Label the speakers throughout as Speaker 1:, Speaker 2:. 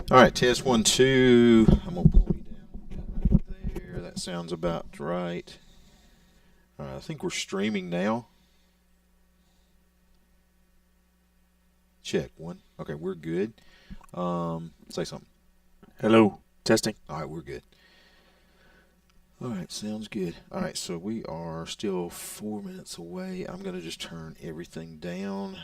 Speaker 1: All right, test 1, 2. I'm going to pull you down there. That sounds about right. All right, I think we're streaming now. Check 1. Okay, we're good. Say something.
Speaker 2: Hello. Testing.
Speaker 1: All right, we're good. All right, sounds good. All right, so we are still 4 minutes away. I'm going to just turn everything down.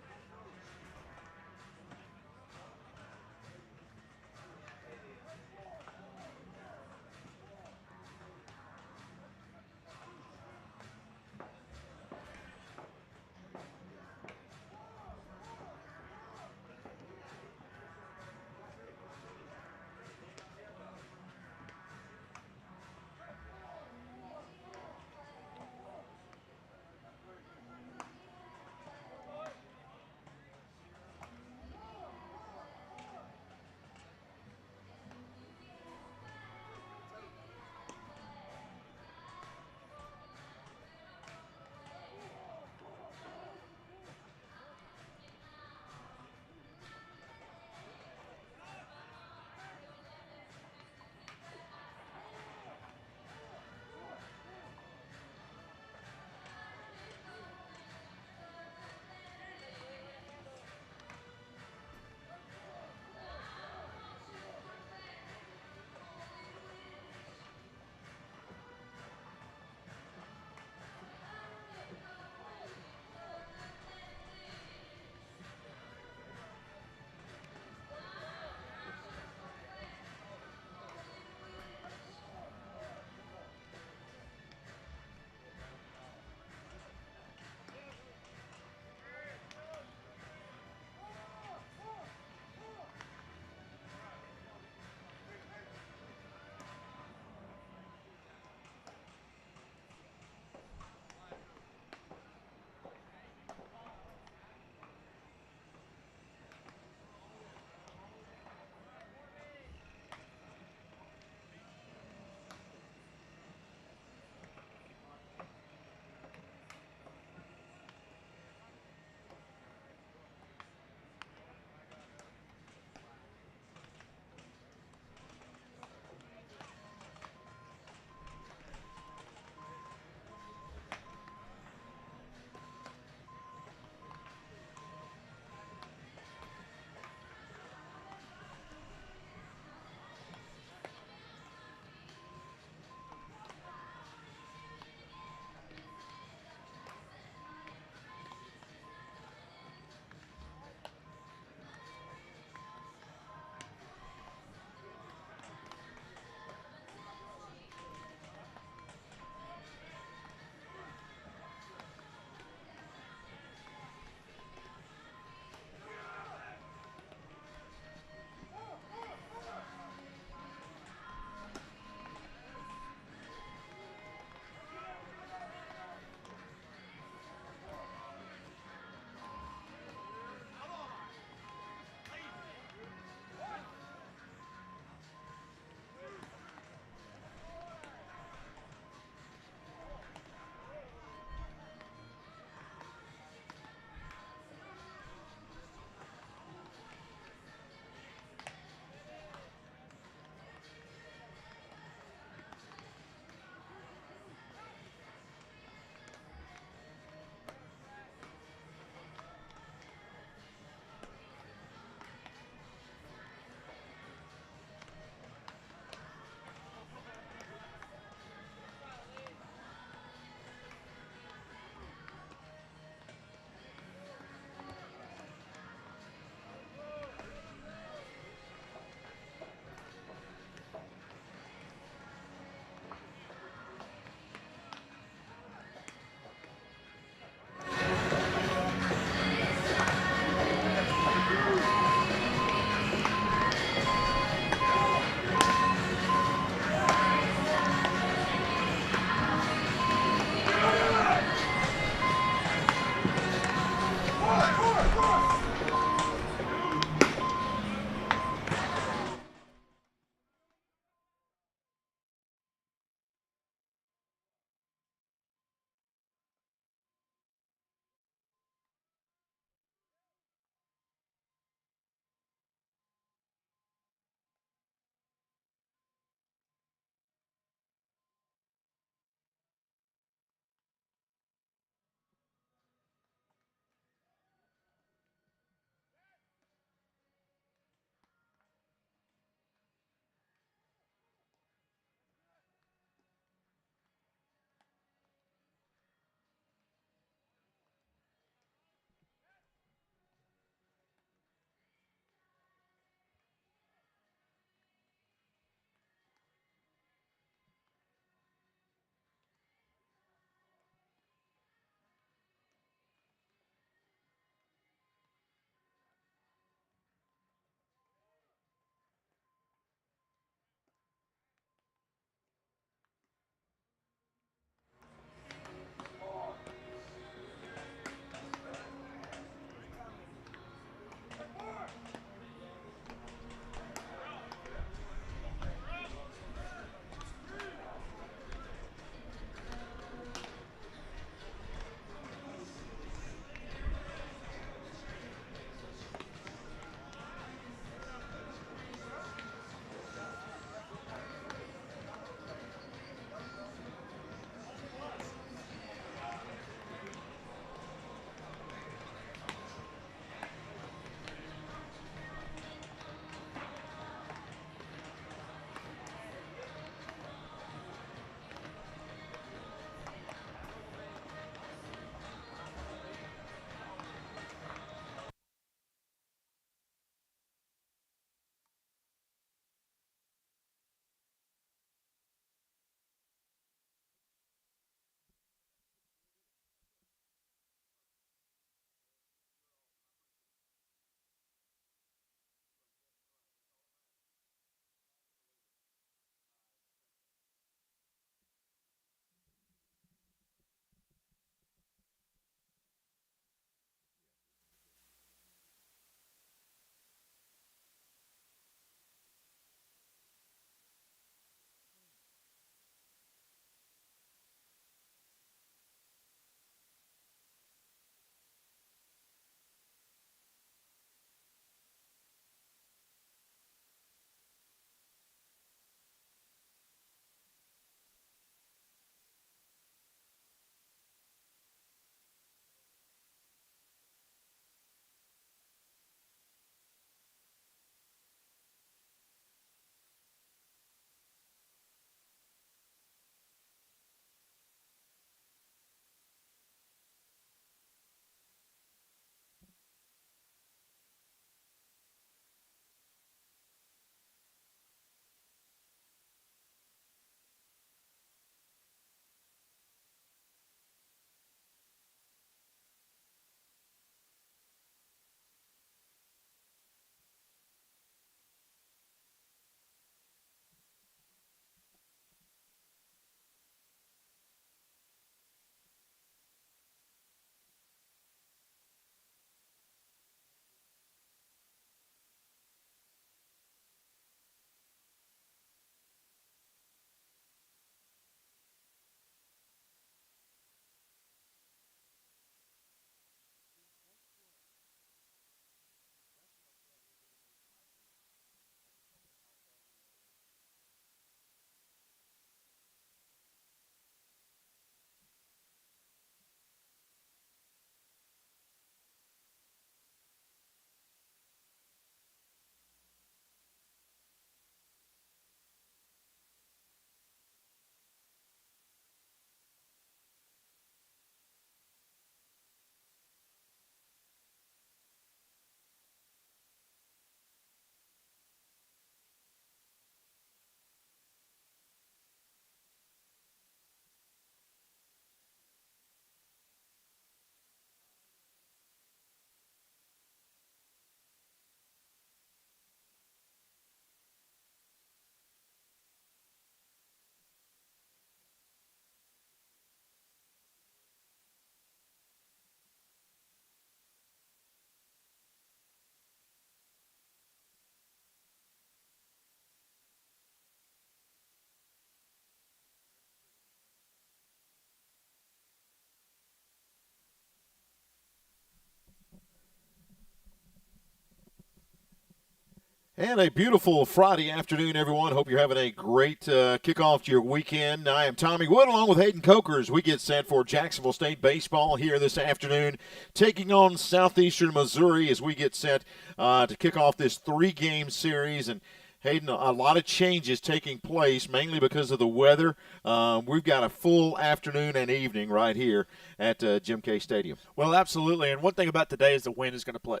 Speaker 1: And a beautiful Friday afternoon, everyone. Hope you're having a great kickoff to your weekend. I am Tommy Wood along with Hayden Coker as we get set for Jacksonville State baseball here this afternoon, taking on Southeastern Missouri as we get set to kick off this 3-game series. And Hayden, a lot of changes taking place, mainly because of the weather. We've got a full afternoon and evening right here at Jim K. Stadium.
Speaker 2: Well, absolutely. And one thing about today is the wind is going to play.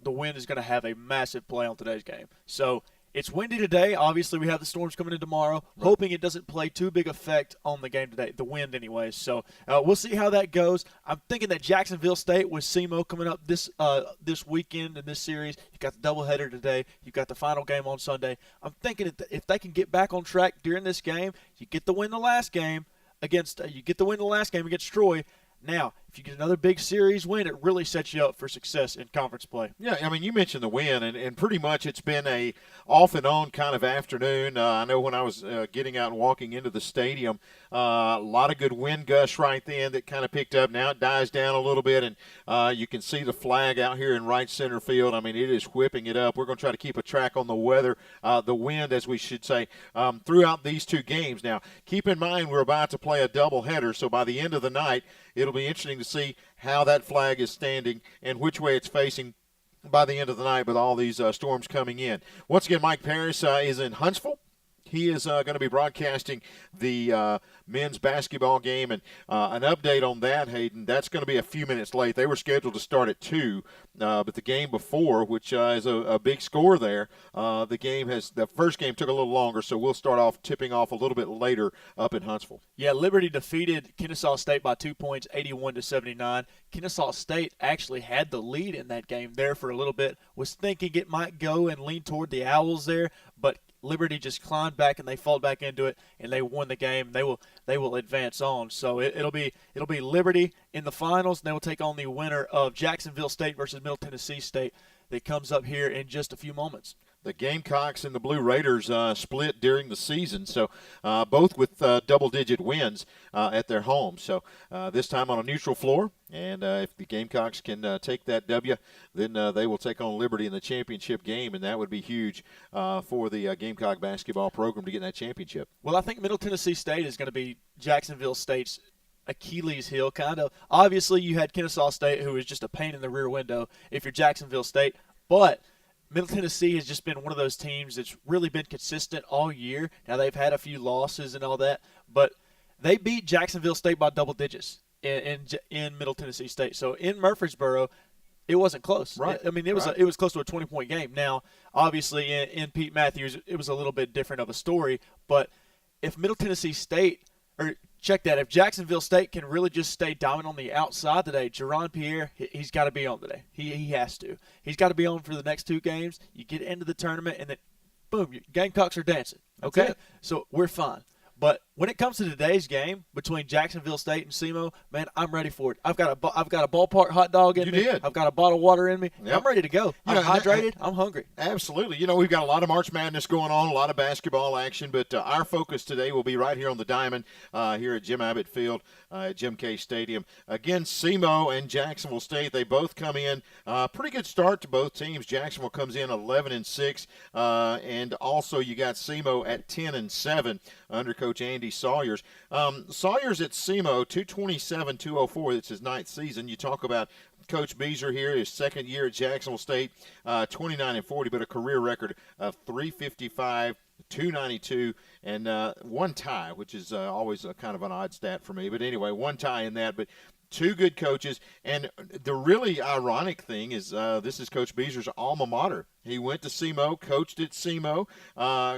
Speaker 2: The wind is going to have a massive play on today's game. So it's windy today. Obviously, we have the storms coming in tomorrow. Right. Hoping it doesn't play too big effect on the game today, the wind anyways. So we'll see how that goes. I'm thinking that Jacksonville State with SEMO coming up this weekend in this series. You've got the doubleheader today. You've got the final game on Sunday. I'm thinking if they can get back on track during this game, you get the win the last game against Troy. Now, if you get another big series win, it really sets you up for success in conference play.
Speaker 1: Yeah, I mean, you mentioned the win, and pretty much it's been a off and on kind of afternoon. I know when I was getting out and walking into the stadium, a lot of good wind gusts right then that kind of picked up. Now it dies down a little bit, and you can see the flag out here in right center field. I mean, it is whipping it up. We're going to try to keep a track on the weather, the wind, as we should say, throughout these 2 games. Now, keep in mind we're about to play a doubleheader, so by the end of the night, it'll be interesting to see how that flag is standing and which way it's facing by the end of the night with all these storms coming in. Once again, Mike Parris is in Huntsville. He is going to be broadcasting the men's basketball game, and an update on that, Hayden, that's going to be a few minutes late. They were scheduled to start at 2, but the game before, which is a big score there, the first game took a little longer, so we'll start off tipping off a little bit later up in Huntsville.
Speaker 2: Yeah, Liberty defeated Kennesaw State by 2 points, 81-79. Kennesaw State actually had the lead in that game there for a little bit, was thinking it might go and lean toward the Owls there, but Liberty just climbed back and they fought back into it and they won the game. They will advance on. So it'll be Liberty in the finals, and they will take on the winner of Jacksonville State versus Middle Tennessee State that comes up here in just a few moments.
Speaker 1: The Gamecocks and the Blue Raiders split during the season, so both with double-digit wins at their home. So this time on a neutral floor, and if the Gamecocks can take that W, then they will take on Liberty in the championship game, and that would be huge for the Gamecock basketball program to get that championship.
Speaker 2: Well, I think Middle Tennessee State is going to be Jacksonville State's Achilles heel, kind of. Obviously, you had Kennesaw State, who is just a pain in the rear window if you're Jacksonville State, but Middle Tennessee has just been one of those teams that's really been consistent all year. Now, they've had a few losses and all that, but they beat Jacksonville State by double digits in Middle Tennessee State. So in Murfreesboro, it wasn't close.
Speaker 1: Right.
Speaker 2: I mean, it was close to a 20-point game. Now, obviously, in Pete Matthews, it was a little bit different of a story, but if Middle Tennessee State – or check that. If Jacksonville State can really just stay dominant on the outside today, Jerron Pierre, he's got to be on today. He has to. He's got to be on for the next 2 games. You get into the tournament, and then, boom, your Gamecocks are dancing. Okay? So we're fine. But when it comes to today's game between Jacksonville State and SEMO, man, I'm ready for it. I've got a ballpark hot dog in me. I've got a bottle of water in me. Yep. I'm ready to go. I'm hydrated. I'm hungry.
Speaker 1: Absolutely. You know, we've got a lot of March Madness going on, a lot of basketball action, but our focus today will be right here on the diamond here at Jim Abbott Field at Jim K. Stadium. Again, SEMO and Jacksonville State, they both come in. Pretty good start to both teams. Jacksonville comes in 11-6, and also you got SEMO at 10-7 under Coach Andy Sawyers. Sawyers at SEMO, 227-204. It's his 9th season. You talk about Coach Beezer here, his 2nd year at Jacksonville State, 29-40, but a career record of 355, 292, and 1 tie, which is always a kind of an odd stat for me. But anyway, 1 tie in that. But 2 good coaches. And the really ironic thing is this is Coach Beezer's alma mater. He went to SEMO, coached at SEMO,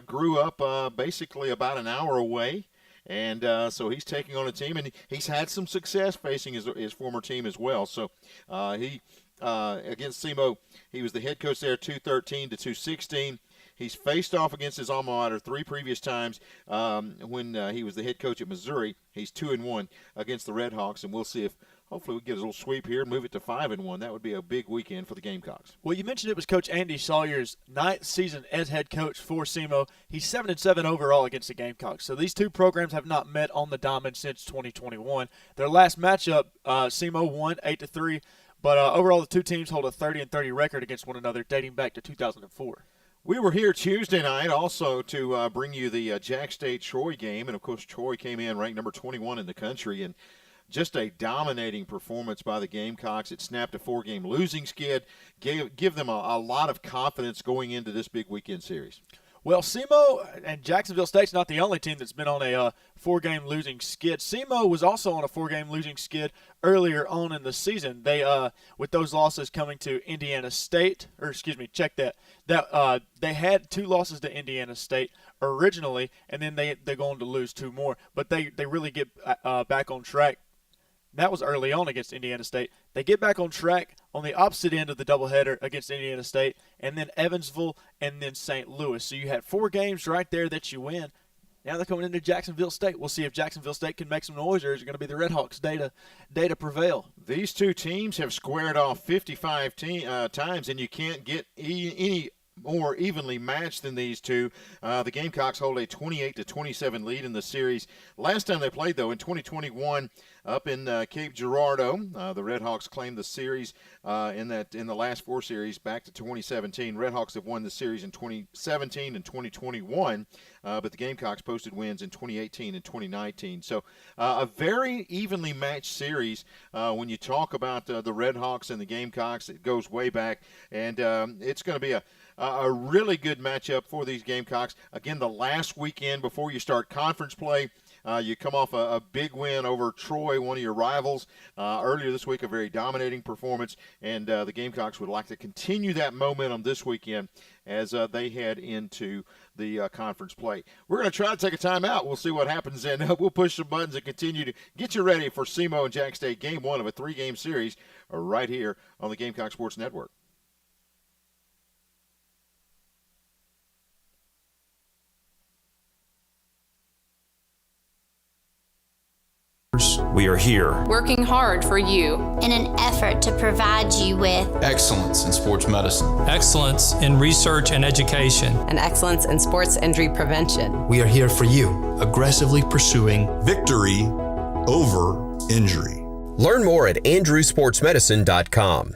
Speaker 1: grew up basically about an hour away. And so he's taking on a team, and he's had some success facing his former team as well. So he against SEMO, he was the head coach there 213-216. He's faced off against his alma mater 3 previous times when he was the head coach at Missouri. He's 2-1 against the Red Hawks, and we'll see if hopefully we get a little sweep here and move it to 5-1. That would be a big weekend for the Gamecocks.
Speaker 2: Well, you mentioned it was Coach Andy Sawyer's 9th season as head coach for SEMO. He's 7-7 overall against the Gamecocks. So these 2 programs have not met on the diamond since 2021. Their last matchup, SEMO won 8-3, but overall the 2 teams hold a 30-30 record against one another dating back to 2004.
Speaker 1: We were here Tuesday night also to bring you the Jax State Troy game, and of course Troy came in ranked number 21 in the country, and just a dominating performance by the Gamecocks. It snapped a 4-game losing skid, give them a lot of confidence going into this big weekend series.
Speaker 2: Well, SEMO and Jacksonville State's not the only team that's been on a 4-game losing skid. SEMO was also on a 4-game losing skid earlier on in the season. They, with those losses coming to Indiana State, they had 2 losses to Indiana State originally, and then they're going to lose 2 more. But they really get back on track. That was early on against Indiana State. They get back on track on the opposite end of the doubleheader against Indiana State, and then Evansville, and then St. Louis. So you had 4 games right there that you win. Now they're coming into Jacksonville State. We'll see if Jacksonville State can make some noise, or is it going to be the Redhawks' day to prevail?
Speaker 1: These 2 teams have squared off 55 times, and you can't get any more evenly matched than these 2. The Gamecocks hold a 28-27 lead in the series. Last time they played, though, in 2021 up in Cape Girardeau, the Redhawks claimed the series in the last 4 series back to 2017. Redhawks have won the series in 2017 and 2021, but the Gamecocks posted wins in 2018 and 2019. So a very evenly matched series. When you talk about the Redhawks and the Gamecocks, it goes way back, and it's going to be a really good matchup for these Gamecocks. Again, the last weekend before you start conference play, you come off a big win over Troy, one of your rivals. Earlier this week, a very dominating performance, and the Gamecocks would like to continue that momentum this weekend as they head into the conference play. We're going to try to take a timeout. We'll see what happens, and we'll push some buttons and continue to get you ready for SEMO and Jax State Game 1 of a 3-game series right here on the Gamecock Sports Network.
Speaker 3: We are here,
Speaker 4: working hard for you
Speaker 5: in an effort to provide you with
Speaker 6: excellence in sports medicine,
Speaker 7: excellence in research and education,
Speaker 8: and excellence in sports injury prevention.
Speaker 9: We are here for you, aggressively pursuing
Speaker 10: victory over injury.
Speaker 11: Learn more at andrewsportsmedicine.com.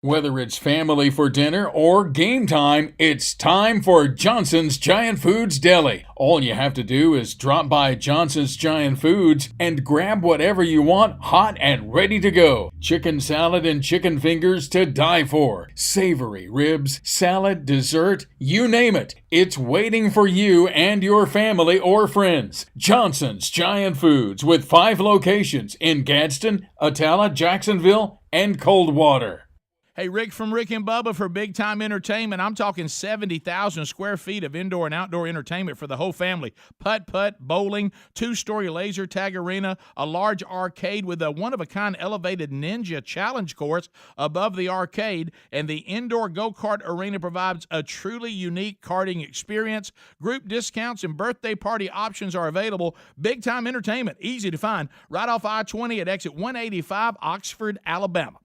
Speaker 12: Whether it's family for dinner or game time, it's time for Johnson's Giant Foods Deli. All you have to do is drop by Johnson's Giant Foods and grab whatever you want hot and ready to go. Chicken salad and chicken fingers to die for. Savory ribs, salad, dessert, you name it. It's waiting for you and your family or friends. Johnson's Giant Foods with 5 locations in Gadsden, Atala, Jacksonville, and Coldwater.
Speaker 13: Hey, Rick from Rick and Bubba for Big Time Entertainment. I'm talking 70,000 square feet of indoor and outdoor entertainment for the whole family. Putt-putt, bowling, 2-story laser tag arena, a large arcade with a one-of-a-kind elevated ninja challenge course above the arcade, and the indoor go-kart arena provides a truly unique karting experience. Group discounts and birthday party options are available. Big Time Entertainment, easy to find, right off I-20 at exit 185, Oxford, Alabama.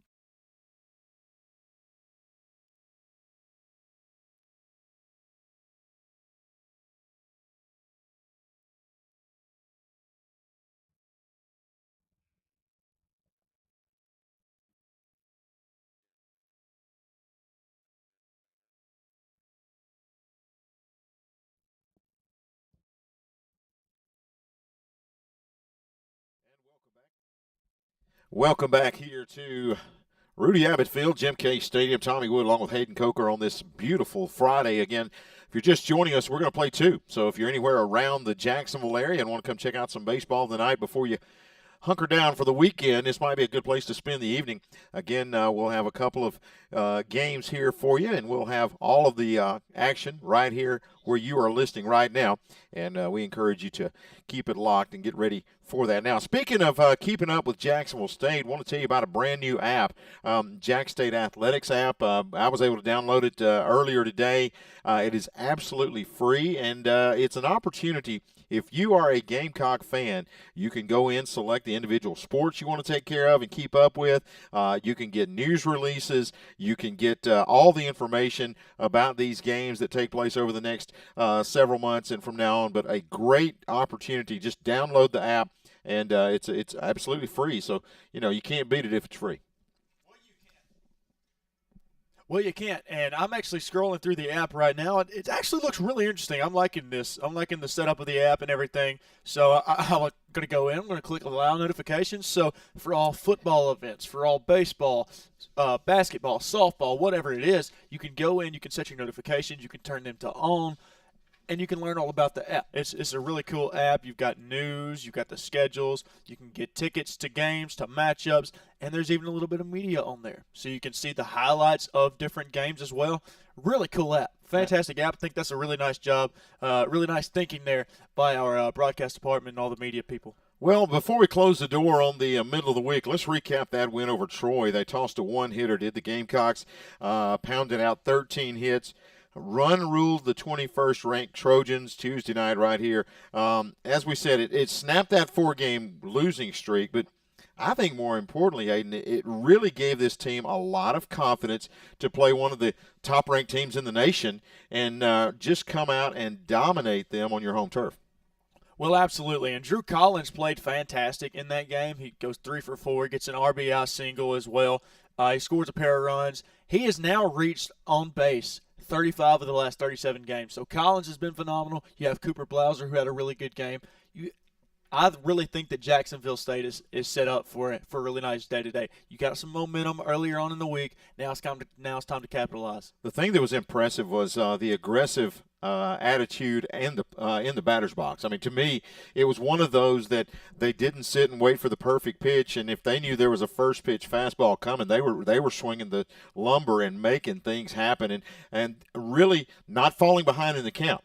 Speaker 1: Welcome back here to Rudy Abbott Field, Jim K. Stadium. Tommy Wood along with Hayden Coker on this beautiful Friday. Again, if you're just joining us, we're going to play 2. So if you're anywhere around the Jacksonville area and want to come check out some baseball tonight before you hunker down for the weekend, this might be a good place to spend the evening. Again, we'll have a couple of games here for you, and we'll have all of the action right here where you are listening right now. And we encourage you to keep it locked and get ready for that. Now, speaking of keeping up with Jacksonville State, I want to tell you about a brand new app, Jax State Athletics app. I was able to download it earlier today. It is absolutely free, and it's an opportunity. If you are a Gamecock fan, you can go in, select the individual sports you want to take care of and keep up with. You can get news releases. You can get all the information about these games that take place over the next several months and from now on. But a great opportunity. Just download the app, and it's absolutely free. So, you can't beat it if it's free.
Speaker 2: Well, you can't. And I'm actually scrolling through the app right now. It actually looks really interesting. I'm liking this. I'm liking the setup of the app and everything. So I'm going to go in. I'm going to click allow notifications. So for all football events, for all baseball, basketball, softball, whatever it is, you can go in. You can set your notifications. You can turn them to on. And you can learn all about the app. It's a really cool app. You've got news, you've got the schedules, you can get tickets to games, to matchups, and there's even a little bit of media on there. So you can see the highlights of different games as well. Really cool app. Fantastic app. I think that's a really nice job, really nice thinking there by our broadcast department and all the media people.
Speaker 1: Well, before we close the door on the middle of the week, let's recap that win over Troy. They tossed a one-hitter, did the Gamecocks, pounded out 13 hits. Run ruled the 21st ranked Trojans Tuesday night right here. As we said, it snapped that 4-game losing streak, but I think more importantly, Aiden, it really gave this team a lot of confidence to play one of the top-ranked teams in the nation and just come out and dominate them on your home turf.
Speaker 2: Well, absolutely. And Drew Collins played fantastic in that game. He goes 3 for 4, gets an RBI single as well. He scores a pair of runs. He has now reached on base 35 of the last 37 games. So Collins has been phenomenal. You have Cooper Blauser, who had a really good game. I really think that Jacksonville State is set up for a really nice day today. You got some momentum earlier on in the week. Now it's time to capitalize.
Speaker 1: The thing that was impressive was the aggressive attitude and in the batter's box. I mean, to me, it was one of those that they didn't sit and wait for the perfect pitch, and if they knew there was a first pitch fastball coming, they were swinging the lumber and making things happen, and really not falling behind in the count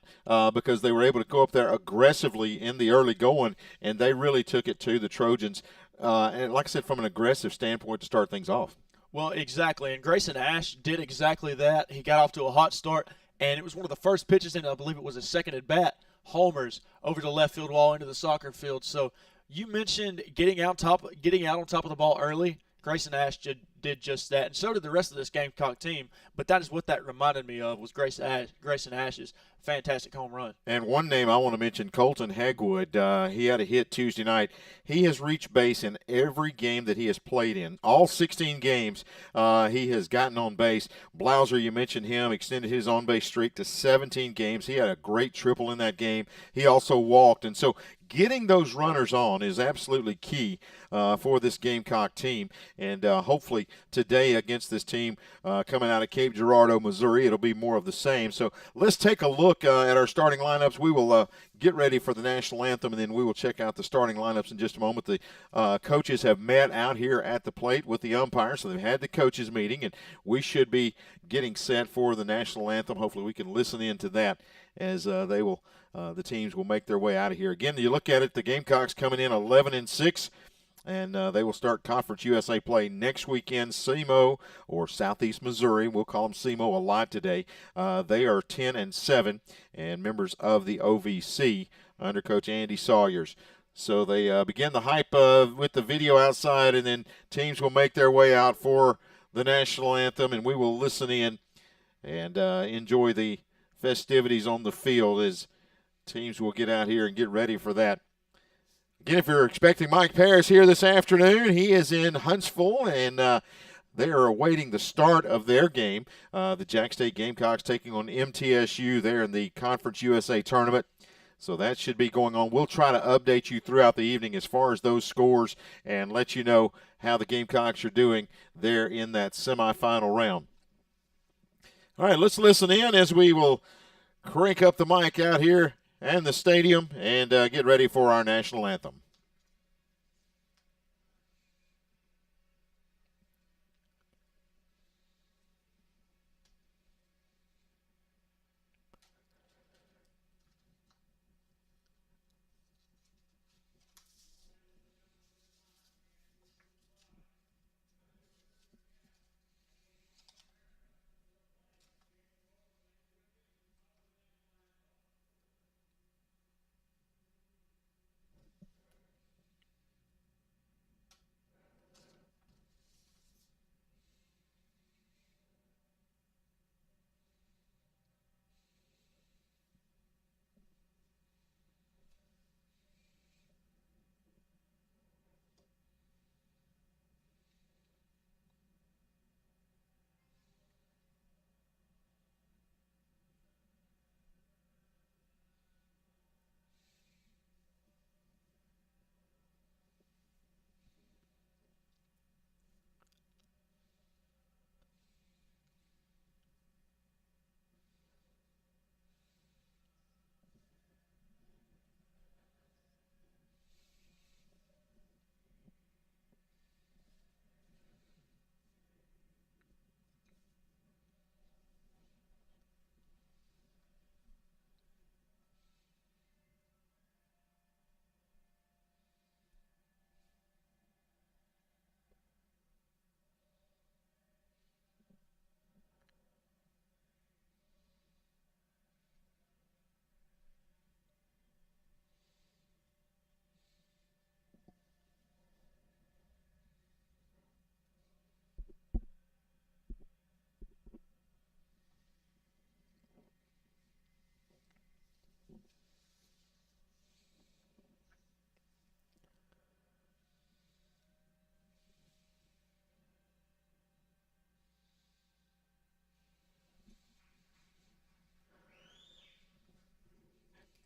Speaker 1: because they were able to go up there aggressively in the early going, and they really took it to the Trojans. And like I said, from an aggressive standpoint to start things off.
Speaker 2: Well, exactly, and Grayson Ash did exactly that. He got off to a hot start. And it was one of the first pitches, and I believe it was his second at bat, homers over the left field wall into the soccer field. So you mentioned getting out on top of the ball early. Grayson Ash did just that, and so did the rest of this Gamecock team. But that is what that reminded me of was Grayson Ash's fantastic home run.
Speaker 1: And one name I want to mention, Colton Hagwood. He had a hit Tuesday night. He has reached base in every game that he has played in. All 16 games he has gotten on base. Blauser, you mentioned him, extended his on-base streak to 17 games. He had a great triple in that game. He also walked. And so getting those runners on is absolutely key for this Gamecock team. And hopefully today against this team coming out of Cape Girardeau, Missouri, it'll be more of the same. So let's take a look at our starting lineups. We will get ready for the national anthem, and then we will check out the starting lineups in just a moment. The coaches have met out here at the plate with the umpires, so they've had the coaches meeting, and we should be getting set for the national anthem. Hopefully we can listen in to that as the teams will make their way out of here. Again, you look at it, the Gamecocks coming in 11-6. And they will start Conference USA play next weekend. SEMO, or Southeast Missouri, we'll call them SEMO a lot today. They are 10-7 and members of the OVC under Coach Andy Sawyers. So they begin the hype with the video outside, and then teams will make their way out for the national anthem, and we will listen in and enjoy the festivities on the field as teams will get out here and get ready for that. Again, if you're expecting Mike Paris here this afternoon, he is in Huntsville, and they are awaiting the start of their game. The Jax State Gamecocks taking on MTSU there in the Conference USA tournament. So that should be going on. We'll try to update you throughout the evening as far as those scores and let you know how the Gamecocks are doing there in that semifinal round. All right, let's listen in as we will crank up the mic out here and the stadium and get ready for our national anthem.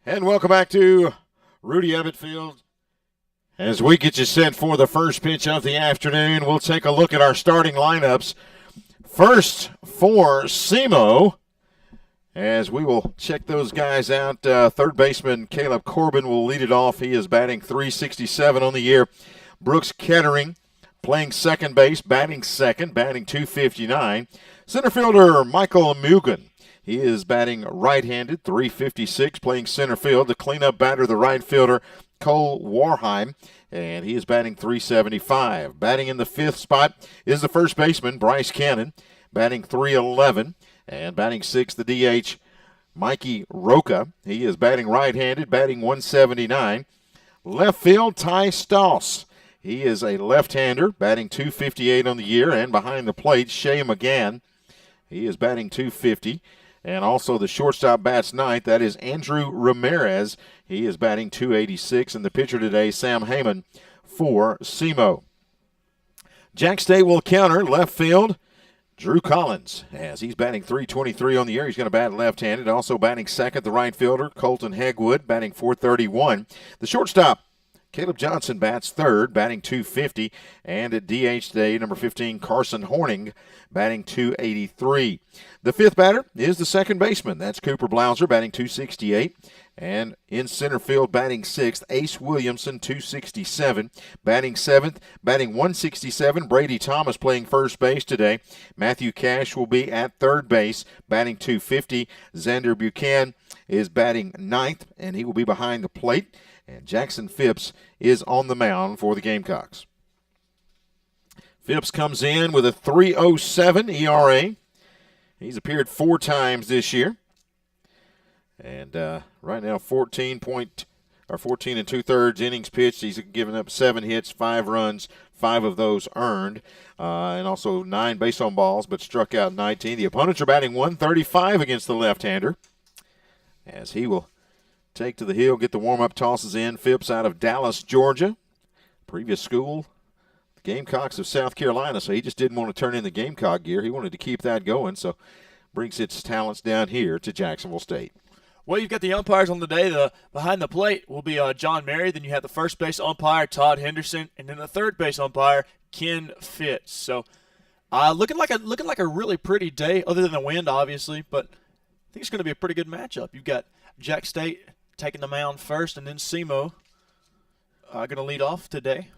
Speaker 1: And welcome back to Rudy Abbott Field. As we get you set for the first pitch of the afternoon, we'll take a look at our starting lineups. First for SEMO, as we will check those guys out. Third baseman Caleb Corbin will lead it off. He is batting .367 on the year. Brooks Kettering playing second base, batting second, batting .259. Center fielder Michael Mugen. He is batting right-handed, .356, playing center field. The cleanup batter, the right fielder, Cole Warheim, and he is batting .375. Batting in the fifth spot is the first baseman, Bryce Cannon, batting .311. And batting sixth, the DH, Mikey Roca. He is batting right-handed, batting .179. Left field, Ty Stoss. He is a left-hander, batting .258 on the year. And behind the plate, Shea McGann. He is batting .250. And also the shortstop bats ninth. That is Andrew Ramirez. He is batting .286. And the pitcher today, Sam Heyman for SEMO. Jax State will counter left field, Drew Collins, as he's batting .323 on the year. He's going to bat left-handed. Also batting second, the right fielder, Colton Hegwood, batting .431. The shortstop, Caleb Johnson, bats third, batting .250. And at DH today, number 15, Carson Horning, batting .283. The fifth batter is the second baseman. That's Cooper Blauser, batting .268. And in center field, batting sixth, Ace Williamson, .267. Batting seventh, batting .167, Brady Thomas playing first base today. Matthew Cash will be at third base, batting .250. Xander Buchanan is batting ninth, and he will be behind the plate. And Jackson Phipps is on the mound for the Gamecocks. Phipps comes in with a .307 ERA. He's appeared 4 times this year. And right now, 14 and 2/3 innings pitched. He's given up 7 hits, 5 runs, 5 of those earned, and also 9 base on balls, but struck out 19. The opponents are batting .135 against the left-hander, as he will take to the hill, get the warm-up tosses in. Phipps out of Dallas, Georgia, previous school, the Gamecocks of South Carolina, so he just didn't want to turn in the Gamecock gear. He wanted to keep that going, so brings its talents down here to Jacksonville State.
Speaker 2: Well, you've got the umpires on the day. The behind the plate will be John Mary. Then you have the first base umpire, Todd Henderson, and then the third base umpire, Ken Fitz. So, looking like a really pretty day, other than the wind, obviously. But I think it's going to be a pretty good matchup. You've got Jax State taking the mound first, and then SEMO going to lead off today.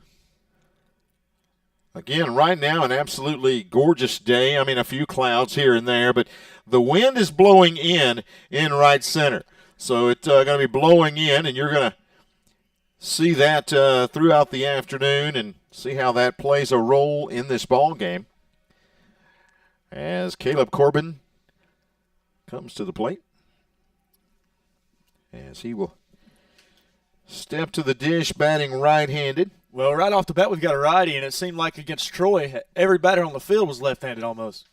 Speaker 1: Again, right now, an absolutely gorgeous day. I mean, a few clouds here and there, but the wind is blowing in right center. So it's going to be blowing in, and you're going to see that throughout the afternoon and see how that plays a role in this ball game. As Caleb Corbin comes to the plate, as he will step to the dish, batting right-handed.
Speaker 2: Well, right off the bat, we've got a righty, and it seemed like against Troy, every batter on the field was left-handed almost.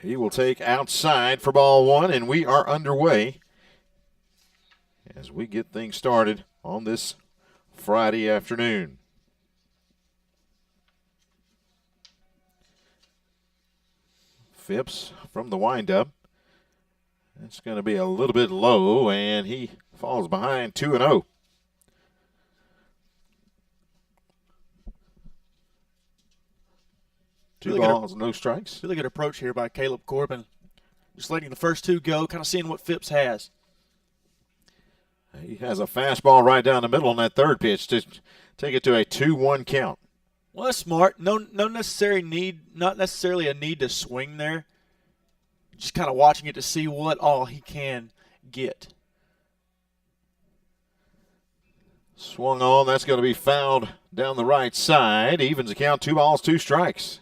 Speaker 1: He will take outside for ball 1, and we are underway as we get things started on this Friday afternoon. Phipps from the windup. That's going to be a little bit low, and he falls behind 2-0. Two balls, no strikes.
Speaker 2: Really good approach here by Caleb Corbin. Just letting the first 2 go, kind of seeing what Phipps has.
Speaker 1: He has a fastball right down the middle on that third pitch to take it to a 2-1 count.
Speaker 2: Well, that's smart. Not necessarily a need to swing there. Just kind of watching it to see what all he can get.
Speaker 1: Swung on. That's going to be fouled down the right side. Evens the count. 2 balls, 2 strikes.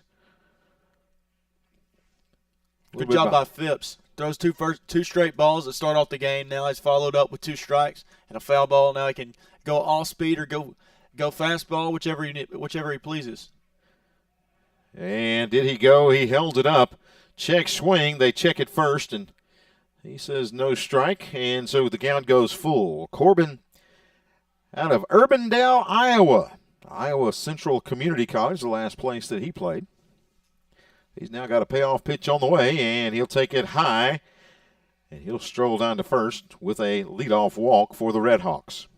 Speaker 2: Good job by Phipps. Throws 2 straight balls that start off the game. Now he's followed up with 2 strikes and a foul ball. Now he can go all speed or go fastball, whichever he pleases.
Speaker 1: And did he go? He held it up. Check swing. They check it first, and he says no strike, and so the count goes full. Corbin out of Urbandale, Iowa Central Community College, the last place that he played. He's now got a payoff pitch on the way, and he'll take it high And he'll stroll down to first with a leadoff walk for the Red Hawks.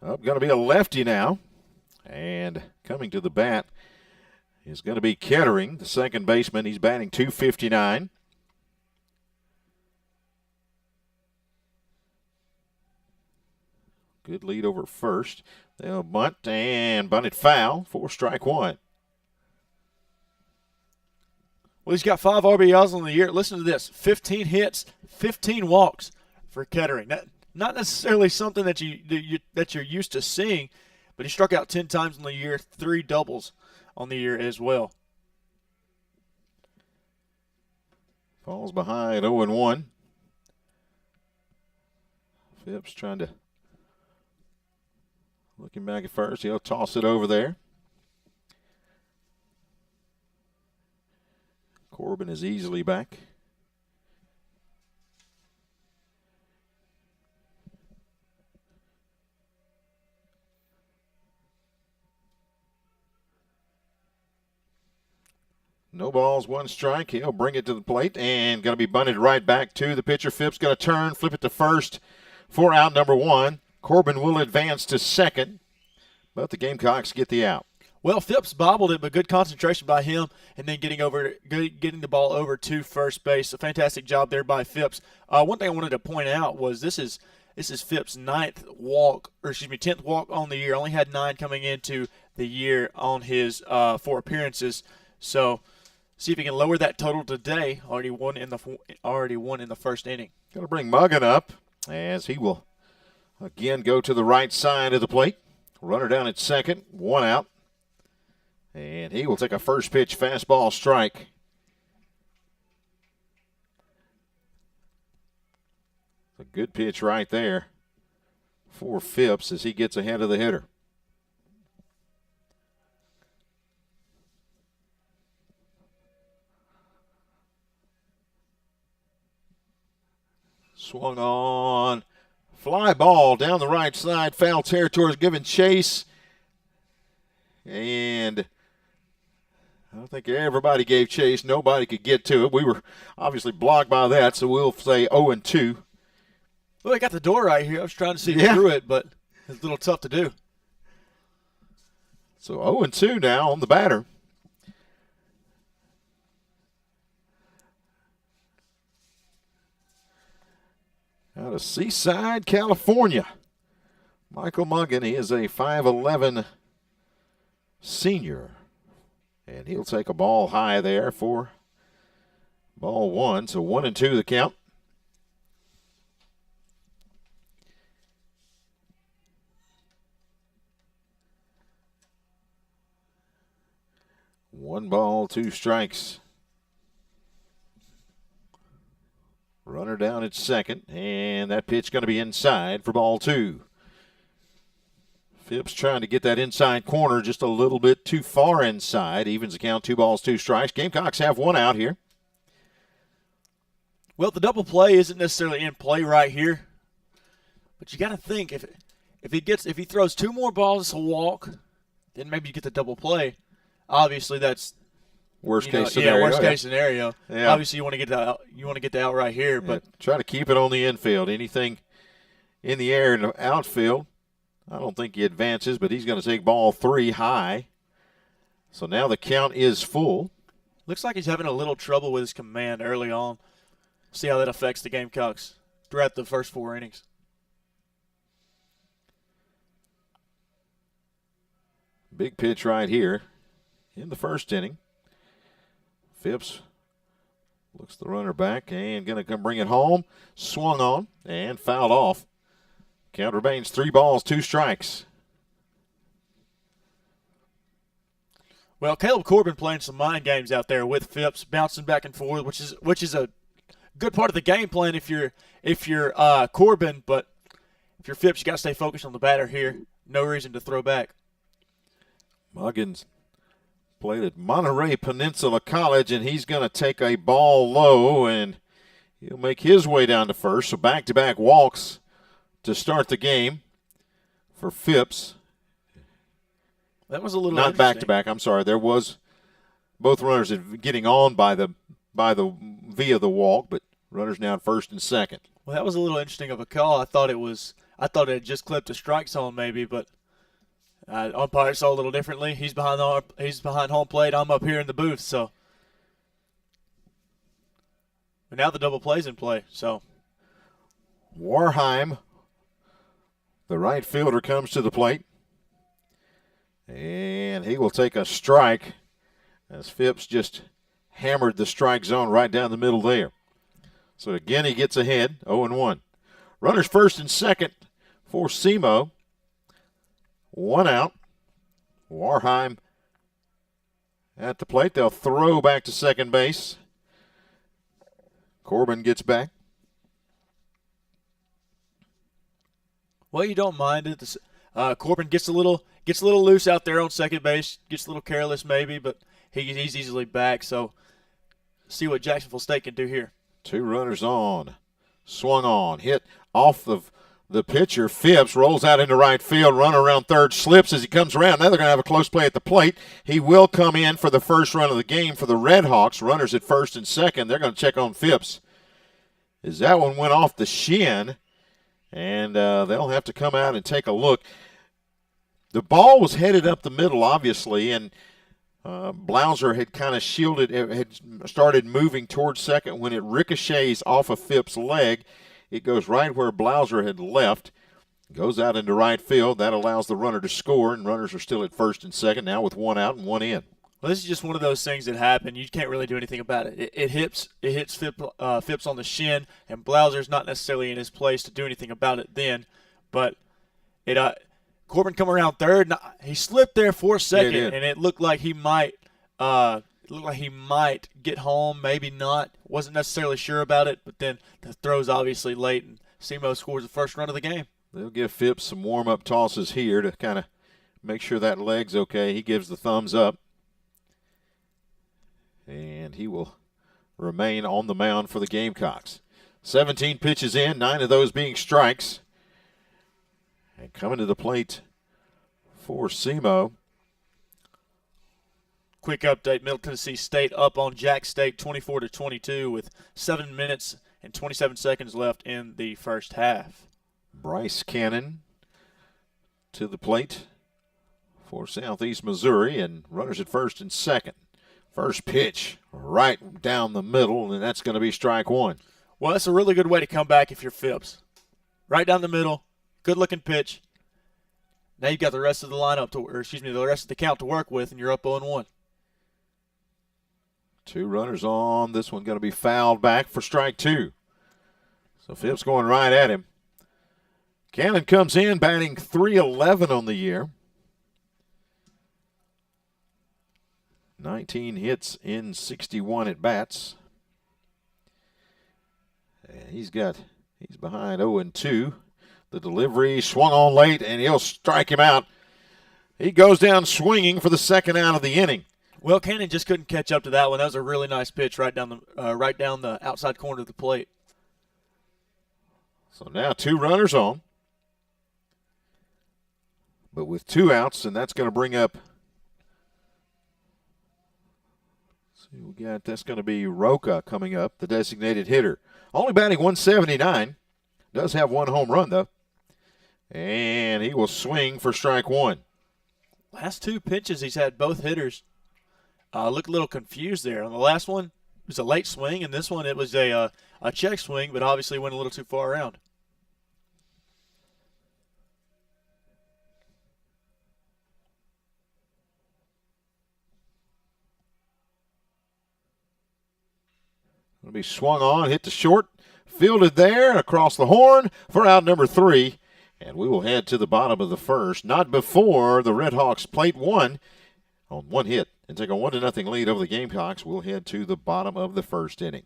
Speaker 1: Up, going to be a lefty now. And coming to the bat is going to be Kettering, the second baseman. He's batting .259. Good lead over first. They'll bunt and bunt it foul for strike one.
Speaker 2: Well, he's got 5 RBIs on the year. Listen to this: 15 hits, 15 walks for Kettering. Not necessarily something that you're used to seeing, but he struck out 10 times on the year, 3 doubles on the year as well.
Speaker 1: Falls behind 0-1. Phipps trying to looking back at first. He'll toss it over there. Corbin is easily back. No balls, 1 strike. He'll bring it to the plate and going to be bunted right back to the pitcher. Phipps going to turn, flip it to first for out number 1. Corbin will advance to second, but the Gamecocks get the out.
Speaker 2: Well, Phipps bobbled it, but good concentration by him, and then getting the ball over to first base. A fantastic job there by Phipps. One thing I wanted to point out was this is Phipps' 10th walk on the year. Only had 9 coming into the year on his 4 appearances. So see if he can lower that total today. Already won in the first inning.
Speaker 1: Going to bring Muggan up as he will again go to the right side of the plate. Runner down at second, 1 out. And he will take a first pitch fastball strike. A good pitch right there for Phipps as he gets ahead of the hitter. Swung on. Fly ball down the right side. Foul territory is given chase. And I think everybody gave chase. Nobody could get to it. We were obviously blocked by that, so we'll say 0-2.
Speaker 2: Well, I got the door right here. I was trying to see through it, but it's a little tough to do.
Speaker 1: So 0-2 now on the batter. Out of Seaside, California, Michael Muggan. He is a 5'11" senior, and he'll take a ball high there for ball 1. So 1-2 the count. One ball, 2 strikes. Runner down at second, and that pitch going to be inside for ball 2. Phipps trying to get that inside corner just a little bit too far inside. Evens the count, 2 balls, 2 strikes. Gamecocks have 1 out here.
Speaker 2: Well, the double play isn't necessarily in play right here, but you got to think if he throws 2 more balls, a walk, then maybe you get the double play. Obviously, that's
Speaker 1: worst case scenario.
Speaker 2: Yeah, worst case scenario.
Speaker 1: Yeah.
Speaker 2: Obviously, you want to get the out right here, but
Speaker 1: try to keep it on the infield. Anything in the air in the outfield, I don't think he advances, but he's going to take ball 3 high. So now the count is full.
Speaker 2: Looks like he's having a little trouble with his command early on. See how that affects the Gamecocks throughout the first 4 innings.
Speaker 1: Big pitch right here in the first inning. Phipps looks the runner back and going to come bring it home. Swung on and fouled off. Count remains 3 balls, 2 strikes.
Speaker 2: Well, Caleb Corbin playing some mind games out there with Phipps, bouncing back and forth, which is a good part of the game plan if you're Corbin, but if you're Phipps, you got to stay focused on the batter here. No reason to throw back.
Speaker 1: Muggins played at Monterey Peninsula College, and he's going to take a ball low, and he'll make his way down to first. So back-to-back walks to start the game for Phipps.
Speaker 2: That was a little
Speaker 1: not back to back. I'm sorry. There was both runners getting on by the via the walk, but runners now at first and second.
Speaker 2: Well, that was a little interesting of a call. I thought it had just clipped a strike zone maybe, but umpire saw a little differently. He's behind home plate. I'm up here in the booth, so. But now the double play's in play, so.
Speaker 1: Warheim, the right fielder, comes to the plate. And he will take a strike as Phipps just hammered the strike zone right down the middle there. So again, he gets ahead, 0-1. Runners first and second for SEMO. 1 out. Warheim at the plate. They'll throw back to second base. Corbin gets back.
Speaker 2: Well, you don't mind it. Corbin gets a little loose out there on second base. Gets a little careless maybe, but he's easily back. So see what Jacksonville State can do here.
Speaker 1: 2 runners on. Swung on. Hit off of the pitcher. Phipps rolls out into right field. Runner around third. Slips as he comes around. Now they're going to have a close play at the plate. He will come in for the first run of the game for the Red Hawks. Runners at first and second. They're going to check on Phipps. As that one went off the shin. And they'll have to come out and take a look. The ball was headed up the middle, obviously, and Blauser had kind of shielded, had started moving towards second. When it ricochets off of Phipps' leg, it goes right where Blauser had left, goes out into right field. That allows the runner to score, and runners are still at first and second now with 1 out and 1 in.
Speaker 2: Well, this is just one of those things that happen. You can't really do anything about it. It hits Phipps on the shin, and Blauser's not necessarily in his place to do anything about it then. But Corbin come around third. He slipped there for a second, and it looked like he might get home, maybe not. Wasn't necessarily sure about it, but then the throw's obviously late, and SEMO scores the first run of the game.
Speaker 1: They'll give Phipps some warm-up tosses here to kind of make sure that leg's okay. He gives the thumbs up. And he will remain on the mound for the Gamecocks. 17 pitches in, 9 of those being strikes. And coming to the plate for SEMO.
Speaker 2: Quick update, Middle Tennessee State up on Jax State 24-22 with 7 minutes and 27 seconds left in the first half.
Speaker 1: Bryce Cannon to the plate for Southeast Missouri, and runners at first and second. First pitch right down the middle, and that's going to be strike 1.
Speaker 2: Well, that's a really good way to come back if you're Phipps. Right down the middle, good-looking pitch. Now you've got the rest of the lineup the rest of the count to work with, and you're up 0-1.
Speaker 1: 2 runners on. This one going to be fouled back for strike 2. So Phipps going right at him. Cannon comes in batting .311 on the year. 19 hits in 61 at bats. And he's behind 0-2. The delivery swung on late, and he'll strike him out. He goes down swinging for the second out of the inning.
Speaker 2: Well, Cannon just couldn't catch up to that one. That was a really nice pitch right down the outside corner of the plate.
Speaker 1: So now 2 runners on. But with 2 outs, and that's going to bring up. That's going to be Roca coming up, the designated hitter. Only batting .179. Does have 1 home run, though. And he will swing for strike 1.
Speaker 2: Last 2 pitches, he's had both hitters look a little confused there. On the last one, it was a late swing, and this one, it was a check swing, but obviously went a little too far around.
Speaker 1: Going to be swung on, hit to short, fielded there across the horn for out number 3. And we will head to the bottom of the first, not before the Red Hawks plate 1 on 1 hit and take a 1-0 lead over the Gamecocks. We'll head to the bottom of the first inning.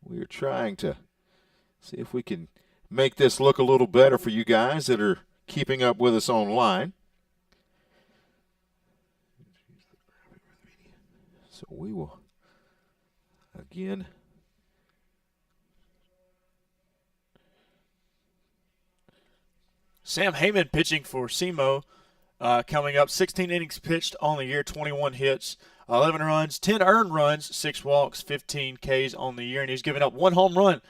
Speaker 1: We're trying to see if we can make this look a little better for you guys that are keeping up with us online. So we will again
Speaker 2: Sam Heyman pitching for SEMO coming up. 16 innings pitched on the year, 21 hits, 11 runs, 10 earned runs, 6 walks, 15 Ks on the year, and he's given up 1 home run.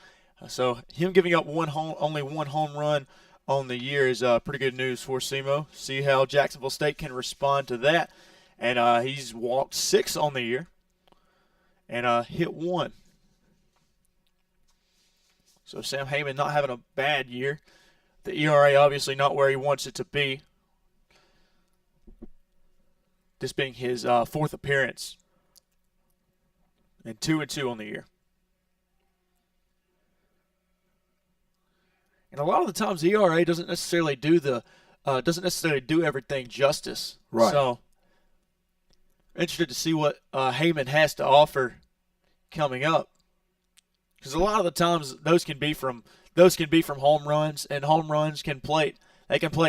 Speaker 2: So him giving up only one home run on the year is pretty good news for SEMO. See how Jacksonville State can respond to that. And he's walked 6 on the year and hit 1. So Sam Heyman not having a bad year. The ERA obviously not where he wants it to be. This being his 4th appearance. And 2-2 on the year. And a lot of the times the ERA doesn't necessarily do everything justice.
Speaker 1: Right.
Speaker 2: So interested to see what Heyman has to offer coming up. Because a lot of the times those can be from home runs, and home runs can plate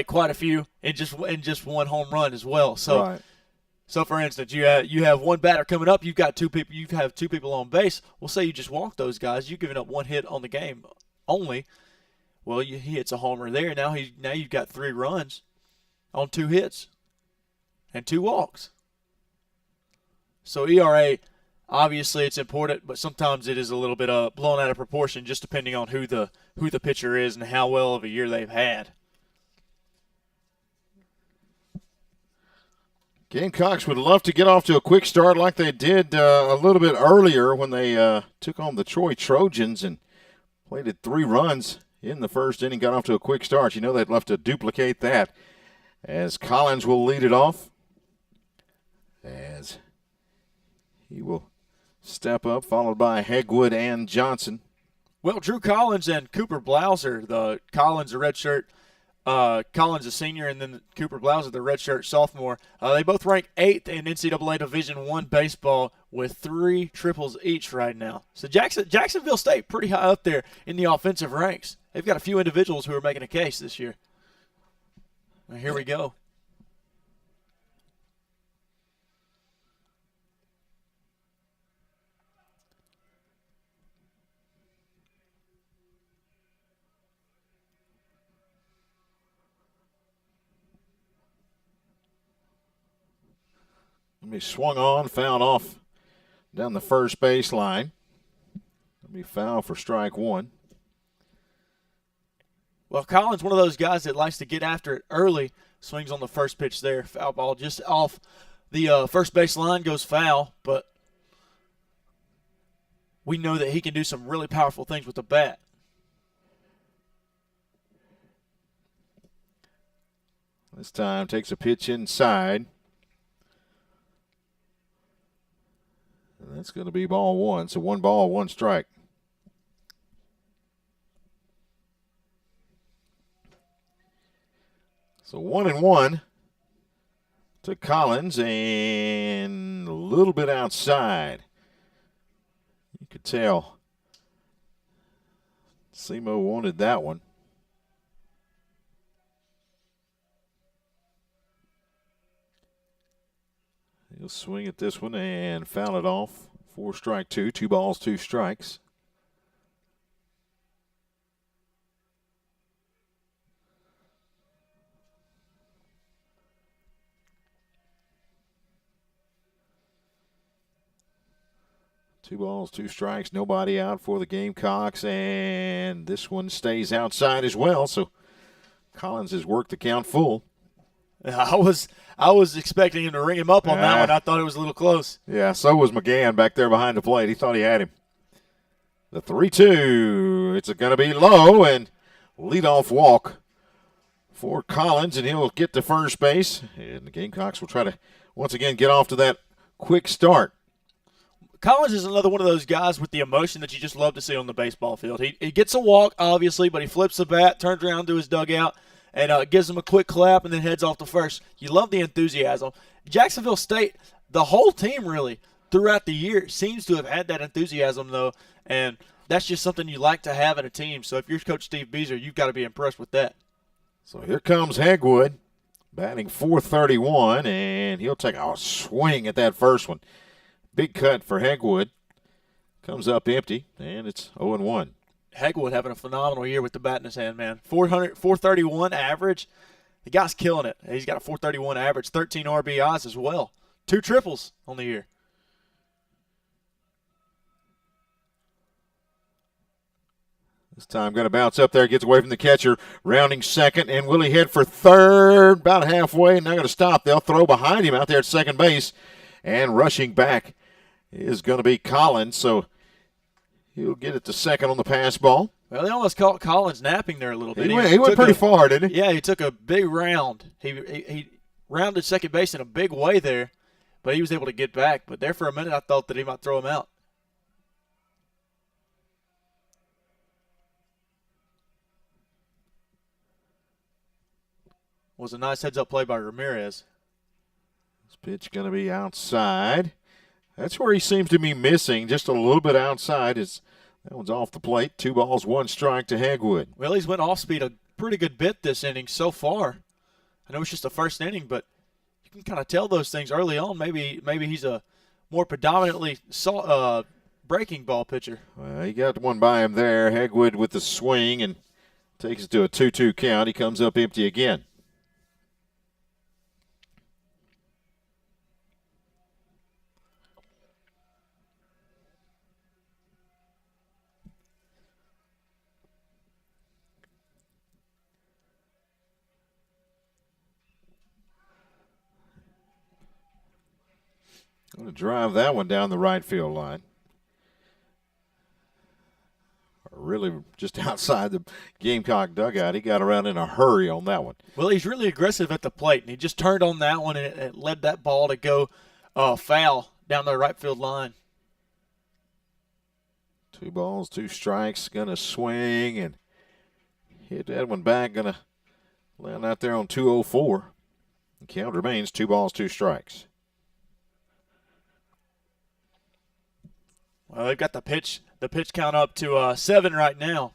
Speaker 2: quite a few in just one home run as well. So,
Speaker 1: right.
Speaker 2: So for instance, you have one batter coming up, you have 2 people on base. We'll say you just walk those guys, you've given up 1 hit on the game only. Well, he hits a homer there. Now you've got 3 runs on 2 hits and 2 walks. So ERA, obviously it's important, but sometimes it is a little bit blown out of proportion, just depending on who the pitcher is and how well of a year they've had.
Speaker 1: Gamecocks would love to get off to a quick start like they did a little bit earlier when they took on the Troy Trojans and plated 3 runs in the first inning, got off to a quick start. You know they'd love to duplicate that, as Collins will lead it off, as he will step up, followed by Hegwood and Johnson.
Speaker 2: Well, Drew Collins and Cooper Blauser, Collins a redshirt, Collins a senior, and then Cooper Blauser the redshirt sophomore. They both rank 8th in NCAA Division I baseball with 3 triples each right now. So Jacksonville State pretty high up there in the offensive ranks. They've got a few individuals who are making a case this year. Now, here we go.
Speaker 1: Let me swung on, fouled off down the first base line. Let me foul for strike 1.
Speaker 2: Well, Collins, one of those guys that likes to get after it early, swings on the first pitch there. Foul ball just off the first base line, goes foul, but we know that he can do some really powerful things with the bat.
Speaker 1: This time takes a pitch inside. And that's going to be ball 1. So 1 ball, 1 strike. So 1-1 to Collins, and a little bit outside. You could tell SEMO wanted that one. He'll swing at this one and foul it off for strike 2. 2 balls, 2 strikes. Two balls, 2 strikes, nobody out for the Gamecocks, and this one stays outside as well. So Collins has worked the count full.
Speaker 2: I was expecting him to ring him up on that one. I thought it was a little close.
Speaker 1: Yeah, so was McGann back there behind the plate. He thought he had him. The 3-2. It's going to be low, and leadoff walk for Collins, and he'll get to first base. And the Gamecocks will try to once again get off to that quick start.
Speaker 2: Collins is another one of those guys with the emotion that you just love to see on the baseball field. He gets a walk, obviously, but he flips the bat, turns around to his dugout, and gives him a quick clap and then heads off to first. You love the enthusiasm. Jacksonville State, the whole team really, throughout the year, seems to have had that enthusiasm, though, and that's just something you like to have in a team. So if you're Coach Steve Beazer, you've got to be impressed with that.
Speaker 1: So here comes Hegwood, batting .431, and he'll take a swing at that first one. Big cut for Hegwood. Comes up empty, and it's 0-1.
Speaker 2: Hegwood having a phenomenal year with the bat in his hand, man. 431 average. The guy's killing it. He's got a 431 average, 13 RBIs as well. 2 triples on the year.
Speaker 1: This time going to bounce up there, gets away from the catcher, rounding second, and will he head for third? About halfway, not going to stop. They'll throw behind him out there at second base, and rushing back is going to be Collins, so he'll get it to second on the pass ball.
Speaker 2: Well, they almost caught Collins napping there a little bit.
Speaker 1: He went pretty far, didn't he?
Speaker 2: Yeah, he took a big round. He rounded second base in a big way there, but he was able to get back. But there for a minute, I thought that he might throw him out. Was a nice heads-up play by Ramirez.
Speaker 1: This pitch going to be outside. That's where he seems to be missing, just a little bit outside. That one's off the plate. 2 balls, 1 strike to Hegwood.
Speaker 2: Well, he's went off speed a pretty good bit this inning so far. I know it's just the first inning, but you can kind of tell those things early on. Maybe he's a more predominantly breaking ball pitcher.
Speaker 1: Well, he got one by him there. Hegwood with the swing and takes it to a 2-2 count. He comes up empty again. Going to drive that one down the right field line. Really just outside the Gamecock dugout. He got around in a hurry on that one.
Speaker 2: Well, he's really aggressive at the plate, and he just turned on that one, and it led that ball to go foul down the right field line.
Speaker 1: 2 balls, 2 strikes. Going to swing and hit that one back. Going to land out there on 204. The count remains 2 balls, 2 strikes.
Speaker 2: Well, they've got the pitch count up to 7 right now.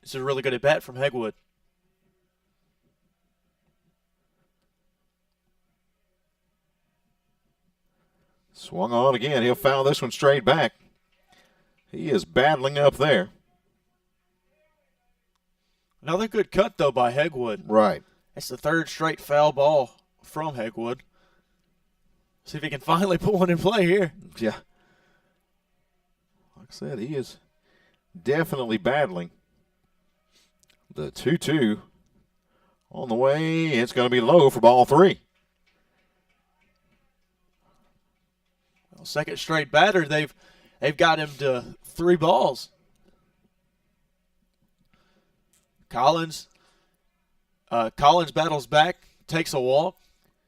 Speaker 2: This is a really good at bat from Hegwood.
Speaker 1: Swung on again. He'll foul this one straight back. He is battling up there.
Speaker 2: Another good cut, though, by Hegwood.
Speaker 1: Right.
Speaker 2: That's the 3rd straight foul ball from Hegwood. See if he can finally put one in play here.
Speaker 1: Yeah. Like I said, he is definitely battling. The 2-2 on the way. It's going to be low for ball 3.
Speaker 2: Well, 2nd straight batter. They've got him to 3 balls. Collins battles back, takes a walk.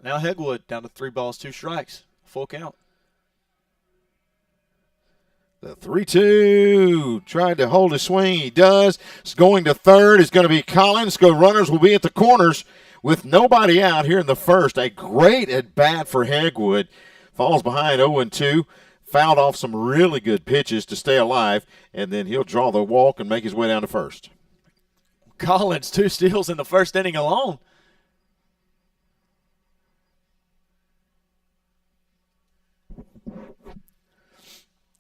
Speaker 2: Now Hegwood down to 3 balls, 2 strikes. Full count.
Speaker 1: The 3-2 tried to hold his swing. He does. It's going to third. It's going to be Collins. Runners will be at the corners with nobody out here in the first. A great at bat for Hegwood. Falls behind 0-2. Fouled off some really good pitches to stay alive, and then he'll draw the walk and make his way down to first.
Speaker 2: Collins, 2 steals in the first inning alone.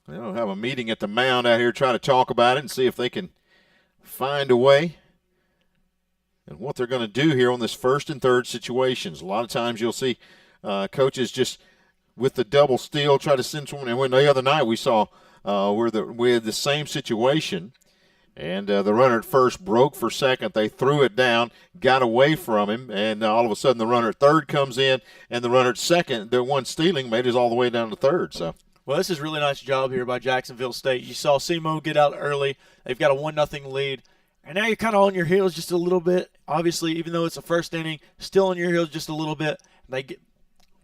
Speaker 1: They'll have a meeting at the mound out here, try to talk about it and see if they can find a way and what they're going to do here on this 1st and 3rd situations. A lot of times you'll see coaches just with the double steal try to send someone. And when the other night we saw we had the same situation, and the runner at first broke for second. They threw it down, got away from him, and all of a sudden the runner at third comes in, and the runner at second, the one stealing, made it all the way down to third. So.
Speaker 2: Well, this is a really nice job here by Jacksonville State. You saw SEMO get out early. They've got a 1-0 lead. And now you're kind of on your heels just a little bit. Obviously, even though it's the first inning, still on your heels just a little bit.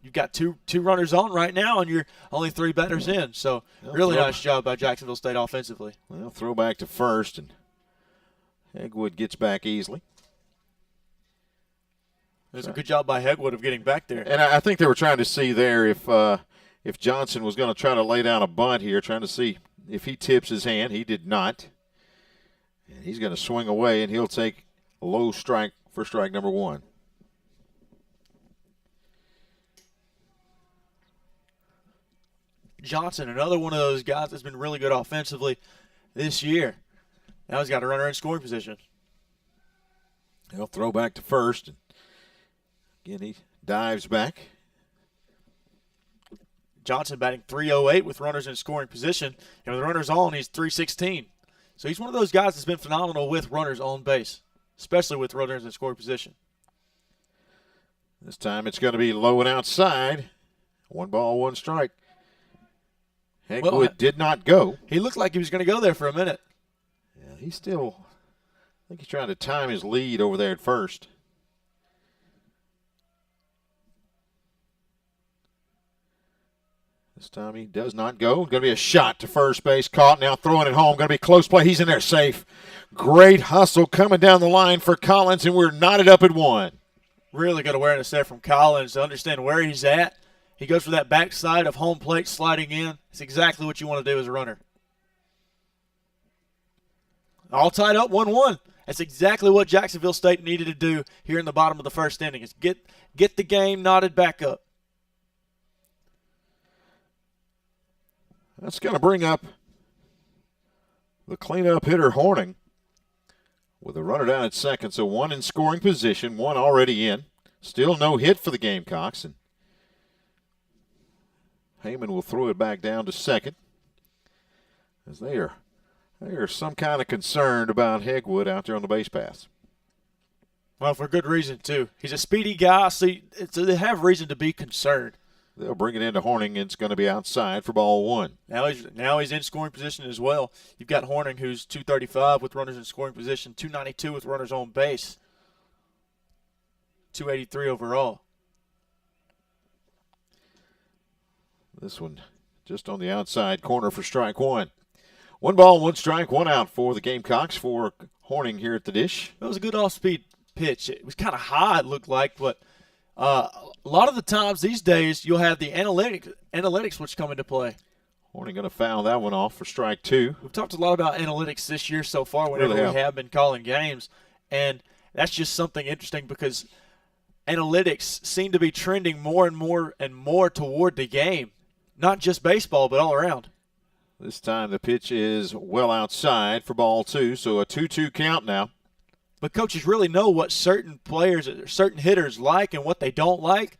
Speaker 2: You've got two runners on right now, and you're only 3 batters in. So really nice job by Jacksonville State offensively.
Speaker 1: Well, throw back to first, and Hegwood gets back easily.
Speaker 2: It was a good job by Hegwood of getting back there.
Speaker 1: And I think they were trying to see there if Johnson was going to try to lay down a bunt here, trying to see if he tips his hand. He did not. And he's going to swing away, and he'll take a low strike for strike number 1.
Speaker 2: Johnson, another one of those guys that's been really good offensively this year. Now he's got a runner in scoring position.
Speaker 1: He'll throw back to first. Again, he dives back.
Speaker 2: Johnson batting .308 with runners in scoring position. And with runners on, he's .316. So he's one of those guys that's been phenomenal with runners on base, especially with runners in scoring position.
Speaker 1: This time it's going to be low and outside. 1 ball, 1 strike. Hegwood did not go.
Speaker 2: He looked like he was going to go there for a minute.
Speaker 1: Yeah, he's still, I think he's trying to time his lead over there at first. This time he does not go. Going to be a shot to first base. Caught, now throwing it home. Going to be close play. He's in there safe. Great hustle coming down the line for Collins, and we're knotted up at 1.
Speaker 2: Really good awareness there from Collins to understand where he's at. He goes for that backside of home plate sliding in. It's exactly what you want to do as a runner. All tied up 1-1. That's exactly what Jacksonville State needed to do here in the bottom of the first inning, is get the game knotted back up.
Speaker 1: That's going to bring up the cleanup hitter, Horning, with a runner down at second. So 1 in scoring position, 1 already in. Still no hit for the Gamecocks. And Heyman will throw it back down to second, as they are some kind of concerned about Hegwood out there on the base paths.
Speaker 2: Well, for good reason, too. He's a speedy guy, so they have reason to be concerned.
Speaker 1: They'll bring it into Horning, and it's going to be outside for ball 1.
Speaker 2: Now he's in scoring position as well. You've got Horning, who's .235 with runners in scoring position, .292 with runners on base, .283 overall.
Speaker 1: This one just on the outside corner for strike 1. 1 ball, 1 strike, 1 out for the Gamecocks for Horning here at the dish.
Speaker 2: That was a good off-speed pitch. It was kind of high, it looked like, but a lot of the times these days you'll have the analytics which come into play.
Speaker 1: Horning going to foul that one off for strike 2.
Speaker 2: We've talked a lot about analytics this year so far whenever we have been calling games, and that's just something interesting because analytics seem to be trending more and more toward the game, not just baseball but all around.
Speaker 1: This time the pitch is well outside for ball 2, so a 2-2 count now.
Speaker 2: But coaches really know what certain players, certain hitters like and what they don't like,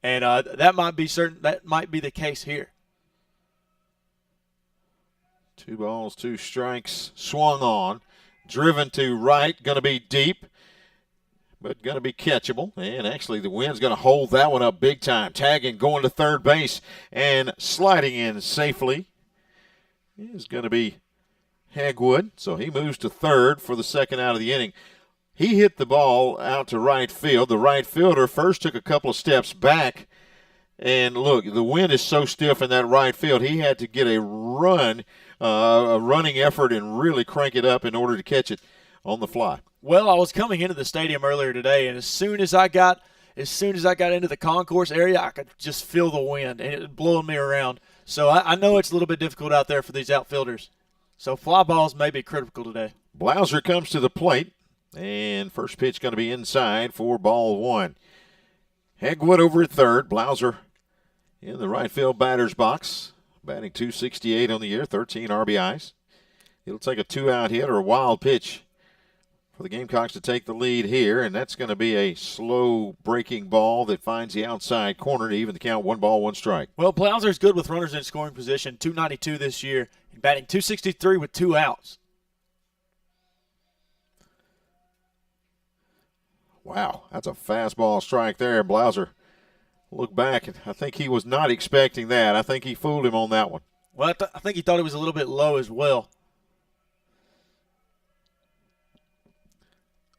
Speaker 2: and that might be the case here.
Speaker 1: 2 balls, 2 strikes, swung on, driven to right, going to be deep, but going to be catchable. And actually the wind's going to hold that one up big time. Tagging, going to third base, and sliding in safely is going to be Hegwood. So he moves to third for the second out of the inning. He hit the ball out to right field. The right fielder first took a couple of steps back. And look, the wind is so stiff in that right field, he had to get a running effort and really crank it up in order to catch it on the fly.
Speaker 2: Well, I was coming into the stadium earlier today, and as soon as I got into the concourse area, I could just feel the wind, and it was blowing me around. So I know it's a little bit difficult out there for these outfielders. So fly balls may be critical today.
Speaker 1: Blauser comes to the plate. And first pitch going to be inside for ball 1. Hegwood over at third. Blauser in the right field batter's box. Batting .268 on the year, 13 RBIs. It'll take a 2-out hit or a wild pitch for the Gamecocks to take the lead here. And that's going to be a slow breaking ball that finds the outside corner to even the count. 1 ball, 1 strike.
Speaker 2: Well, Blauser's good with runners in scoring position, .292 this year. Batting .263 with 2 outs.
Speaker 1: Wow, that's a fastball strike there. Blauser looked back, and I think he was not expecting that. I think he fooled him on that one.
Speaker 2: Well, I think he thought it was a little bit low as well.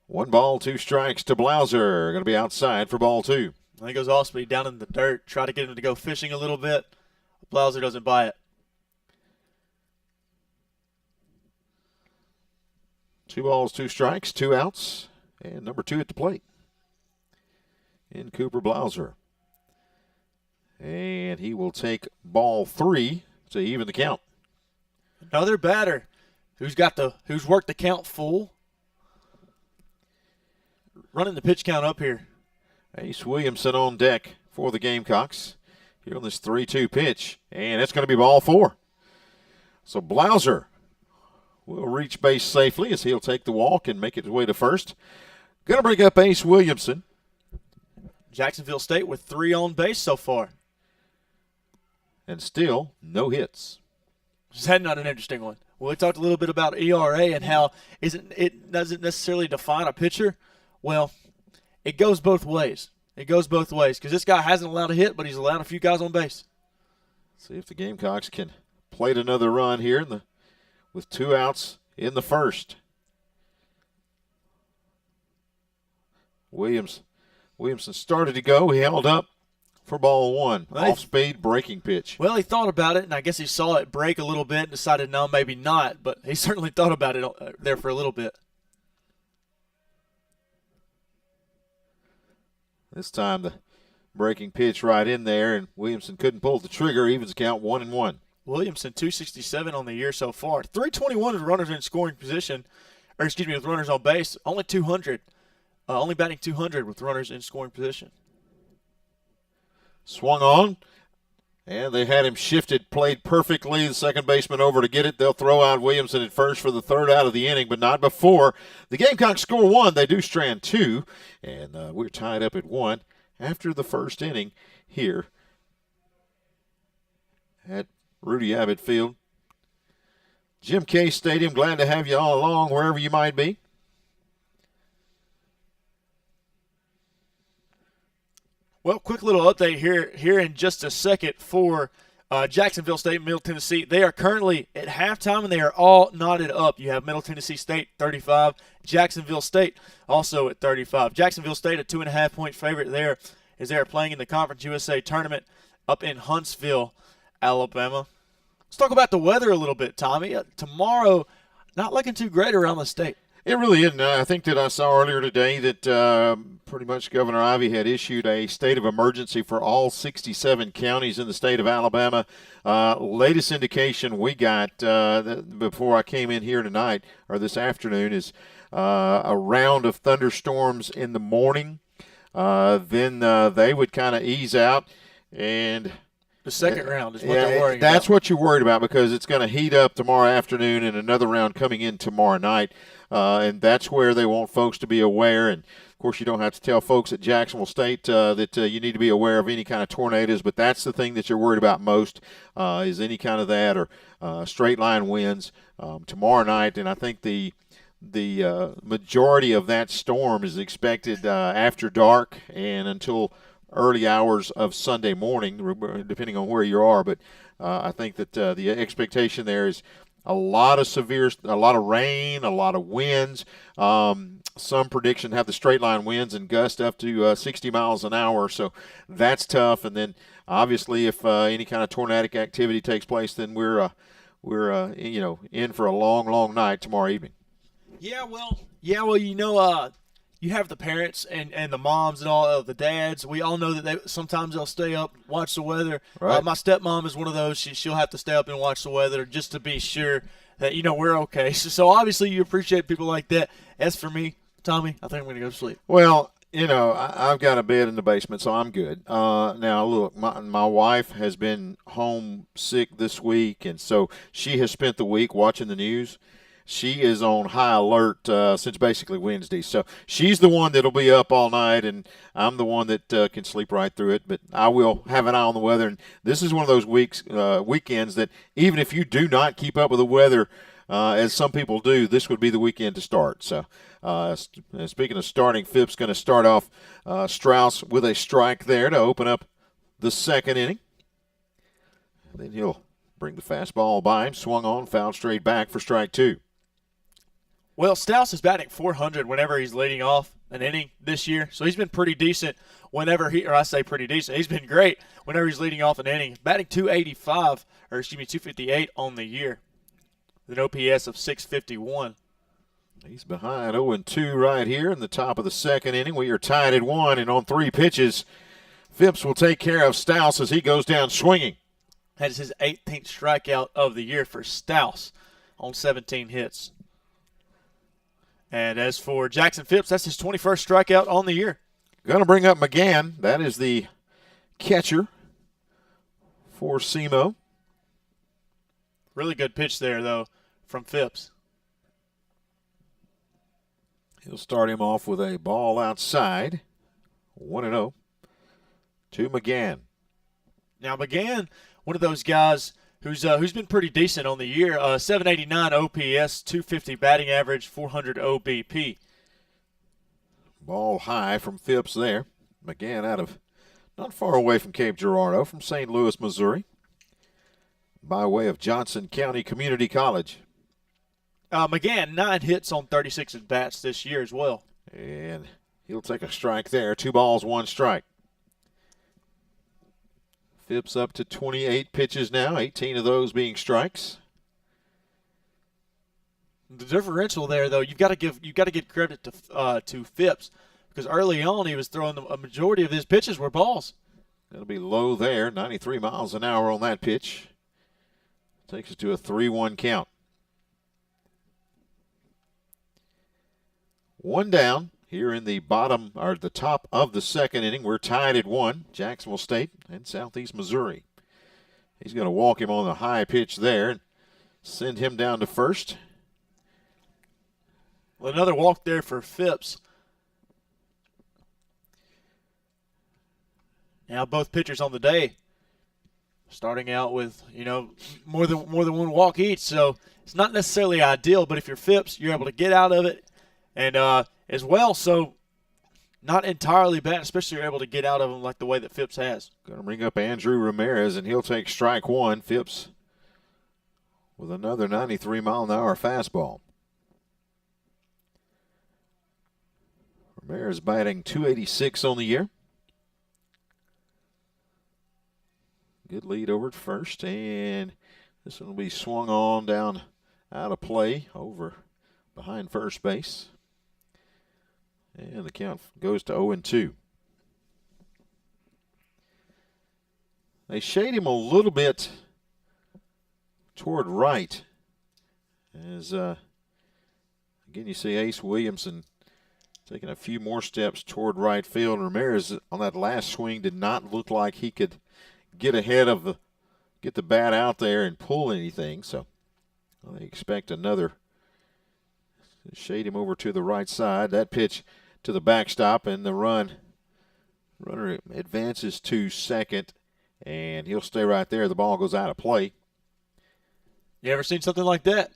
Speaker 1: 1 ball, 2 strikes to Blauser. Going to be outside for ball 2.
Speaker 2: He goes off speed down in the dirt, try to get him to go fishing a little bit. Blauser doesn't buy it.
Speaker 1: 2 balls, 2 strikes, 2 outs. And number 2 at the plate in Cooper Blauser. And he will take ball 3 to even the count.
Speaker 2: Another batter who's worked the count full. Running the pitch count up here.
Speaker 1: Ace Williamson on deck for the Gamecocks here on this 3-2 pitch. And that's going to be ball 4. So Blauser will reach base safely as he'll take the walk and make it his way to first. Going to bring up Ace Williamson.
Speaker 2: Jacksonville State with 3 on base so far.
Speaker 1: And still no hits.
Speaker 2: Is that not an interesting one? Well, we talked a little bit about ERA and how it doesn't necessarily define a pitcher. Well, it goes both ways. It goes both ways because this guy hasn't allowed a hit, but he's allowed a few guys on base.
Speaker 1: See if the Gamecocks can plate another run here with 2 outs in the first. Williamson started to go. He held up for ball 1. Off-speed breaking pitch.
Speaker 2: Well, he thought about it, and I guess he saw it break a little bit and decided, no, maybe not. But he certainly thought about it there for a little bit.
Speaker 1: This time the breaking pitch right in there, and Williamson couldn't pull the trigger. Evens count 1-1.
Speaker 2: Williamson, 267 on the year so far. 321 with runners in scoring position, with runners on base. Only 200. Only batting 200 with runners in scoring position.
Speaker 1: Swung on, and they had him shifted, played perfectly. The second baseman over to get it. They'll throw out Williamson at first for the 3rd out of the inning, but not before. The Gamecocks score 1. They do strand 2, and we're tied up at 1 after the first inning here at Rudy Abbott Field. Jim K Stadium, glad to have you all along wherever you might be.
Speaker 2: Well, quick little update here in just a second for Jacksonville State and Middle Tennessee. They are currently at halftime, and they are all knotted up. You have Middle Tennessee State 35, Jacksonville State also at 35. Jacksonville State a 2.5-point favorite there as they are playing in the Conference USA tournament up in Huntsville, Alabama. Let's talk about the weather a little bit, Tommy. Tomorrow, not looking too great around the state.
Speaker 1: It really isn't. I think that I saw earlier today that pretty much Governor Ivey had issued a state of emergency for all 67 counties in the state of Alabama. Latest indication we got before I came in here tonight or this afternoon is a round of thunderstorms in the morning. Then they would kind of ease out, and
Speaker 2: the second round is what they're worried
Speaker 1: about. That's
Speaker 2: what
Speaker 1: you're worried about because it's going to heat up tomorrow afternoon and another round coming in tomorrow night. And that's where they want folks to be aware. And, of course, you don't have to tell folks at Jacksonville State that you need to be aware of any kind of tornadoes, but that's the thing that you're worried about most is any kind of that or straight-line winds tomorrow night. And I think the majority of that storm is expected after dark and until early hours of Sunday morning, depending on where you are. But I think that the expectation there is a lot of rain, a lot of winds. Some prediction have the straight line winds and gust up to 60 miles an hour. So that's tough. And then obviously if any kind of tornadic activity takes place, then we're in for a long, long night tomorrow evening.
Speaker 2: Yeah, well, you have the parents and the moms and all of the dads. We all know that sometimes they'll stay up, watch the weather.
Speaker 1: Right.
Speaker 2: My stepmom is one of those. She'll have to stay up and watch the weather just to be sure that, we're okay. So obviously you appreciate people like that. As for me, Tommy, I think I'm going to go to sleep.
Speaker 1: Well, I've got a bed in the basement, so I'm good. Now, look, my wife has been home sick this week, and so she has spent the week watching the news. She is on high alert since basically Wednesday. So she's the one that'll be up all night, and I'm the one that can sleep right through it. But I will have an eye on the weather. And this is one of those weekends that even if you do not keep up with the weather, as some people do, this would be the weekend to start. So speaking of starting, Phipps going to start off Strauss with a strike there to open up the second inning. Then he'll bring the fastball by him, swung on, fouled straight back for strike 2.
Speaker 2: Well, Strauss is batting .400 whenever he's leading off an inning this year, so he's been pretty decent he's been great whenever he's leading off an inning. Batting .258 on the year, with an OPS of .651.
Speaker 1: He's behind 0-2 right here in the top of the second inning. We are tied at 1, and on 3 pitches, Phipps will take care of Strauss as he goes down swinging.
Speaker 2: That is his 18th strikeout of the year for Strauss on 17 hits. And as for Jackson Phipps, that's his 21st strikeout on the year.
Speaker 1: Going to bring up McGann. That is the catcher for SEMO.
Speaker 2: Really good pitch there, though, from Phipps.
Speaker 1: He'll start him off with a ball outside. 1-0 to McGann.
Speaker 2: Now, McGann, one of those guys who's been pretty decent on the year. 789 OPS, 250 batting average, 400 OBP.
Speaker 1: Ball high from Phipps there. McGann out of not far away from Cape Girardeau, from St. Louis, Missouri, by way of Johnson County Community College.
Speaker 2: McGann, 9 hits on 36 at-bats this year as well.
Speaker 1: And he'll take a strike there. 2 balls, 1 strike. Phipps up to 28 pitches now, 18 of those being strikes.
Speaker 2: The differential there, though, you've got to give credit to Phipps, because early on he was throwing a majority of his pitches were balls.
Speaker 1: That'll be low there, 93 miles an hour on that pitch. Takes us to a 3-1 count. 1 down here in the bottom or the top of the second inning. We're tied at 1, Jacksonville State and Southeast Missouri. He's going to walk him on the high pitch there and send him down to first.
Speaker 2: Well, another walk there for Phipps. Now both pitchers on the day starting out with, more than one walk each, so it's not necessarily ideal, but if you're Phipps, you're able to get out of it. And as well, so not entirely bad, especially you're able to get out of them like the way that Phipps has.
Speaker 1: Going to bring up Andrew Ramirez, and he'll take strike 1. Phipps with another 93-mile-an-hour fastball. Ramirez batting .286 on the year. Good lead over at first, and this one will be swung on down out of play over behind first base. And the count goes to 0-2. They shade him a little bit toward right. As, again, you see Ace Williamson taking a few more steps toward right field. Ramirez on that last swing did not look like he could get ahead of get the bat out there and pull anything. So they expect another. Shade him over to the right side. That pitch to the backstop, and the runner advances to second, and he'll stay right there. The ball goes out of play.
Speaker 2: You ever seen something like that?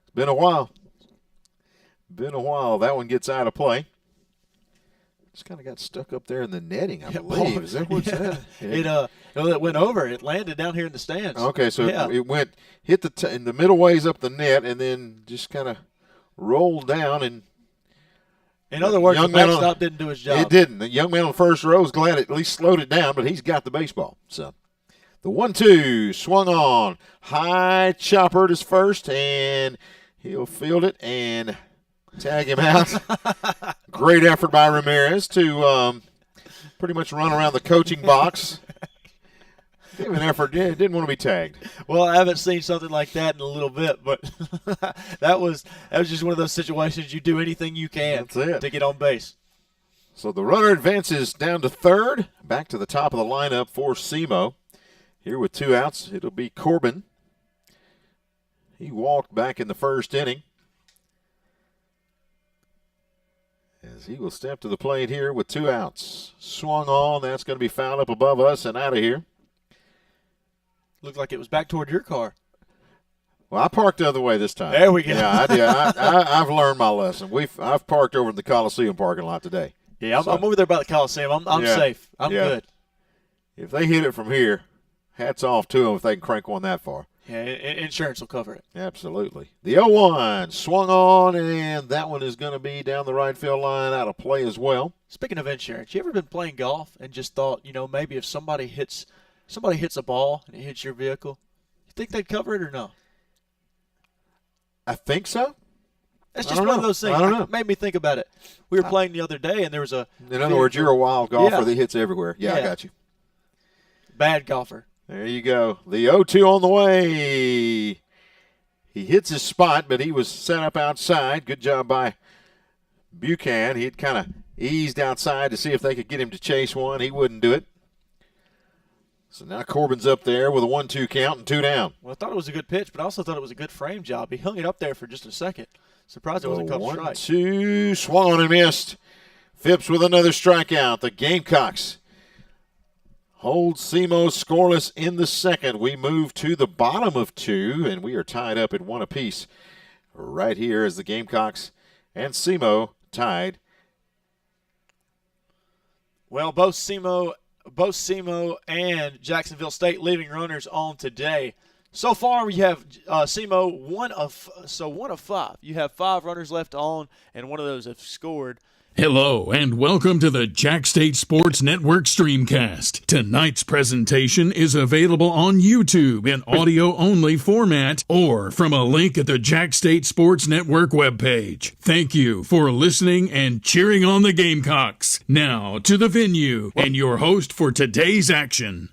Speaker 1: It's been a while. That one gets out of play. Just kind of got stuck up there in the netting, I believe. Is that what's that?
Speaker 2: Yeah. It went over. It landed down here in the stands.
Speaker 1: Okay, so it went hit in the middle ways up the net, and then just kind of rolled down. And
Speaker 2: in other words, the backstop didn't do his job.
Speaker 1: It didn't. The young man on the first row is glad it at least slowed it down, but he's got the baseball. So the 1-2 swung on. High chopper to first, and he'll field it and tag him out. Great effort by Ramirez to pretty much run around the coaching box. Gave an effort. Yeah, didn't want to be tagged.
Speaker 2: Well, I haven't seen something like that in a little bit, but that was just one of those situations you do anything you can to get on base.
Speaker 1: So the runner advances down to third, back to the top of the lineup for SEMO. Here with 2 outs, it'll be Corbin. He walked back in the first inning. As he will step to the plate here with 2 outs. Swung on, that's going to be fouled up above us and out of here.
Speaker 2: Looked like it was back toward your car.
Speaker 1: Well, I parked the other way this time.
Speaker 2: There we go.
Speaker 1: Yeah, I did. I've learned my lesson. I've parked over in the Coliseum parking lot today.
Speaker 2: Yeah, I'm over there by the Coliseum. I'm safe. I'm good.
Speaker 1: If they hit it from here, hats off to them if they can crank one that far.
Speaker 2: Yeah, insurance will cover it.
Speaker 1: Absolutely. The 0-1 swung on, and that one is going to be down the right field line, out of play as well.
Speaker 2: Speaking of insurance, you ever been playing golf and just thought, maybe if somebody hits a ball and it hits your vehicle, you think they'd cover it or no?
Speaker 1: I think so.
Speaker 2: That's just one of those things. It made me think about it. We were playing the other day, and there was a.
Speaker 1: In other words, you're a wild golfer that hits everywhere. Yeah, I got you.
Speaker 2: Bad golfer.
Speaker 1: There you go. The 0-2 on the way. He hits his spot, but he was set up outside. Good job by Buchanan. He'd kind of eased outside to see if they could get him to chase one. He wouldn't do it. So now Corbin's up there with a 1-2 count and 2 down.
Speaker 2: Well, I thought it was a good pitch, but I also thought it was a good frame job. He hung it up there for just a second. Surprised it wasn't called strike.
Speaker 1: 1-2, swung on and missed. Phipps with another strikeout. The Gamecocks hold SEMO scoreless in the second. We move to the bottom of 2, and we are tied up at 1 apiece. Right here as the Gamecocks and SEMO tied.
Speaker 2: Well, both SEMO and Jacksonville State leaving runners on today. So far, we have SEMO one of 5. You have 5 runners left on, and one of those have scored.
Speaker 12: Hello, and welcome to the Jax State Sports Network Streamcast. Tonight's presentation is available on YouTube in audio-only format or from a link at the Jax State Sports Network webpage. Thank you for listening and cheering on the Gamecocks. Now to the venue and your host for today's action.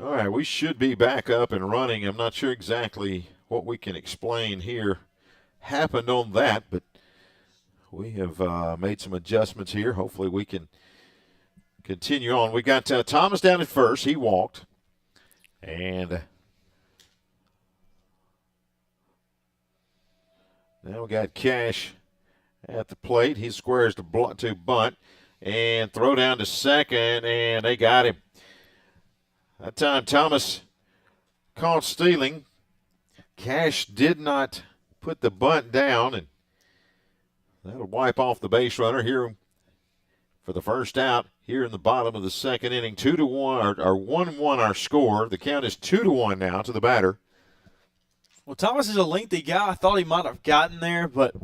Speaker 1: All right, we should be back up and running. I'm not sure exactly what we can explain here happened on that, but we have made some adjustments here. Hopefully we can continue on. We got Thomas down at first. He walked. And now we got Cash at the plate. He squares to bunt and throw down to second, and they got him. That time Thomas caught stealing. Cash did not put the bunt down, and that'll wipe off the base runner here for the first out here in the bottom of the second inning. 2-1, or 1-1 our score. The count is 2-1 now to the batter.
Speaker 2: Well, Thomas is a lengthy guy. I thought he might have gotten there, but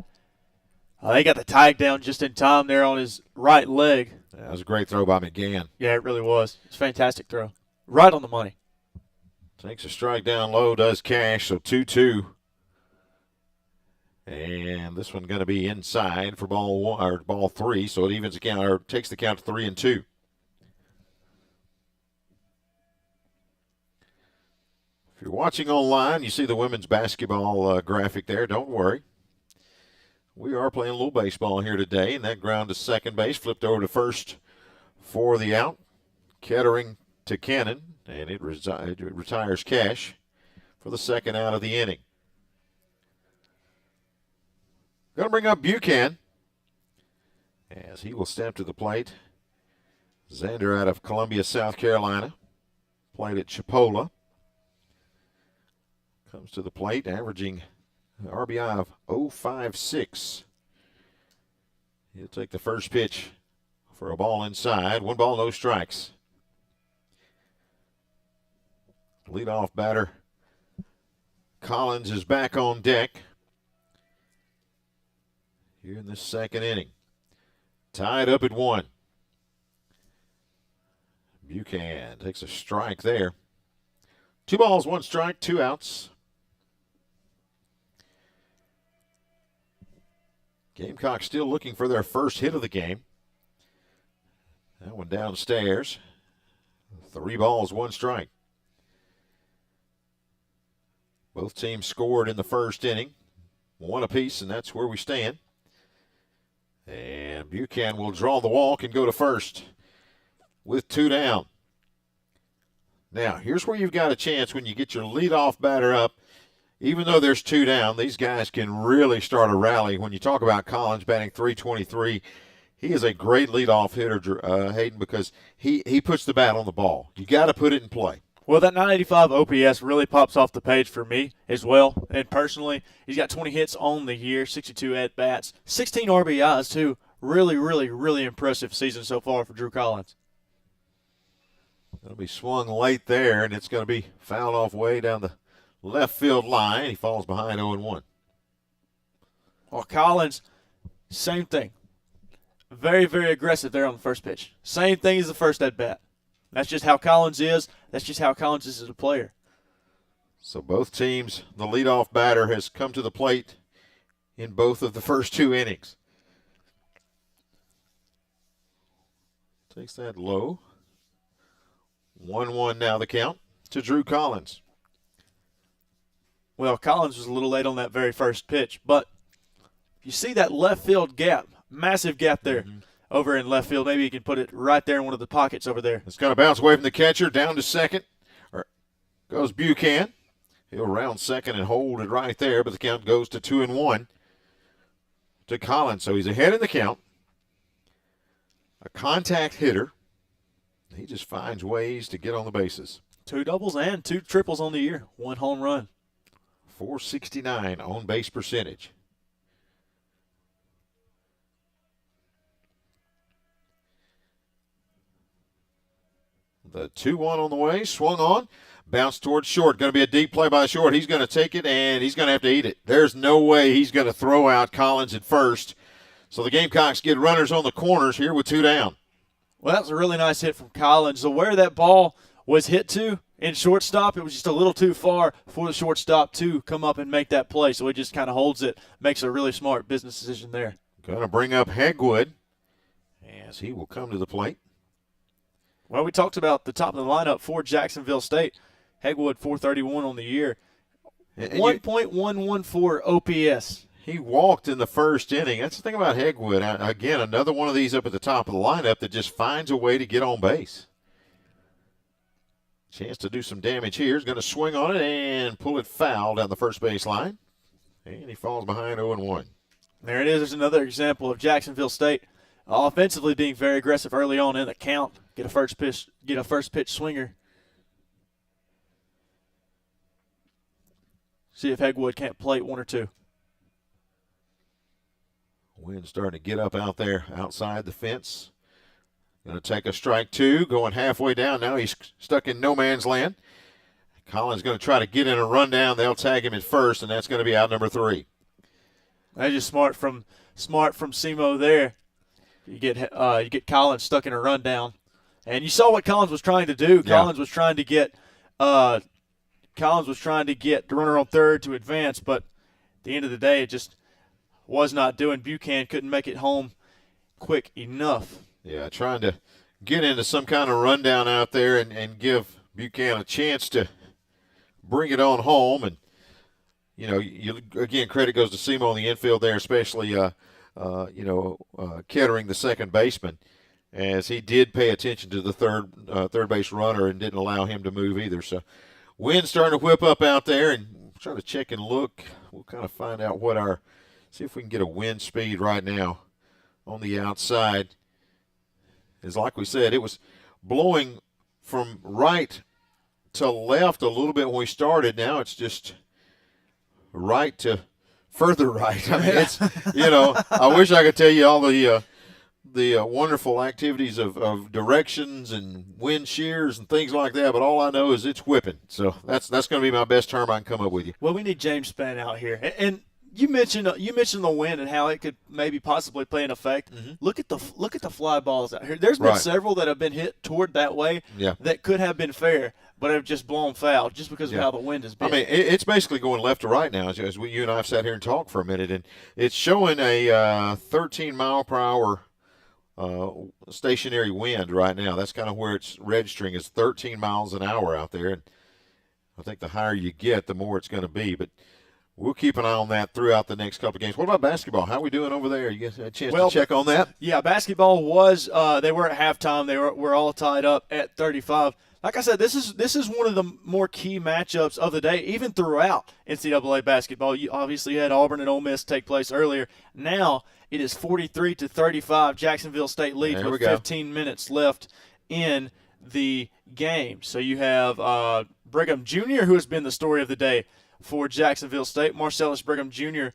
Speaker 2: they got the tag down just in time there on his right leg.
Speaker 1: That was a great throw by McGann.
Speaker 2: Yeah, it really was. It's a fantastic throw. Right on the money.
Speaker 1: Takes a strike down low, does Cash, so 2-2. And this one going to be inside for ball 3, so it evens the count, or takes the count to 3-2. If you're watching online, you see the women's basketball graphic there. Don't worry. We are playing a little baseball here today, and that ground to second base, flipped over to first for the out. Kettering to Cannon, and it retires Cash for the second out of the inning. Going to bring up Buchanan as he will step to the plate. Xander out of Columbia, South Carolina, played at Chipola. Comes to the plate, averaging an RBI of 0.56. He'll take the first pitch for a ball inside. 1 ball, no strikes. Leadoff batter Collins is back on deck here in this second inning. Tied up at 1. Buchanan takes a strike there. 2 balls, 1 strike, 2 outs. Gamecocks still looking for their first hit of the game. That one downstairs. 3 balls, 1 strike. Both teams scored in the first inning. 1 apiece, and that's where we stand. And Buchanan will draw the walk and go to first with 2 down. Now, here's where you've got a chance when you get your leadoff batter up. Even though there's 2 down, these guys can really start a rally. When you talk about Collins batting .323, he is a great leadoff hitter, Hayden, because he puts the bat on the ball. You got to put it in play.
Speaker 2: Well, that 985 OPS really pops off the page for me as well. And personally, he's got 20 hits on the year, 62 at-bats, 16 RBIs, too. Really, really, really impressive season so far for Drew Collins.
Speaker 1: It'll be swung late there, and it's going to be fouled off way down the left field line. He falls behind 0-1.
Speaker 2: Well, Collins, same thing. Very, very aggressive there on the first pitch. Same thing as the first at-bat. That's just how Collins is. That's just how Collins is as a player.
Speaker 1: So both teams, the leadoff batter has come to the plate in both of the first 2 innings. Takes that low. 1-1 now the count to Drew Collins.
Speaker 2: Well, Collins was a little late on that very first pitch, but you see that left field gap, massive gap there over in left field. Maybe you can put it right there in one of the pockets over there.
Speaker 1: It's going to bounce away from the catcher, down to second. Goes Buchanan. He'll round second and hold it right there, but the count goes to 2-1 to Collins. So he's ahead in the count. A contact hitter. He just finds ways to get on the bases.
Speaker 2: 2 doubles and 2 triples on the year. 1 home run.
Speaker 1: .469 on base percentage. The 2-1 on the way, swung on, bounced towards short. Going to be a deep play by short. He's going to take it, and he's going to have to eat it. There's no way he's going to throw out Collins at first. So the Gamecocks get runners on the corners here with 2 down.
Speaker 2: Well, that was a really nice hit from Collins. So where that ball was hit to in shortstop, it was just a little too far for the shortstop to come up and make that play. So he just kind of holds it, makes a really smart business decision there.
Speaker 1: Going to bring up Hegwood as he will come to the plate.
Speaker 2: Well, we talked about the top of the lineup for Jacksonville State. Hegwood, .431 on the year. 1.114 OPS.
Speaker 1: He walked in the first inning. That's the thing about Hegwood. Again, another one of these up at the top of the lineup that just finds a way to get on base. Chance to do some damage here. He's going to swing on it and pull it foul down the first base line. And he falls behind 0-1.
Speaker 2: There it is. There's another example of Jacksonville State offensively being very aggressive early on in the count. Get a first pitch swinger. See if Hegwood can't plate 1 or 2.
Speaker 1: Wind starting to get up out there outside the fence. Going to take a strike 2, going halfway down. Now he's stuck in no man's land. Collins going to try to get in a rundown. They'll tag him at first, and that's going to be out number 3.
Speaker 2: That's just smart from SEMO there. You get Collins stuck in a rundown, and you saw what Collins was trying to do.
Speaker 1: Yeah.
Speaker 2: Collins was trying to get the runner on third to advance, but at the end of the day, it just was not doing. Buchanan couldn't make it home quick enough.
Speaker 1: Yeah, trying to get into some kind of rundown out there and give Buchanan a chance to bring it on home. And, again, credit goes to SEMO on the infield there, especially, Kettering, the second baseman, as he did pay attention to the third base runner and didn't allow him to move either. So wind's starting to whip up out there, and try to check and look. We'll kind of find out see if we can get a wind speed right now on the outside. As like we said, it was blowing from right to left a little bit when we started. Now it's just right to further right. I mean, it's, I wish I could tell you all the wonderful activities of directions and wind shears and things like that, but all I know is it's whipping. So that's going to be my best term I can come up with you.
Speaker 2: Well, we need James Spann out here, and you mentioned the wind and how it could maybe possibly play an effect. Mm-hmm. Look at the fly balls out here. There's been several that have been hit toward that way that could have been fair, but have just blown foul just because of how the wind has been.
Speaker 1: I mean, it's basically going left to right now, as you and I have sat here and talked for a minute, and it's showing a 13 mile per hour stationary wind right now. That's kind of where it's registering, is 13 miles an hour out there. And I think the higher you get, the more it's going to be. But we'll keep an eye on that throughout the next couple of games. What about basketball? How are we doing over there? You get a chance to check on that?
Speaker 2: Yeah, basketball was they were at halftime. We're all tied up at 35. Like I said, this is one of the more key matchups of the day, even throughout NCAA basketball. You obviously had Auburn and Ole Miss take place earlier. Now it is 43-35. Jacksonville State leads with 15 minutes left in the game. So you have Brigham Jr., who has been the story of the day for Jacksonville State. Marcellus Brigham Jr.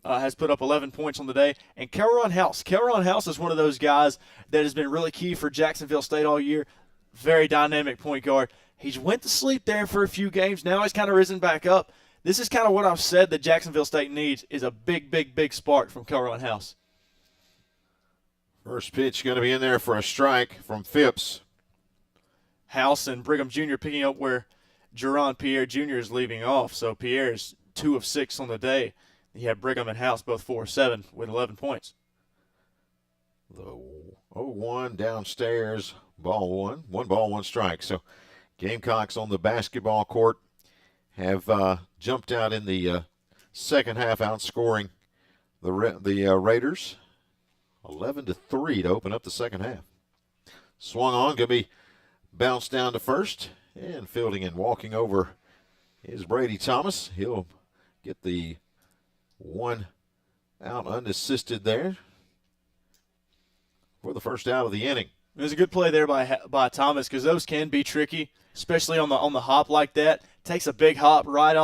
Speaker 2: has put up 11 points on the day. And Kelron House. Kelron House is one of those guys that has been really key for Jacksonville State all year. Very dynamic point guard. He's went to sleep there for a few games. Now he's kind of risen back up. This is kind of what I've said that Jacksonville State needs, is a big, big, big spark from Kelron House.
Speaker 1: First pitch going to be in there for a strike from Phipps.
Speaker 2: House and Brigham Jr. picking up where Jerron Pierre Jr. is leaving off. So Pierre is 2 of 6 on the day. You have Brigham and House both 4 of 7 with 11 points.
Speaker 1: The 0-1 downstairs, ball one. 1 ball, 1 strike. So Gamecocks on the basketball court have jumped out in the second half, outscoring the Raiders 11-3 to open up the second half. Swung on, going to be bounced down to first, and fielding and walking over is Brady Thomas. He'll get the 1 out unassisted there for the first out of the inning.
Speaker 2: It was a good play there by Thomas, because those can be tricky, especially on the hop like that. Takes a big hop right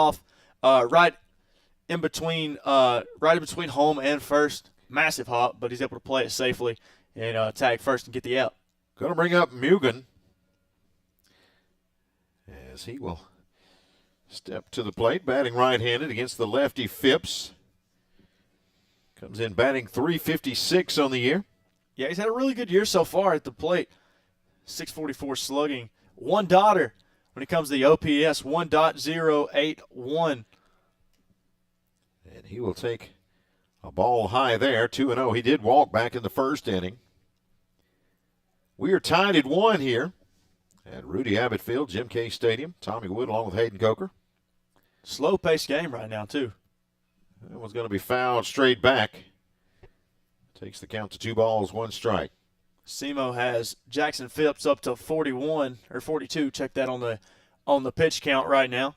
Speaker 2: in between home and first. Massive hop, but he's able to play it safely and tag first and get the out.
Speaker 1: Going to bring up Mugen, as he will step to the plate, batting right-handed against the lefty Phipps. Comes in batting .356 on the year.
Speaker 2: Yeah, he's had a really good year so far at the plate. .644 slugging. 1 dotter when it comes to the OPS, 1.081.
Speaker 1: And he will take a ball high there, 2-0. He did walk back in the first inning. We are tied at 1 here at Rudy Abbott Field, Jim K Stadium. Tommy Wood along with Hayden Coker.
Speaker 2: Slow-paced game right now, too.
Speaker 1: That one's going to be fouled straight back. Takes the count to 2 balls, 1 strike.
Speaker 2: SEMO has Jackson Phipps up to 41 or 42. Check that on the pitch count right now.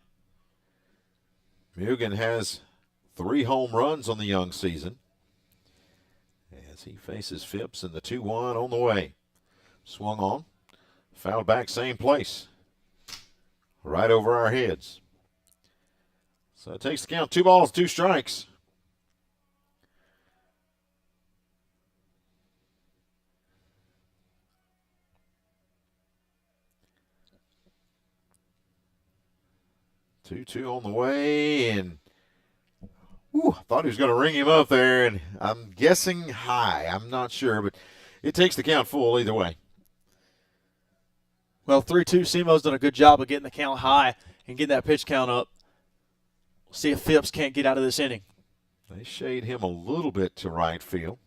Speaker 1: Mugen has 3 home runs on the young season as he faces Phipps, in the 2-1 on the way. Swung on, fouled back, same place, right over our heads. So it takes the count, 2 balls, 2 strikes. Two on the way, and I thought he was going to ring him up there, and I'm guessing high. I'm not sure, but it takes the count full either way.
Speaker 2: Well, 3-2, SEMO's done a good job of getting the count high and getting that pitch count up. We'll see if Phipps can't get out of this inning.
Speaker 1: They shade him a little bit to right field.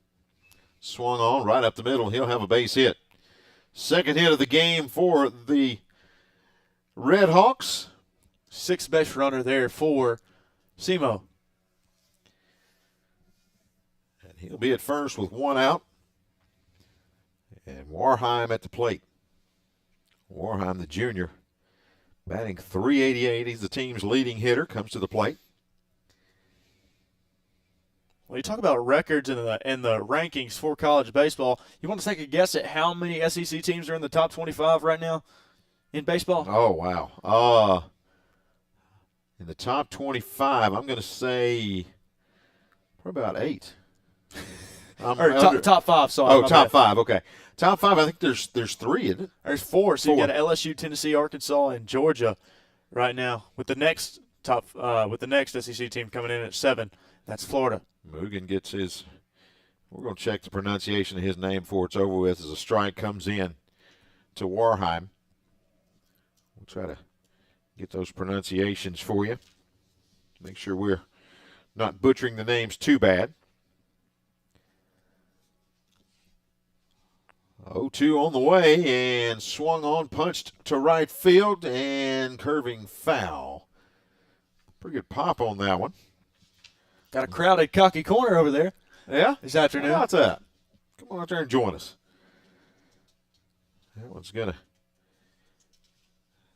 Speaker 1: Swung on right up the middle. He'll have a base hit. Second hit of the game for the Red Hawks.
Speaker 2: Sixth best runner there for SEMO.
Speaker 1: And he'll be at first with one out. And Warheim at the plate. Warheim, the junior, batting .388. He's the team's leading hitter, comes to the plate.
Speaker 2: Well, you talk about records in the rankings for college baseball. You want to take a guess at how many SEC teams are in the top 25 right now in baseball?
Speaker 1: Oh, wow. In the top 25, I'm going to say probably about 8.
Speaker 2: Top 5, sorry.
Speaker 1: Oh, top 5, okay. Top 5, I think there's 3, isn't it?
Speaker 2: There's 4. So you got LSU, Tennessee, Arkansas, and Georgia right now with the next SEC team coming in at 7. That's Florida.
Speaker 1: Mugen gets his – we're going to check the pronunciation of his name before it's over with as a strike comes in to Warheim. We'll try to get those pronunciations for you. Make sure we're not butchering the names too bad. 0-2 on the way and swung on, punched to right field and curving foul. Pretty good pop on that one.
Speaker 2: Got a crowded cocky corner over there.
Speaker 1: Yeah?
Speaker 2: This afternoon.
Speaker 1: How's that? Come on out there and join us. That one's going to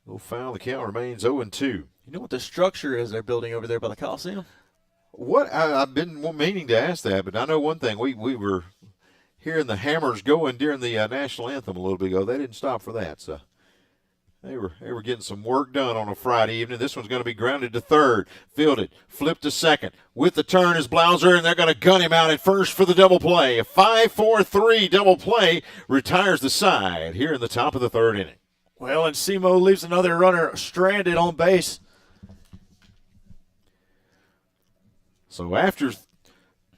Speaker 1: go foul. The count remains 0-2.
Speaker 2: You know what the structure is they're building over there by the Coliseum?
Speaker 1: What? I've been meaning to ask that, but I know one thing. We were hearing the hammers going during the national anthem a little bit ago. They didn't stop for that, so they were getting some work done on a Friday evening. This one's going to be grounded to third, fielded, flipped to second. With the turn is Blauser, and they're going to gun him out at first for the double play. A 5-4-3 double play retires the side here in the top of the third inning.
Speaker 2: Well, and SEMO leaves another runner stranded on base.
Speaker 1: So after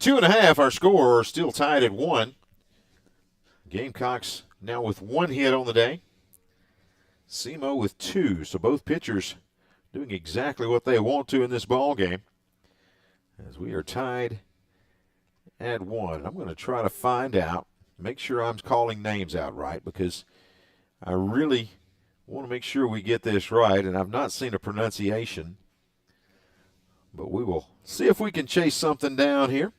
Speaker 1: 2.5, our score is still tied at 1. Gamecocks now with 1 hit on the day. SEMO with 2. So both pitchers doing exactly what they want to in this ball game. As we are tied at 1. I'm going to try to find out, make sure I'm calling names out right, because I really want to make sure we get this right, and I've not seen a pronunciation. But we will see if we can chase something down here.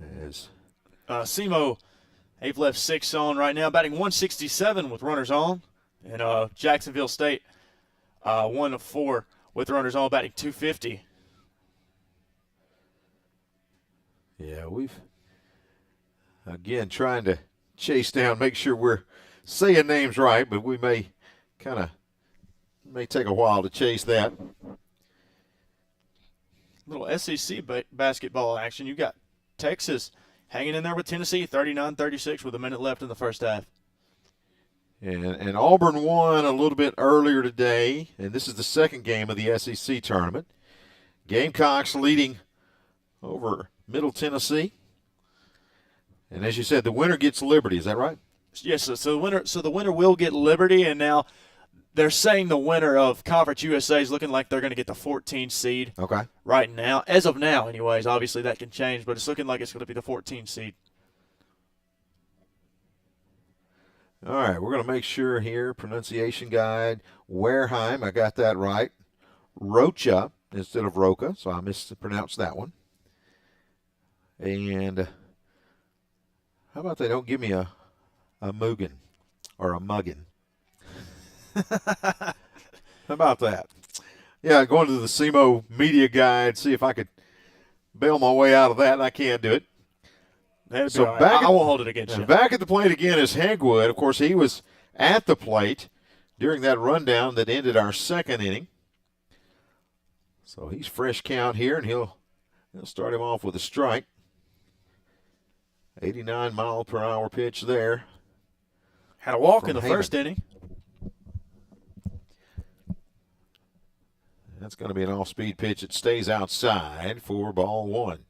Speaker 1: As
Speaker 2: SEMO, they've left 6 on right now, batting .167 with runners on. And Jacksonville State, 1 of 4 with runners on, batting .250.
Speaker 1: Yeah, we've, again, trying to chase down, make sure we're saying names right, but we may take a while to chase that.
Speaker 2: Little SEC basketball action. You got Texas hanging in there with Tennessee, 39-36 with a minute left in the first half.
Speaker 1: And Auburn won a little bit earlier today, and this is the second game of the SEC tournament. Gamecocks leading over Middle Tennessee. And as you said, the winner gets Liberty. Is that right?
Speaker 2: Yes. So the winner will get Liberty, and now they're saying the winner of Conference USA is looking like they're going to get the 14 seed.
Speaker 1: Okay.
Speaker 2: Right now, as of now, anyways. Obviously, that can change, but it's looking like it's going to be the 14 seed.
Speaker 1: All right, we're going to make sure here, pronunciation guide, Wareheim, I got that right. Rocha instead of Roca, so I mispronounced that one. And how about they don't give me a Mugen or a Muggin? How about that? Yeah, going to the SEMO media guide, see if I could bail my way out of that, and I can't do it.
Speaker 2: So I won't hold it against you.
Speaker 1: Back at the plate again is Hegwood. Of course, he was at the plate during that rundown that ended our second inning. So he's fresh count here, and he'll start him off with a strike. 89-mile-per-hour pitch there.
Speaker 2: Had a walk in the first inning.
Speaker 1: That's going to be an off-speed pitch. It stays outside for ball 1.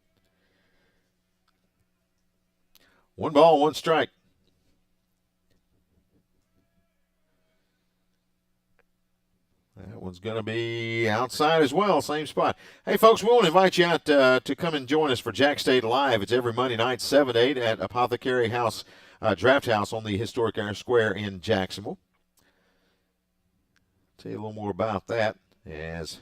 Speaker 1: 1 ball, 1 strike. That one's going to be outside as well, same spot. Hey, folks, we want to invite you out to come and join us for Jax State Live. It's every Monday night, 7 to 8 at Apothecary House, Draft House on the historic Air Square in Jacksonville. Tell you a little more about that as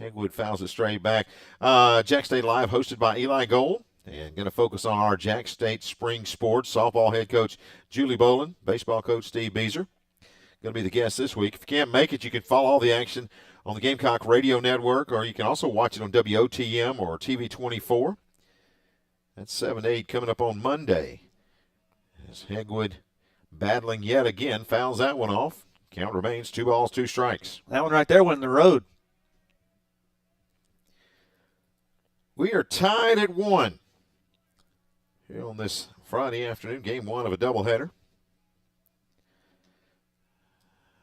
Speaker 1: Hegwood fouls it straight back. Jax State Live hosted by Eli Gold. And going to focus on our Jax State spring sports. Softball head coach Julie Bolin, baseball coach Steve Beezer. Going to be the guest this week. If you can't make it, you can follow all the action on the Gamecock Radio Network, or you can also watch it on WOTM or TV24. That's 7 to 8 coming up on Monday. As Hegwood battling yet again, fouls that one off. Count remains 2 balls, 2 strikes.
Speaker 2: That one right there went in the road.
Speaker 1: We are tied at 1 here on this Friday afternoon, game 1 of a doubleheader.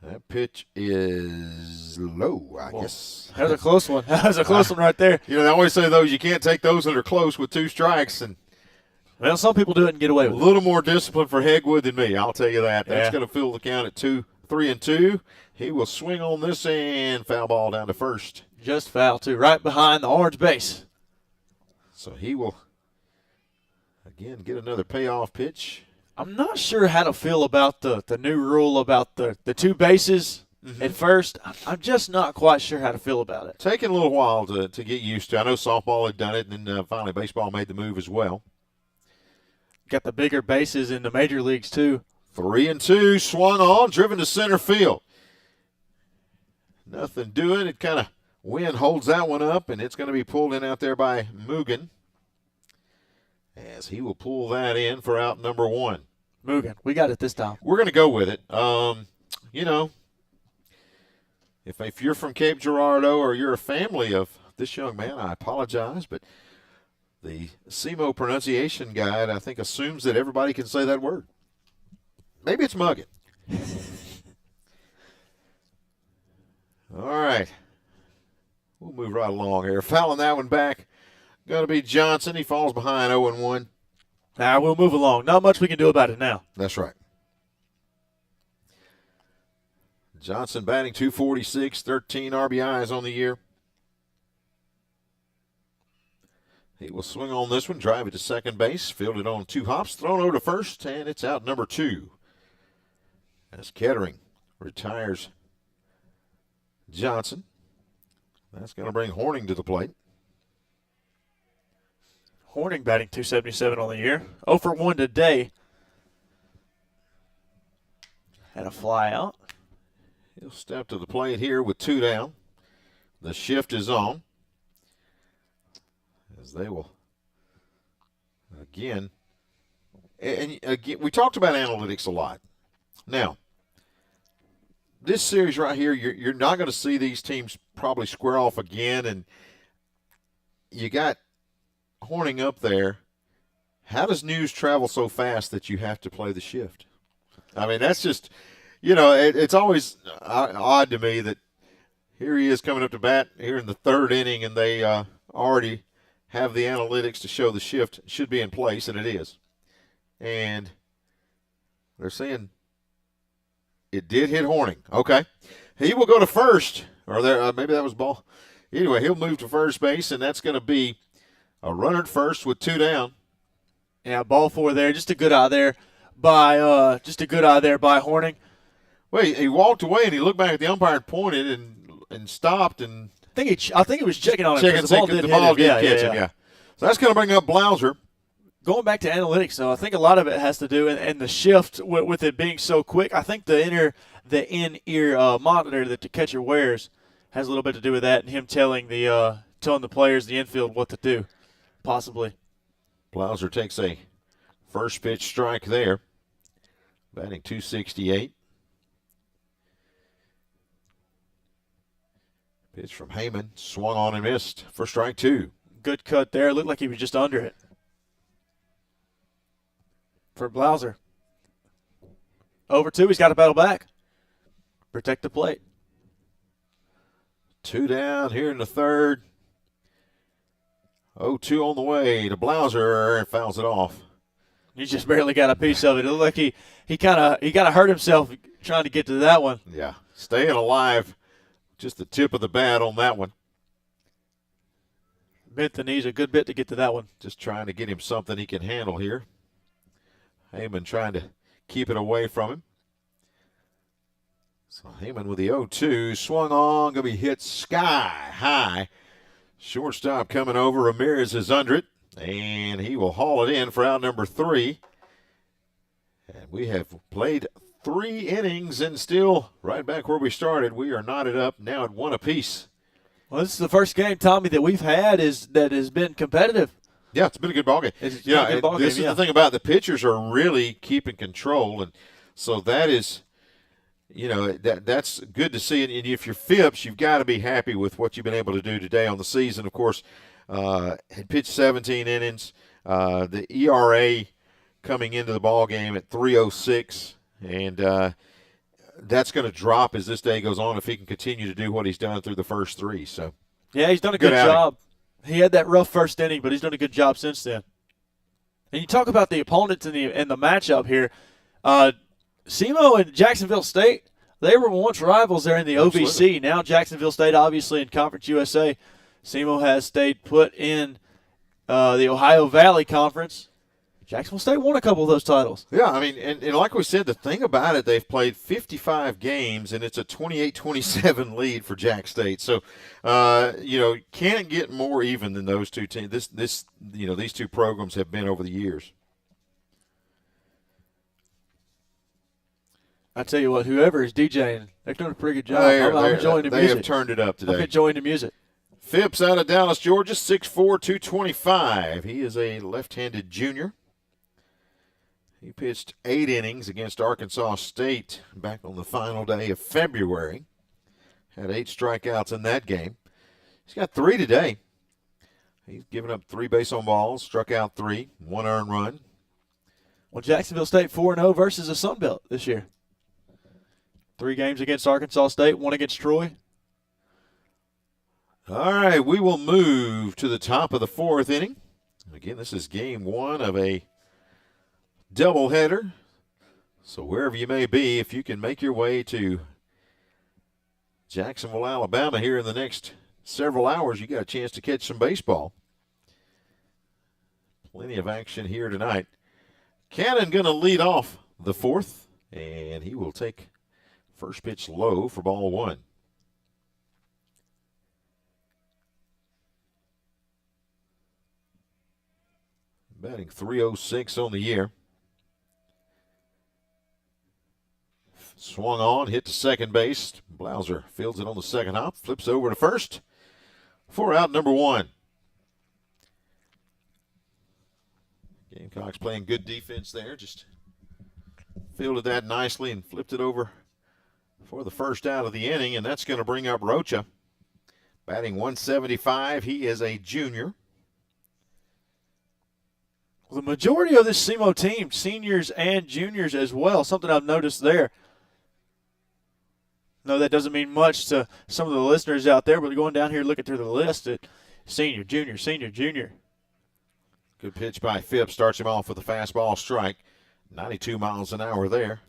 Speaker 1: That pitch is low, I guess.
Speaker 2: That was a close one. That was a close one right there.
Speaker 1: You know, they always say those, you can't take those that are close with 2 strikes. And
Speaker 2: well, some people do it and get away
Speaker 1: a
Speaker 2: with it.
Speaker 1: little more discipline for Hegwood than me, I'll tell you that. That's
Speaker 2: Yeah.
Speaker 1: going to fill the count at 3-2. He will swing on this and foul ball down to first.
Speaker 2: Just foul, too, right behind the orange base.
Speaker 1: So he will, again, get another payoff pitch.
Speaker 2: I'm not sure how to feel about the new rule about the 2 bases at first. I'm just not quite sure how to feel about it.
Speaker 1: Taking a little while to get used to. I know softball had done it, and then finally baseball made the move as well.
Speaker 2: Got the bigger bases in the major leagues, too.
Speaker 1: 3-2, swung on, driven to center field. Nothing doing. It kind of wind holds that one up, and it's going to be pulled in out there by Mugen, as he will pull that in for out number 1.
Speaker 2: Mugen, we got it this time.
Speaker 1: We're going to go with it. You know, if you're from Cape Girardeau or you're a family of this young man, I apologize, but the SEMO pronunciation guide, I think, assumes that everybody can say that word. Maybe it's Muggin. All right. We'll move right along here. Fouling that one back. Going to be Johnson. He falls behind 0-1.
Speaker 2: Now we'll move along. Not much we can do about it now.
Speaker 1: That's right. Johnson batting .246, 13 RBIs on the year. He will swing on this one, drive it to second base, fielded on 2 hops, thrown over to first, and it's out number 2. As Kettering retires Johnson. That's going to bring Horning to the plate.
Speaker 2: Horning batting .277 on the year. 0 for 1 today. Had a fly out.
Speaker 1: He'll step to the plate here with 2 down. The shift is on. As they will, again, we talked about analytics a lot. Now, this series right here, you're not going to see these teams probably square off again, and you got Horning up there. How does news travel so fast that you have to play the shift? I mean, that's just, you know, it's always odd to me that here he is coming up to bat here in the 3rd inning, and they already have the analytics to show the shift should be in place, and it is. And they're saying it did hit Horning. Okay. He will go to first, or there maybe that was ball. Anyway, he'll move to first base, and that's going to be a runner at first with 2 down.
Speaker 2: Yeah, ball 4 there. Just a good eye there by Horning.
Speaker 1: Well, he walked away and he looked back at the umpire and pointed and stopped and
Speaker 2: I think he was checking on it.
Speaker 1: The ball did catch him. Yeah. So that's going to bring up Blauser.
Speaker 2: Going back to analytics, though, I think a lot of it has to do, and the shift with it being so quick. I think the in-ear monitor that the catcher wears has a little bit to do with that, and him telling the players in the infield what to do, possibly.
Speaker 1: Blauser takes a first pitch strike there, batting .268. Pitch from Heyman, swung on and missed for strike 2.
Speaker 2: Good cut there. Looked like he was just under it. For Blauser. Over 2, he's got to battle back. Protect the plate.
Speaker 1: 2 down here in the 3rd. 0-2 on the way to Blauser and fouls it off.
Speaker 2: He just barely got a piece of it. It looked like he kind of hurt himself trying to get to that one.
Speaker 1: Yeah, staying alive. Just the tip of the bat on that one.
Speaker 2: Bent the knees a good bit to get to that one.
Speaker 1: Just trying to get him something he can handle here. Heyman trying to keep it away from him. So Heyman with the 0-2, swung on, going to be hit sky high. Shortstop coming over, Ramirez is under it, and he will haul it in for out number 3. And we have played 3 innings and still right back where we started. We are knotted up now at 1 apiece.
Speaker 2: Well, this is the first game, Tommy, that we've had that has been competitive.
Speaker 1: Yeah, it's been a good ballgame.
Speaker 2: This is
Speaker 1: the thing about it, the pitchers are really keeping control, and so that is, that's good to see. And if you're Phipps, you've got to be happy with what you've been able to do today on the season. Of course, had pitched 17 innings. The ERA coming into the ball game at 3.06, and that's going to drop as this day goes on if he can continue to do what he's done through the first 3. So
Speaker 2: yeah, he's done a good job. He had that rough first inning, but he's done a good job since then. And you talk about the opponents and the matchup here. SEMO and Jacksonville State, they were once rivals there in the OVC.
Speaker 1: Absolutely.
Speaker 2: Now Jacksonville State obviously in Conference USA. SEMO has stayed put in the Ohio Valley Conference. Jacksonville State won a couple of those titles.
Speaker 1: Yeah, I mean, and like we said, the thing about it, they've played 55 games, and it's a 28-27 lead for Jax State. So, can't get more even than those two teams. These two programs have been over the years.
Speaker 2: I tell you what, whoever is DJing, they're doing a pretty good job. I'm enjoying the music.
Speaker 1: They have turned it up today.
Speaker 2: I'm enjoying the music.
Speaker 1: Phipps out of Dallas, Georgia, 6'4", 225. He is a left-handed junior. He pitched 8 innings against Arkansas State back on the final day of February. Had 8 strikeouts in that game. He's got 3 today. He's given up 3 base on balls, struck out 3, 1 earned run.
Speaker 2: Well, Jacksonville State 4-0 versus the Sun Belt this year. 3 games against Arkansas State, 1 against Troy.
Speaker 1: All right, we will move to the top of the 4th inning. Again, this is game 1 of a doubleheader. So wherever you may be, if you can make your way to Jacksonville, Alabama here in the next several hours, you got a chance to catch some baseball. Plenty of action here tonight. Cannon going to lead off the 4th, and he will take first pitch low for ball 1. Batting .306 on the year. Swung on, hit to second base. Blauser fields it on the second hop, flips over to first for out number 1. Gamecocks playing good defense there. Just fielded that nicely and flipped it over for the first out of the inning, and that's going to bring up Rocha. Batting .175. He is a junior.
Speaker 2: Well, the majority of this SEMO team, seniors and juniors as well, something I've noticed there. No, that doesn't mean much to some of the listeners out there, but going down here looking through the list at senior, junior.
Speaker 1: Good pitch by Phipps. Starts him off with a fastball strike. 92 miles an hour there.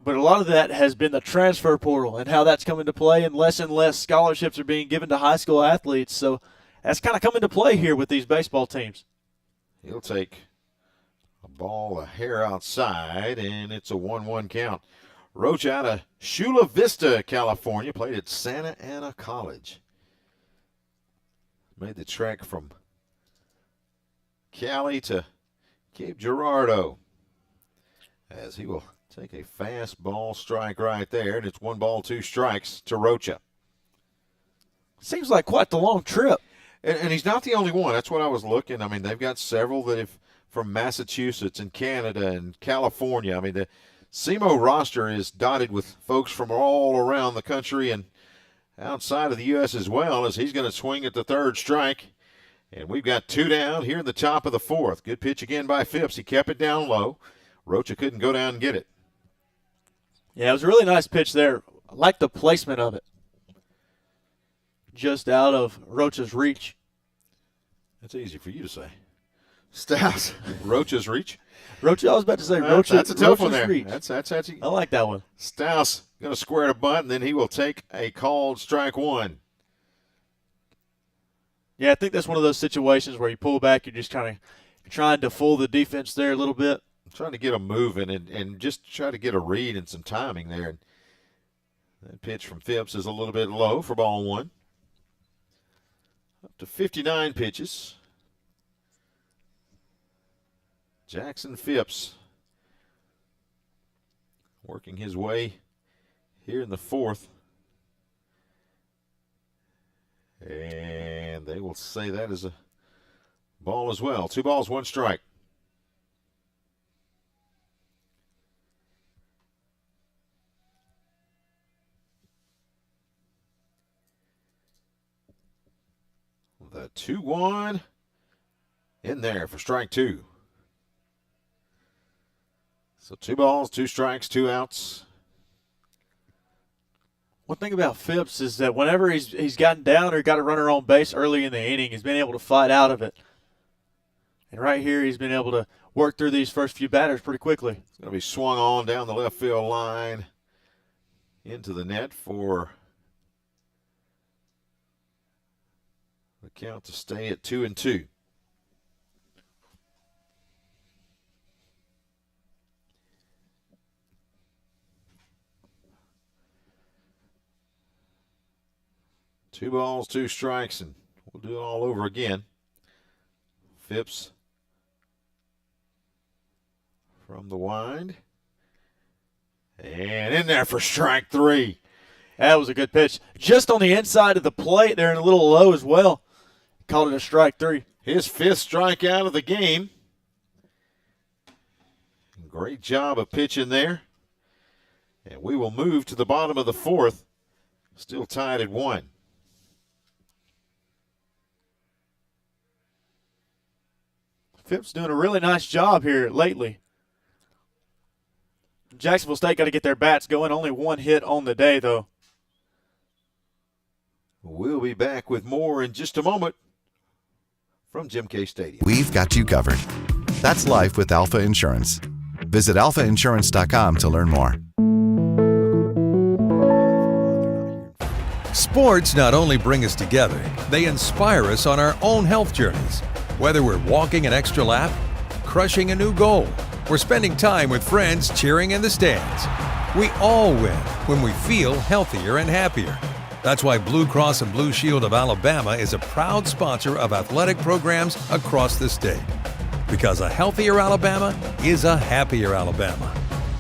Speaker 2: But a lot of that has been the transfer portal and how that's come into play, and less scholarships are being given to high school athletes. So that's kind of come into play here with these baseball teams.
Speaker 1: He'll take a ball a hair outside, and it's a 1-1 count. Rocha out of Chula Vista, California, played at Santa Ana College. Made the trek from Cali to Cape Girardeau, as he will take a fastball strike right there, and it's 1-2 strikes to Rocha.
Speaker 2: Seems like quite the long trip.
Speaker 1: And he's not the only one. That's what I was looking. I mean, they've got several that have from Massachusetts and Canada and California. I mean, the SEMO roster is dotted with folks from all around the country and outside of the U.S. as well, as he's going to swing at the 3rd strike. And we've got 2 down here in the top of the 4th. Good pitch again by Phipps. He kept it down low. Rocha couldn't go down and get it.
Speaker 2: Yeah, it was a really nice pitch there. I like the placement of it. Just out of Rocha's reach.
Speaker 1: That's easy for you to say. Stouse, Rocha's reach.
Speaker 2: Rocha, I was about to say Rocha.
Speaker 1: That's a tough one there.
Speaker 2: Reach.
Speaker 1: That's
Speaker 2: I like that one.
Speaker 1: Stouse going to square the bunt, and then he will take a called strike 1.
Speaker 2: Yeah, I think that's one of those situations where you pull back, you're just kind of trying to fool the defense there a little bit.
Speaker 1: Trying to get them moving and just try to get a read and some timing there. That pitch from Phipps is a little bit low for ball one. Up to 59 pitches. Jackson Phipps working his way here in the fourth. And they will say that is a ball as well. 2 balls, 1 strike. The 2-1 in there for strike 2. So 2 balls, 2 strikes, 2 outs.
Speaker 2: One thing about Phipps is that whenever he's gotten down or got a runner on base early in the inning, he's been able to fight out of it. And right here, he's been able to work through these first few batters pretty quickly.
Speaker 1: It's going to be swung on down the left field line into the net for the count to stay at 2-2. Two balls, 2 strikes, and we'll do it all over again. Phipps from the wind. And in there for strike 3.
Speaker 2: That was a good pitch. Just on the inside of the plate there and a little low as well. Called it a strike 3.
Speaker 1: His 5th strikeout of the game. Great job of pitching there. And we will move to the bottom of the 4th. Still tied at 1.
Speaker 2: Phipps doing a really nice job here lately. Jacksonville State got to get their bats going. Only 1 hit on the day, though.
Speaker 1: We'll be back with more in just a moment from Jim K. Stadium.
Speaker 3: We've got you covered. That's life with Alpha Insurance. Visit alphainsurance.com to learn more.
Speaker 4: Sports not only bring us together, they inspire us on our own health journeys. Whether we're walking an extra lap, crushing a new goal, or spending time with friends cheering in the stands, we all win when we feel healthier and happier. That's why Blue Cross and Blue Shield of Alabama is a proud sponsor of athletic programs across the state. Because a healthier Alabama is a happier Alabama.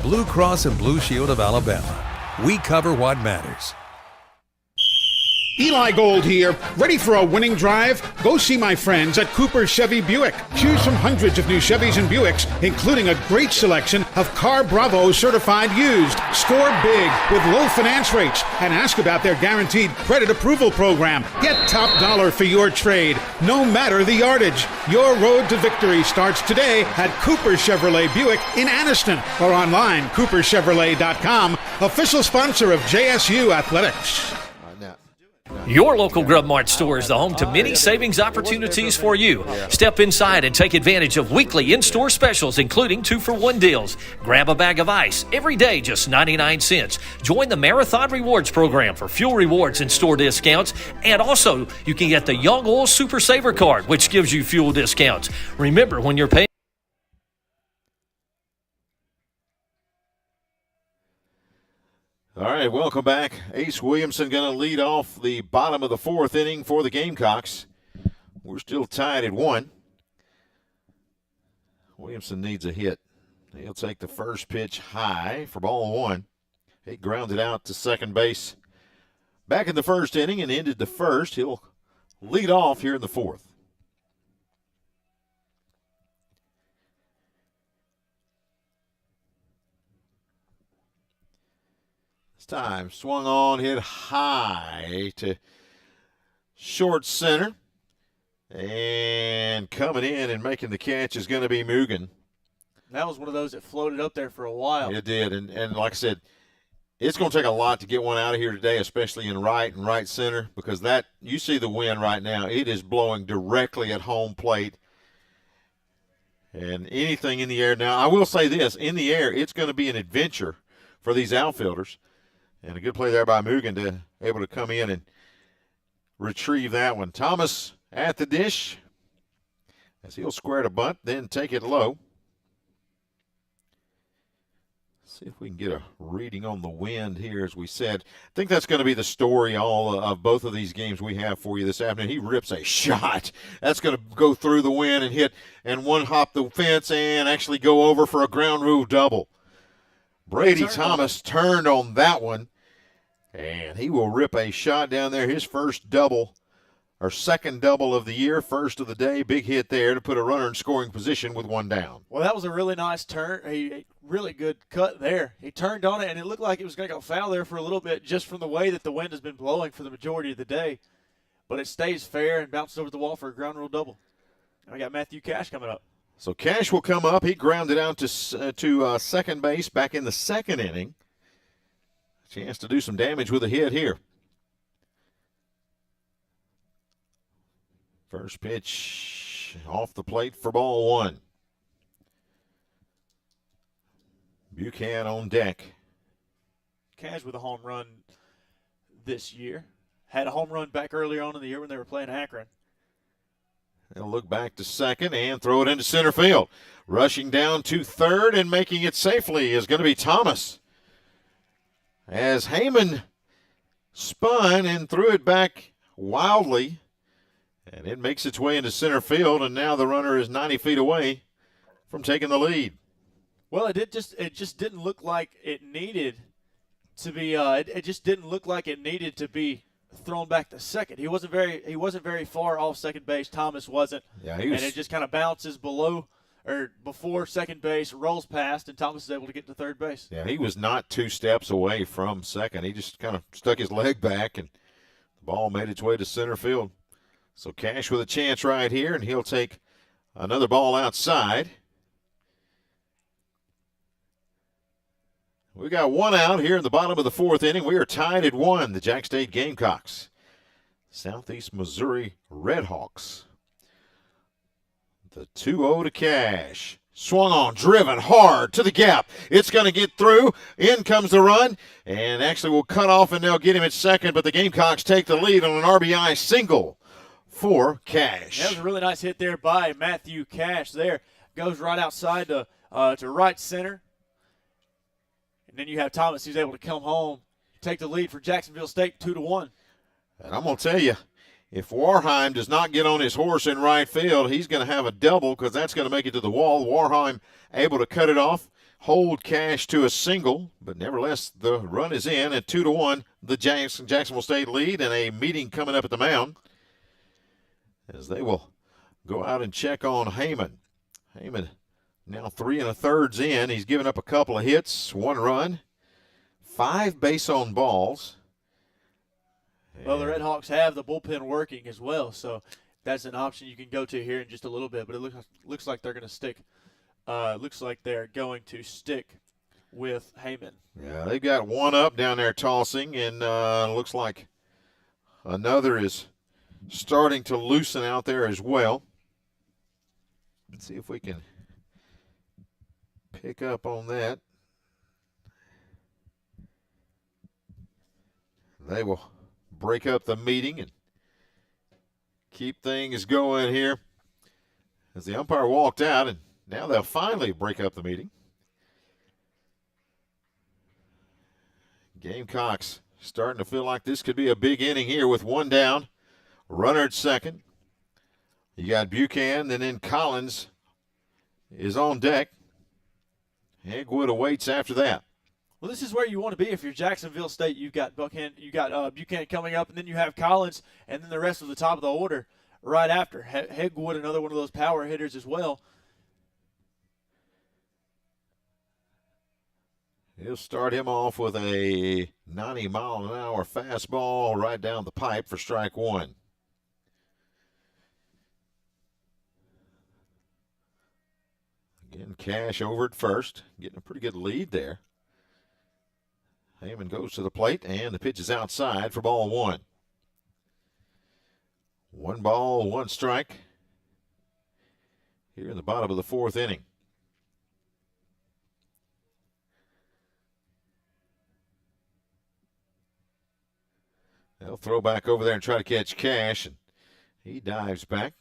Speaker 4: Blue Cross and Blue Shield of Alabama. We cover what matters.
Speaker 14: Eli Gold here. Ready for a winning drive? Go see my friends at Cooper Chevy Buick. Choose from hundreds of new Chevys and Buicks, including a great selection of Car Bravo certified used. Score big with low finance rates and ask about their guaranteed credit approval program. Get top dollar for your trade, no matter the yardage. Your road to victory starts today at Cooper Chevrolet Buick in Anniston or online, cooperchevrolet.com, official sponsor of JSU Athletics.
Speaker 15: Your local Grub Mart store is the home to many savings opportunities for you. Step inside and take advantage of weekly in-store specials, including 2-for-1 deals. Grab a bag of ice every day, just 99 cents. Join the Marathon Rewards program for fuel rewards and store discounts. And also, you can get the Young Oil Super Saver card, which gives you fuel discounts. Remember, when you're paying.
Speaker 1: All right, welcome back. Ace Williamson going to lead off the bottom of the 4th inning for the Gamecocks. We're still tied at 1. Williamson needs a hit. He'll take the first pitch high for ball 1. He grounded out to second base back in the 1st inning and ended the 1st. He'll lead off here in the 4th. Time swung on, hit high to short center, and coming in and making the catch is going to be Mugen.
Speaker 2: That was one of those that floated up there for a while.
Speaker 1: It did, and like I said, it's going to take a lot to get one out of here today, especially in right and right center, because that, you see the wind right now, it is blowing directly at home plate. And anything in the air now, I will say this, in the air, it's going to be an adventure for these outfielders. And a good play there by Mugen to able to come in and retrieve that one. Thomas at the dish as he'll square to bunt, then take it low. See if we can get a reading on the wind here. As we said, I think that's going to be the story all of both of these games we have for you this afternoon. He rips a shot. That's going to go through the wind and hit and one hop the fence and actually go over for a ground rule double. Brady Thomas turned on that one, and he will rip a shot down there. His first double, or second double of the year, first of the day. Big hit there to put a runner in scoring position with one down.
Speaker 2: Well, that was a really nice turn. A really good cut there. He turned on it, and it looked like it was going to go foul there for a little bit just from the way that the wind has been blowing for the majority of the day. But it stays fair and bounces over the wall for a ground rule double. And we got Matthew Cash coming up.
Speaker 1: So Cash will come up. He grounded out to second base back in the second inning. Chance to do some damage with a hit here. First pitch off the plate for ball one. Buchanan on deck.
Speaker 2: Cash with a home run this year. Had a home run back earlier on in the year when they were playing Akron.
Speaker 1: They'll look back to second and throw it into center field. Rushing down to third and making it safely is going to be Thomas. As Heyman spun and threw it back wildly, and it makes its way into center field, and now the runner is 90 feet away from taking the lead.
Speaker 2: Well, it just didn't look like it needed to be. It just didn't look like it needed to be thrown back to second. He wasn't very far off second base. Thomas wasn't.
Speaker 1: Yeah,
Speaker 2: and it just kind of bounces below or before second base, rolls past, and Thomas is able to get to third base.
Speaker 1: Yeah, he was not 2 steps away from second. He just kind of stuck his leg back, and the ball made its way to center field. So Cash with a chance right here, and he'll take another ball outside. We got one out here in the bottom of the fourth inning. We are tied at 1, the Jax State Gamecocks. Southeast Missouri Redhawks. The 2-0 to Cash. Swung on, driven hard to the gap. It's going to get through. In comes the run, and actually will cut off, and they'll get him at second, but the Gamecocks take the lead on an RBI single for Cash.
Speaker 2: That was a really nice hit there by Matthew Cash there. Goes right outside to right center. And then you have Thomas who's able to come home, take the lead for Jacksonville State 2-1.
Speaker 1: And I'm going to tell you, if Warheim does not get on his horse in right field, he's going to have a double because that's going to make it to the wall. Warheim able to cut it off, hold Cash to a single, but nevertheless the run is in at 2-1. The Jacksonville State lead, and a meeting coming up at the mound as they will go out and check on Heyman. Heyman now 3 1/3 in. He's given up a couple of hits, 1 run, 5 base on balls.
Speaker 2: Well, the Redhawks have the bullpen working as well, so that's an option you can go to here in just a little bit. But it looks like they're going to stick. Looks like they're going to stick with Heyman.
Speaker 1: Yeah, they've got one up down there tossing, and looks like another is starting to loosen out there as well. Let's see if we can pick up on that. They will break up the meeting and keep things going here as the umpire walked out, and now they'll finally break up the meeting. Gamecocks starting to feel like this could be a big inning here with 1 down. Runner at second. You got Buchanan, and then Collins is on deck. Hegwood awaits after that.
Speaker 2: Well, this is where you want to be if you're Jacksonville State. You've got Buchanan coming up, and then you have Collins, and then the rest of the top of the order right after. Hegwood, another one of those power hitters as well.
Speaker 1: He'll start him off with a 90-mile-an-hour fastball right down the pipe for strike 1. Again, Cash over at first, getting a pretty good lead there. Heyman goes to the plate, and the pitch is outside for ball 1. 1 ball, 1 strike here in the bottom of the fourth inning. They'll throw back over there and try to catch Cash, and he dives back.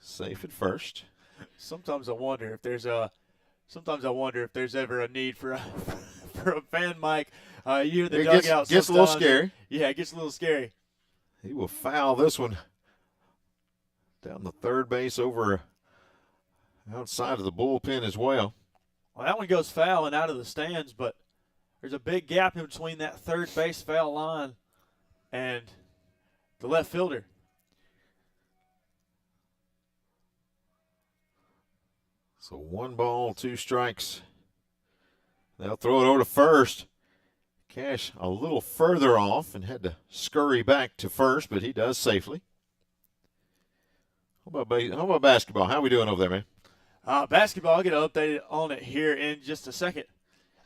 Speaker 1: Safe at first.
Speaker 2: Sometimes I wonder if there's ever a need for a fan mic. You hear the dugout.
Speaker 1: Gets a little scary.
Speaker 2: Yeah, it gets a little scary.
Speaker 1: He will foul this one down the third base over outside of the bullpen as well.
Speaker 2: Well, that one goes foul and out of the stands, but there's a big gap in between that third base foul line and the left fielder.
Speaker 1: So 1 ball, 2 strikes. They'll throw it over to first. Cash a little further off and had to scurry back to first, but he does safely. How about basketball? How are we doing over there, man?
Speaker 2: Basketball, I'll get updated on it here in just a second.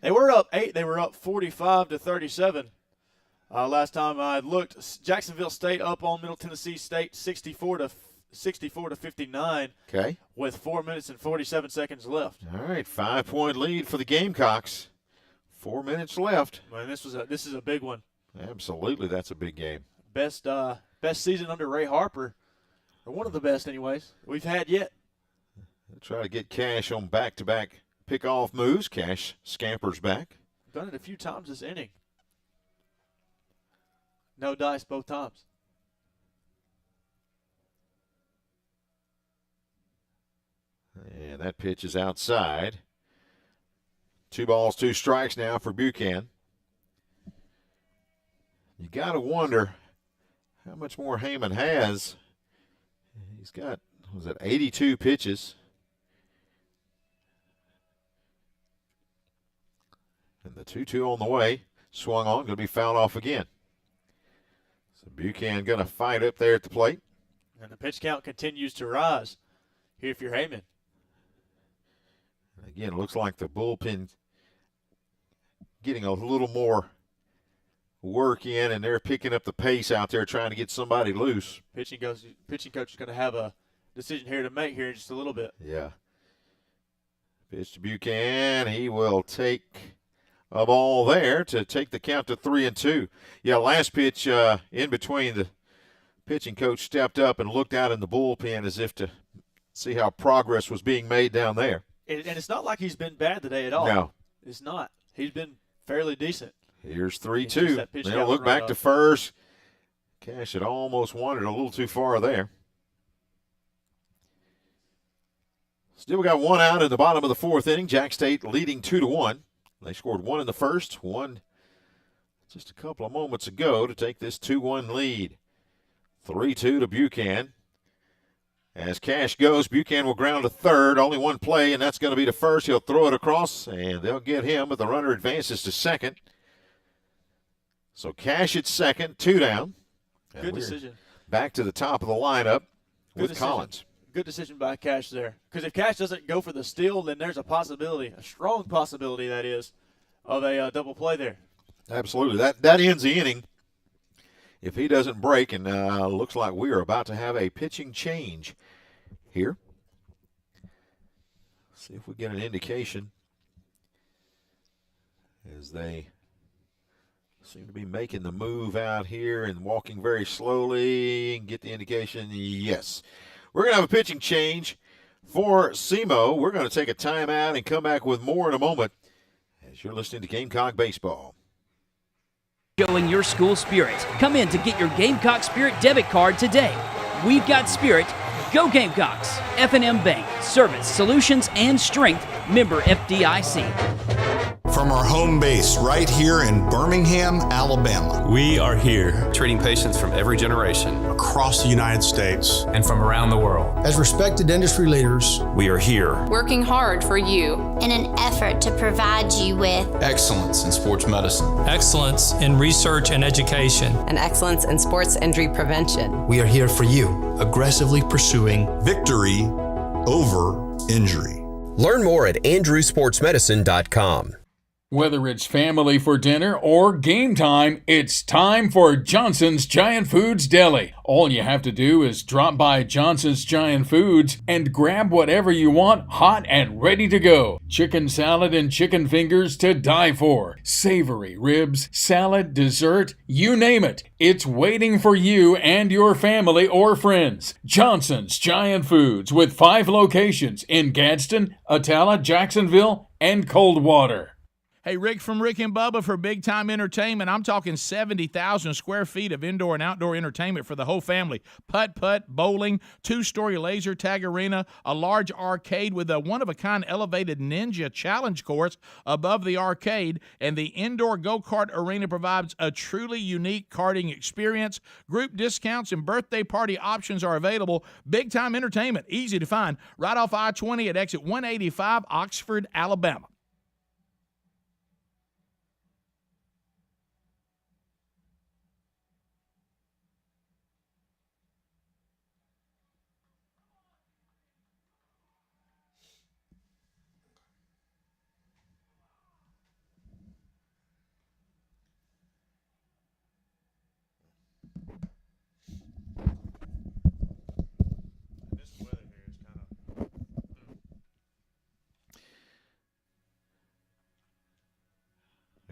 Speaker 2: They were up 8. They were up 45-37. Last time I looked, Jacksonville State up on Middle Tennessee State 64-59.
Speaker 1: Okay.
Speaker 2: With 4 minutes and 47 seconds left.
Speaker 1: All right, 5-point lead for the Gamecocks. 4 minutes left.
Speaker 2: Man, this is a big one.
Speaker 1: Absolutely, that's a big game.
Speaker 2: Best season under Ray Harper, or one of the best, anyways, we've had yet.
Speaker 1: They'll try to get Cash on back-to-back pick-off moves. Cash scampers back.
Speaker 2: Done it a few times this inning. No dice both times.
Speaker 1: And that pitch is outside. 2 balls, 2 strikes now for Buchanan. You got to wonder how much more Heyman has. He's got, 82 pitches. And the 2-2 on the way. Swung on, going to be fouled off again. So Buchanan going to fight up there at the plate.
Speaker 2: And the pitch count continues to rise here if you're Heyman.
Speaker 1: Again, it looks like the bullpen getting a little more work in, and they're picking up the pace out there trying to get somebody loose.
Speaker 2: Pitching coach is going to have a decision here to make here in just a little bit.
Speaker 1: Yeah. Pitch to Buchanan. He will take a ball there to take the count to 3-2. Yeah, last pitch in between, the pitching coach stepped up and looked out in the bullpen as if to see how progress was being made down there.
Speaker 2: And it's not like he's been bad today at all.
Speaker 1: No.
Speaker 2: It's not. He's been fairly decent.
Speaker 1: Here's 3-2. They'll look back to first. Cash had almost wandered a little too far there. Still got 1 out in the bottom of the 4th inning. Jax State leading 2-1. They scored 1 in the first, 1 just a couple of moments ago to take this 2-1 lead. 3-2 to Buchanan. As Cash goes, Buchanan will ground to third. Only 1 play, and that's going to be to first. He'll throw it across, and they'll get him, but the runner advances to second. So Cash at second, 2 down.
Speaker 2: Good decision.
Speaker 1: Back to the top of the lineup with Collins.
Speaker 2: Good decision by Cash there. Because if Cash doesn't go for the steal, then there's a possibility, a strong possibility, that is, of a double play there.
Speaker 1: Absolutely. That ends the inning. If he doesn't break, and looks like we are about to have a pitching change here. See if we get an indication as they seem to be making the move out here and walking very slowly and get the indication. Yes. We're going to have a pitching change for SEMO. We're going to take a timeout and come back with more in a moment as you're listening to Gamecock Baseball.
Speaker 16: Showing your school spirit. Come in to get your Gamecock Spirit debit card today. We've got spirit. Go Gamecocks. F&M Bank. Service, solutions, and strength. Member FDIC.
Speaker 10: From our home base right here in Birmingham, Alabama.
Speaker 17: We are here, treating patients from every generation,
Speaker 14: across the United States,
Speaker 17: and from around the world.
Speaker 9: As respected industry leaders,
Speaker 17: we are here,
Speaker 5: working hard for you in an effort to provide you with
Speaker 6: excellence in sports medicine,
Speaker 7: excellence in research and education,
Speaker 8: and excellence in sports injury prevention.
Speaker 9: We are here for you, aggressively pursuing
Speaker 10: victory over injury.
Speaker 11: Learn more at andrewsportsmedicine.com.
Speaker 12: Whether it's family for dinner or game time, it's time for Johnson's Giant Foods Deli. All you have to do is drop by Johnson's Giant Foods and grab whatever you want hot and ready to go. Chicken salad and chicken fingers to die for. Savory ribs, salad, dessert, you name it. It's waiting for you and your family or friends. Johnson's Giant Foods with 5 locations in Gadsden, Atala, Jacksonville, and Coldwater.
Speaker 13: Hey, Rick from Rick and Bubba for Big Time Entertainment. I'm talking 70,000 square feet of indoor and outdoor entertainment for the whole family. Putt-putt, bowling, 2-story laser tag arena, a large arcade with a one-of-a-kind elevated ninja challenge course above the arcade, and the indoor go-kart arena provides a truly unique karting experience. Group discounts and birthday party options are available. Big Time Entertainment, easy to find, right off I-20 at exit 185, Oxford, Alabama.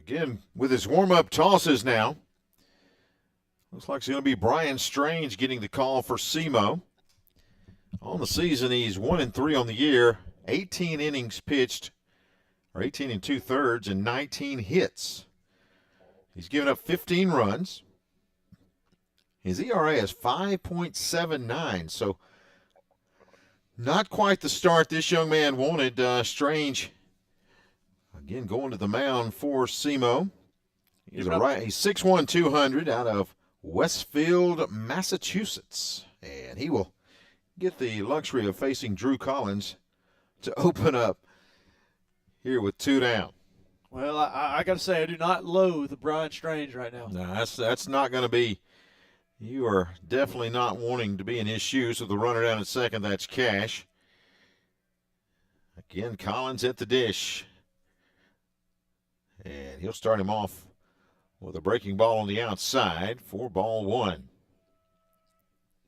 Speaker 1: Again, with his warm-up tosses now, looks like it's going to be Brian Strange getting the call for SEMO. On the season, he's 1-3 on the year, 18 innings pitched, or 18 2/3, and 19 hits. He's given up 15 runs. His ERA is 5.79, so not quite the start this young man wanted. Strange, again, going to the mound for SEMO. He's 6'1", 200 out of Westfield, Massachusetts. And he will get the luxury of facing Drew Collins to open up here with 2 down.
Speaker 2: Well, I got to say, I do not loathe Brian Strange right now.
Speaker 1: No, that's not going to be – you are definitely not wanting to be in his shoes with the runner down at second. That's Cash. Again, Collins at the dish. And he'll start him off with a breaking ball on the outside for ball 1.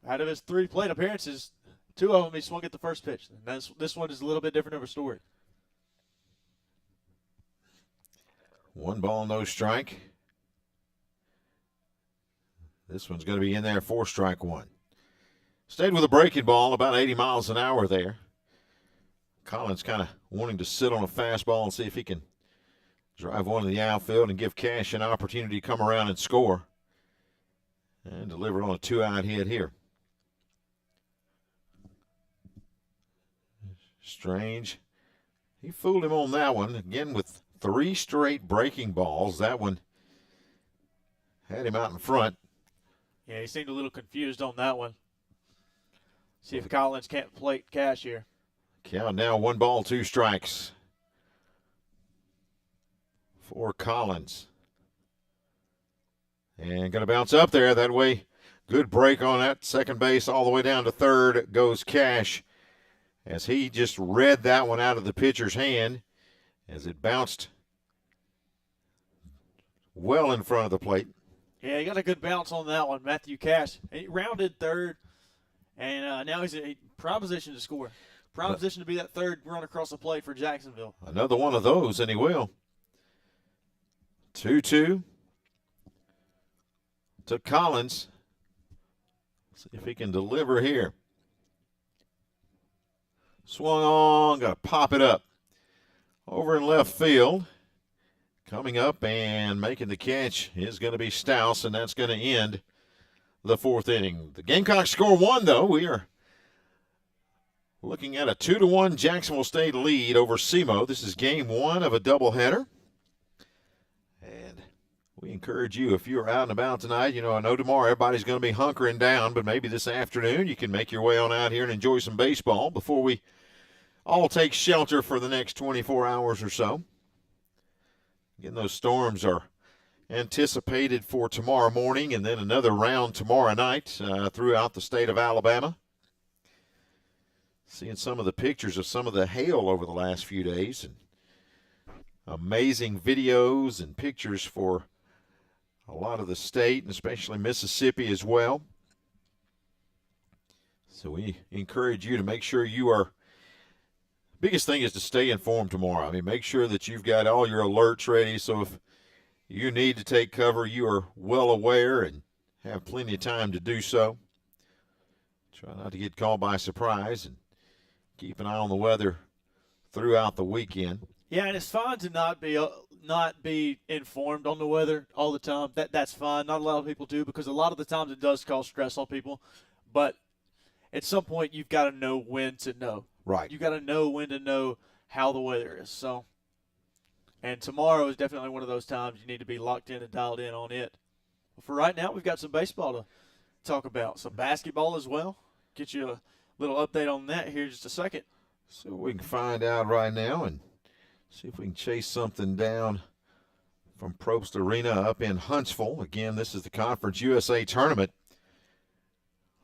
Speaker 2: Out of his 3 plate appearances, 2 of them he swung at the first pitch. And this one is a little bit different of a story.
Speaker 1: 1 ball, no strike. This one's going to be in there for strike 1. Stayed with a breaking ball, about 80 miles an hour there. Collins kind of wanting to sit on a fastball and see if he can drive one to the outfield and give Cash an opportunity to come around and score. And deliver on a 2-out hit here. Strange. He fooled him on that one. Again with 3 straight breaking balls. That one had him out in front.
Speaker 2: Yeah, he seemed a little confused on that one. See if Collins can't plate Cash here.
Speaker 1: Count now 1 ball, 2 strikes for Collins. And going to bounce up there. That way, good break on that second base all the way down to third goes Cash as he just read that one out of the pitcher's hand as it bounced well in front of the plate.
Speaker 2: Yeah, he got a good bounce on that one, Matthew Cash. He rounded third, and now he's in prime position to score. Prime position to be that third run across the plate for Jacksonville.
Speaker 1: Another one of those, and he will. 2-2 to Collins. See if he can deliver here. Swung on, got to pop it up. Over in left field. Coming up and making the catch is going to be Stouse, and that's going to end the 4th inning. The Gamecocks score 1, though. We are looking at a 2-1 Jacksonville State lead over SEMO. This is game 1 of a doubleheader. And we encourage you, if you're out and about tonight, I know tomorrow everybody's going to be hunkering down, but maybe this afternoon you can make your way on out here and enjoy some baseball before we all take shelter for the next 24 hours or so. Again, those storms are anticipated for tomorrow morning and then another round tomorrow night throughout the state of Alabama. Seeing some of the pictures of some of the hail over the last few days. And amazing videos and pictures for a lot of the state, and especially Mississippi as well. So we encourage you to make sure you are. Biggest thing is to stay informed tomorrow. I mean, make sure that you've got all your alerts ready, so if you need to take cover, you are well aware and have plenty of time to do so. Try not to get caught by surprise and keep an eye on the weather throughout the weekend.
Speaker 2: Yeah, and it's fine to not be informed on the weather all the time. That's fine. Not a lot of people do, because a lot of the times it does cause stress on people. But at some point, you've got to know when to know.
Speaker 1: Right.
Speaker 2: You got to know when to know how the weather is. So, and tomorrow is definitely one of those times you need to be locked in and dialed in on it. But for right now, we've got some baseball to talk about, some basketball as well. Get you a little update on that here in just a second.
Speaker 1: So we can find out right now and see if we can chase something down from Probst Arena up in Huntsville. Again, this is the Conference USA Tournament.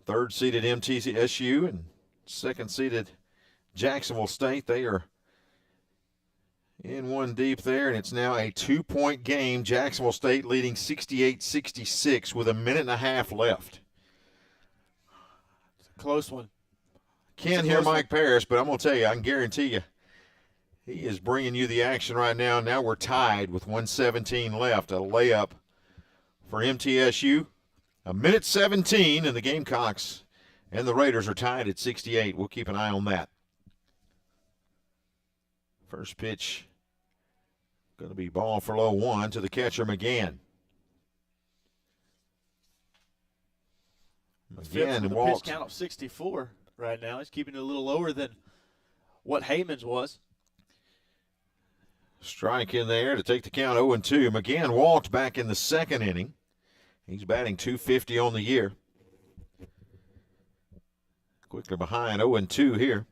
Speaker 1: Third-seeded MTSU and second-seeded Jacksonville State. They are in one deep there, and it's now a 2-point game. Jacksonville State leading 68-66 with a minute and a half left.
Speaker 2: It's a close one.
Speaker 1: Can't hear Mike Parrish, but I'm going to tell you, I can guarantee you, he is bringing you the action right now. Now we're tied with 1:17 left. A layup for MTSU. A minute 17, and the Gamecocks and the Raiders are tied at 68. We'll keep an eye on that. First pitch going to be ball for low one to the catcher, McGann.
Speaker 2: McGann with a pitch count of 64 right now. He's keeping it a little lower than what Heyman's was.
Speaker 1: Strike in there to take the count 0-2. McGann walked back in the second inning. He's batting .250 on the year. Quickly behind 0-2 here.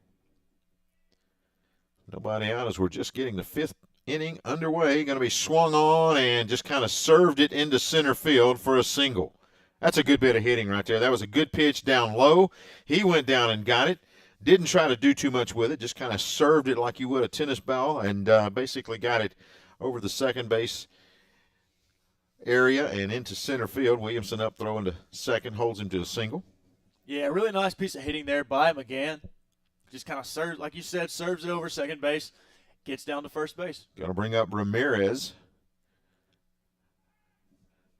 Speaker 1: Nobody out as we're just getting the fifth inning underway. Going to be swung on and just kind of served it into center field for a single. That's a good bit of hitting right there. That was a good pitch down low. He went down and got it. Didn't try to do too much with it. Just kind of served it like you would a tennis ball and basically got it over the second base area and into center field. Williamson up throwing to second, holds him to a single.
Speaker 2: Yeah, really nice piece of hitting there by McGann. Just kind of serves, like you said, serves it over second base, gets down to first base.
Speaker 1: Going to bring up Ramirez.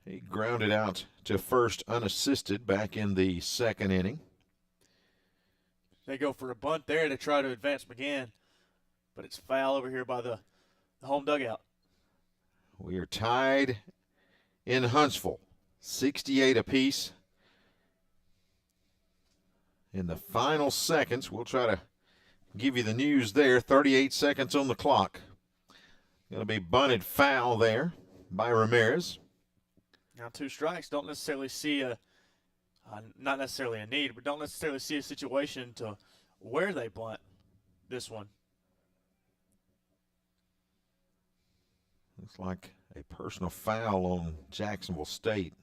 Speaker 1: He grounded out to first unassisted back in the second inning.
Speaker 2: They go for a bunt there to try to advance McGann, but it's foul over here by the home dugout.
Speaker 1: We are tied in Huntsville, 68 apiece. In the final seconds, we'll try to give you the news there. 38 seconds on the clock. Going to be bunted foul there by Ramirez.
Speaker 2: Now 2 strikes. Don't necessarily see not necessarily a need, but don't necessarily see a situation to where they bunt this one.
Speaker 1: Looks like a personal foul on Jacksonville State.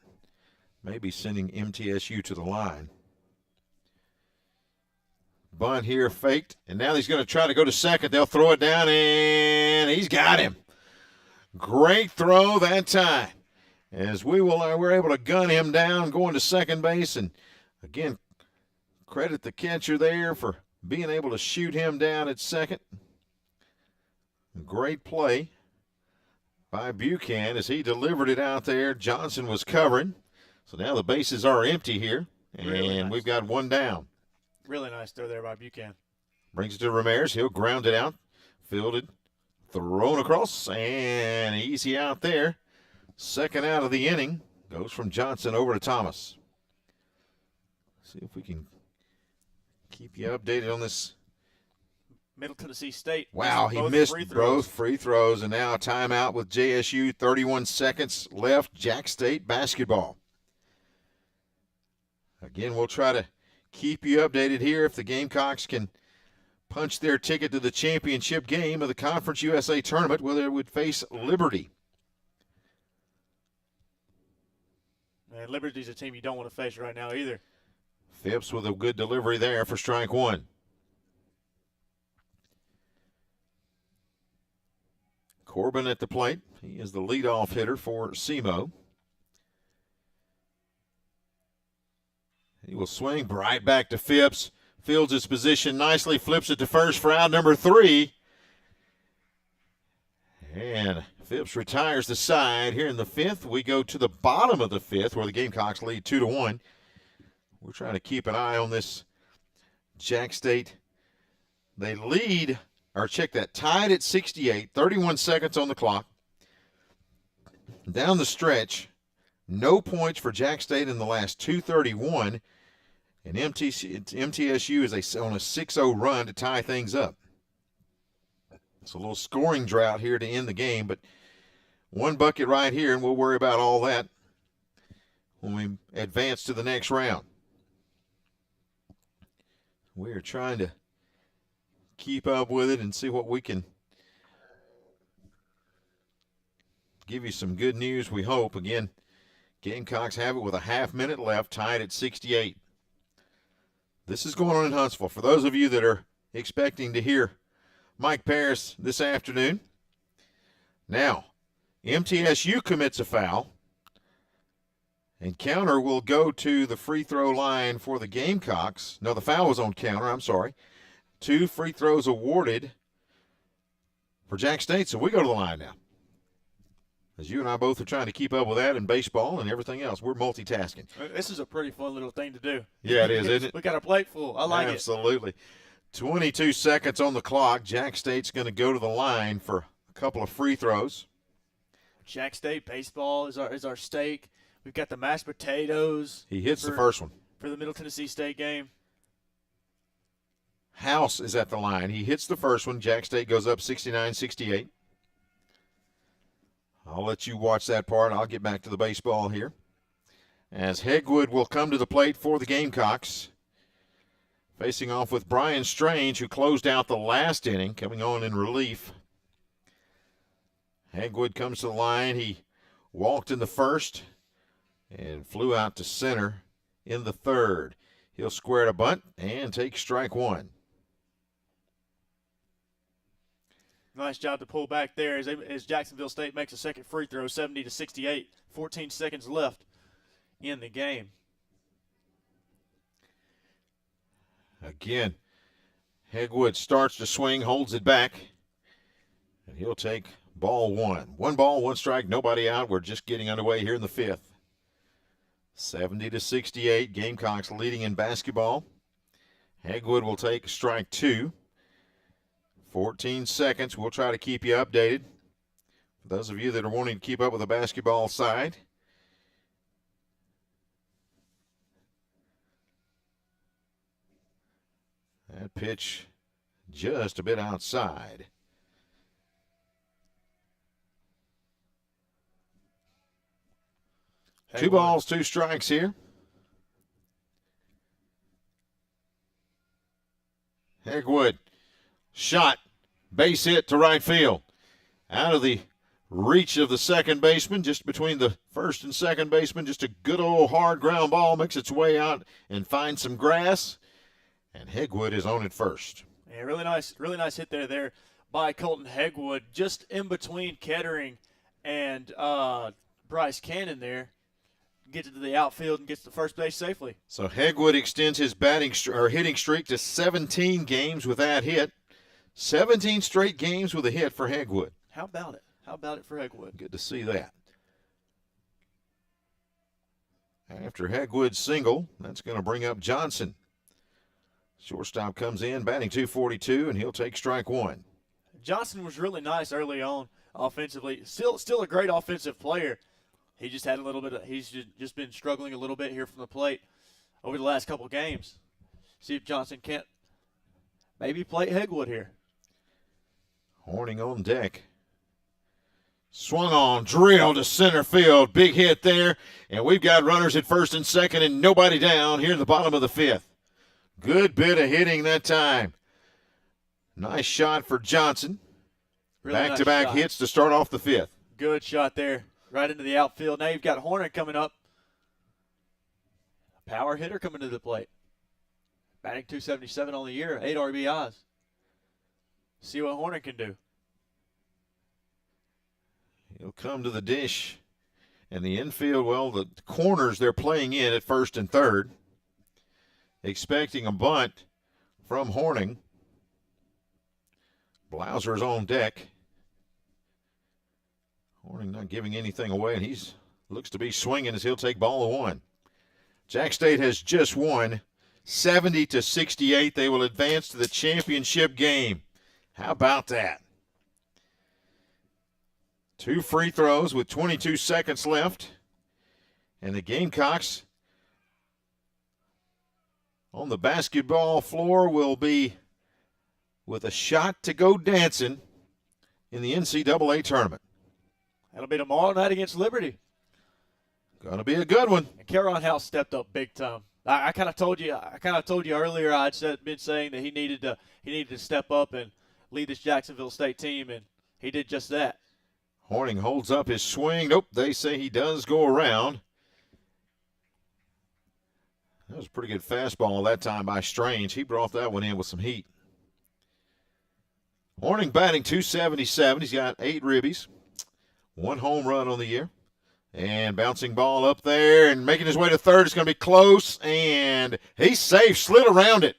Speaker 1: Maybe sending MTSU to the line. Bunt here faked, and now he's going to try to go to second. They'll throw it down, and he's got him. Great throw that time. As we're able to gun him down going to second base, and again, credit the catcher there for being able to shoot him down at second. Great play by Buchanan as he delivered it out there. Johnson was covering. So now the bases are empty here, and really nice. We've got one down.
Speaker 2: Really nice throw there by Buchanan.
Speaker 1: Brings it to Ramirez. He'll ground it out. Fielded, thrown across, and easy out there. Second out of the inning goes from Johnson over to Thomas. See if we can keep you updated on this.
Speaker 2: Middle Tennessee State.
Speaker 1: Wow, he missed both free throws, and now a timeout with JSU. 31 seconds left. Jax State basketball. Again, we'll try to keep you updated here if the Gamecocks can punch their ticket to the championship game of the Conference USA Tournament, where they would face Liberty.
Speaker 2: Man, Liberty's a team you don't want to face right now either.
Speaker 1: Phipps with a good delivery there for strike one. Corbin at the plate. He is the leadoff hitter for SEMO. He will swing right back to Phipps. Fields his position nicely, flips it to first for out number 3. And Phipps retires the side. Here in the 5th, we go to the bottom of the 5th where the Gamecocks lead 2-1. We're trying to keep an eye on this Jax State. They lead, or check that, tied at 68, 31 seconds on the clock. Down the stretch, no points for Jax State in the last 2:31. And MTSU is on a 6-0 run to tie things up. It's a little scoring drought here to end the game, but one bucket right here, and we'll worry about all that when we advance to the next round. We are trying to keep up with it and see what we can give you some good news, we hope. Again, Gamecocks have it with a half-minute left, tied at 68. This is going on in Huntsville. For those of you that are expecting to hear Mike Paris this afternoon, now, MTSU commits a foul, and counter will go to the free throw line for the Gamecocks. No, the foul was on counter, I'm sorry. 2 free throws awarded for Jax State, so we go to the line now. As you and I both are trying to keep up with that in baseball and everything else. We're multitasking.
Speaker 2: This is a pretty fun little thing to do.
Speaker 1: Yeah, it is, isn't it?
Speaker 2: We got a plate full. I like
Speaker 1: Absolutely. 22 seconds on the clock. Jax State's going to go to the line for a couple of free throws.
Speaker 2: Jax State baseball is our stake. We've got the mashed potatoes.
Speaker 1: He hits the first one.
Speaker 2: For the Middle Tennessee State game.
Speaker 1: House is at the line. He hits the first one. Jax State goes up 69-68. I'll let you watch that part. I'll get back to the baseball here. As Hegwood will come to the plate for the Gamecocks. Facing off with Brian Strange, who closed out the last inning, coming on in relief. Hegwood comes to the line. He walked in the first and flew out to center in the third. He'll square to bunt and take strike 1.
Speaker 2: Nice job to pull back there as Jacksonville State makes a second free throw, 70-68. 14 seconds left in the game.
Speaker 1: Again, Hegwood starts to swing, holds it back, and he'll take ball 1. 1 ball, 1 strike, nobody out. We're just getting underway here in the 5th. 70-68, Gamecocks leading in basketball. Hegwood will take strike 2. 14 seconds. We'll try to keep you updated. For those of you that are wanting to keep up with the basketball side. That pitch just a bit outside. Hey, 2 balls, 2 strikes here. Hegwood. Shot, base hit to right field. Out of the reach of the second baseman, just between the first and second baseman, just a good old hard ground ball makes its way out and finds some grass, and Hegwood is on at first.
Speaker 2: Yeah, really nice hit there by Colton Hegwood, just in between Kettering and Bryce Cannon there. Gets it to the outfield and gets to first base safely.
Speaker 1: So Hegwood extends his hitting streak to 17 games with that hit. 17 straight games with a hit for Hegwood.
Speaker 2: How about it? How about it for Hegwood?
Speaker 1: Good to see that. After Hegwood's single, that's going to bring up Johnson. Shortstop comes in, batting .242, and he'll take strike 1.
Speaker 2: Johnson was really nice early on offensively. Still a great offensive player. He just had he's just been struggling a little bit here from the plate over the last couple games. See if Johnson can't maybe play Hegwood here.
Speaker 1: Horning on deck. Swung on, drill to center field. Big hit there. And we've got runners at first and second and nobody down here in the bottom of the 5th. Good bit of hitting that time. Nice shot for Johnson.
Speaker 2: Really
Speaker 1: Back-to-back hits to start off the 5th.
Speaker 2: Good shot there. Right into the outfield. Now you've got Horner coming up. A power hitter coming to the plate. Batting .277 on the year, 8 RBIs. See what Horner can do.
Speaker 1: He'll come to the dish. And the infield, well, the corners they're playing in at first and third. Expecting a bunt from Horning. Blauser's on deck. Horning not giving anything away, and he's looks to be swinging as he'll take ball 1. Jax State has just won 70-68. They will advance to the championship game. How about that? 2 free throws with 22 seconds left. And the Gamecocks on the basketball floor will be with a shot to go dancing in the NCAA tournament.
Speaker 2: That'll be tomorrow night against Liberty.
Speaker 1: Going to be a good one.
Speaker 2: And Caron House stepped up big time. I kind of told you earlier. I'd been saying that he needed to step up and lead this Jacksonville State team, and he did just that.
Speaker 1: Horning holds up his swing. Nope, they say he does go around. That was a pretty good fastball that time by Strange. He brought that one in with some heat. Horning batting .277. He's got 8 ribbies, 1 home run on the year. And bouncing ball up there and making his way to third. It's going to be close, and he's safe, slid around it.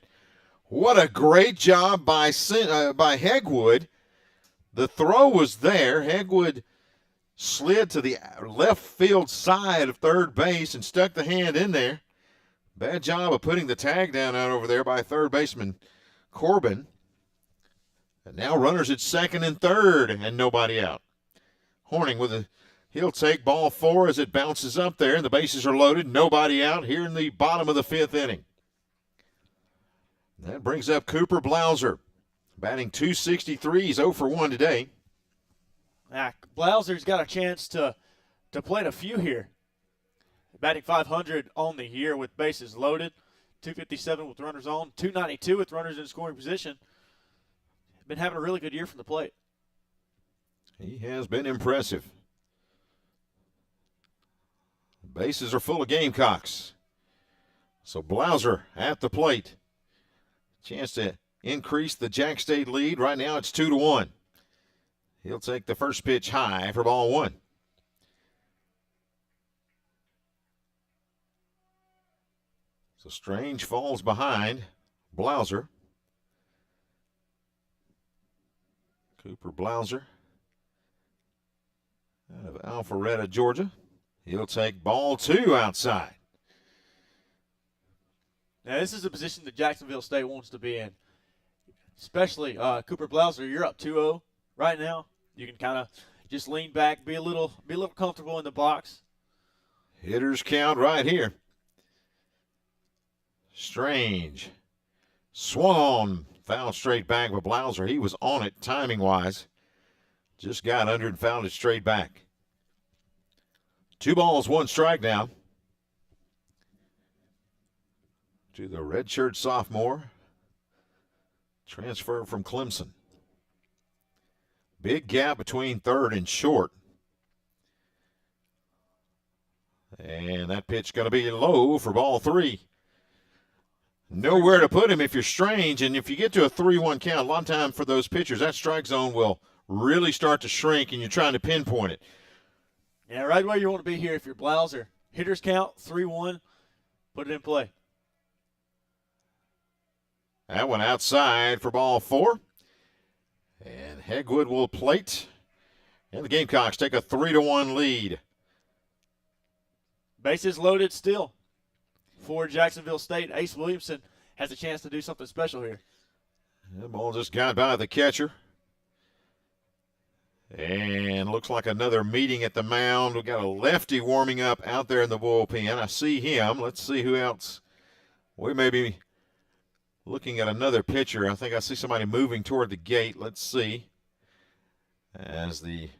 Speaker 1: What a great job by Hegwood. The throw was there. Hegwood slid to the left field side of third base and stuck the hand in there. Bad job of putting the tag down out over there by third baseman Corbin. And now runners at second and third and nobody out. Horning he'll take ball 4 as it bounces up there, and the bases are loaded. Nobody out here in the bottom of the 5th inning. That brings up Cooper Blauser, batting .263. He's 0 for 1 today.
Speaker 2: Blauser's got a chance to play a few here. Batting .500 on the year with bases loaded, .257 with runners on, .292 with runners in scoring position. Been having a really good year from the plate.
Speaker 1: He has been impressive. Bases are full of Gamecocks. So Blauser at the plate. Chance to increase the Jax State lead. Right now it's 2-1. He'll take the first pitch high for ball 1. So Strange falls behind Blauser. Cooper Blauser out of Alpharetta, Georgia. He'll take ball 2 outside.
Speaker 2: Now, this is a position that Jacksonville State wants to be in, especially Cooper Blauser. You're up 2-0 right now. You can kind of just lean back, be a little comfortable in the box.
Speaker 1: Hitters count right here. Strange swung on, fouled straight back with Blauser. He was on it timing-wise. Just got under and fouled it straight back. 2 balls, 1 strike now to the redshirt sophomore, transfer from Clemson. Big gap between third and short. And that pitch going to be low for ball 3. Nowhere to put him if you're Strange, and if you get to a 3-1 count, a lot of time for those pitchers, that strike zone will really start to shrink, and you're trying to pinpoint it.
Speaker 2: Yeah, right where you want to be here if you're Blauser. Hitters count, 3-1, put it in play.
Speaker 1: That one outside for ball 4. And Hegwood will plate. And the Gamecocks take a 3-1 lead.
Speaker 2: Bases loaded still for Jacksonville State. Ace Williamson has a chance to do something special here.
Speaker 1: The ball just got by the catcher. And looks like another meeting at the mound. We've got a lefty warming up out there in the bullpen. I see him. Let's see who else. We may be looking at another pitcher. I think I see somebody moving toward the gate. Let's see. As the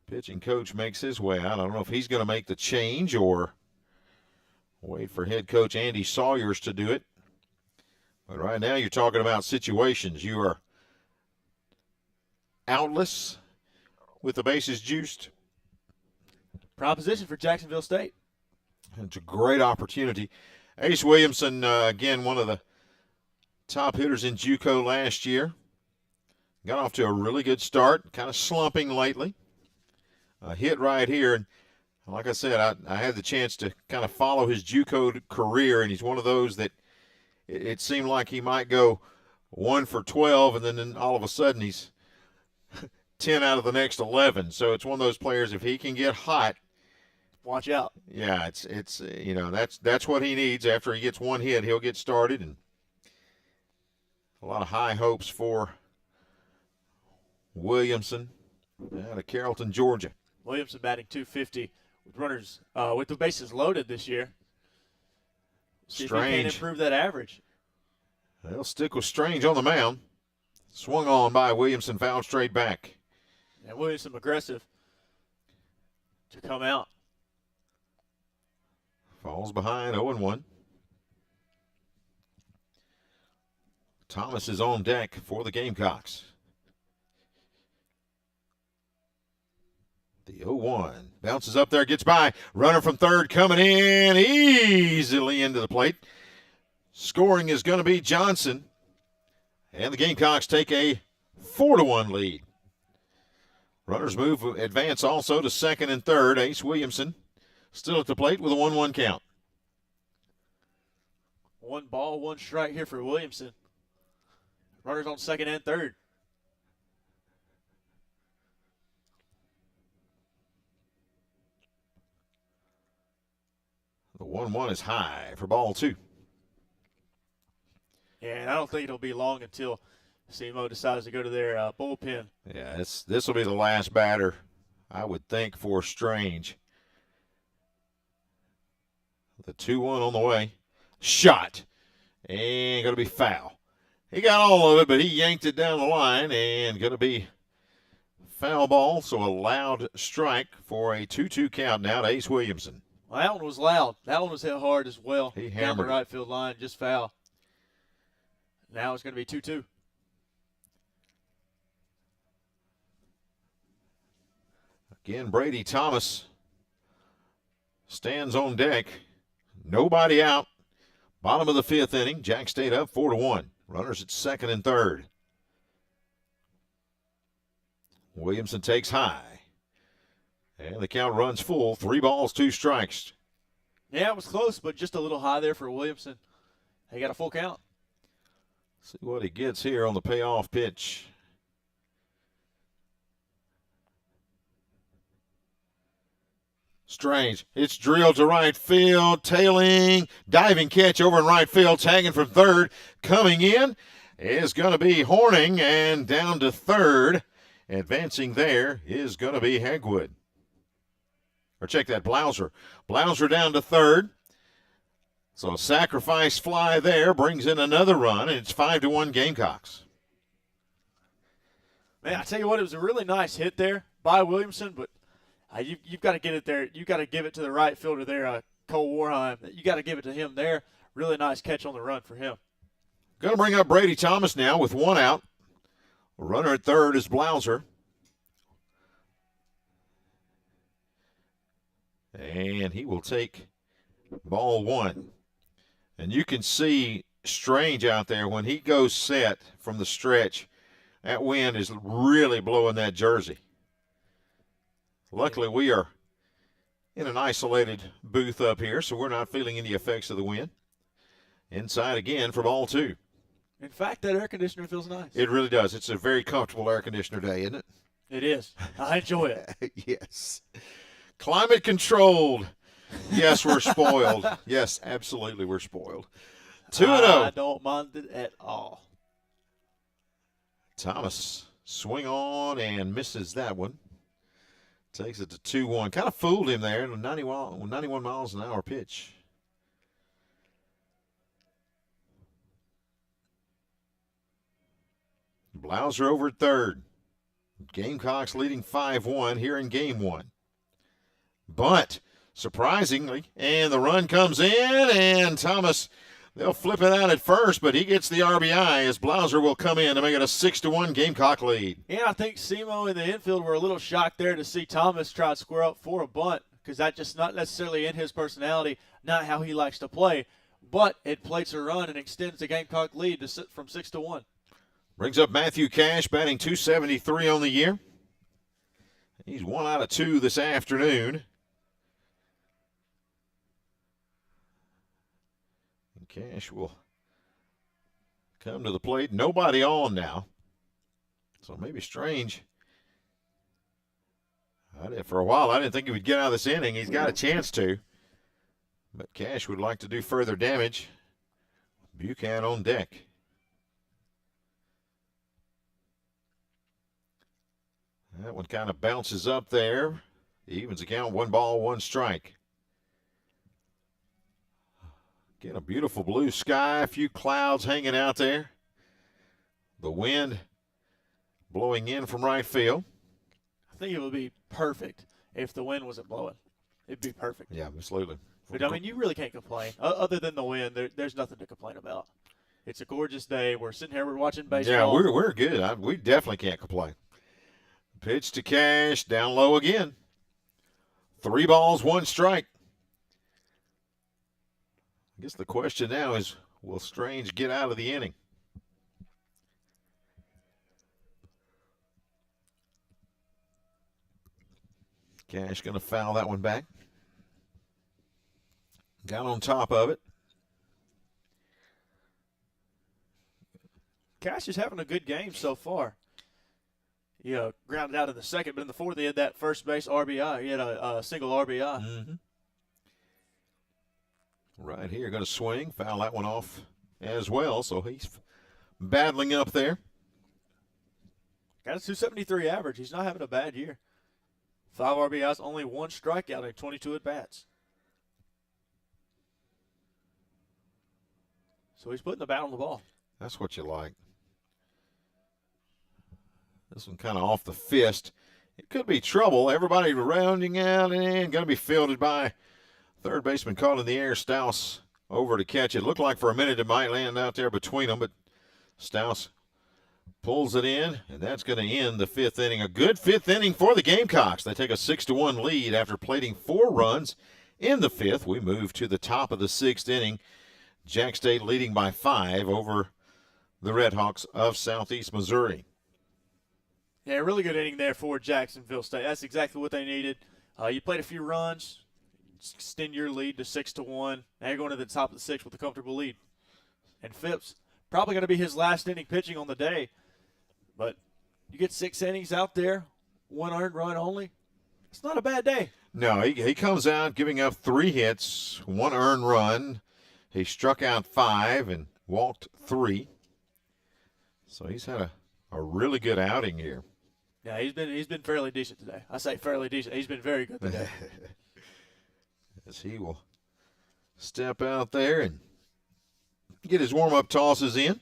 Speaker 1: pitching coach makes his way out. I don't know if he's going to make the change or wait for head coach Andy Sawyers to do it. But right now you're talking about situations. You are outless with the bases juiced.
Speaker 2: Proposition for Jacksonville State.
Speaker 1: It's a great opportunity. Ace Williamson, again, one of the top hitters in JUCO last year. got off to a really good start, kind of slumping lately. A hit right here, and like I said, I had the chance to kind of follow his JUCO career, and he's one of those that it seemed like he might go 1 for 12, and then all of a sudden he's 10 out of the next 11. So it's one of those players, if he can get hot,
Speaker 2: watch out.
Speaker 1: Yeah, it's you know, that's what he needs. After he gets one hit, he'll get started, and a lot of high hopes for Williamson out of Carrollton, Georgia.
Speaker 2: Williamson batting .250 with runners with the bases loaded this year. See if he can improve that average.
Speaker 1: They'll stick with Strange on the mound. Swung on by Williamson, fouled straight back.
Speaker 2: And Williamson aggressive to come out.
Speaker 1: Falls behind 0-1. Thomas is on deck for the Gamecocks. The 0-1 bounces up there, gets by. Runner from third coming in easily into the plate. Scoring is going to be Johnson. And the Gamecocks take a 4-1 lead. Runners advance also to second and third. Ace Williamson still at the plate with a 1-1 count.
Speaker 2: 1 ball, 1 strike here for Williamson. Runners on second and third.
Speaker 1: The 1-1 is high for ball 2.
Speaker 2: Yeah, and I don't think it'll be long until SEMO decides to go to their bullpen.
Speaker 1: Yeah, this will be the last batter, I would think, for Strange. The 2-1 on the way. Shot. And going to be foul. He got all of it, but he yanked it down the line, and going to be foul ball, so a loud strike for a 2-2 count now to Ace Williamson.
Speaker 2: Well, that one was loud. That one was hit hard as well.
Speaker 1: He
Speaker 2: down
Speaker 1: hammered
Speaker 2: the right field line, just foul. Now it's going to be 2-2.
Speaker 1: Again, Brady Thomas stands on deck. Nobody out. Bottom of the 5th inning. Jax State up 4-1. Runners at second and third. Williamson takes high. And the count runs full. 3 balls, 2 strikes.
Speaker 2: Yeah, it was close, but just a little high there for Williamson. He got a full count.
Speaker 1: See what he gets here on the payoff pitch. Strange. It's drilled to right field. Tailing. Diving catch over in right field. Tagging from third. Coming in is going to be Horning. And down to third. Advancing there is going to be Hegwood. Or check that, Blauser. Blauser down to third. So a sacrifice fly there brings in another run, and it's 5-1 Gamecocks.
Speaker 2: Man, I tell you what, it was a really nice hit there by Williamson, but you've got to get it there. You've got to give it to the right fielder there, Cole Warheim. You got to give it to him there. Really nice catch on the run for him.
Speaker 1: Going to bring up Brady Thomas now with 1 out. Runner at third is Blauser. And he will take ball 1. And you can see Strange out there when he goes set from the stretch. That wind is really blowing that jersey. Luckily, we are in an isolated booth up here, so we're not feeling any effects of the wind. Inside again for ball 2.
Speaker 2: In fact, that air conditioner feels nice.
Speaker 1: It really does. It's a very comfortable air conditioner day, isn't it?
Speaker 2: It is. I enjoy it.
Speaker 1: Yes. Climate controlled. Yes, we're spoiled. Yes, absolutely, we're spoiled. 2-0.
Speaker 2: I don't mind it at all.
Speaker 1: Thomas swing on and misses that one. Takes it to 2-1. Kind of fooled him there. 91 miles an hour pitch. Blauser over at third. Gamecocks leading 5-1 here in game 1. But surprisingly, and the run comes in, and Thomas, they'll flip it out at first, but he gets the RBI as Blauser will come in to make it a 6-1 Gamecock lead.
Speaker 2: Yeah, I think SEMO in the infield were a little shocked there to see Thomas try to square up for a bunt, because that's just not necessarily in his personality, not how he likes to play. But it plates a run and extends the Gamecock lead from 6-1.
Speaker 1: Brings up Matthew Cash, batting .273 on the year. He's 1 out of 2 this afternoon. And Cash will come to the plate. Nobody on now. So maybe Strange. For a while, I didn't think he would get out of this inning. He's got a chance to. But Cash would like to do further damage. Buchanan on deck. That one kind of bounces up there. Evens the count, 1 ball, 1 strike. Again, a beautiful blue sky, a few clouds hanging out there. The wind blowing in from right field.
Speaker 2: I think it would be perfect if the wind wasn't blowing. It'd be perfect.
Speaker 1: Yeah, absolutely.
Speaker 2: But, I mean, you really can't complain. Other than the wind, there's nothing to complain about. It's a gorgeous day. We're sitting here, we're watching baseball.
Speaker 1: Yeah, we're good. We definitely can't complain. Pitch to Cash, down low again. 3 balls, 1 strike. I guess the question now is, will Strange get out of the inning? Cash going to foul that one back. Got on top of it.
Speaker 2: Cash is having a good game so far. Grounded out in the second, but in the fourth he had that first base RBI. He had a single RBI.
Speaker 1: Mm-hmm. Right here, going to swing, foul that one off as well. So he's battling up there.
Speaker 2: Got a 273 average. He's not having a bad year. 5 RBIs, only 1 strikeout in 22 at-bats. So he's putting the bat on the ball.
Speaker 1: That's what you like. This one kind of off the fist. It could be trouble. Everybody rounding out and going to be fielded by third baseman caught in the air. Stouse over to catch it. Looked like for a minute it might land out there between them, but Stouse pulls it in, and that's going to end the 5th inning. A good 5th inning for the Gamecocks. They take a 6-1 lead after plating 4 runs in the 5th. We move to the top of the 6th inning. Jax State leading by 5 over the Redhawks of Southeast Missouri.
Speaker 2: Yeah, really good inning there for Jacksonville State. That's exactly what they needed. You played a few runs, extend your lead to 6-1. Now you're going to the top of the 6th with a comfortable lead. And Phipps, probably going to be his last inning pitching on the day. But you get 6 innings out there, 1 earned run only. It's not a bad day.
Speaker 1: No, he comes out giving up 3 hits, 1 earned run. He struck out 5 and walked 3. So he's had a really good outing here.
Speaker 2: Yeah, he's been fairly decent today. I say fairly decent. He's been very good today.
Speaker 1: As he will step out there and get his warm-up tosses in.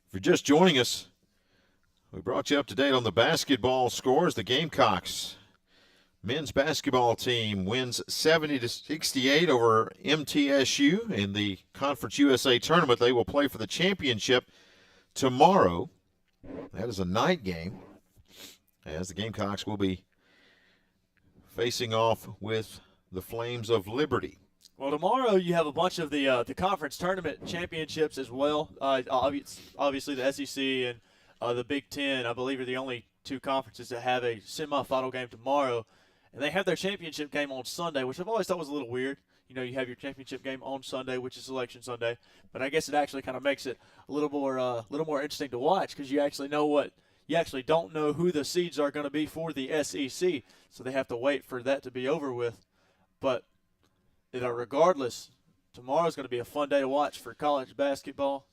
Speaker 1: If you're just joining us, we brought you up to date on the basketball scores. The Gamecocks men's basketball team wins 70-68 over MTSU in the Conference USA tournament. They will play for the championship tomorrow. That is a night game, as the Gamecocks will be facing off with the Flames of Liberty.
Speaker 2: Well, tomorrow you have a bunch of the conference tournament championships as well. Obviously the SEC and the Big Ten, I believe, are the only 2 conferences that have a semifinal game tomorrow. And they have their championship game on Sunday, which I've always thought was a little weird. You have your championship game on Sunday, which is Selection Sunday. But I guess it actually kind of makes it a little more interesting to watch, because you actually don't know who the seeds are going to be for the SEC. So they have to wait for that to be over with. But regardless, tomorrow's going to be a fun day to watch for college basketball.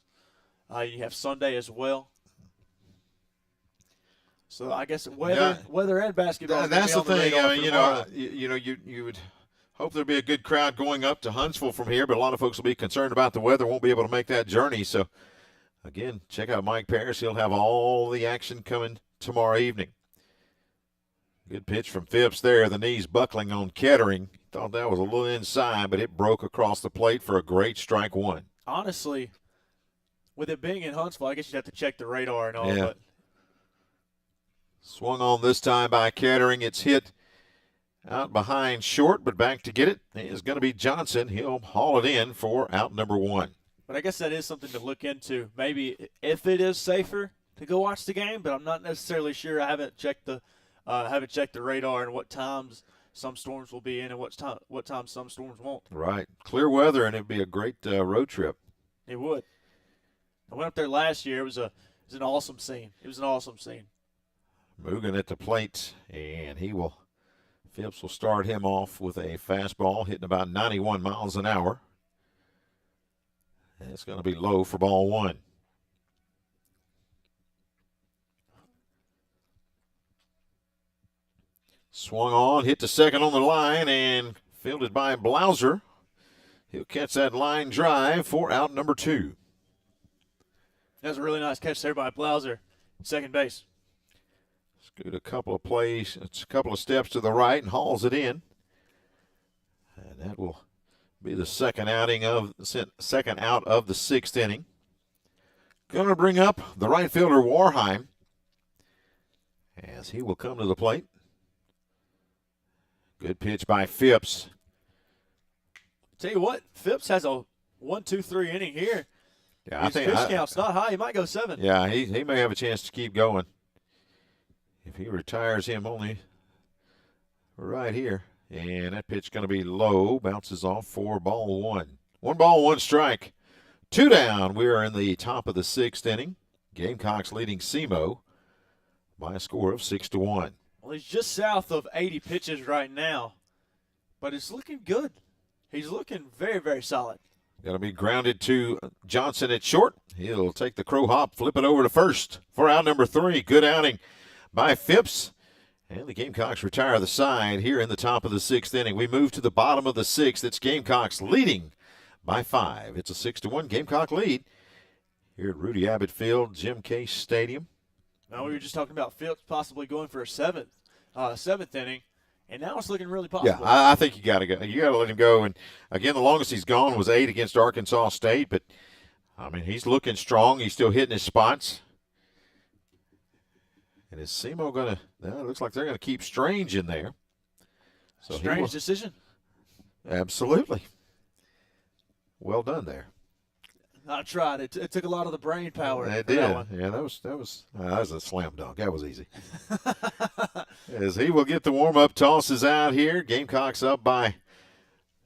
Speaker 2: You have Sunday as well. So I guess weather and basketball.
Speaker 1: That's the thing. I mean, you would hope there'd be a good crowd going up to Huntsville from here, but a lot of folks will be concerned about the weather, won't be able to make that journey. So, again, check out Mike Parrish. He'll have all the action coming tomorrow evening. Good pitch from Phipps there. The knees buckling on Kettering. Thought that was a little inside, but it broke across the plate for a great strike 1.
Speaker 2: Honestly, with it being in Huntsville, I guess you'd have to check the radar and all.
Speaker 1: Yeah.
Speaker 2: But
Speaker 1: swung on this time by Kettering. It's hit out behind short, but back to get it is going to be Johnson. He'll haul it in for out number 1.
Speaker 2: But I guess that is something to look into. Maybe if it is safer to go watch the game, but I'm not necessarily sure. I haven't checked the radar and what times some storms will be in and what time some storms won't.
Speaker 1: Right. Clear weather, and it'd be a great road trip.
Speaker 2: It would. I went up there last year. It was an awesome scene. It was an awesome scene.
Speaker 1: Mugen at the plate, and Phipps will start him off with a fastball hitting about 91 miles an hour. And it's going to be low for ball one. Swung on, hit to second on the line, and fielded by Blauser. He'll catch that line drive for out number 2.
Speaker 2: That was a really nice catch there by Blauser, second base.
Speaker 1: Scoot a couple of steps to the right and hauls it in. And that will be the second out of the 6th inning. Going to bring up the right fielder Warheim as he will come to the plate. Good pitch by Phipps.
Speaker 2: Tell you what, Phipps has a 1-2-3 inning here.
Speaker 1: Yeah,
Speaker 2: His pitch count's not high. He might go 7.
Speaker 1: Yeah, he may have a chance to keep going if he retires him only right here. And that pitch going to be low, bounces off for ball 1. 1 ball, 1 strike. 2 down. We are in the top of the 6th inning. Gamecocks leading SEMO by a score of 6-1.
Speaker 2: Well, he's just south of 80 pitches right now, but it's looking good. He's looking very, very solid.
Speaker 1: Going to be grounded to Johnson at short. He'll take the crow hop, flip it over to first for out number 3. Good outing by Phipps. And the Gamecocks retire the side here in the top of the 6th inning. We move to the bottom of the 6th. It's Gamecocks leading by 5. It's a 6-1 Gamecock lead here at Rudy Abbott Field, Jim Case Stadium.
Speaker 2: Now, we were just talking about Phipps possibly going for a seventh inning, and now it's looking really possible.
Speaker 1: Yeah, I think you got to go. You got to let him go. And again, the longest he's gone was 8 against Arkansas State. But I mean, he's looking strong. He's still hitting his spots. And is SEMO going to? It looks like they're going to keep Strange in there. So
Speaker 2: Strange decision.
Speaker 1: Absolutely. Well done there.
Speaker 2: I tried. It took a lot of the brain power.
Speaker 1: It did. Yeah, that was a slam dunk. That was easy. As he will get the warm-up tosses out here. Gamecocks up by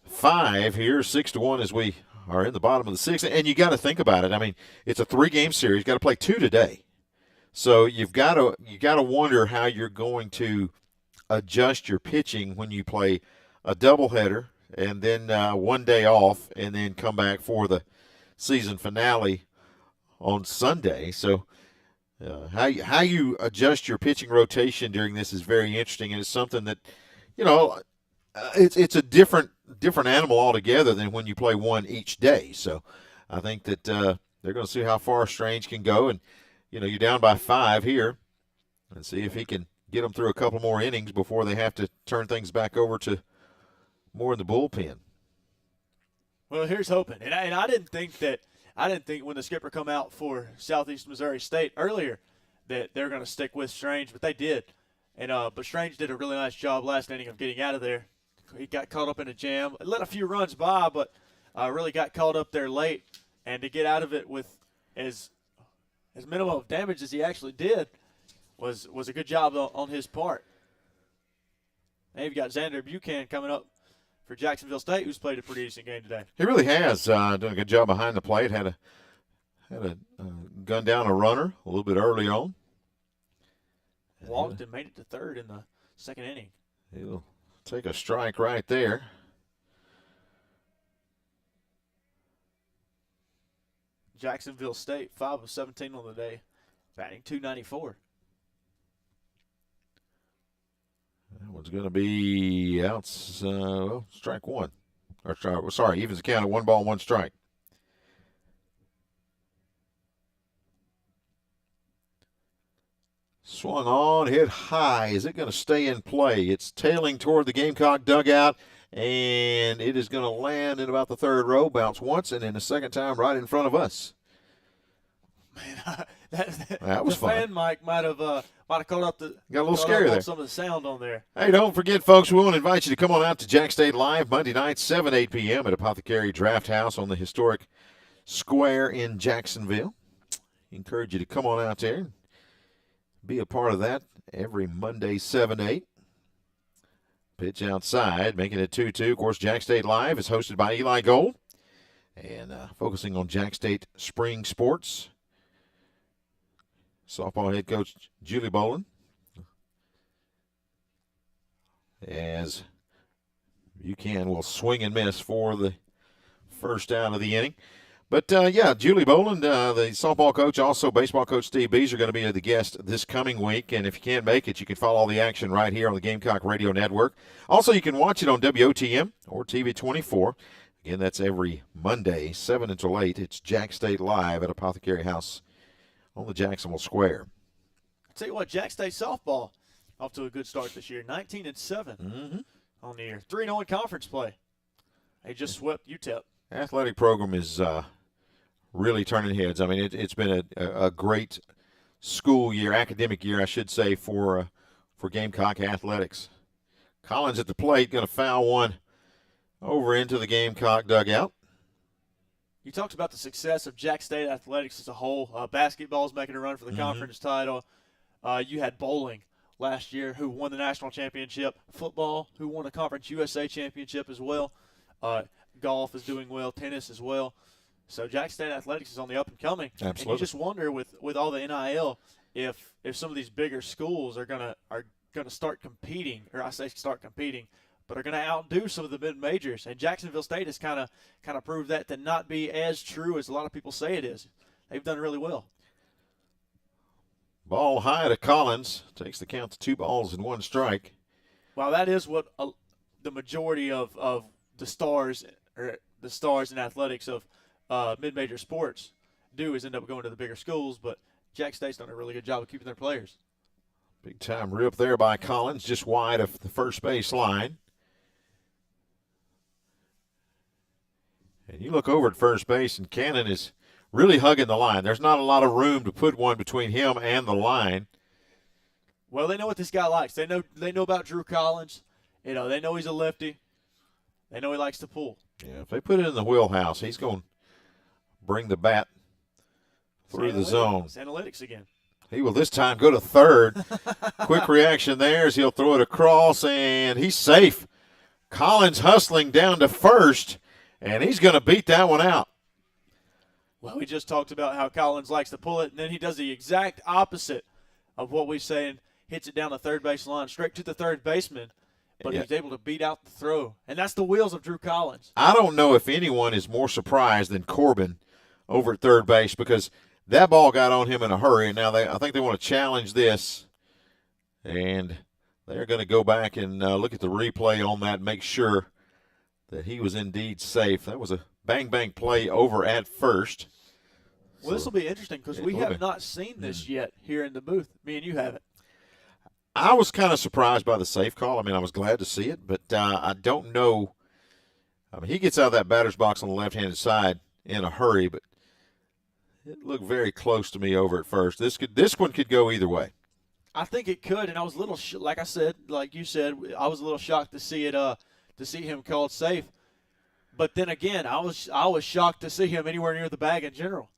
Speaker 1: 5 here, 6-1 as we are in the bottom of the 6th. And you got to think about it. I mean, it's a 3-game series. You got to play 2 today. So you got to wonder how you're going to adjust your pitching when you play a doubleheader and then 1 day off and then come back for the season finale on Sunday. So how you adjust your pitching rotation during this is very interesting, and it's something that, it's a different animal altogether than when you play one each day. So I think that they're going to see how far Strange can go, and you're down by 5 here, and see if he can get them through a couple more innings before they have to turn things back over to more in the bullpen.
Speaker 2: Well, here's hoping. And I didn't think when the skipper come out for Southeast Missouri State earlier that they're going to stick with Strange, but they did. And but Strange did a really nice job last inning of getting out of there. He got caught up in a jam, let a few runs by, but really got caught up there late. And to get out of it with as minimal of damage as he actually did was a good job on his part. And you've got Xander Buchanan coming up for Jacksonville State, who's played a pretty decent game today.
Speaker 1: He really has done a good job behind the plate. Had a gun down a runner a little bit early on.
Speaker 2: Walked and made it to third in the 2nd inning.
Speaker 1: He'll take a strike right there.
Speaker 2: Jacksonville State, 5 of 17 on the day, batting .294.
Speaker 1: That one's going to be out, strike 1. Evens the count at 1 ball, 1 strike. Swung on, hit high. Is it going to stay in play? It's tailing toward the Gamecock dugout, and it is going to land in about the 3rd row, bounce once, and then the 2nd time right in front of us.
Speaker 2: Man,
Speaker 1: that was fun.
Speaker 2: The fan mic might have caught up got
Speaker 1: a little scary there.
Speaker 2: Some of the sound on there.
Speaker 1: Hey, don't forget, folks, we want to invite you to come on out to Jax State Live Monday night, 7-8 p.m. at Apothecary Draft House on the historic Square in Jacksonville. Encourage you to come on out there and be a part of that every Monday, 7 to 8. Pitch outside, making it 2-2. Of course, Jax State Live is hosted by Eli Gold. And focusing on Jax State spring sports. Softball head coach Julie Boland. As Buchanan will swing and miss for the first out of the inning. But, Julie Boland, the softball coach, also baseball coach Steve Bees are going to be the guest this coming week. And if you can't make it, you can follow all the action right here on the Gamecock Radio Network. Also, you can watch it on WOTM or TV 24. Again, that's every Monday, 7 until 8. It's Jax State Live at Apothecary House on the Jacksonville Square.
Speaker 2: I'll tell you what, Jax State softball off to a good start this year. 19-7 on the year. 3-0 in conference play. They just swept UTEP.
Speaker 1: Athletic program is really turning heads. I mean, it's been a great school year, academic year, I should say, for Gamecock athletics. Collins at the plate, going to foul one over into the Gamecock dugout.
Speaker 2: You talked about the success of Jax State athletics as a whole. Basketball's making a run for the conference title. You had bowling last year, who won the national championship. Football, who won the Conference USA championship as well. Golf is doing well. Tennis as well. So Jax State athletics is on the up and coming.
Speaker 1: Absolutely.
Speaker 2: And you just wonder with all the NIL if some of these bigger schools are gonna start competing, or I say start competing, but are going to outdo some of the mid-majors. And Jacksonville State has kind of proved that to not be as true as a lot of people say it is. They've done really well.
Speaker 1: Ball high to Collins. Takes the count to 2 balls and 1 strike.
Speaker 2: Well, that is what the majority of the stars in athletics of mid-major sports do, is end up going to the bigger schools. But Jax State's done a really good job of keeping their players.
Speaker 1: Big time rip there by Collins, just wide of the first base line. And you look over at first base, and Cannon is really hugging the line. There's not a lot of room to put one between him and the line.
Speaker 2: Well, they know what this guy likes. They know about Drew Collins. They know he's a lefty. They know he likes to pull.
Speaker 1: Yeah, if they put it in the wheelhouse, he's going to bring the bat through the zone.
Speaker 2: It's analytics again.
Speaker 1: He will this time go to third. Quick reaction there as he'll throw it across, and he's safe. Collins hustling down to first, and he's going to beat that one out.
Speaker 2: Well, we just talked about how Collins likes to pull it, and then he does the exact opposite of what we say and hits it down the third base line, straight to the third baseman, but he's able to beat out the throw. And that's the wheels of Drew Collins.
Speaker 1: I don't know if anyone is more surprised than Corbin over at third base, because that ball got on him in a hurry, and now I think they want to challenge this, and they're going to go back and look at the replay on that and make sure that he was indeed safe. That was a bang-bang play over at first.
Speaker 2: Well, this will be interesting because we have not seen this yet here in the booth. Me and you haven't.
Speaker 1: I was kind of surprised by the safe call. I mean, I was glad to see it, but I don't know. I mean, he gets out of that batter's box on the left-handed side in a hurry, but it looked very close to me over at first. This one could go either way.
Speaker 2: I think it could, and I was a little like you said, I was a little shocked to see it. To see him called safe, but then again, I was shocked to see him anywhere near the bag in general.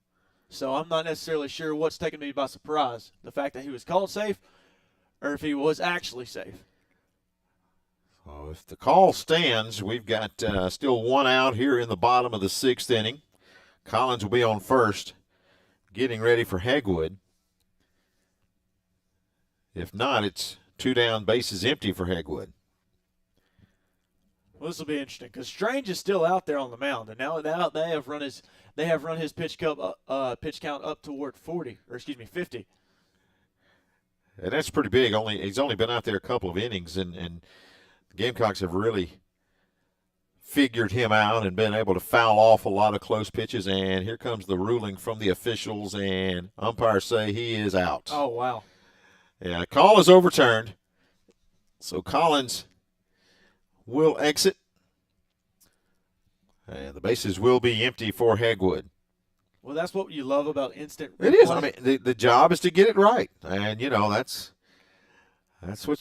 Speaker 2: So I'm not necessarily sure what's taking me by surprise: the fact that he was called safe, or if he was actually safe.
Speaker 1: So if the call stands, we've got still 1 out here in the bottom of the 6th inning. Collins will be on first, getting ready for Hegwood. If not, it's 2 down, bases empty for Hegwood.
Speaker 2: Well, this will be interesting because Strange is still out there on the mound, and now they have run his pitch count up toward 50.
Speaker 1: And that's pretty big. He's only been out there a couple of innings, and the Gamecocks have really figured him out and been able to foul off a lot of close pitches. And here comes the ruling from the officials, and umpires say he is out.
Speaker 2: Oh, wow.
Speaker 1: Yeah, the call is overturned. So Collins will exit, and the bases will be empty for Hegwood.
Speaker 2: Well, that's what you love about instant replay.
Speaker 1: It is. I mean, the job is to get it right, and that's what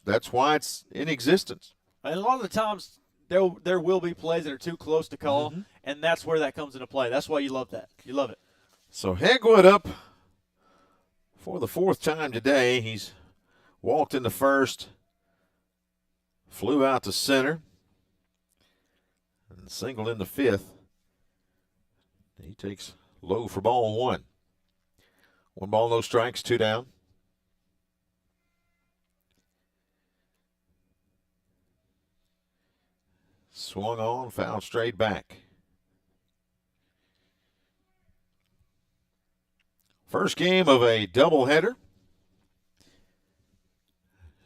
Speaker 1: that's why it's in existence.
Speaker 2: And a lot of the times there will be plays that are too close to call, and that's where that comes into play. That's why you love that. You love it.
Speaker 1: So Hegwood up for the 4th time today. He's walked in the first, flew out to center, and singled in the 5th. He takes low for ball 1. 1 ball, no strikes, 2 down. Swung on, foul straight back. First game of a doubleheader.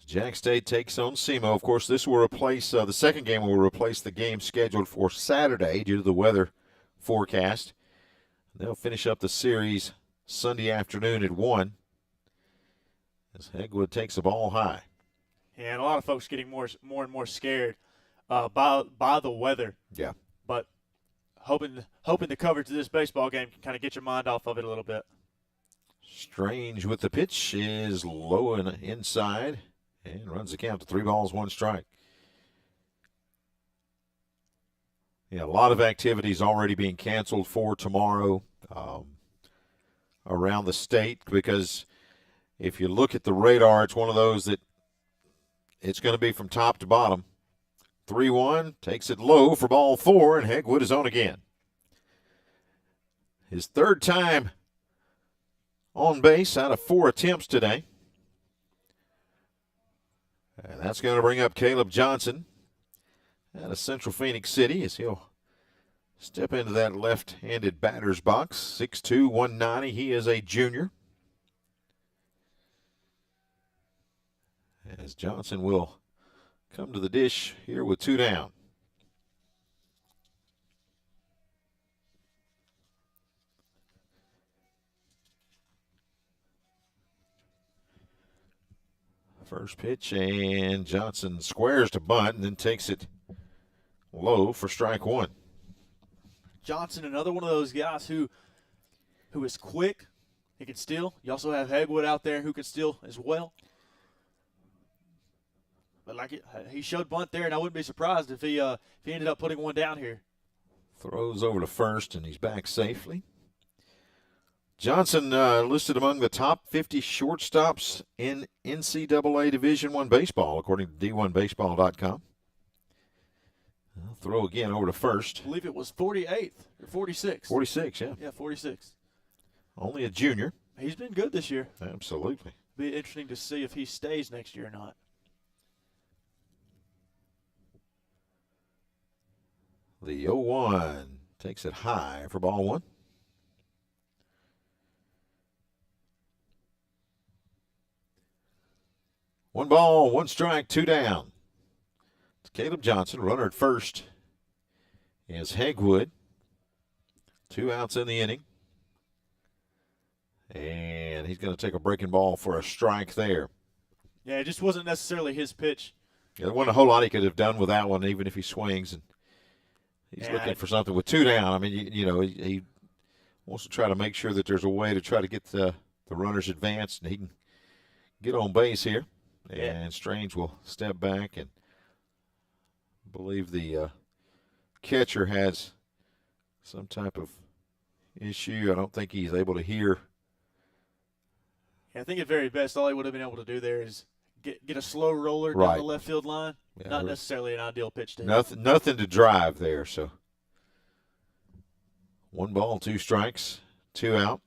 Speaker 1: Jax State takes on SEMO. Of course, this will replace, the second game will replace the game scheduled for Saturday due to the weather forecast. They'll finish up the series Sunday afternoon at 1 as Hegwood takes the ball high.
Speaker 2: Yeah, and a lot of folks getting more and more scared by the weather.
Speaker 1: Yeah.
Speaker 2: But hoping the coverage of this baseball game can kind of get your mind off of it a little bit.
Speaker 1: Strange with the pitch is low and inside and runs the count to 3 balls, 1 strike. Yeah, a lot of activities already being canceled for tomorrow around the state because if you look at the radar, it's one of those that it's going to be from top to bottom. 3-1, takes it low for ball 4, and Hegwood is on again. His 3rd time on base out of 4 attempts today. And that's going to bring up Caleb Johnson out of Central Phoenix City as he'll step into that left-handed batter's box. 6'2", 190. He is a junior. As Johnson will come to the dish here with 2 down. First pitch, and Johnson squares to bunt and then takes it low for strike 1.
Speaker 2: Johnson, another one of those guys who is quick. He can steal. You also have Hegwood out there who can steal as well. But he showed bunt there, and I wouldn't be surprised if he ended up putting one down here.
Speaker 1: Throws over to first, and he's back safely. Johnson listed among the top 50 shortstops in NCAA Division I baseball, according to D1Baseball.com. Throw again over to first.
Speaker 2: I believe it was 48th or 46.
Speaker 1: 46, yeah.
Speaker 2: Yeah, 46.
Speaker 1: Only a junior.
Speaker 2: He's been good this year.
Speaker 1: Absolutely.
Speaker 2: Be interesting to see if he stays next year or not.
Speaker 1: The 0-1 takes it high for ball 1. One ball, 1 strike, 2 down. It's Caleb Johnson, runner at first is Hegwood. 2 outs in the inning. And he's going to take a breaking ball for a strike there.
Speaker 2: Yeah, it just wasn't necessarily his pitch.
Speaker 1: Yeah, there wasn't a whole lot he could have done with that one, even if he swings. And he's looking for something with 2 down. I mean, he wants to try to make sure that there's a way to try to get the runners advanced and he can get on base here. And Strange will step back, and I believe the catcher has some type of issue. I don't think he's able to hear.
Speaker 2: Yeah, I think at very best, all he would have been able to do there is get a slow roller down the left field line. Yeah, not necessarily an ideal pitch to him.
Speaker 1: Nothing to drive there. So 1 ball, 2 strikes, 2 out.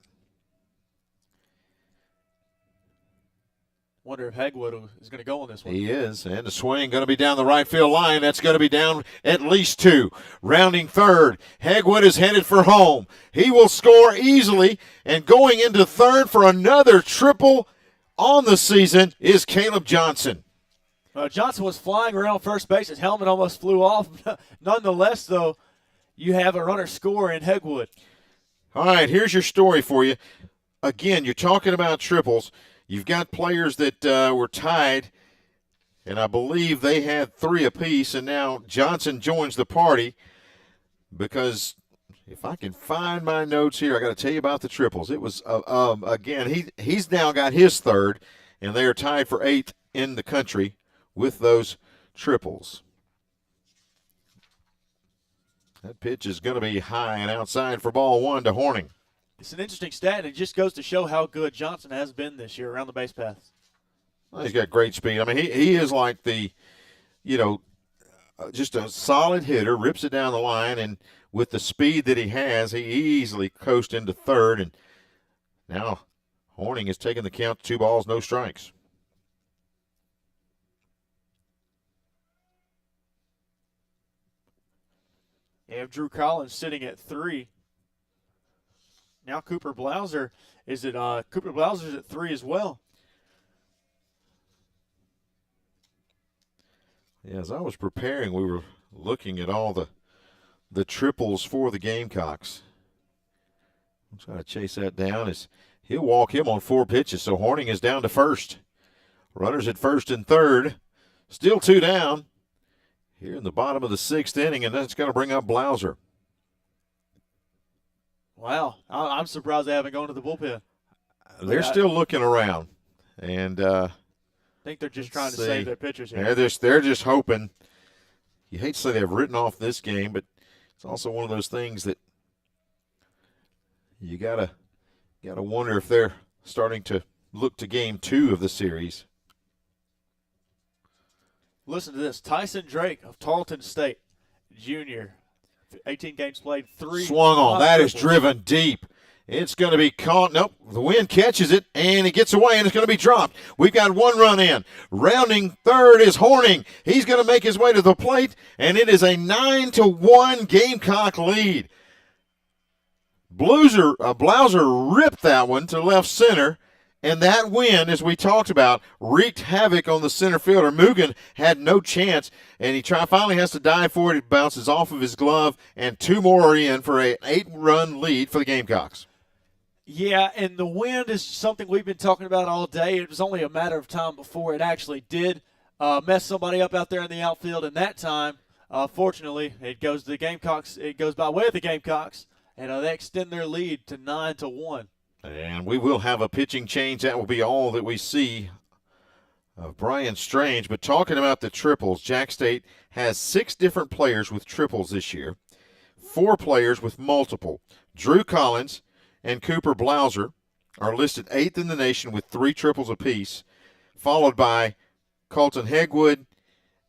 Speaker 2: Wonder if Hegwood is going to go on this one.
Speaker 1: He is, and the swing going to be down the right field line. That's going to be down at least 2. Rounding third, Hegwood is headed for home. He will score easily, and going into third for another triple on the season is Caleb Johnson.
Speaker 2: Johnson was flying around first base. His helmet almost flew off. Nonetheless, though, you have a runner score in Hegwood.
Speaker 1: All right, here's your story for you. Again, you're talking about triples. You've got players that were tied, and I believe they had 3 apiece, and now Johnson joins the party because if I can find my notes here, I got to tell you about the triples. It was, again, he's now got his 3rd, and they are tied for 8th in the country with those triples. That pitch is going to be high and outside for ball one to Horning.
Speaker 2: It's an interesting stat, and it just goes to show how good Johnson has been this year around the base paths.
Speaker 1: Well, he's got great speed. I mean, he is like the, just a solid hitter, rips it down the line, and with the speed that he has, he easily coasts into third. And now Horning has taken the count, 2 balls, no strikes.
Speaker 2: You have Drew Collins sitting at 3. Now Cooper Blauser is at Cooper Blauser's at 3 as well.
Speaker 1: Yeah, as I was preparing, we were looking at all the triples for the Gamecocks. I'm trying to chase that down. As he'll walk him on 4 pitches, so Horning is down to first. Runners at first and third. Still 2 down here in the bottom of the 6th inning, and that's going to bring up Blauser.
Speaker 2: Wow, I'm surprised they haven't gone to the bullpen.
Speaker 1: They're still looking around, and
Speaker 2: I think they're just trying to save their pitchers here.
Speaker 1: They're just hoping. You hate to say they've written off this game, but it's also one of those things that you gotta wonder if they're starting to look to game 2 of the series.
Speaker 2: Listen to this. Tyson Drake of Tarleton State, junior, 18 games played, 3.
Speaker 1: Swung on. That is driven deep. It's going to be caught. Nope. The wind catches it, and it gets away, and it's going to be dropped. We've got 1 run in. Rounding third is Horning. He's going to make his way to the plate, and it is a 9-1 Gamecock lead. Blauser ripped that one to left center, and that wind, as we talked about, wreaked havoc on the center fielder. Mugen had no chance, and he finally has to dive for it. It bounces off of his glove, and 2 more are in for an 8-run lead for the Gamecocks.
Speaker 2: Yeah, and the wind is something we've been talking about all day. It was only a matter of time before it actually did mess somebody up out there in the outfield, and that time, fortunately, it goes to the Gamecocks. It goes by way of the Gamecocks, and they extend their lead to 9-1.
Speaker 1: And we will have a pitching change. That will be all that we see of Brian Strange. But talking about the triples, Jax State has 6 different players with triples this year, 4 players with multiple. Drew Collins and Cooper Blauser are listed 8th in the nation with 3 triples apiece, followed by Colton Hegwood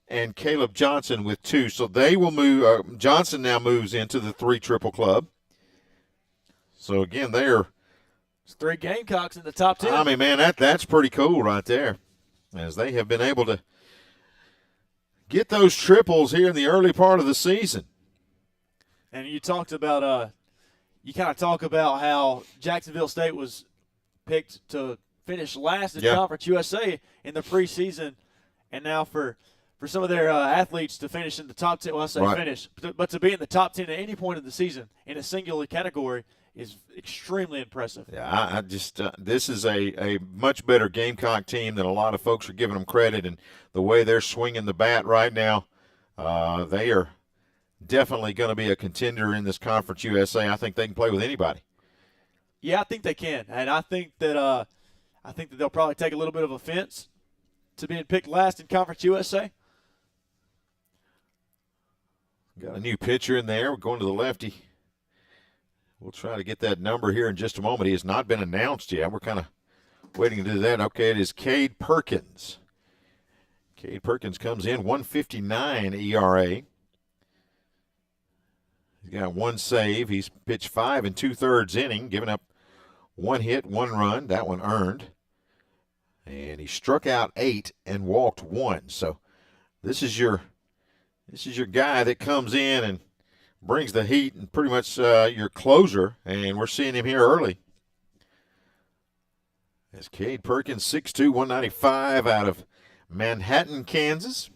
Speaker 1: and Caleb Johnson with 2. So they will move. Johnson now moves into the 3 triple club. So, again, they're –
Speaker 2: it's 3 Gamecocks in the top 10.
Speaker 1: I mean, man, that's pretty cool right there, as they have been able to get those triples here in the early part of the season.
Speaker 2: And you talked about you kind of talk about how Jacksonville State was picked to finish last in Conference USA in the preseason, and now for some of their athletes to finish in the top 10, well, I say finish, but to be in the top 10 at any point in the season in a singular category is extremely impressive.
Speaker 1: Yeah, I just this is a much better Gamecock team than a lot of folks are giving them credit, and the way they're swinging the bat right now, they are definitely going to be a contender in this Conference USA. I think they can play with anybody.
Speaker 2: Yeah, I think they can, and I think that they'll probably take a little bit of offense to being picked last in Conference USA.
Speaker 1: Got a new pitcher in there. We're going to the lefty. We'll try to get that number here in just a moment. He has not been announced yet. We're kind of waiting to do that. Okay, it is Cade Perkins. Cade Perkins comes in, 1.59 ERA. He's got 1 save. He's pitched 5 2/3 inning, giving up 1 hit, 1 run. That one earned. And he struck out 8 and walked 1. So this is your guy that comes in and brings the heat and pretty much your closer, and we're seeing him here early. As Cade Perkins, 6'2", 195 out of Manhattan, Kansas.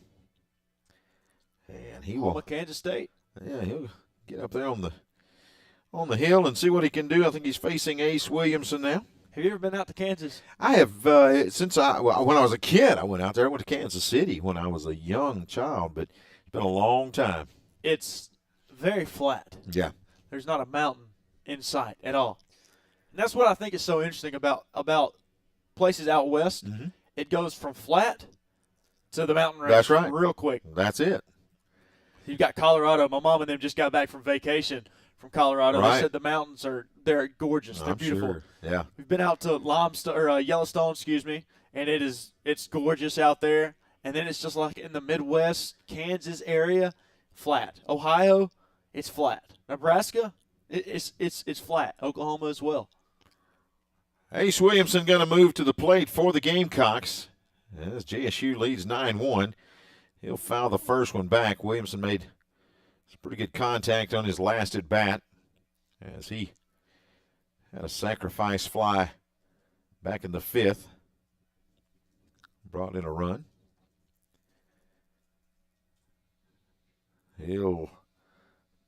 Speaker 1: And he will
Speaker 2: Kansas State.
Speaker 1: Yeah, he'll get up there on the hill and see what he can do. I think he's facing Ace Williamson now.
Speaker 2: Have you ever been out to Kansas?
Speaker 1: I have when I was a kid. I went out there. I went to Kansas City when I was a young child, but it's been a long time.
Speaker 2: It's very flat.
Speaker 1: Yeah.
Speaker 2: There's not a mountain in sight at all. And that's what I think is so interesting about places out west.
Speaker 1: Mm-hmm.
Speaker 2: It goes from flat to the mountain range.
Speaker 1: That's right.
Speaker 2: Real quick.
Speaker 1: That's it.
Speaker 2: You got Colorado. My mom and them just got back from vacation from Colorado.
Speaker 1: Right.
Speaker 2: They said the mountains they're gorgeous. They're beautiful.
Speaker 1: Sure. Yeah.
Speaker 2: We've been out to Yellowstone, and it's gorgeous out there. And then it's just like in the Midwest, Kansas area, flat. Ohio, it's flat. Nebraska, it's flat. Oklahoma as well.
Speaker 1: Ace Williamson going to move to the plate for the Gamecocks as JSU leads 9-1. He'll foul the first one back. Williamson made some pretty good contact on his last at bat as he had a sacrifice fly back in the 5th. Brought in a run. He'll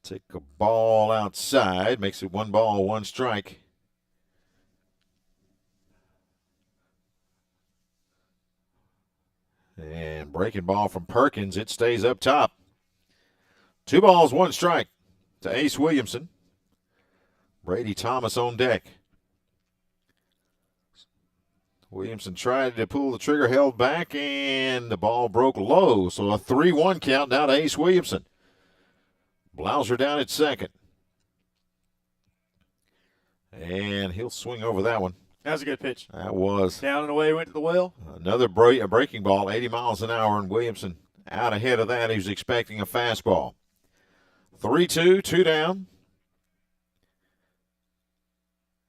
Speaker 1: take a ball outside, makes it 1 ball, 1 strike. And breaking ball from Perkins. It stays up top. 2 balls, 1 strike to Ace Williamson. Brady Thomas on deck. Williamson tried to pull the trigger, held back, and the ball broke low. So a 3-1 count now to Ace Williamson. Blauser down at second. And he'll swing over that one.
Speaker 2: That was a good pitch.
Speaker 1: That was.
Speaker 2: Down and away, went to the well.
Speaker 1: Another breaking ball, 80 miles an hour, and Williamson out ahead of that. He was expecting a fastball. 3-2, 2 down.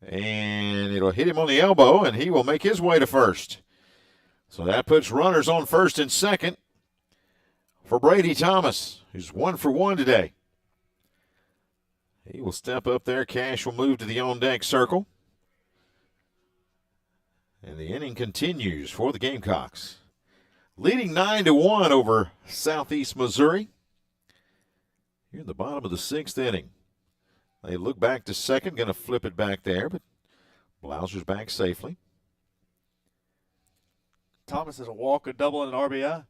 Speaker 1: And it'll hit him on the elbow, and he will make his way to first. So that puts runners on first and second for Brady Thomas, who's 1 for 1 today. He will step up there. Cash will move to the on-deck circle. And the inning continues for the Gamecocks. Leading 9-1 over Southeast Missouri. Here in the bottom of the 6th inning. They look back to second, going to flip it back there, but Blauser's back safely.
Speaker 2: Thomas has a walk, a double, and an RBI.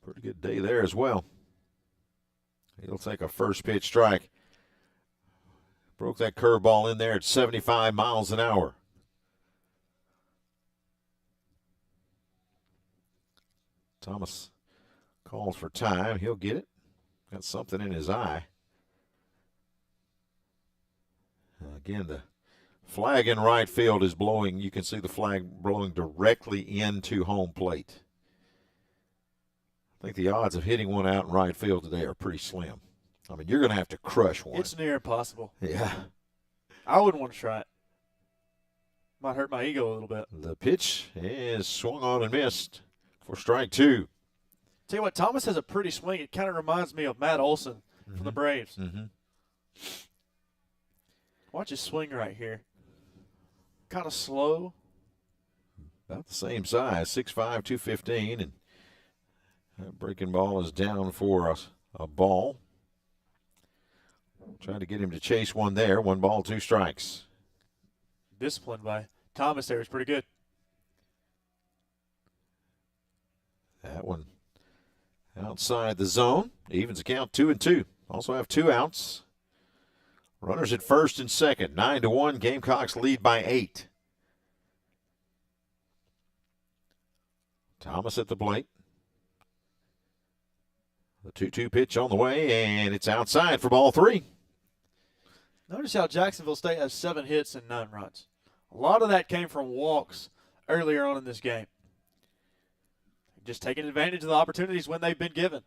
Speaker 1: Pretty good day there as well. He'll take a first pitch strike. Broke that curveball in there at 75 miles an hour. Thomas calls for time. He'll get it. Got something in his eye. Again, the flag in right field is blowing. You can see the flag blowing directly into home plate. I think the odds of hitting one out in right field today are pretty slim. I mean, you're going to have to crush one.
Speaker 2: It's near impossible.
Speaker 1: Yeah.
Speaker 2: I wouldn't want to try it. Might hurt my ego a little bit.
Speaker 1: The pitch is swung on and missed for strike 2.
Speaker 2: Tell you what, Thomas has a pretty swing. It kind of reminds me of Matt Olson from the Braves. Watch his swing right here. Kind of slow.
Speaker 1: About the same size, 6'5", 215, and that breaking ball is down for a ball. Trying to get him to chase one there. 1 ball, 2 strikes.
Speaker 2: Disciplined by Thomas there is pretty good.
Speaker 1: That one outside the zone. Evens the count 2-2. Also have 2 outs. Runners at first and second. 9-1. Gamecocks lead by 8. Thomas at the plate. The 2-2 pitch on the way, and it's outside for ball 3.
Speaker 2: Notice how Jacksonville State has 7 hits and 9 runs. A lot of that came from walks earlier on in this game. Just taking advantage of the opportunities when they've been given.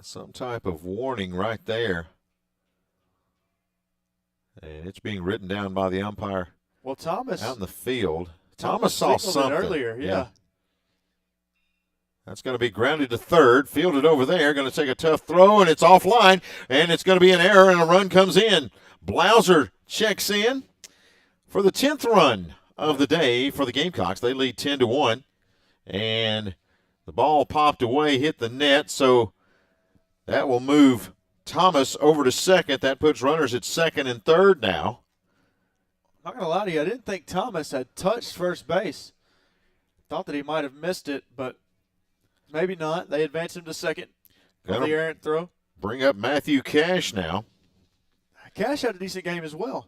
Speaker 1: Some type of warning right there. And it's being written down by the umpire.
Speaker 2: Well, Thomas
Speaker 1: out in the field. Thomas saw something
Speaker 2: earlier, yeah.
Speaker 1: That's going to be grounded to third, fielded over there, going to take a tough throw, and it's offline, and it's going to be an error, and a run comes in. Blauser checks in for the 10th run of the day for the Gamecocks. They lead 10-1, and the ball popped away, hit the net, so that will move Thomas over to second. That puts runners at second and third now.
Speaker 2: Not going to lie to you, I didn't think Thomas had touched first base. Thought that he might have missed it, but maybe not. They advanced him to second on the errant throw.
Speaker 1: Bring up Matthew Cash now.
Speaker 2: Cash had a decent game as well.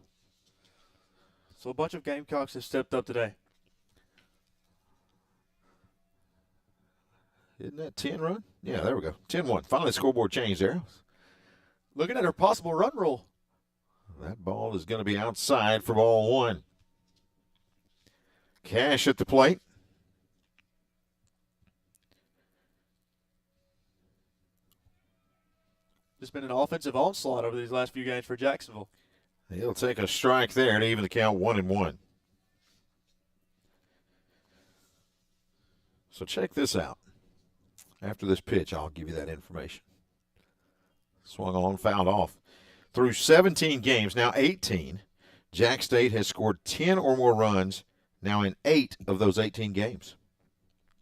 Speaker 2: So a bunch of Gamecocks have stepped up today.
Speaker 1: Isn't that 10 run? Yeah, there we go. 10-1. Finally, scoreboard changed there.
Speaker 2: Looking at our possible run rule.
Speaker 1: That ball is going to be outside for ball one. Cash at the plate.
Speaker 2: There's been an offensive onslaught over these last few games for Jacksonville.
Speaker 1: He'll take a strike there to even the count 1-1. So check this out. After this pitch, I'll give you that information. Swung on, fouled off. Through 17 games, now 18, Jax State has scored 10 or more runs now in 8 of those 18 games.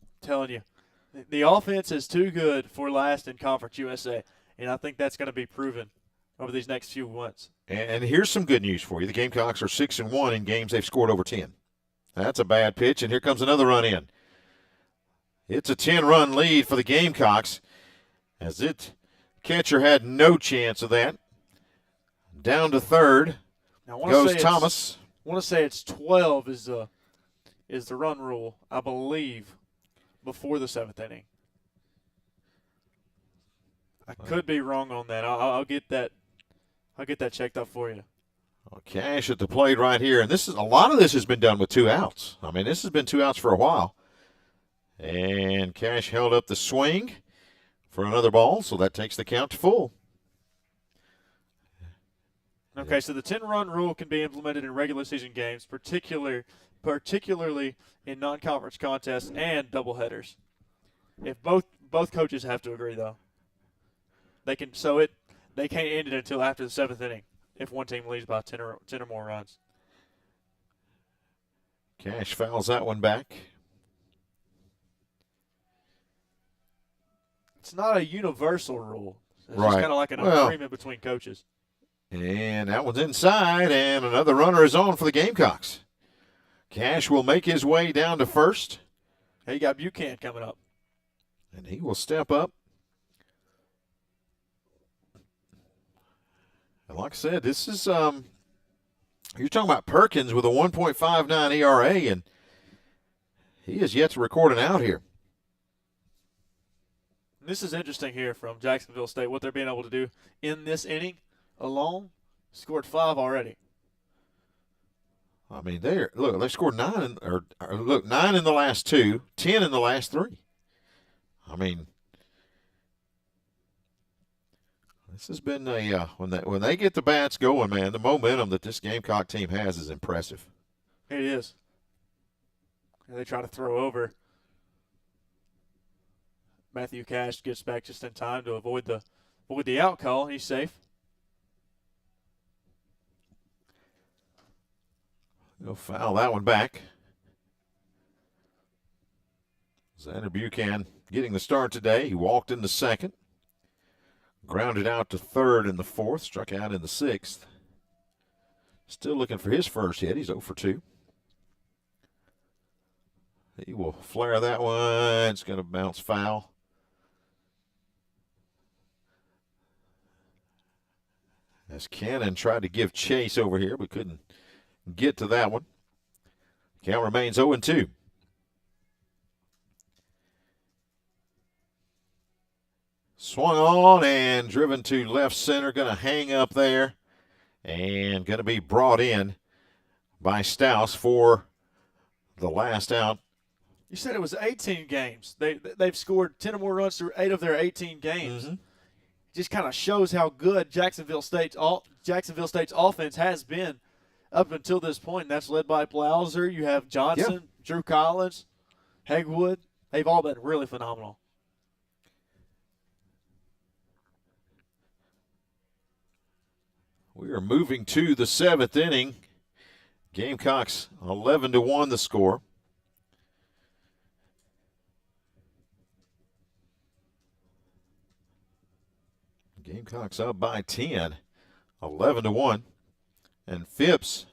Speaker 2: I'm telling you, the offense is too good for last in Conference USA, and I think that's going to be proven over these next few months.
Speaker 1: And here's some good news for you. The Gamecocks are 6-1 in games they've scored over 10. That's a bad pitch, and here comes another run in. It's a 10-run lead for the Gamecocks, as catcher had no chance of that. Down to third goes Thomas.
Speaker 2: I want to say it's 12 is the run rule, I believe, before the 7th inning. I could be wrong on that. I'll get that. I'll get that checked up for you.
Speaker 1: Cash at the plate right here, and a lot of this has been done with 2 outs. I mean, this has been 2 outs for a while. And Cash held up the swing for another ball, so that takes the count to full.
Speaker 2: Okay, so the 10-run rule can be implemented in regular season games, particularly in non-conference contests and doubleheaders. If both coaches have to agree, though, they can't end it until after the 7th inning if one team leads by 10 or more runs.
Speaker 1: Cash fouls that one back.
Speaker 2: It's not a universal rule. It's
Speaker 1: right.
Speaker 2: just kind of like an agreement between coaches.
Speaker 1: And that one's inside, and another runner is on for the Gamecocks. Cash will make his way down to first.
Speaker 2: Hey, you got Buchanan coming up.
Speaker 1: And he will step up. And like I said, this is you're talking about Perkins with a 1.59 ERA, and he is yet to record an out here.
Speaker 2: This is interesting here from Jacksonville State, what they're being able to do in this inning alone. Scored 5 already.
Speaker 1: I mean, they scored 9 9 in the last 2, 10 in the last 3. I mean, this has been when they get the bats going, man, the momentum that this Gamecock team has is impressive.
Speaker 2: It is. And they try to throw over. Matthew Cash gets back just in time to avoid the out call. He's safe.
Speaker 1: He'll foul that one back. Xander Buchanan getting the start today. He walked in the 2nd. Grounded out to 3rd in the 4th. Struck out in the 6th. Still looking for his first hit. He's 0 for 2. He will flare that one. It's going to bounce foul. As Cannon tried to give chase over here, but couldn't get to that one. Count remains 0-2. Swung on and driven to left center. Going to hang up there and going to be brought in by Stouse for the last out.
Speaker 2: You said it was 18 games. They've scored 10 or more runs through 8 of their 18 games.
Speaker 1: Mm-hmm.
Speaker 2: Just kind of shows how good Jacksonville State's offense has been up until this point. And that's led by Blauser. You have Johnson, Drew Collins, Hegwood. They've all been really phenomenal.
Speaker 1: We are moving to the 7th inning. Gamecocks 11-1 the score. Gamecocks up by 10, 11-1. And Phipps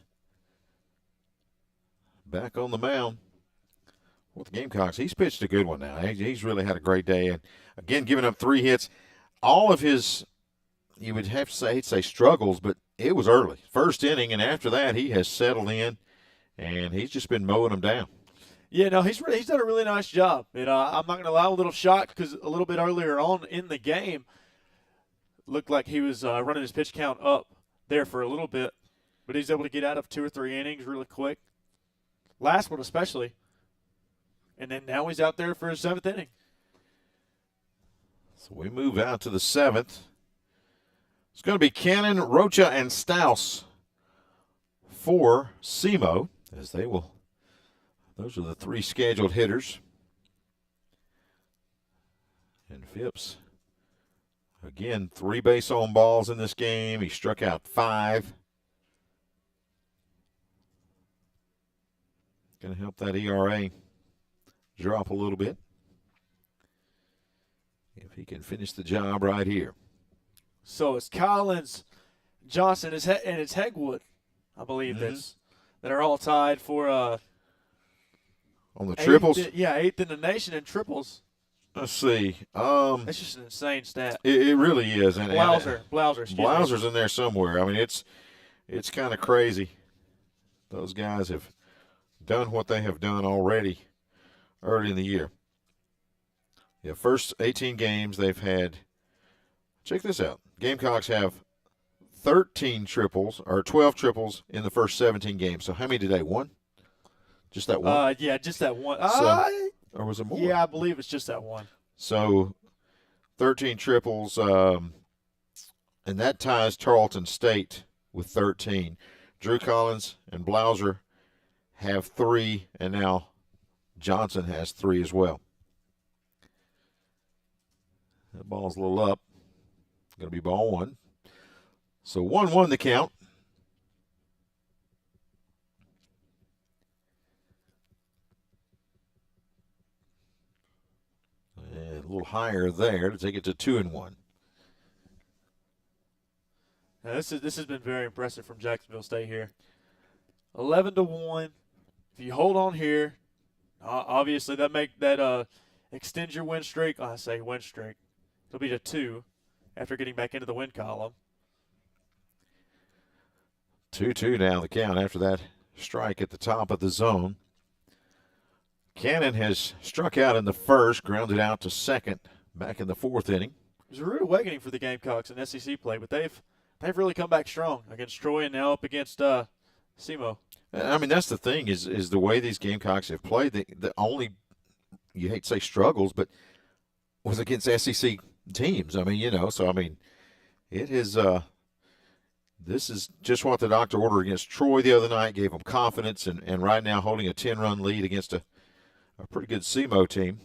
Speaker 1: back on the mound with the Gamecocks. He's pitched a good one now. He's really had a great day. And, again, giving up 3 hits. All of his, you would have to say struggles, but it was early. First inning, and after that he has settled in. and he's just been mowing them down.
Speaker 2: Yeah, no, he's done a really nice job. And I'm not going to lie, a little shocked because a little bit earlier on in the game, looked like he was running his pitch count up there for a little bit, but he's able to get out of 2 or 3 innings really quick. Last one especially. And then now he's out there for his 7th inning.
Speaker 1: So we move out to the 7th. It's going to be Cannon, Rocha, and Stouse for SEMO, as they will. Those are the 3 scheduled hitters. And Phipps, again, 3 base on balls in this game. He struck out 5. Going to help that ERA drop a little bit if he can finish the job right here.
Speaker 2: So it's Collins, Johnson, and it's Hegwood, I believe, that are all tied for
Speaker 1: on the triples.
Speaker 2: 8th in the nation in triples.
Speaker 1: Let's see.
Speaker 2: That's just an insane stat.
Speaker 1: It really is. And
Speaker 2: Blauser's
Speaker 1: in there somewhere. I mean, it's kind of crazy. Those guys have done what they have done already early in the year. Yeah, first 18 games they've had. Check this out. Gamecocks have 13 triples or 12 triples in the first 17 games. So how many today? 1? Just that one?
Speaker 2: Yeah, just that one.
Speaker 1: Or was it more?
Speaker 2: Yeah, I believe it's just that one.
Speaker 1: So 13 triples, and that ties Tarleton State with 13. Drew Collins and Blauser have 3, and now Johnson has 3 as well. That ball's a little up. Going to be ball 1. So 1-1 the count. And a little higher there to take it to 2-1.
Speaker 2: Now this has been very impressive from Jacksonville State here. 11-1. If you hold on here, obviously that extends your win streak. I say win streak. It'll be to 2 after getting back into the win column.
Speaker 1: 2-2 now the count after that strike at the top of the zone. Cannon has struck out in the first, grounded out to second back in the 4th inning.
Speaker 2: It was a rude awakening for the Gamecocks in SEC play, but they've really come back strong against Troy and now up against SEMO.
Speaker 1: I mean, that's the thing is the way these Gamecocks have played. The only, you hate to say struggles, but was against SEC teams. I mean, so I mean, it is. This is just what the doctor ordered against Troy the other night. Gave them confidence, and right now holding a 10-run lead against a pretty good SEMO team.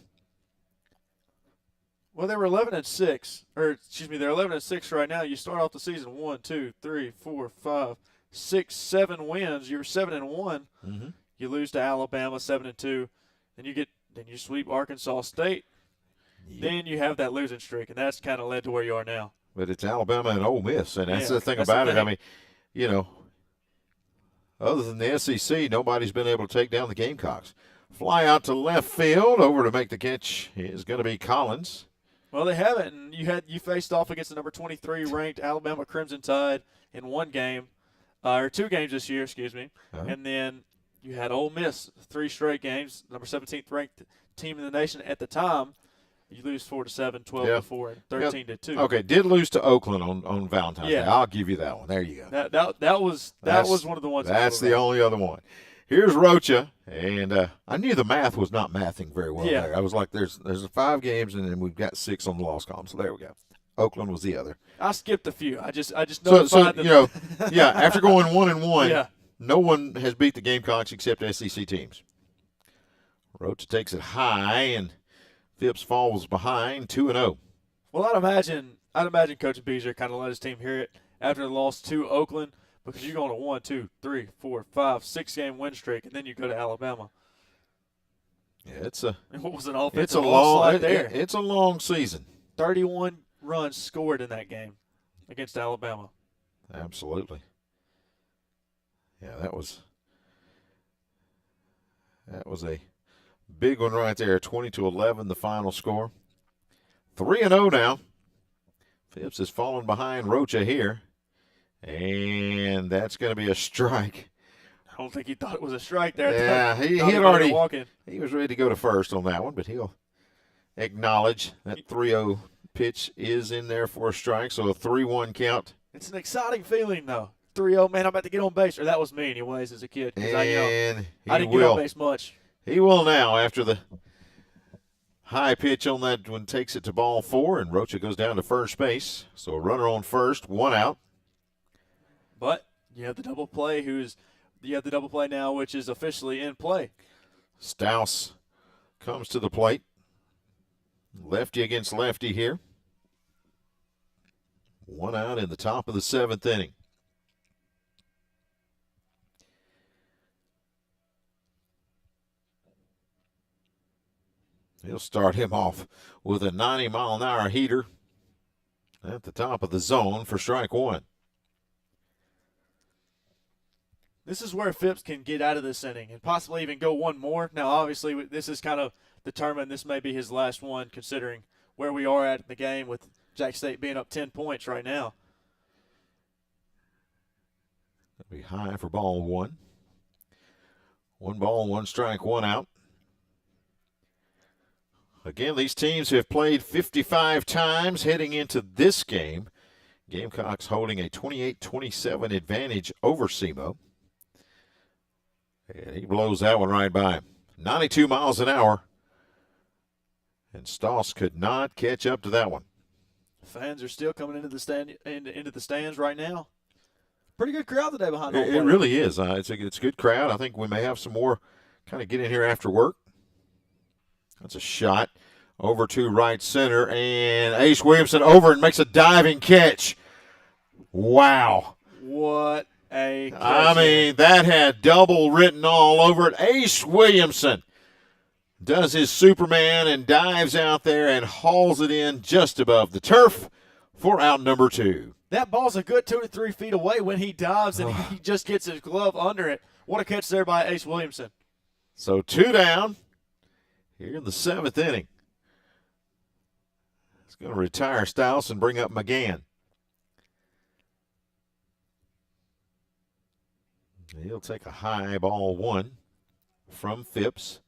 Speaker 2: Well, they were 11-6, or excuse me, they're 11-6 right now. You start off the season 1, 2, 3, 4, 5, 6, 7 wins. You're 7-1.
Speaker 1: Mm-hmm.
Speaker 2: You lose to Alabama 7-2, then you sweep Arkansas State. Yep. Then you have that losing streak, and that's kind of led to where you are now.
Speaker 1: But it's Alabama and Ole Miss, and that's the thing about it. I mean, other than the SEC, nobody's been able to take down the Gamecocks. Fly out to left field, over to make the catch is going to be Collins.
Speaker 2: Well, they haven't, and you faced off against the number 23 ranked Alabama Crimson Tide in 1 game, or 2 games this year, excuse me, and then you had Ole Miss 3 straight games, number 17th ranked team in the nation at the time. You lose 4-7, 12-4, and 13-2.
Speaker 1: Okay, did lose to Oakland on Valentine's Day. I'll give you that one. There you go.
Speaker 2: That was one of the ones.
Speaker 1: That's the only other one. Here's Rocha, and I knew the math was not mathing very well there. I was like, there's 5 games, and then we've got 6 on the loss column. So there we go. Oakland was the other.
Speaker 2: I skipped a few. I just notified them.
Speaker 1: After going 1-1, no one has beat the Gamecocks except SEC teams. Rocha takes it high, and Phipps falls behind 2-0.
Speaker 2: Well, I'd imagine Coach Beezer kind of let his team hear it after the loss to Oakland, because you're going to 1, 2, 3, 4, 5, 6-game win streak, and then you go to Alabama.
Speaker 1: Yeah,
Speaker 2: what was an offensive onslaught there?
Speaker 1: It's a long season.
Speaker 2: 31 runs scored in that game against Alabama.
Speaker 1: Absolutely. Yeah, that was a big one right there. 20-11, the final score. 3-0 now. Phipps has fallen behind Rocha here. And that's going to be a strike.
Speaker 2: don't think he thought it was a strike there.
Speaker 1: Yeah, he had already – he was ready to go to first on that one, but he'll acknowledge that 3-0 pitch is in there for a strike, so a 3-1 count.
Speaker 2: It's an exciting feeling, though. 3-0, man, I'm about to get on base. Or that was me, anyways, as a kid.
Speaker 1: And
Speaker 2: I didn't get on base much.
Speaker 1: He will now after the high pitch on that one takes it to ball 4, and Rocha goes down to first base. So a runner on first, 1 out.
Speaker 2: But you have the double play now, which is officially in play.
Speaker 1: Stouse comes to the plate. Lefty against lefty here. 1 out in the top of the 7th inning. He'll start him off with a 90-mile-an-hour heater at the top of the zone for strike 1.
Speaker 2: This is where Phipps can get out of this inning and possibly even go one more. Now, obviously, this is kind of determined. This may be his last one, considering where we are at in the game with Jax State being up 10 points right now.
Speaker 1: That'll be high for ball 1. 1 ball, 1 strike, 1 out. Again, these teams have played 55 times heading into this game. Gamecocks holding a 28-27 advantage over SEMO. And he blows that one right by him. 92 miles an hour. And Stoss could not catch up to that one.
Speaker 2: Fans are still coming into the stands right now. Pretty good crowd today behind home plate.
Speaker 1: It really is. It's a good crowd. I think we may have some more kind of get in here after work. That's a shot over to right center, and Ace Williamson over and makes a diving catch. Wow.
Speaker 2: What a catch.
Speaker 1: I mean, that had double written all over it. Ace Williamson does his Superman and dives out there and hauls it in just above the turf for out number 2.
Speaker 2: That ball's a good 2 to 3 feet away when he dives, and he just gets his glove under it. What a catch there by Ace Williamson.
Speaker 1: So 2 down. Here in the 7th inning. He's going to retire Stouse and bring up McGann. He'll take a high ball 1 from Phipps.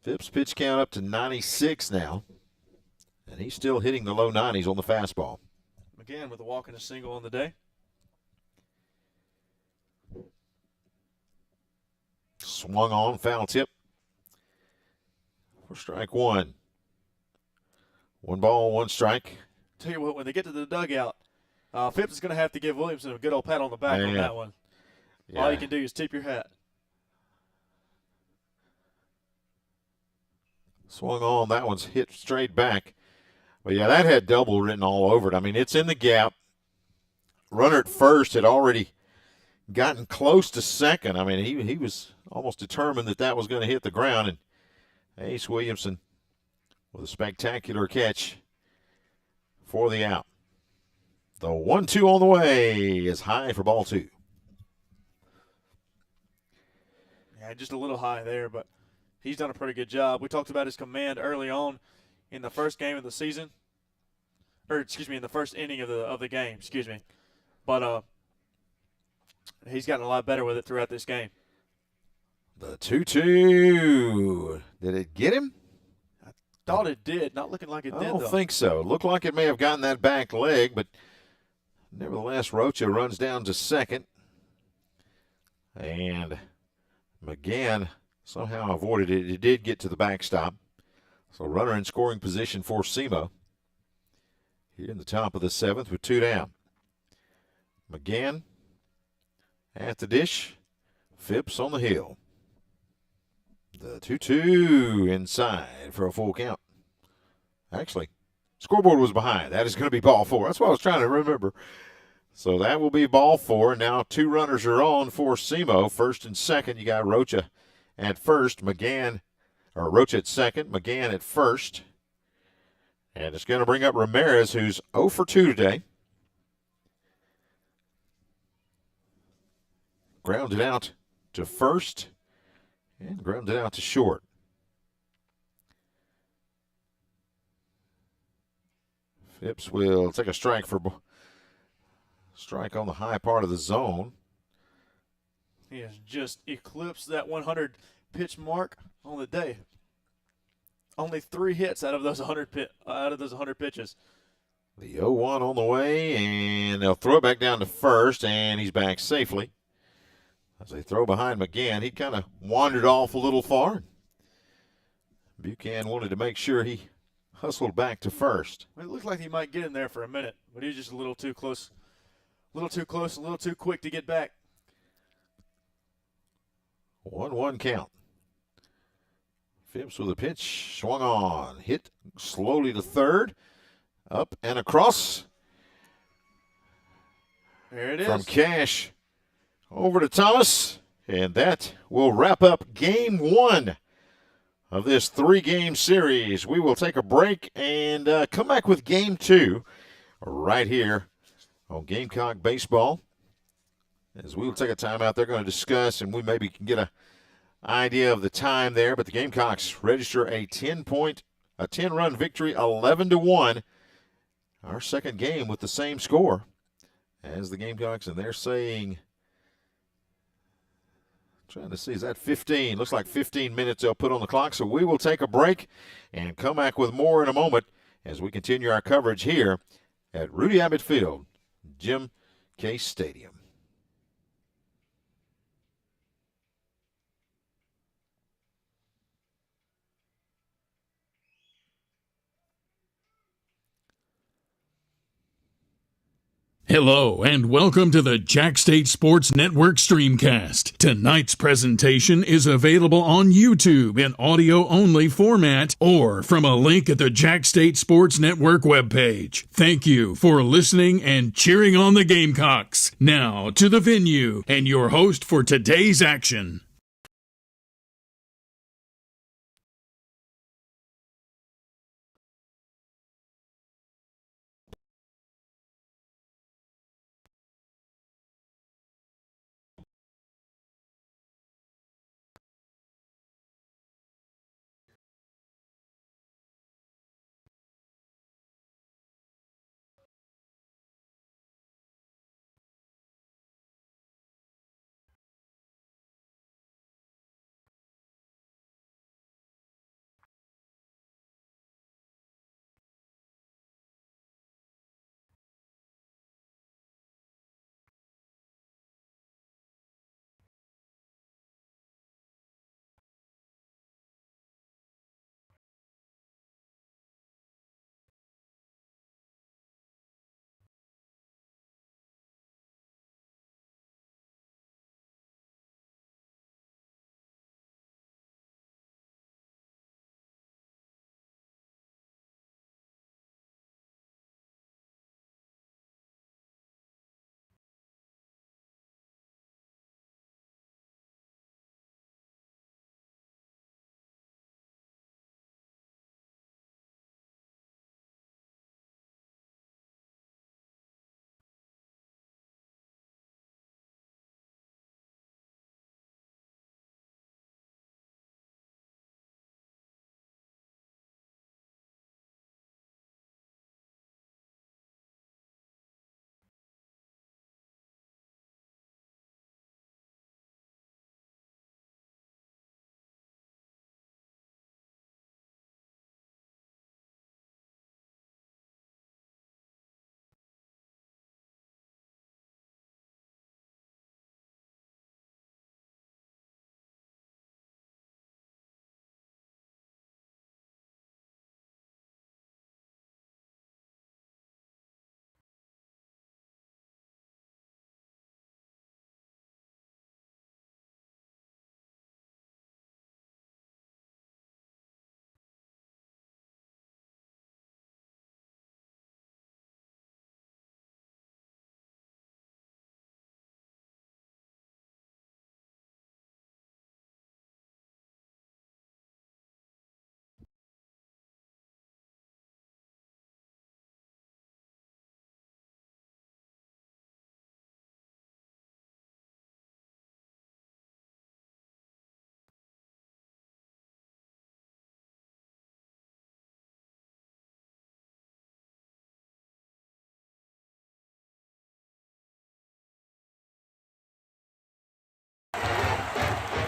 Speaker 1: Phipps pitch count up to 96 now. And he's still hitting the low 90s on the fastball.
Speaker 2: McGann with a walk and a single on the day.
Speaker 1: Swung on, foul tip. For strike 1. 1 ball, 1 strike.
Speaker 2: Tell you what, when they get to the dugout, Phipps is going to have to give Williamson a good old pat on the back on that one. Yeah. All you can do is tip your hat.
Speaker 1: Swung on. That one's hit straight back. But, yeah, that had double written all over it. I mean, it's in the gap. Runner at first had already gotten close to second. I mean, he was almost determined that was going to hit the ground, and Ace Williamson with a spectacular catch for the out. The 1-2 on the way is high for ball 2.
Speaker 2: Yeah, just a little high there, but he's done a pretty good job. We talked about his command early on in the first game of the season. In the first inning of the game, But he's gotten a lot better with it throughout this game.
Speaker 1: The 2-2. Did it get him?
Speaker 2: I thought it did. Not looking like it did, though.
Speaker 1: I don't think so. Looked like it may have gotten that back leg, but nevertheless, Rocha runs down to second. And McGann somehow avoided it. It did get to the backstop. So runner in scoring position for SEMO. Here in the top of the 7th with 2 down. McGann at the dish. Phipps on the hill. The 2-2 inside for a full count. Actually, scoreboard was behind. That is going to be ball 4. That's what I was trying to remember. So that will be ball 4. Now 2 runners are on for SEMO. First and second, you got Rocha at first. Rocha at second. McGann at first. And it's going to bring up Ramirez, who's 0 for 2 today. Grounded out to first. And grounded out to short. Phipps will take a strike on the high part of the zone.
Speaker 2: He has just eclipsed that 100 pitch mark on the day. Only 3 hits out of those 100 pitches.
Speaker 1: The 0-1 on the way, and they'll throw it back down to first, and he's back safely. As they throw behind him again, he kind of wandered off a little far. Buchanan wanted to make sure he hustled back to first.
Speaker 2: It looked like he might get in there for a minute, but he was just a little too close. A little too close, a little too quick to get back.
Speaker 1: 1-1 count. Phipps with a pitch, swung on, hit slowly to third, up and across.
Speaker 2: There it is.
Speaker 1: From Cash over to Thomas, and that will wrap up Game 1 of this 3-game series. We will take a break and come back with Game 2 right here on Gamecock Baseball. As we will take a timeout, they're going to discuss, and we maybe can get an idea of the time there. But the Gamecocks register a 10-run victory, 11-1. Our second game with the same score as the Gamecocks, and they're saying, trying to see, is that 15? Looks like 15 minutes they'll put on the clock. So we will take a break and come back with more in a moment as we continue our coverage here at Rudy Abbott Field, Jim Case Stadium.
Speaker 18: Hello, and welcome to the Jax State Sports Network Streamcast. Tonight's presentation is available on YouTube in audio-only format or from a link at the Jax State Sports Network webpage. Thank you for listening and cheering on the Gamecocks. Now to the venue and your host for today's action.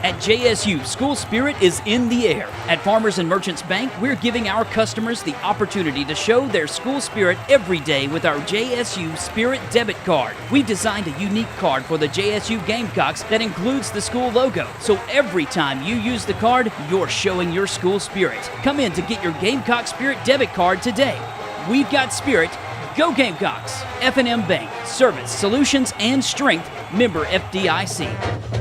Speaker 16: At JSU, school spirit is in the air. At Farmers and Merchants Bank, we're giving our customers the opportunity to show their school spirit every day with our JSU Spirit Debit Card. We've designed a unique card for the JSU Gamecocks that includes the school logo. So every time you use the card, you're showing your school spirit. Come in to get your Gamecock Spirit Debit Card today. We've got spirit. Go Gamecocks! F&M Bank. Service, solutions, and strength. Member FDIC.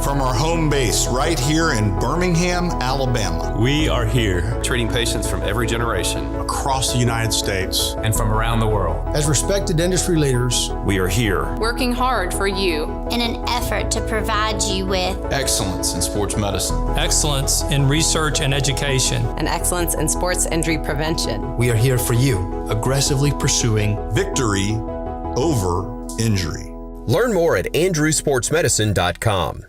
Speaker 10: From our home base right here in Birmingham, Alabama.
Speaker 17: We are here, treating patients from every generation,
Speaker 9: across the United States,
Speaker 17: and from around the world.
Speaker 9: As respected industry leaders,
Speaker 17: we are here,
Speaker 5: working hard for you in an effort to provide you with
Speaker 6: excellence in sports medicine,
Speaker 7: excellence in research and education,
Speaker 8: and excellence in sports injury prevention.
Speaker 9: We are here for you, aggressively pursuing
Speaker 10: victory over injury.
Speaker 11: Learn more at andrewsportsmedicine.com.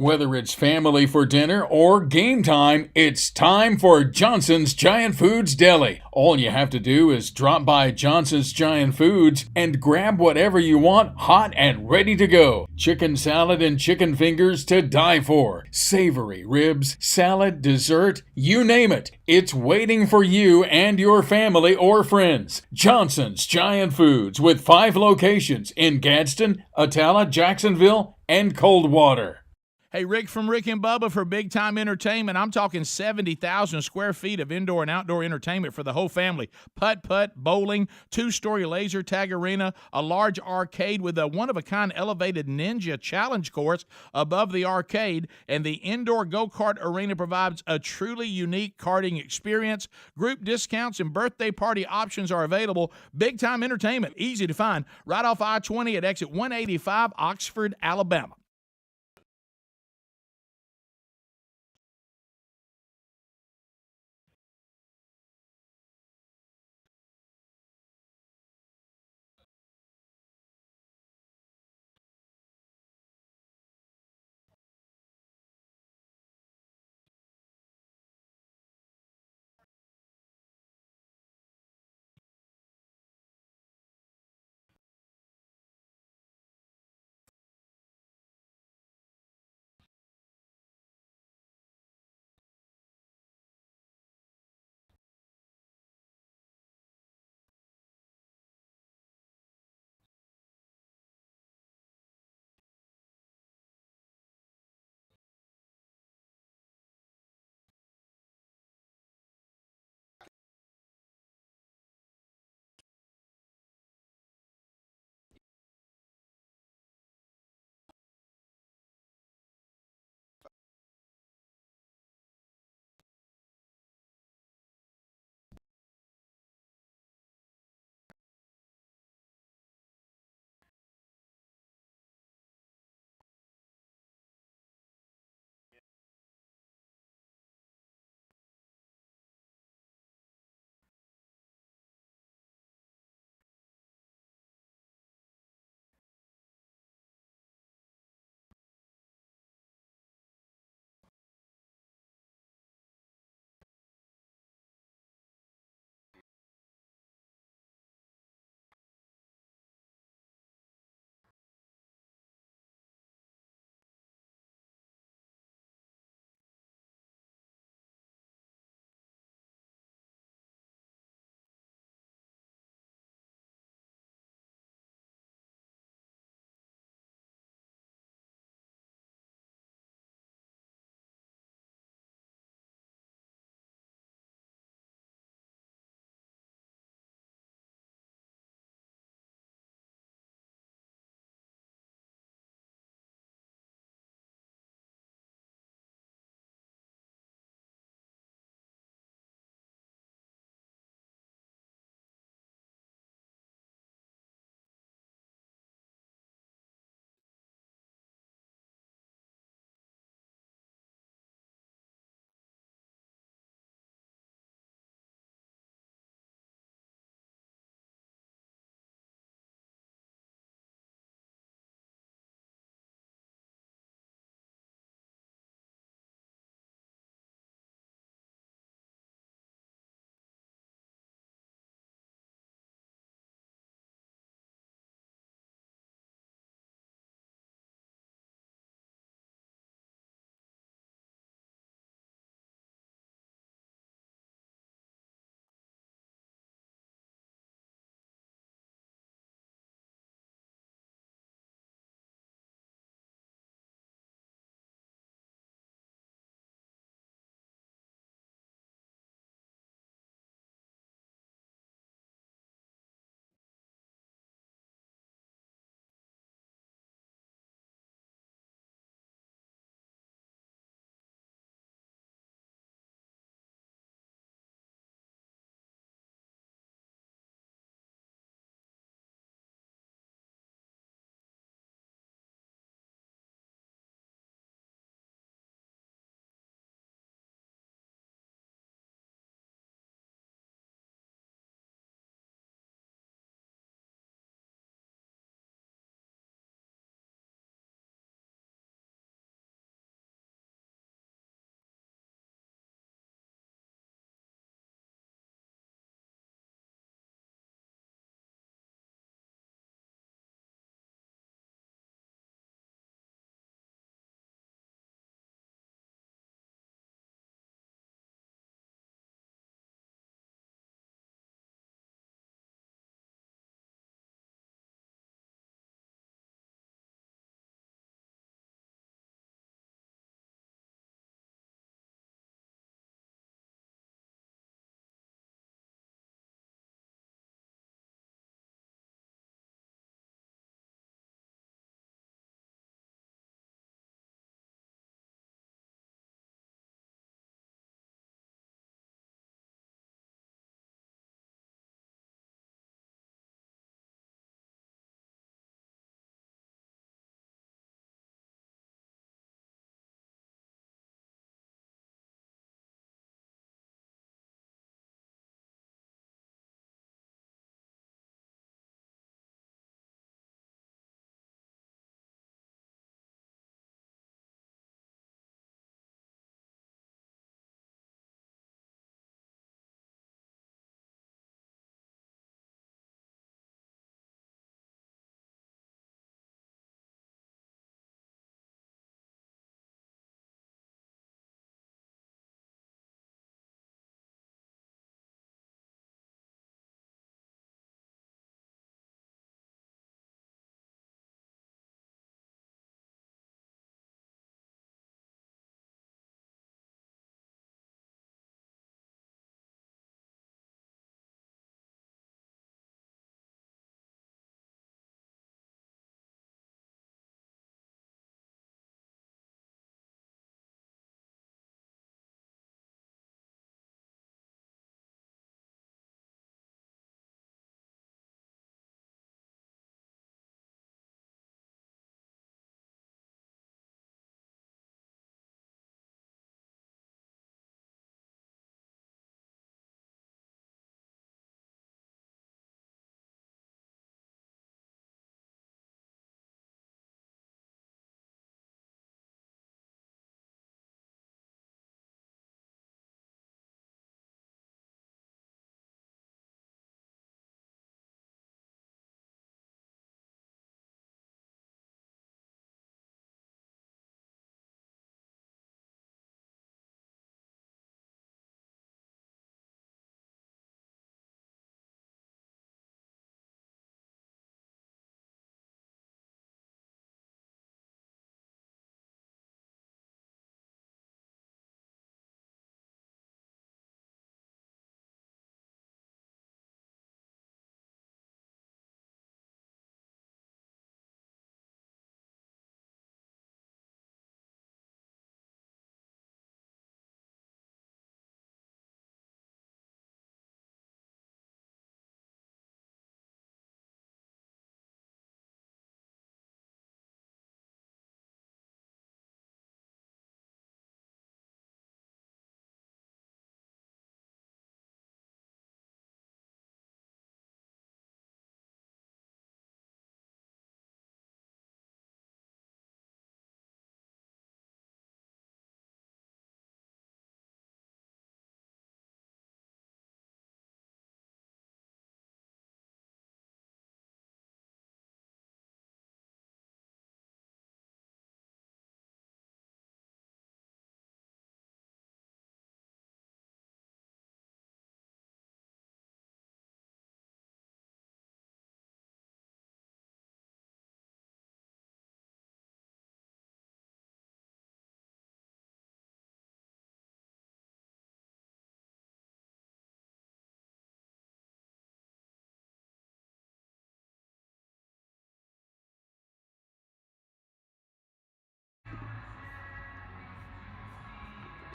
Speaker 12: Whether it's family for dinner or game time, it's time for Johnson's Giant Foods Deli. All you have to do is drop by Johnson's Giant Foods and grab whatever you want hot and ready to go. Chicken salad and chicken fingers to die for. Savory ribs, salad, dessert, you name it. It's waiting for you and your family or friends. Johnson's Giant Foods with 5 locations in Gadsden, Atala, Jacksonville, and Coldwater.
Speaker 13: Hey, Rick from Rick and Bubba for Big Time Entertainment. I'm talking 70,000 square feet of indoor and outdoor entertainment for the whole family. Putt-putt, bowling, 2-story laser tag arena, a large arcade with a one-of-a-kind elevated ninja challenge course above the arcade, and the indoor go-kart arena provides a truly unique karting experience. Group discounts and birthday party options are available. Big Time Entertainment, easy to find, right off I-20 at exit 185, Oxford, Alabama.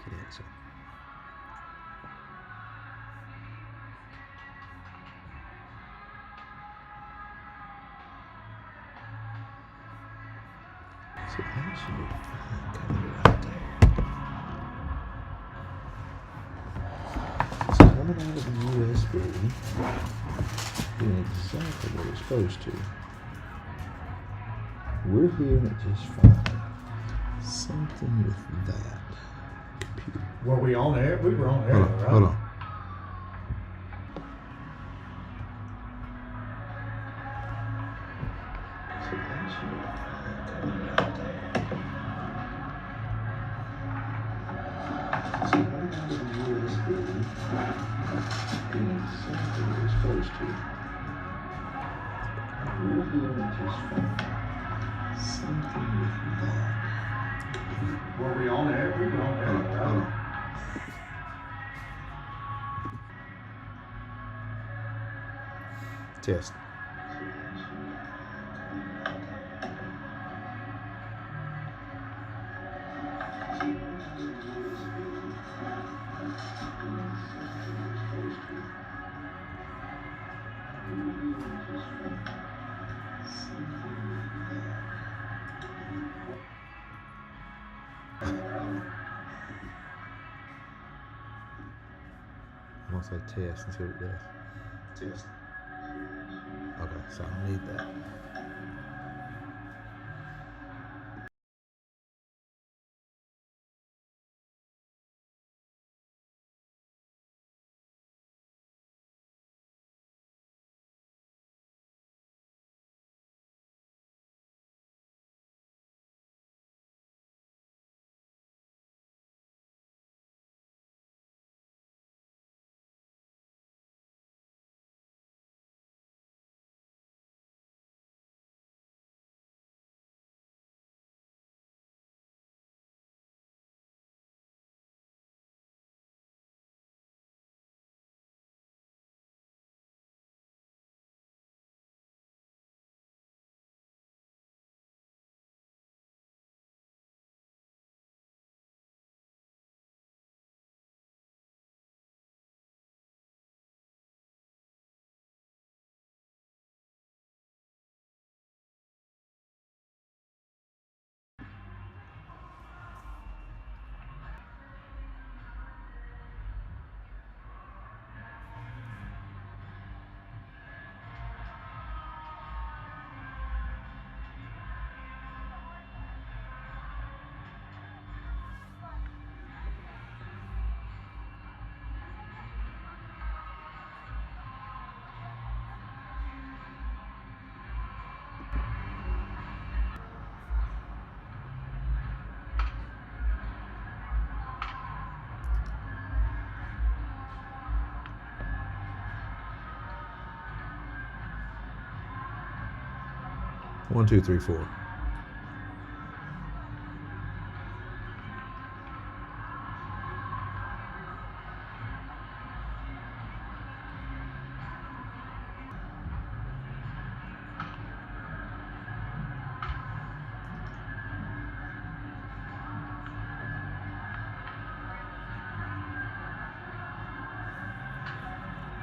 Speaker 19: cancer. So that should be fine coming right there. It's coming out of the USB, doing exactly what it's supposed to. We're hearing it just fine. Something with that computer.
Speaker 20: Were we on air? We were on air, right?
Speaker 19: Hold on. So that should be fine coming right there. So coming out of the USB, doing exactly what it's supposed to. We're hearing it just fine. Something with that.
Speaker 20: Were we on air? We were on air, right?
Speaker 19: Test. I'm gonna say test and see what it does. Test. Okay, so I don't need that. One, two, three, four.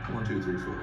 Speaker 19: One, two, three, four.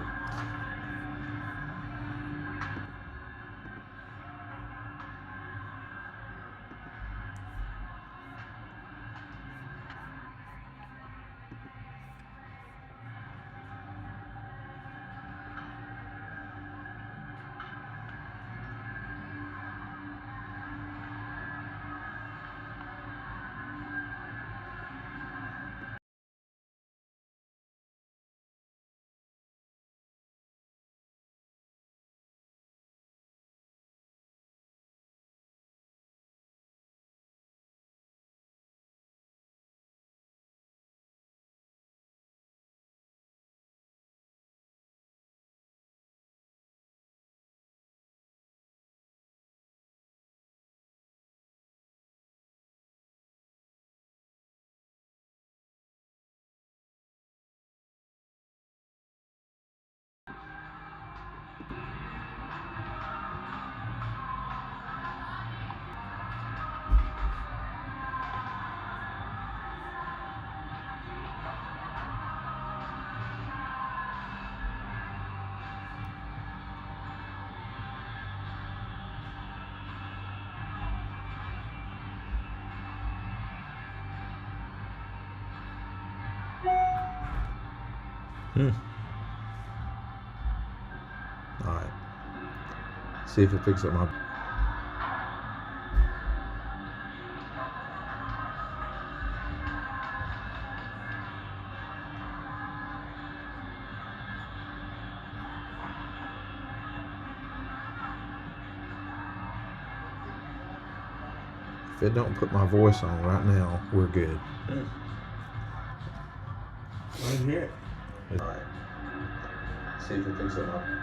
Speaker 19: All right. See if it picks up my. If it don't put my voice on right now, we're good.
Speaker 20: Right here.
Speaker 19: All right. See if it picks up my.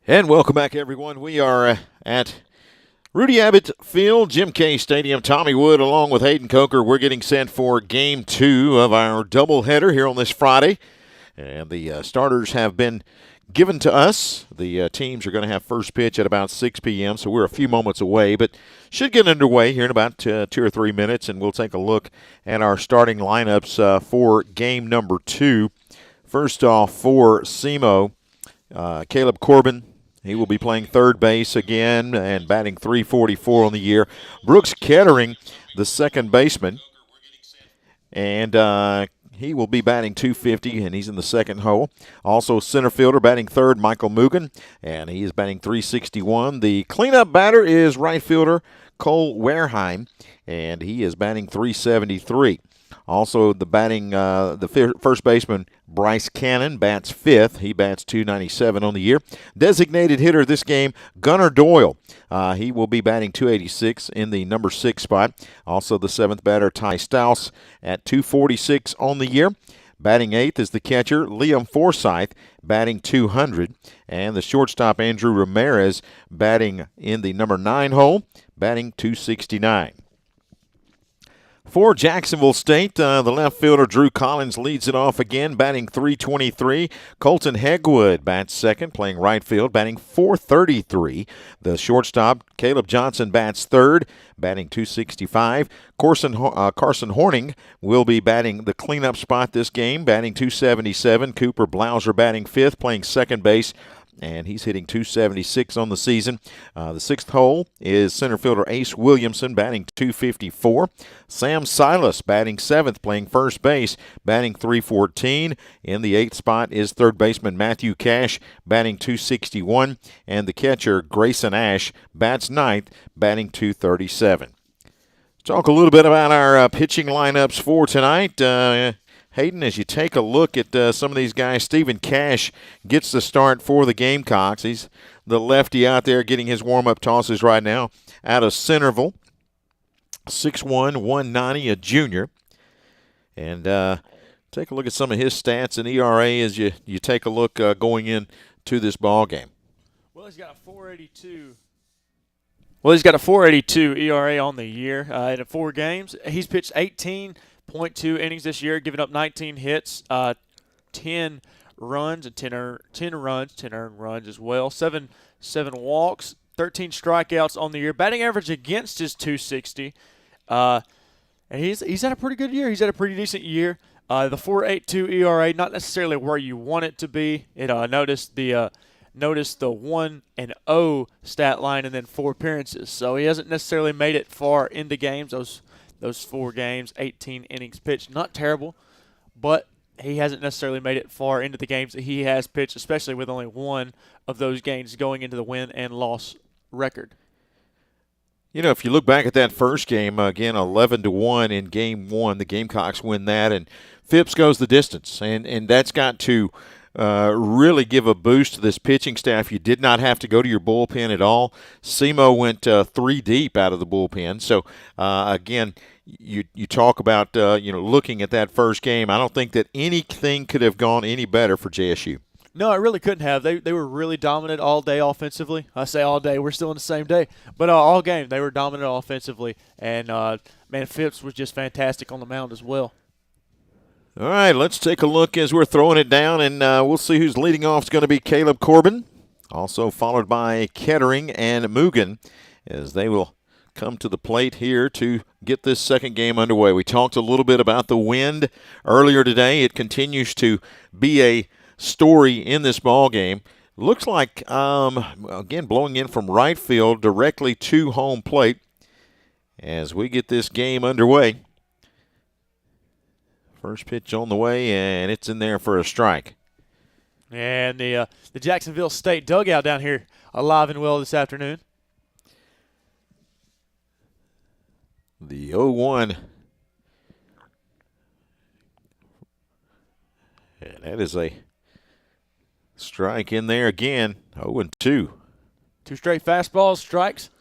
Speaker 1: And welcome back, everyone. We are at Rudy Abbott Field, Jim K Stadium. Tommy Wood along with Hayden Coker. We're getting set for Game 2 of our doubleheader here on this Friday. And the starters have been given to us. The teams are going to have first pitch at about 6 p.m., so we're a few moments away, but should get underway here in about 2 or 3 minutes, and we'll take a look at our starting lineups for game number 2. First off, for SEMO, Caleb Corbin. He will be playing third base again and batting .344 on the year. Brooks Kettering, the second baseman, and he will be batting .250, and he's in the second hole. Also, center fielder batting third, Michael Mugen, and he is batting .361. The cleanup batter is right fielder Cole Wareheim, and he is batting .373. Also, the first baseman, Bryce Cannon, bats fifth. He bats .297 on the year. Designated hitter this game, Gunnar Doyle. He will be batting .286 in the number 6 spot. Also, the seventh batter, Ty Stouse, at .246 on the year. Batting eighth is the catcher, Liam Forsythe, batting .200. And the shortstop, Andrew Ramirez, batting in the number 9 hole, batting .269. For Jacksonville State, the left fielder Drew Collins leads it off again, batting .323. Colton Hegwood bats second, playing right field, batting .433. The shortstop, Caleb Johnson, bats third, batting .265. Carson Horning will be batting the cleanup spot this game, batting .277. Cooper Blauser batting fifth, playing second base, and he's hitting .276 on the season. The sixth hole is center fielder Ace Williamson, batting .254. Sam Silas batting seventh, playing first base, batting .314. In the eighth spot is third baseman Matthew Cash, batting .261. And the catcher Grayson Ash bats ninth, batting .237. Talk a little bit about our pitching lineups for tonight. Hayden, as you take a look at some of these guys, Stephen Cash gets the start for the Gamecocks. He's the lefty out there getting his warm-up tosses right now out of Centerville. 6'1", 190, a junior. And take a look at some of his stats and ERA as you take a look going into this ball game.
Speaker 2: Well, he's got a 4.82. Well, he's got a 4.82 ERA on the year in 4 games. He's pitched 18.2 innings this year, giving up 19 hits, 10 runs, and 10 earned runs as well. 7 walks, 13 strikeouts on the year. Batting average against is .260, and he's had a pretty good year. He's had a pretty decent year. The 4.82 ERA, not necessarily where you want it to be. Notice the 1-0 stat line and then 4 appearances. So he hasn't necessarily made it far into games. Those 4 games, 18 innings pitched, not terrible, but he hasn't necessarily made it far into the games that he has pitched, especially with only one of those games going into the win and loss record.
Speaker 1: You know, if you look back at that first game, again, 11-1 in Game 1, the Gamecocks win that, and Phipps goes the distance, and that's got to really give a boost to this pitching staff. You did not have to go to your bullpen at all. SEMO went 3 deep out of the bullpen. So, again, you talk about, looking at that first game. I don't think that anything could have gone any better for JSU.
Speaker 2: No, it really couldn't have. They were really dominant all day offensively. I say all day. We're still in the same day. But all game, they were dominant offensively. And, Phipps was just fantastic on the mound as well.
Speaker 1: All right, let's take a look as we're throwing it down, and we'll see who's leading off. It's going to be Caleb Corbin, also followed by Kettering and Mugen, as they will come to the plate here to get this second game underway. We talked a little bit about the wind earlier today. It continues to be a story in this ball game. Looks like, again, blowing in from right field directly to home plate as we get this game underway. First pitch on the way, and it's in there for a strike.
Speaker 2: And the Jacksonville State dugout down here alive and well this afternoon.
Speaker 1: The 0-1. And that is a strike in there again. 0-2.
Speaker 2: 2 straight fastballs, strikes.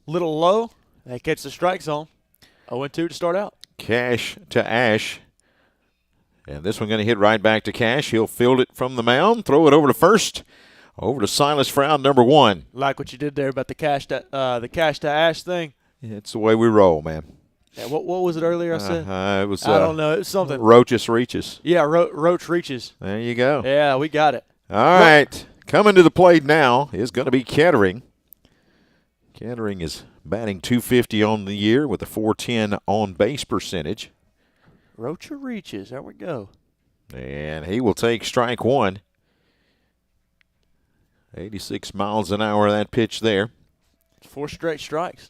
Speaker 2: Little low. They catch the strike zone. 0-2 to start out.
Speaker 1: Cash to Ash. And this one going to hit right back to Cash. He'll field it from the mound, throw it over to first. Over to Silas for out number 1.
Speaker 2: Like what you did there about the cash to Ash thing.
Speaker 1: It's the way we roll, man.
Speaker 2: Yeah, what was it earlier I said?
Speaker 1: It was.
Speaker 2: I don't know. It was something.
Speaker 1: Roaches reaches.
Speaker 2: Yeah, Roach reaches.
Speaker 1: There you go.
Speaker 2: Yeah, we got it.
Speaker 1: All right. Coming to the plate now is going to be Kettering. Kettering is batting .250 on the year with a .410 on base percentage.
Speaker 2: Roach reaches. There we go.
Speaker 1: And he will take strike 1. 86 miles an hour, that pitch there.
Speaker 2: 4 straight strikes.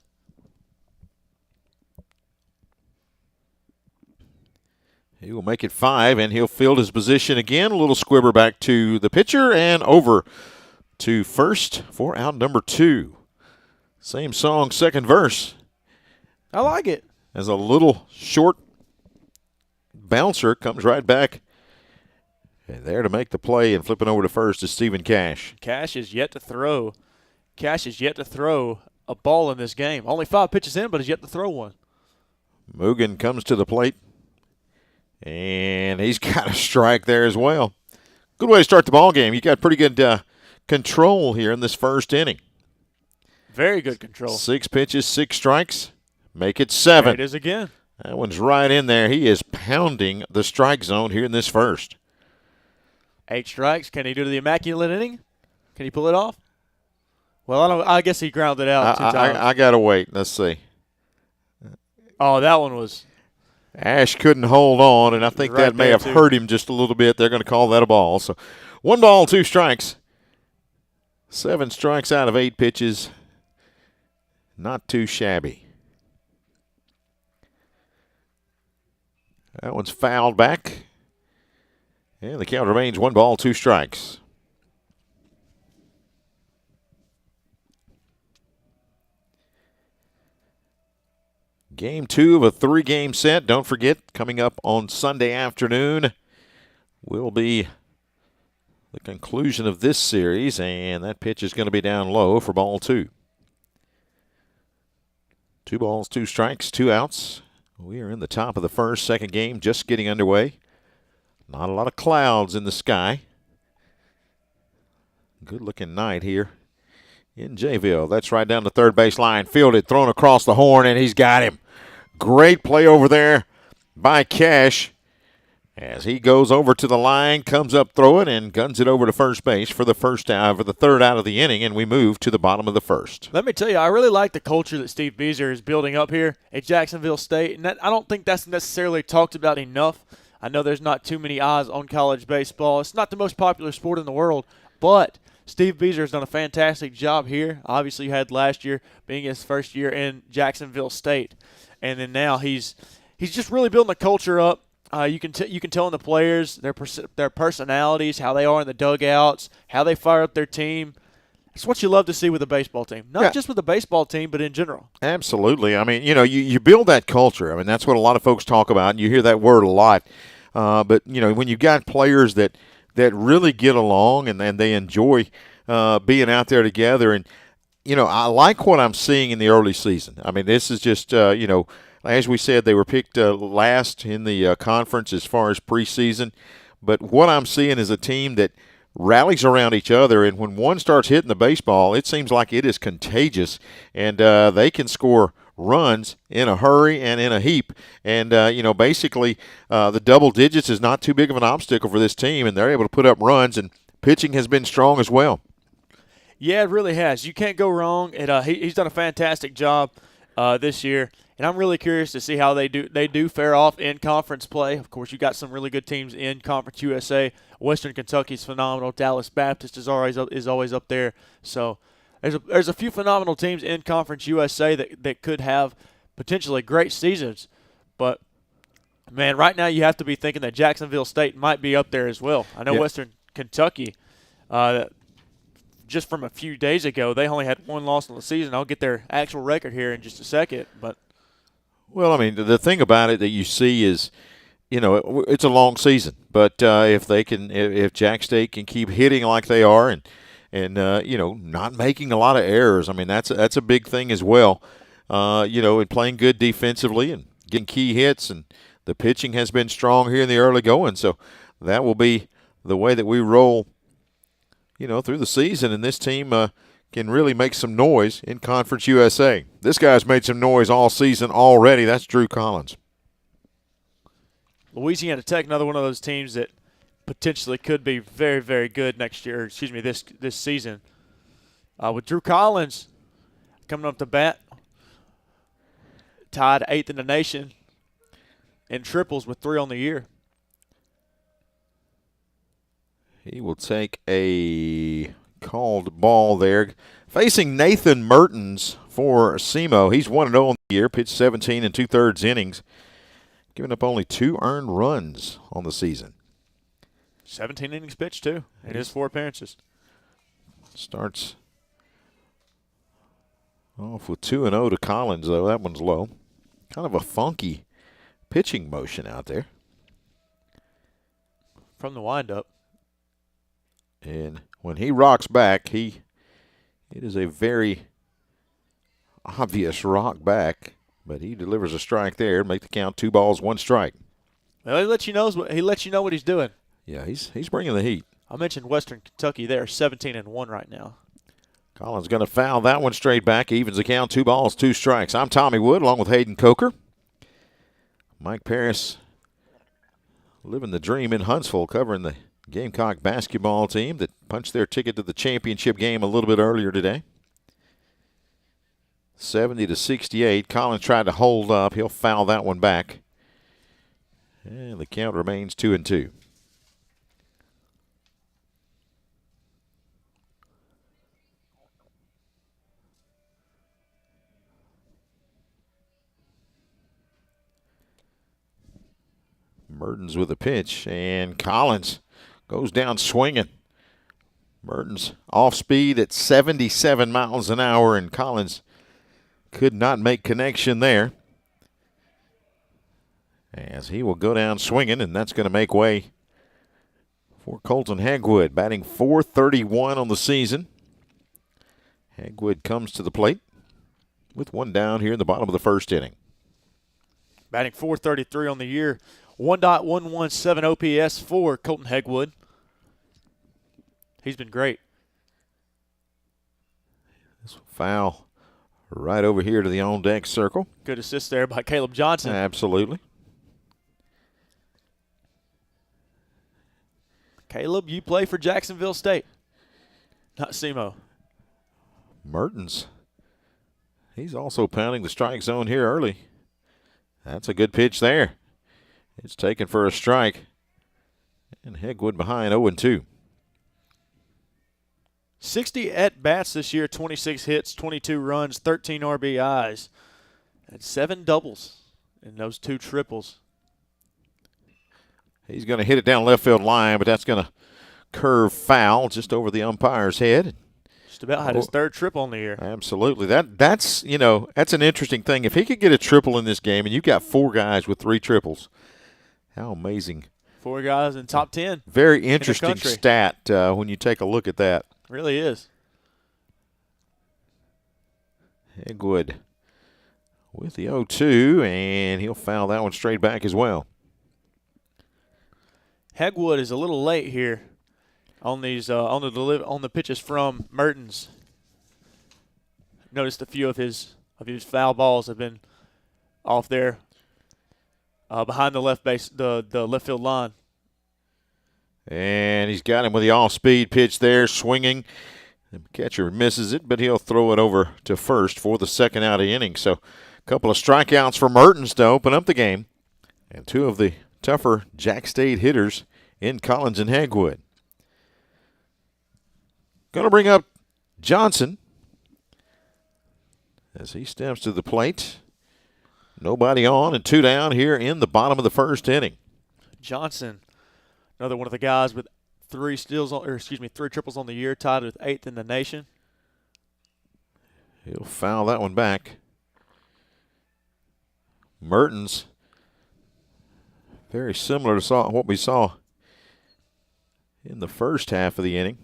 Speaker 1: He will make it 5, and he'll field his position again. A little squibber back to the pitcher and over to first for out number 2. Same song, second verse.
Speaker 2: I like it.
Speaker 1: As a little short bouncer comes right back. And there to make the play and flipping over to first is Stephen Cash.
Speaker 2: Cash is yet to throw. Cash is yet to throw a ball in this game. Only 5 pitches in, but he's yet to throw one.
Speaker 1: Mugen comes to the plate. And he's got a strike there as well. Good way to start the ball game. You got pretty good control here in this first inning.
Speaker 2: Very good control.
Speaker 1: 6 pitches, 6 strikes. Make it 7.
Speaker 2: There it is again.
Speaker 1: That one's right in there. He is pounding the strike zone here in this first.
Speaker 2: 8 strikes. Can he do the immaculate inning? Can he pull it off? Well, I guess he grounded out 2 times.
Speaker 1: I got to wait. Let's see.
Speaker 2: Oh, that one was.
Speaker 1: Ash couldn't hold on, and I think
Speaker 2: Right
Speaker 1: that may
Speaker 2: there,
Speaker 1: have
Speaker 2: too.
Speaker 1: hurt him just a little bit. They're going to call that a ball. So 1 ball, 2 strikes. 7 strikes out of 8 pitches. Not too shabby. That one's fouled back. And the count remains 1 ball, 2 strikes. Game 2 of a 3-game set. Don't forget, coming up on Sunday afternoon will be the conclusion of this series, and that pitch is going to be down low for ball 2. 2 balls, 2 strikes, 2 outs. We are in the top of the first, second game just getting underway. Not a lot of clouds in the sky. Good-looking night here in Jayville. That's right down the third base line. Fielded, thrown across the horn, and he's got him. Great play over there by Cash as he goes over to the line, comes up, throw it, and guns it over to first base for the third out of the inning, and we move to the bottom of the first.
Speaker 2: Let me tell you, I really like the culture that Steve Beazer is building up here at Jacksonville State, and I don't think that's necessarily talked about enough. I know there's not too many eyes on college baseball. It's not the most popular sport in the world, but Steve Beazer has done a fantastic job here. Obviously, you had last year being his first year in Jacksonville State, and then now he's just really building the culture up. You can tell in the players, their personalities, how they are in the dugouts, how they fire up their team. It's what you love to see with a baseball team. Not just with a baseball team, but in general.
Speaker 1: Absolutely. I mean, you build that culture. I mean, that's what a lot of folks talk about, and you hear that word a lot. But, when you've got players that really get along and they enjoy being out there together. And, I like what I'm seeing in the early season. I mean, this is just, as we said, they were picked last in the conference as far as preseason. But what I'm seeing is a team that rallies around each other, and when one starts hitting the baseball, it seems like it is contagious, and they can score runs in a hurry and in a heap. And, basically the double digits is not too big of an obstacle for this team, and they're able to put up runs, and pitching has been strong as well.
Speaker 2: Yeah, it really has. You can't go wrong. He's done a fantastic job this year, and I'm really curious to see how they do fare off in conference play. Of course, you got some really good teams in Conference USA. Western Kentucky's phenomenal. Dallas Baptist is always up there. So there's a few phenomenal teams in Conference USA that could have potentially great seasons. But, man, right now you have to be thinking that Jacksonville State might be up there as well. I know Western Kentucky, just from a few days ago, they only had 1 loss in the season. I'll get their actual record here in just a second. But
Speaker 1: well, I mean, the thing about it that you see is, it's a long season. But if Jax State can keep hitting like they are and not making a lot of errors, I mean, that's a big thing as well. And playing good defensively and getting key hits, and the pitching has been strong here in the early going. So that will be the way that we roll through the season, and this team can really make some noise in Conference USA. This guy's made some noise all season already. That's Drew Collins.
Speaker 2: Louisiana Tech, another one of those teams that potentially could be very, very good next year. This season. With Drew Collins coming up to bat, tied 8th in the nation in triples with 3 on the year.
Speaker 1: He will take a called ball there. Facing Nathan Mertens for SEMO. He's 1-0 on the year, pitched 17 and 2/3 innings, giving up only 2 earned runs on the season.
Speaker 2: 17 innings pitched, too, in his 4 appearances.
Speaker 1: Starts off with 2-0 to Collins, though. That one's low. Kind of a funky pitching motion out there.
Speaker 2: From the windup.
Speaker 1: And when he rocks back, it is a very obvious rock back, but he delivers a strike there, make the count 2 balls, 1 strike.
Speaker 2: Well, he lets you know what he's doing.
Speaker 1: Yeah, he's bringing the heat.
Speaker 2: I mentioned Western Kentucky. They are 17-1 right now.
Speaker 1: Collins going to foul that one straight back. Evens the count, 2 balls, 2 strikes. I'm Tommy Wood along with Hayden Coker. Mike Paris living the dream in Huntsville, covering the Gamecock basketball team that punched their ticket to the championship game a little bit earlier today. 70-68. Collins tried to hold up. He'll foul that one back. And the count remains 2-2. Mertens with a pitch, and Collins goes down swinging. Mertens off speed at 77 miles an hour, and Collins could not make connection there. As he will go down swinging, and that's going to make way for Colton Hegwood, batting .431 on the season. Hegwood comes to the plate with 1 down here in the bottom of the 1st inning.
Speaker 2: Batting .433 on the year. 1.117 OPS for Colton Hegwood. He's been great.
Speaker 1: This foul right over here to the on-deck circle.
Speaker 2: Good assist there by Caleb Johnson.
Speaker 1: Absolutely.
Speaker 2: Caleb, you play for Jacksonville State, not SEMO.
Speaker 1: Mertens, he's also pounding the strike zone here early. That's a good pitch there. It's taken for a strike. And Hegwood behind 0-2.
Speaker 2: 60 at-bats this year, 26 hits, 22 runs, 13 RBIs, and 7 doubles in those 2 triples.
Speaker 1: He's going to hit it down left field line, but that's going to curve foul just over the umpire's head.
Speaker 2: Just about had his 3rd triple on the year.
Speaker 1: Absolutely. That's an interesting thing. If he could get a triple in this game, and you've got 4 guys with 3 triples, how amazing.
Speaker 2: 4 guys in top 10.
Speaker 1: Very interesting stat when you take a look at that.
Speaker 2: Really is.
Speaker 1: Hegwood with the 0-2, and he'll foul that one straight back as well.
Speaker 2: Hegwood is a little late here on these on the pitches from Mertens. Noticed a few of his foul balls have been off there behind the left base, the left field line.
Speaker 1: And he's got him with the off-speed pitch there, swinging. The catcher misses it, but he'll throw it over to first for the 2nd out of the inning. So a couple of strikeouts for Mertens to open up the game. And 2 of the tougher Jax State hitters in Collins and Hegwood. Going to bring up Johnson as he steps to the plate. Nobody on and 2 down here in the bottom of the 1st inning.
Speaker 2: Johnson, another one of the guys with 3 triples on the year, tied with 8th in the nation.
Speaker 1: He'll foul that one back. Mertens, very similar to what we saw in the first half of the inning.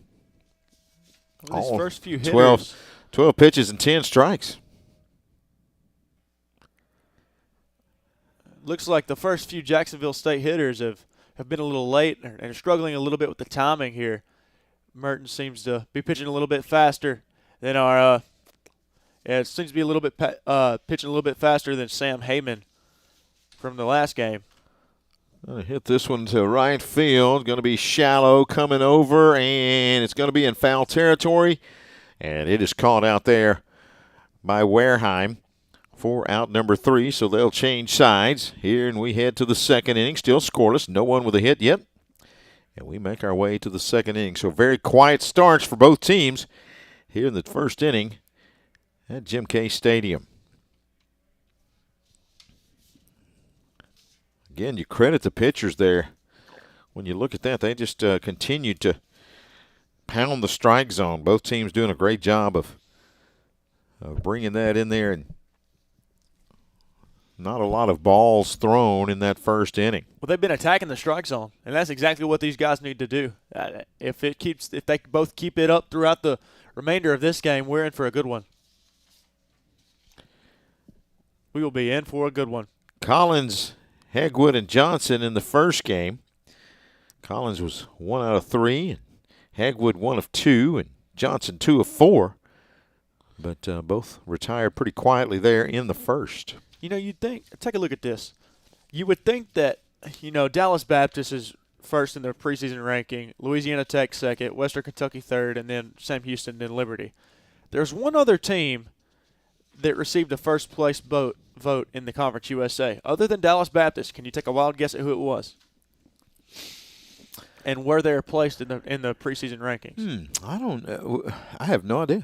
Speaker 2: Well, these first few hitters.
Speaker 1: 12 pitches and 10 strikes.
Speaker 2: Looks like the first few Jacksonville State hitters have been a little late and are struggling a little bit with the timing here. Merton seems to be pitching a little bit faster than our it seems to be a little bit pitching a little bit faster than Sam Heyman from the last game.
Speaker 1: Gonna hit this one to right field. Going to be shallow coming over, and it's going to be in foul territory. And it is caught out there by Wareheim for out number 3, so they'll change sides here, and we head to the second inning. Still scoreless, no one with a hit yet. And we make our way to the second inning. So very quiet starts for both teams here in the first inning at Jim K. Stadium. Again, you credit the pitchers there. When you look at that, they just continued to pound the strike zone. Both teams doing a great job of bringing that in there, and not a lot of balls thrown in that first inning.
Speaker 2: Well, they've been attacking the strike zone, and that's exactly what these guys need to do. If they both keep it up throughout the remainder of this game, we're in for a good one. We will be in for a good one.
Speaker 1: Collins, Hegwood, and Johnson in the first game. Collins was 1 out of 3, and Hegwood 1 of 2, and Johnson 2 of 4. But both retired pretty quietly there in the first.
Speaker 2: You know, you'd think, take a look at this. You would think that, Dallas Baptist is first in their preseason ranking, Louisiana Tech second, Western Kentucky third, and then Sam Houston, then Liberty. There's one other team that received a first-place vote in the Conference USA. Other than Dallas Baptist, can you take a wild guess at who it was? And where they're placed in the preseason rankings?
Speaker 1: I don't know. I have no idea.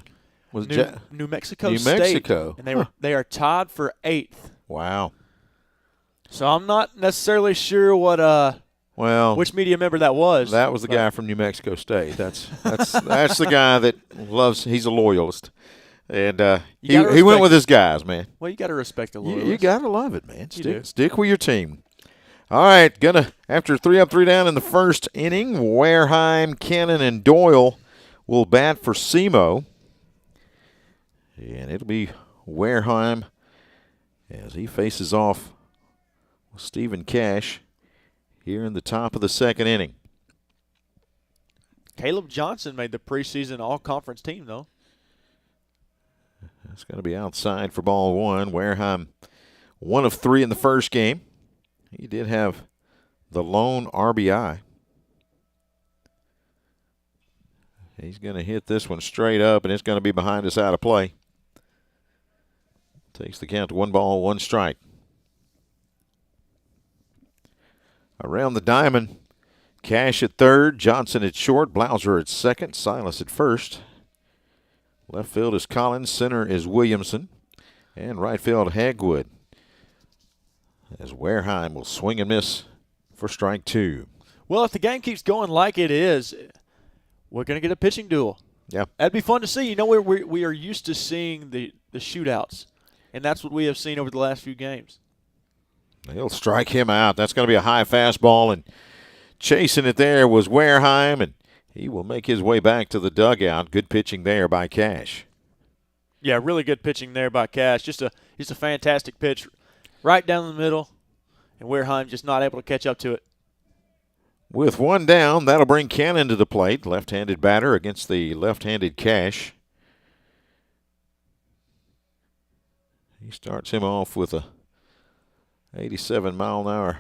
Speaker 1: Was
Speaker 2: New Mexico
Speaker 1: New
Speaker 2: State.
Speaker 1: Mexico.
Speaker 2: And they are tied for 8th.
Speaker 1: Wow.
Speaker 2: So I'm not necessarily sure which media member that was.
Speaker 1: That was the guy from New Mexico State. That's the guy that loves. He's a loyalist, and he went with his guys, man.
Speaker 2: Well, you got to respect the loyalist.
Speaker 1: You got to love it, man. Stick with your team. All right, after 3 up, 3 down in the first inning, Wareheim, Cannon, and Doyle will bat for SEMO. And it'll be Wareheim as he faces off with Stephen Cash here in the top of the second inning.
Speaker 2: Caleb Johnson made the preseason all-conference team, though.
Speaker 1: That's going to be outside for ball 1. Wareheim 1 of 3 in the first game. He did have the lone RBI. He's going to hit this one straight up, and it's going to be behind us out of play. Takes the count to 1 ball, 1 strike. Around the diamond, Cash at third, Johnson at short, Blauser at second, Silas at first. Left field is Collins, center is Williamson, and right field Hagwood. As Wareheim will swing and miss for strike 2.
Speaker 2: Well, if the game keeps going like it is, we're going to get a pitching duel.
Speaker 1: Yeah.
Speaker 2: That'd be fun to see. We are used to seeing the shootouts, and that's what we have seen over the last few games.
Speaker 1: He'll strike him out. That's going to be a high fastball, and chasing it there was Wareheim, and he will make his way back to the dugout. Good pitching there by Cash.
Speaker 2: Yeah, really good pitching there by Cash. Just a fantastic pitch right down the middle, and Wareheim just not able to catch up to it.
Speaker 1: With 1 down, that'll bring Cannon to the plate. Left-handed batter against the left-handed Cash. He starts him off with a 87-mile-an-hour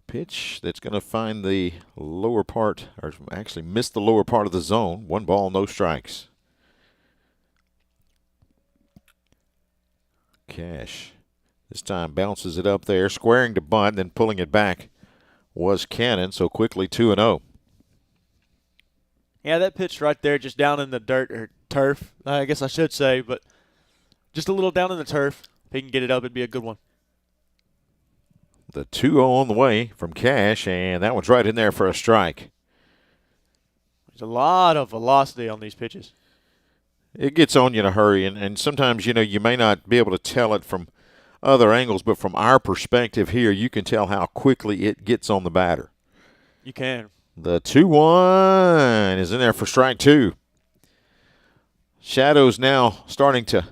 Speaker 1: pitch that's going to find the lower part, or actually miss the lower part of the zone. 1 ball, no strikes. Cash this time bounces it up there, squaring to bunt, then pulling it back was Cannon, so quickly 2-0.
Speaker 2: Yeah, that pitch right there just down in the dirt or turf, I guess I should say, but just a little down in the turf. If he can get it up, it'd be a good one.
Speaker 1: The 2-0 on the way from Cash, and that one's right in there for a strike.
Speaker 2: There's a lot of velocity on these pitches.
Speaker 1: It gets on you in a hurry, and sometimes, you may not be able to tell it from other angles, but from our perspective here, you can tell how quickly it gets on the batter.
Speaker 2: You can.
Speaker 1: The 2-1 is in there for strike 2. Shadows now starting to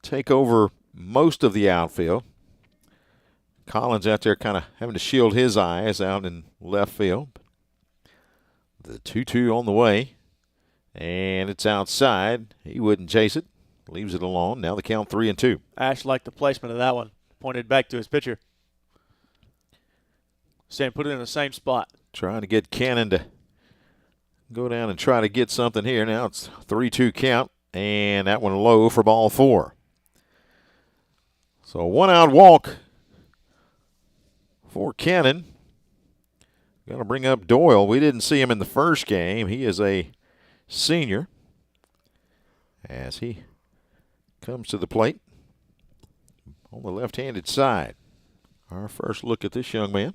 Speaker 1: take over most of the outfield. Collins out there kind of having to shield his eyes out in left field. The 2-2 on the way And it's outside. He wouldn't chase it. Leaves it alone. Now the count 3-2.
Speaker 2: Ash liked the placement of that one. Pointed back to his pitcher. Saying put it in the same spot.
Speaker 1: Trying to get Cannon to go down and try to get something here. Now it's 3-2 count. And that one low for ball 4. So 1-out walk for Cannon. Going to bring up Doyle. We didn't see him in the first game. He is a senior as he comes to the plate on the left-handed side. Our first look at this young man.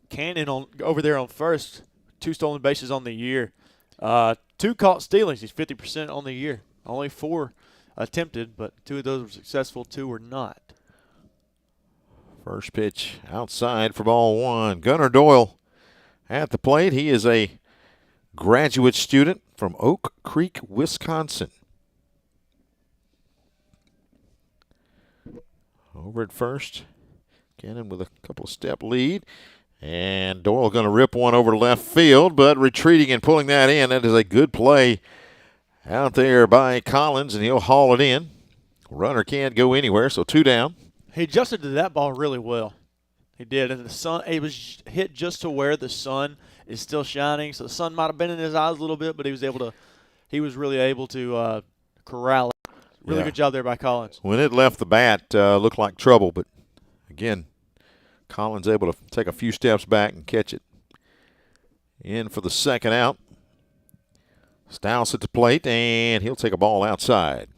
Speaker 2: Cannon over there on first. 2 stolen bases on the year. 2 caught stealings. He's 50% on the year. Only 4 attempted, but 2 of those were successful, 2 were not.
Speaker 1: First pitch outside for ball 1. Gunnar Doyle at the plate. He is a graduate student from Oak Creek, Wisconsin. Over at first, Cannon with a couple of step lead. And Doyle going to rip one over to left field, but retreating and pulling that in. That is a good play out there by Collins, and he'll haul it in. Runner can't go anywhere, so 2 down.
Speaker 2: He adjusted to that ball really well. He did, and the sun. It was hit just to where the sun is still shining, so the sun might have been in his eyes a little bit, but he was really able to corral it. Really good job there by Collins.
Speaker 1: When it left the bat, looked like trouble, but again, Collins able to take a few steps back and catch it. In for the second out. Stouse at the plate, and he'll take a ball outside.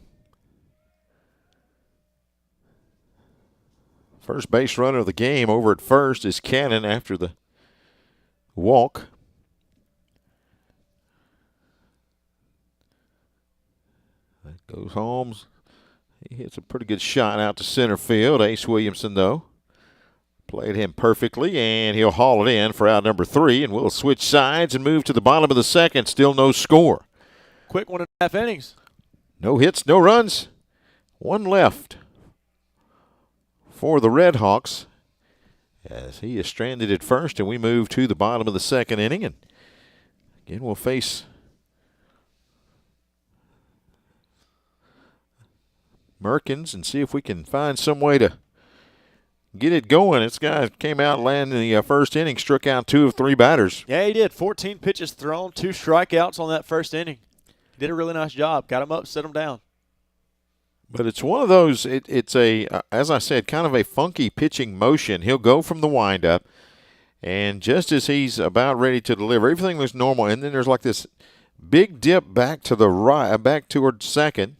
Speaker 1: First base runner of the game over at first is Cannon after the walk. That goes Holmes. He hits a pretty good shot out to center field. Ace Williamson, though, played him perfectly, and he'll haul it in for out number 3, and we'll switch sides and move to the bottom of the second. Still no score.
Speaker 2: Quick 1.5 innings.
Speaker 1: No hits, no runs. 1 left for the Red Hawks as he is stranded at first, and we move to the bottom of the second inning. And again, we'll face Merkins and see if we can find some way to get it going. This guy came out landing the first inning, struck out 2 of 3 batters.
Speaker 2: Yeah, he did. 14 pitches thrown, 2 strikeouts on that first inning. He did a really nice job. Got him up, set him down.
Speaker 1: But it's one of those, it's a, as I said, kind of a funky pitching motion. He'll go from the windup, and just as he's about ready to deliver, everything looks normal, and then there's like this big dip back to the right, back towards second,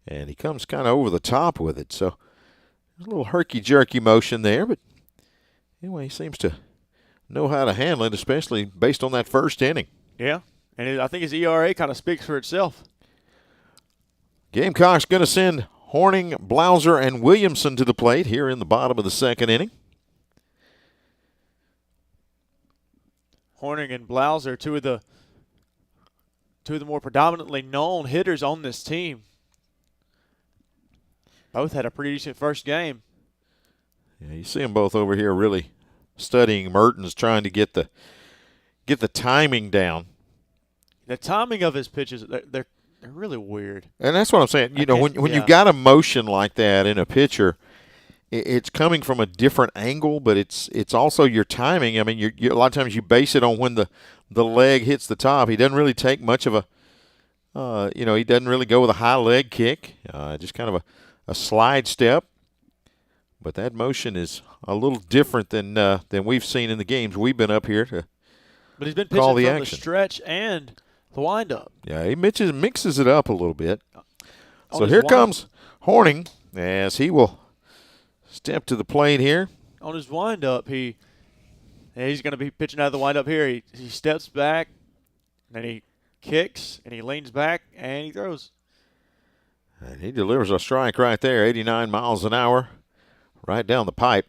Speaker 1: and he comes kind of over the top with it. So there's a little herky-jerky motion there, but anyway, he seems to know how to handle it, especially based on that first inning.
Speaker 2: Yeah, and I think his ERA kind of speaks for itself.
Speaker 1: Gamecocks going to send Horning, Blauser, and Williamson to the plate here in the bottom of the second inning.
Speaker 2: Horning and Blauser, two of the more predominantly known hitters on this team. Both had a pretty decent first game.
Speaker 1: Yeah, you see them both over here really studying Mertens, trying to get the timing down.
Speaker 2: The timing of his pitches, they're really weird.
Speaker 1: And that's what I'm saying. You know, when you've got a motion like that in a pitcher, it's coming from a different angle, but it's also your timing. I mean, you a lot of times you base it on when the leg hits the top. He doesn't really take much of a, he doesn't really go with a high leg kick, just kind of a slide step. But that motion is a little different than we've seen in the games we've been up here to
Speaker 2: But he's been pitching
Speaker 1: call the
Speaker 2: from
Speaker 1: action.
Speaker 2: The stretch and the windup.
Speaker 1: Yeah, he mixes it up a little bit. So here comes Horning as he will step to the plate here.
Speaker 2: On his windup, he's going to be pitching out of the windup here. He steps back, and then he kicks, and he leans back, and he throws.
Speaker 1: And he delivers a strike right there, 89 miles an hour, right down the pipe.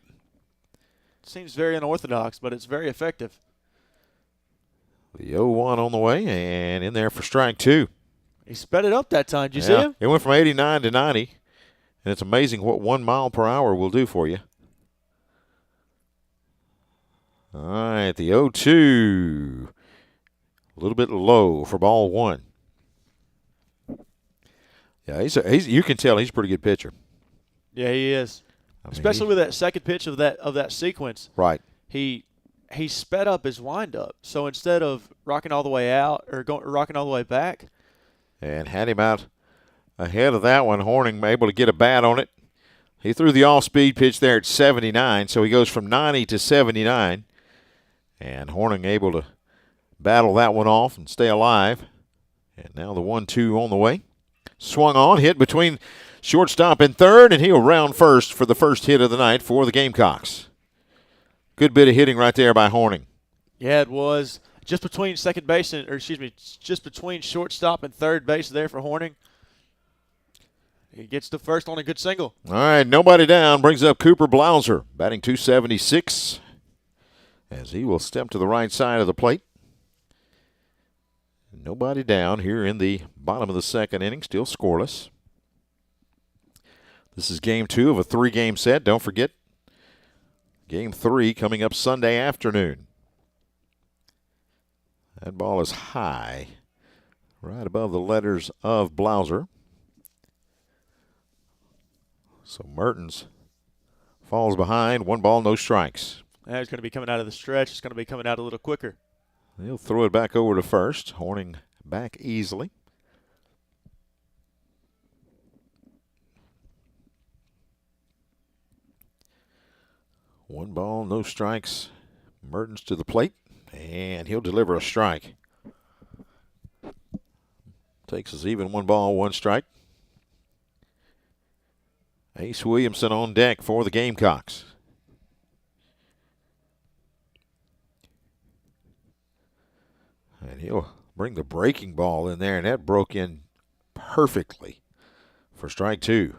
Speaker 2: Seems very unorthodox, but it's very effective.
Speaker 1: The 0-1 on the way, and in there for strike 2.
Speaker 2: He sped it up that time. Did you see him?
Speaker 1: It went from 89 to 90, and it's amazing what 1 mile per hour will do for you. All right, the 0-2. A little bit low for ball 1. Yeah, you can tell he's a pretty good pitcher.
Speaker 2: Yeah, he is. Especially with that second pitch of that sequence.
Speaker 1: Right.
Speaker 2: He sped up his windup. So instead of rocking all the way out or rocking all the way back.
Speaker 1: And had him out ahead of that one. Horning able to get a bat on it. He threw the off-speed pitch there at 79, so he goes from 90 to 79. And Horning able to battle that one off and stay alive. And now the 1-2 on the way. Swung on, hit between shortstop and third, and he'll round first for the first hit of the night for the Gamecocks. Good bit of hitting right there by Horning.
Speaker 2: Yeah, it was. Just between just between shortstop and third base there for Horning. He gets the first on a good single.
Speaker 1: All right, nobody down. Brings up Cooper Blauser, batting .276, as he will step to the right side of the plate. Nobody down here in the bottom of the second inning, still scoreless. This is game 2 of a 3-game set. Don't forget, game 3 coming up Sunday afternoon. That ball is high, right above the letters of Blauser. So Mertens falls behind. 1 ball, no strikes.
Speaker 2: Now he's going to be coming out of the stretch. It's going to be coming out a little quicker.
Speaker 1: He'll throw it back over to first. Horning back easily. One ball, no strikes. Mertens to the plate, and he'll deliver a strike. Takes us even 1 ball, 1 strike. Ace Williamson on deck for the Gamecocks. And he'll bring the breaking ball in there, and that broke in perfectly for strike 2.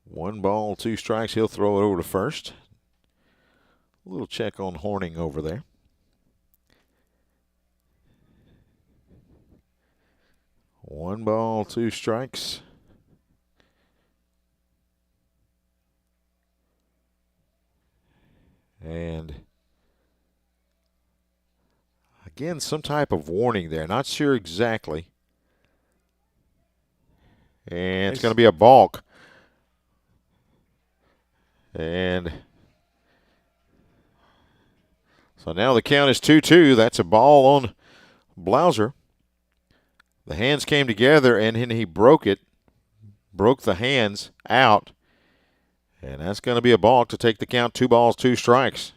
Speaker 1: 1 ball, 2 strikes. He'll throw it over to first. A little check on Horning over there. One ball, 2 strikes. And again, some type of warning there. Not sure exactly. And it's going to be a balk. And so now the count is 2-2. That's a ball on Blauser. The hands came together, and then he broke it, broke the hands out. And that's going to be a balk to take the count. 2 balls, 2 strikes.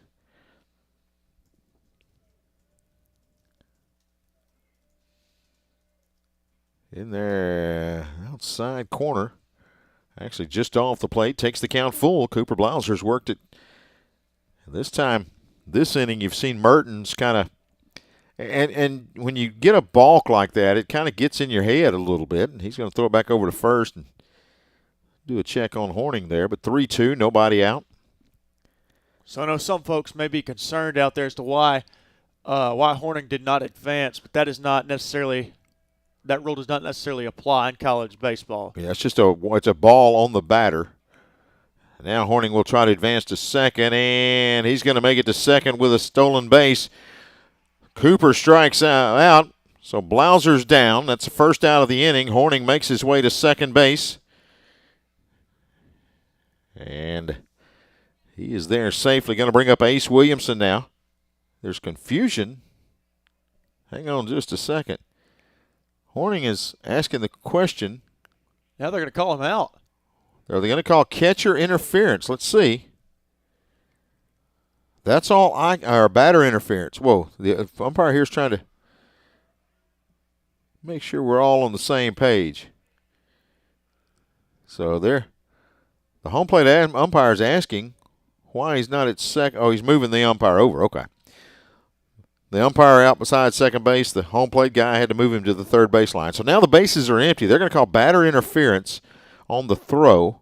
Speaker 1: In there, outside corner. Actually just off the plate, takes the count full. Cooper Blauser's worked it. This time, this inning, you've seen Mertens kind of, and when you get a balk like that, it kind of gets in your head a little bit, and he's going to throw it back over to first and do a check on Horning there. But 3-2, nobody out.
Speaker 2: So I know some folks may be concerned out there as to why Horning did not advance, but that is not necessarily. That rule does not necessarily apply in college baseball.
Speaker 1: Yeah, it's just it's a ball on the batter. Now Horning will try to advance to second, and he's going to make it to second with a stolen base. Cooper strikes out, so Blauser's down. That's the first out of the inning. Horning makes his way to second base. And he is there safely. Going to bring up Ace Williamson now. There's confusion. Hang on just a second. Horning is asking the question.
Speaker 2: Now they're going to call him out.
Speaker 1: Are they going to call catcher interference? Let's see. That's all or batter interference. Whoa, the umpire here is trying to make sure we're all on the same page. So the home plate umpire is asking why he's not at second. Oh, he's moving the umpire over. Okay. The umpire out beside second base. The home plate guy had to move him to the third baseline. So now the bases are empty. They're going to call batter interference on the throw.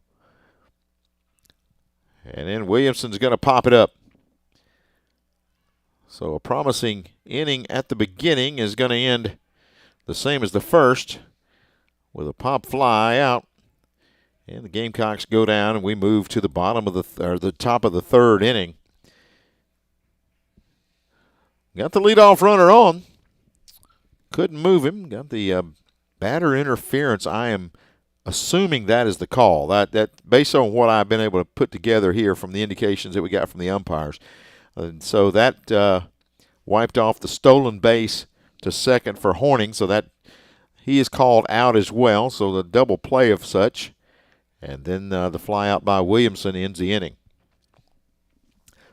Speaker 1: And then Williamson's going to pop it up. So a promising inning at the beginning is going to end the same as the first with a pop fly out. And the Gamecocks go down, and we move to the bottom of the top of the third inning. Got the leadoff runner on. Couldn't move him. Got the batter interference. I am assuming that is the call. That based on what I've been able to put together here from the indications that we got from the umpires. And so that wiped off the stolen base to second for Horning, so that he is called out as well. So the double play of such. And then the fly out by Williamson ends the inning.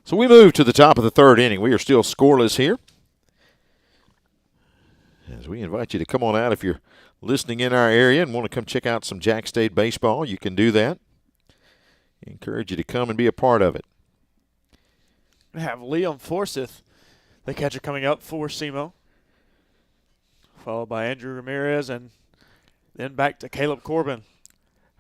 Speaker 1: So we move to the top of the third inning. We are still scoreless here. As we invite you to come on out if you're listening in our area and want to come check out some Jax State baseball, you can do that. I encourage you to come and be a part of it.
Speaker 2: We have Liam Forsyth, the catcher, coming up for SEMO, followed by Andrew Ramirez, and then back to Caleb Corbin.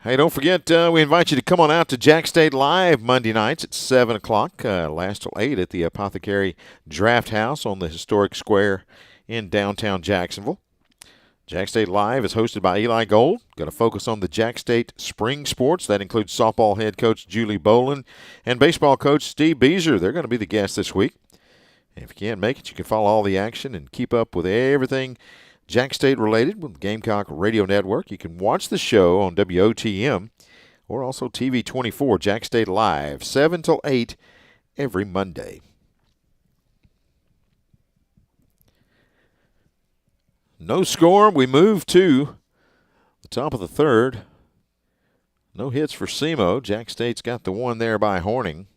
Speaker 1: Hey, don't forget, we invite you to come on out to Jax State Live Monday nights at 7 o'clock, last till 8 at the Apothecary Draft House on the historic square in downtown Jacksonville. Jax State Live is hosted by Eli Gold. Going to focus on the Jax State spring sports. That includes softball head coach Julie Boland and baseball coach Steve Beezer. They're going to be the guests this week. And if you can't make it, you can follow all the action and keep up with everything Jax State related with the Gamecock Radio Network. You can watch the show on WOTM or also TV 24, Jax State Live, 7 till 8 every Monday. No score. We move to the top of the third. No hits for SEMO. Jax State's got the one there by Horning.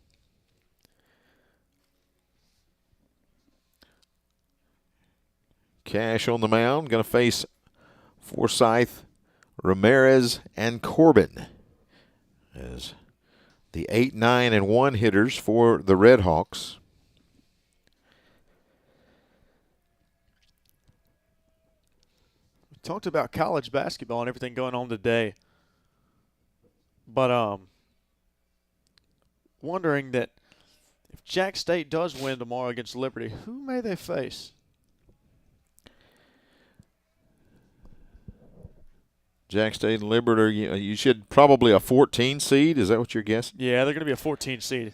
Speaker 1: Cash on the mound. Going to face Forsyth, Ramirez, and Corbin as the 8, 9, and 1 hitters for the Red Hawks.
Speaker 2: Talked about college basketball and everything going on today, but wondering that if Jax State does win tomorrow against Liberty, who may they face?
Speaker 1: Jax State and Liberty, you should probably a 14 seed. Is that what you're guessing?
Speaker 2: Yeah, they're going to be a 14 seed.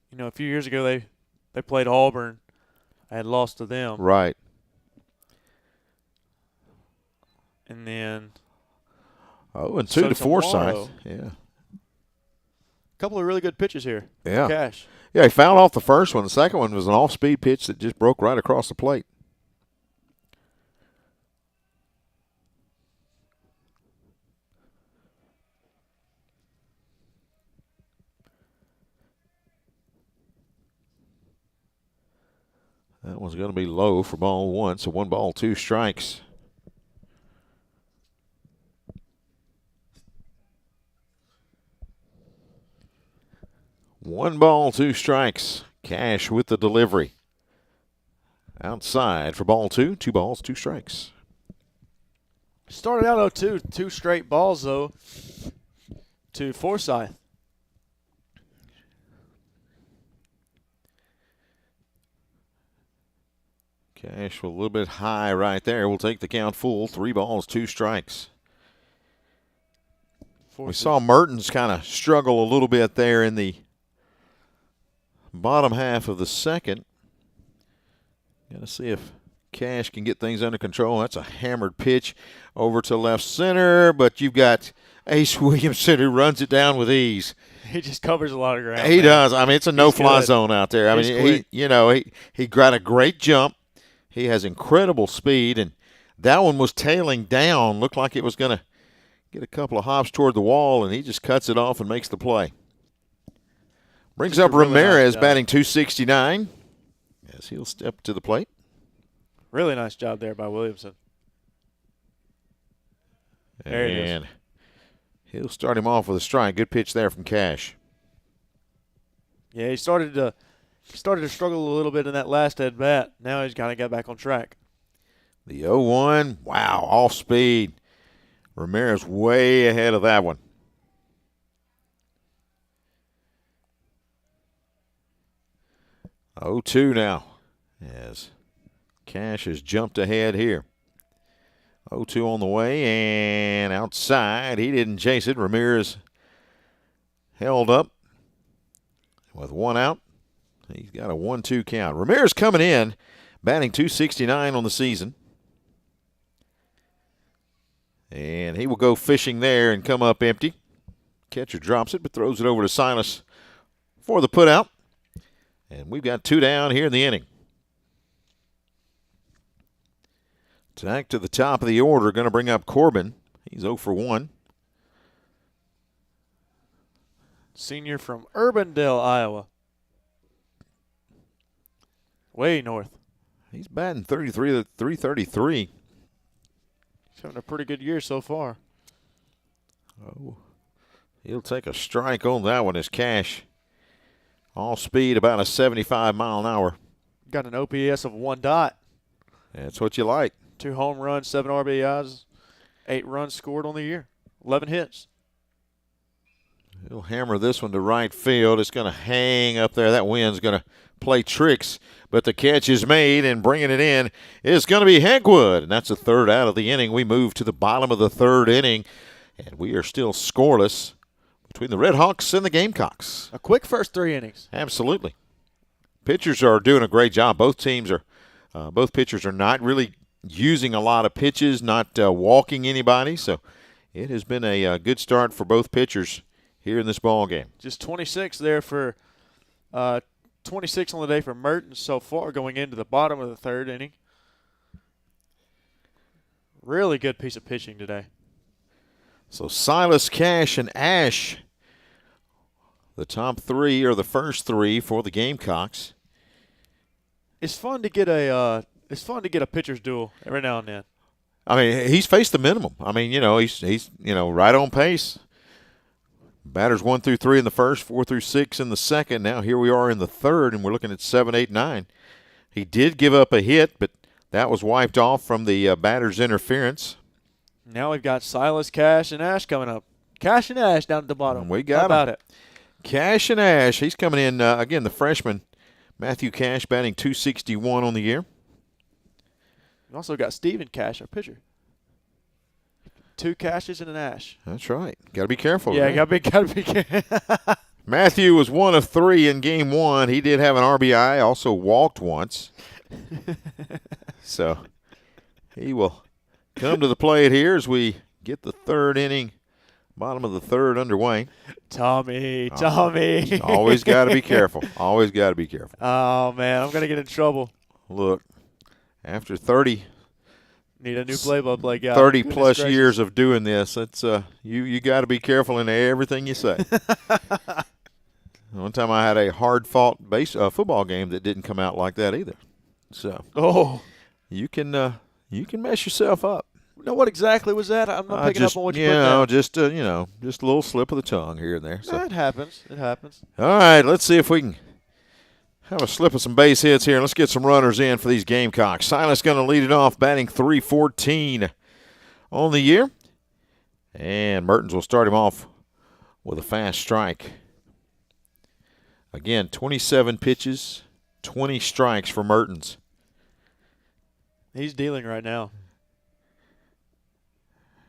Speaker 2: You know, a few years ago they played Auburn. I had lost to them.
Speaker 1: Right.
Speaker 2: And then
Speaker 1: 2 to Forsyth. Yeah.
Speaker 2: A couple of really good pitches here.
Speaker 1: Yeah.
Speaker 2: Cash.
Speaker 1: Yeah, he fouled off the first one. The second one was an off-speed pitch that just broke right across the plate. That one's going to be low for ball one, so 1 ball, 2 strikes. One ball, 2 strikes. Cash with the delivery. Outside for ball 2. 2 balls, 2 strikes.
Speaker 2: Started out 0-2, 2 straight balls, though, to Forsyth.
Speaker 1: Cash a little bit high right there. We'll take the count full. 3 balls, 2 strikes. We saw Mertens kind of struggle a little bit there in the bottom half of the second. Got to see if Cash can get things under control. That's a hammered pitch over to left center, but you've got Ace Williamson who runs it down with ease.
Speaker 2: He just covers a lot of ground.
Speaker 1: He does. I mean, it's a no-fly zone out there. I mean, he got a great jump. He has incredible speed, and that one was tailing down. Looked like it was going to get a couple of hops toward the wall, and he just cuts it off and makes the play. Brings up Ramirez, batting .269, as he'll step to the plate.
Speaker 2: Really nice job there by Williamson. There it is.
Speaker 1: And he'll start him off with a strike. Good pitch there from Cash.
Speaker 2: Yeah, he started to struggle a little bit in that last at bat. Now he's kind of got back on track.
Speaker 1: The 0-1, wow, off speed. Ramirez way ahead of that one. Oh-2 now, as Cash has jumped ahead here. 0-2 on the way, and outside. He didn't chase it. Ramirez held up with 1 out. He's got a 1-2 count. Ramirez coming in, batting .269 on the season. And he will go fishing there and come up empty. Catcher drops it, but throws it over to Silas for the putout. And we've got 2 down here in the inning. Back to the top of the order, going to bring up Corbin. He's 0 for 1.
Speaker 2: Senior from Urbandale, Iowa. Way north.
Speaker 1: He's batting 333.
Speaker 2: He's having a pretty good year so far.
Speaker 1: Oh, he'll take a strike on that one as Cash. All speed, about a 75 mile an hour.
Speaker 2: Got an OPS of 1 dot.
Speaker 1: That's what you like.
Speaker 2: 2 home runs, 7 RBIs, 8 runs scored on the year, 11 hits.
Speaker 1: He'll hammer this one to right field. It's going to hang up there. That wind's going to play tricks, but the catch is made, and bringing it in is going to be Hegwood. And that's the 3rd out of the inning. We move to the bottom of the 3rd inning, and we are still scoreless between the Red Hawks and the Gamecocks.
Speaker 2: A quick first 3 innings.
Speaker 1: Absolutely. Pitchers are doing a great job. Both pitchers are not really using a lot of pitches, not walking anybody. So it has been a good start for both pitchers here in this ball game.
Speaker 2: Just 26 there for 26 on the day for Mertens so far going into the bottom of the 3rd inning. Really good piece of pitching today.
Speaker 1: So Silas, Cash, and Ash, the top 3 or the first 3 for the Gamecocks.
Speaker 2: It's fun to get a pitcher's duel every now and then.
Speaker 1: I mean, he's faced the minimum. I mean, he's right on pace. Batters 1 through 3 in the first, 4 through 6 in the second. Now here we are in the 3rd, and we're looking at 7, 8, 9. He did give up a hit, but that was wiped off from the batter's interference.
Speaker 2: Now we've got Silas, Cash, and Ash coming up. Cash and Ash down at the bottom.
Speaker 1: We got
Speaker 2: How about it?
Speaker 1: Cash and Ash. He's coming in, again, the freshman, Matthew Cash, batting .261 on the year.
Speaker 2: We also got Stephen Cash, our pitcher. 2 Cashes and an Ash.
Speaker 1: That's right. Got to be careful.
Speaker 2: Yeah,
Speaker 1: right?
Speaker 2: got to be careful.
Speaker 1: Matthew was 1 of 3 in game 1. He did have an RBI, also walked once. So he will come to the plate here as we get the 3rd inning, bottom of the 3rd underway.
Speaker 2: Tommy.
Speaker 1: Always got to be careful. Always got to be careful.
Speaker 2: Oh, man, I'm going to get in trouble.
Speaker 1: Look, after 30
Speaker 2: need a new play-by-play guy.
Speaker 1: 30-plus years of doing this, it's you got to be careful in everything you say. One time I had a hard-fought football game that didn't come out like that either. So you can mess yourself up.
Speaker 2: No, what exactly was that? I'm not picking up on what you put down.
Speaker 1: Just a little slip of the tongue here and there. So
Speaker 2: it happens. It happens.
Speaker 1: All right, let's see if we can have a slip of some base hits here. Let's get some runners in for these Gamecocks. Silas going to lead it off, batting .314 on the year. And Mertens will start him off with a fast strike. Again, 27 pitches, 20 strikes for Mertens.
Speaker 2: He's dealing right now.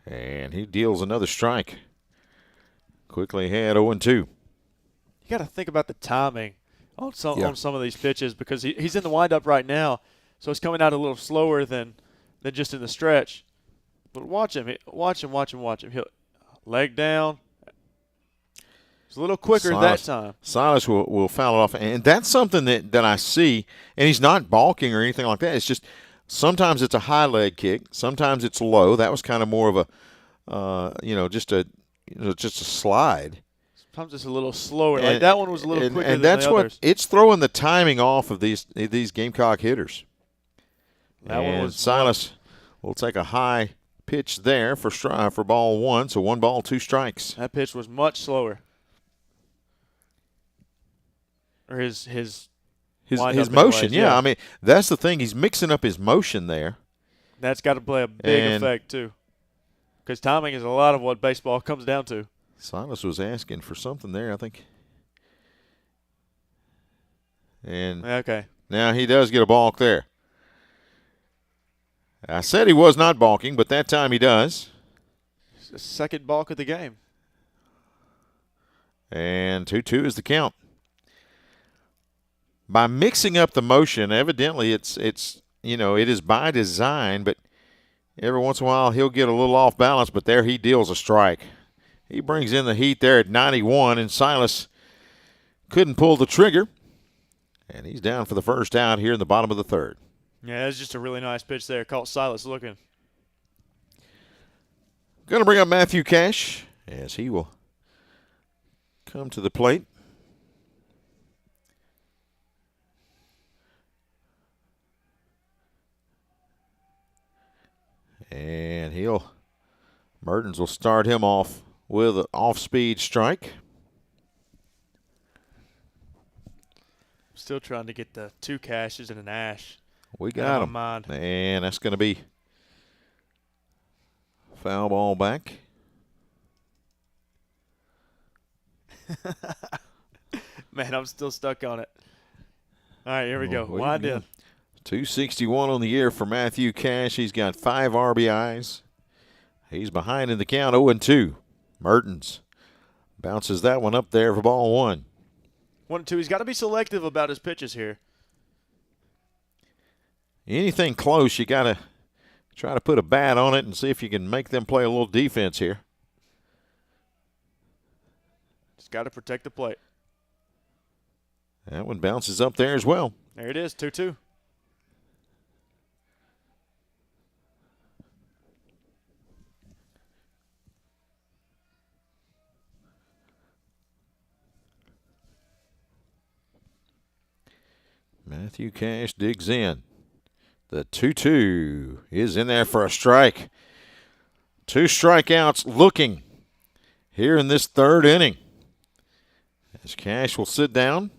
Speaker 1: And he deals another strike. Quickly ahead, 0-2.
Speaker 2: You got to think about the timing on some of these pitches because he's in the windup right now, so it's coming out a little slower than just in the stretch. But watch him. He'll leg down. It's a little quicker that time.
Speaker 1: Silas will foul it off, and that's something that I see, and he's not balking or anything like that. It's just sometimes it's a high leg kick, sometimes it's low. That was kind of more of a, just a slide.
Speaker 2: Sometimes it's a little slower. Like that one was a little quicker
Speaker 1: and
Speaker 2: than
Speaker 1: that's
Speaker 2: the others.
Speaker 1: It's throwing the timing off of these Gamecock hitters.
Speaker 2: That one was
Speaker 1: Silas will take a high pitch there for ball 1, so 1 ball, 2 strikes.
Speaker 2: That pitch was much slower. Or his
Speaker 1: motion,
Speaker 2: yeah.
Speaker 1: I mean, that's the thing. He's mixing up his motion there.
Speaker 2: That's got to play a big effect too, because timing is a lot of what baseball comes down to.
Speaker 1: Silas was asking for something there, I think. And
Speaker 2: okay,
Speaker 1: now he does get a balk there. I said he was not balking, but that time he does.
Speaker 2: It's the second balk of the game.
Speaker 1: And 2-2 is the count. by mixing up the motion, evidently it's it is by design, but every once in a while he'll get a little off balance, but there he deals a strike. He brings in the heat there at 91, and Silas couldn't pull the trigger, and he's down for the first out here in the bottom of the third.
Speaker 2: Yeah, that's just a really nice pitch there. Caught Silas looking.
Speaker 1: Going to bring up Matthew Cash as he will come to the plate. And Mertens will start him off with an off-speed strike.
Speaker 2: Still trying to get the 2 Cashes and an Ash.
Speaker 1: We got him. And that's going to be foul ball back.
Speaker 2: Man, I'm still stuck on it. All right, here we go. Wind in.
Speaker 1: 261 on the year for Matthew Cash. He's got 5 RBIs. He's behind in the count, 0-2. Mertens bounces that one up there for ball 1.
Speaker 2: 1-2. He's got to be selective about his pitches here.
Speaker 1: Anything close, you got to try to put a bat on it and see if you can make them play a little defense here.
Speaker 2: Just got to protect the plate.
Speaker 1: That one bounces up there as well.
Speaker 2: There it is, 2-2.
Speaker 1: Matthew Cash digs in. The 2-2 is in there for a strike. 2 strikeouts looking here in this third inning. As Cash will sit down.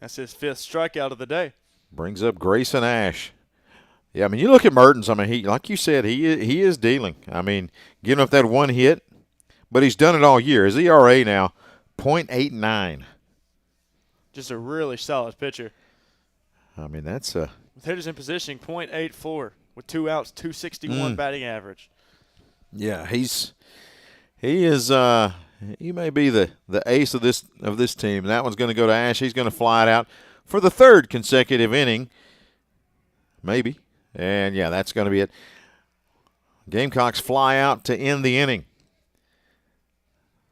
Speaker 2: That's his 5th strikeout of the day.
Speaker 1: Brings up Grayson Ash. Yeah, I mean, you look at Mertens. I mean, he, like you said, he is dealing. I mean, giving up that 1 hit, but he's done it all year. His ERA now, .89.
Speaker 2: Just a really solid pitcher.
Speaker 1: I mean, that's a –
Speaker 2: with hitters in position, .84 with 2 outs, 261 batting average.
Speaker 1: Yeah, he may be the ace of this team. That one's going to go to Ash. He's going to fly it out for the 3rd consecutive inning, maybe. And yeah, that's going to be it. Gamecocks fly out to end the inning.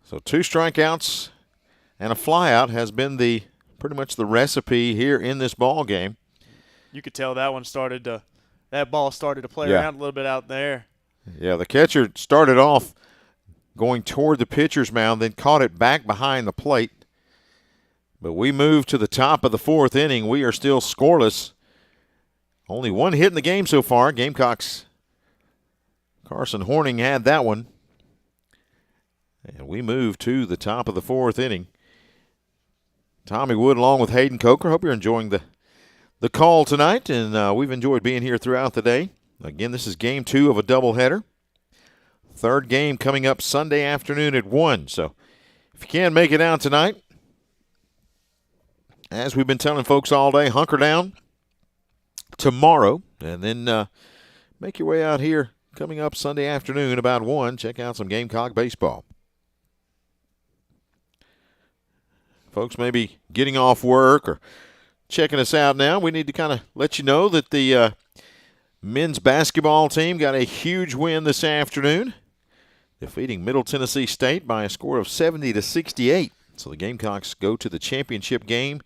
Speaker 1: So 2 strikeouts and a flyout has been pretty much the recipe here in this ball game.
Speaker 2: You could tell that ball started to play around a little bit out there.
Speaker 1: Yeah, the catcher started off going toward the pitcher's mound, then caught it back behind the plate. But we move to the top of the 4th inning. We are still scoreless. Only 1 hit in the game so far. Gamecocks, Carson Horning had that one. And we move to the top of the 4th inning. Tommy Wood along with Hayden Coker. Hope you're enjoying the call tonight, and we've enjoyed being here throughout the day. Again, this is game 2 of a doubleheader. 3rd game coming up Sunday afternoon at 1. So if you can make it out tonight, as we've been telling folks all day, hunker down tomorrow, and then make your way out here coming up Sunday afternoon about 1. Check out some Gamecock baseball. Folks may be getting off work or checking us out now. We need to kind of let you know that the men's basketball team got a huge win this afternoon, defeating Middle Tennessee State by a score of 70-68. So the Gamecocks go to the championship game,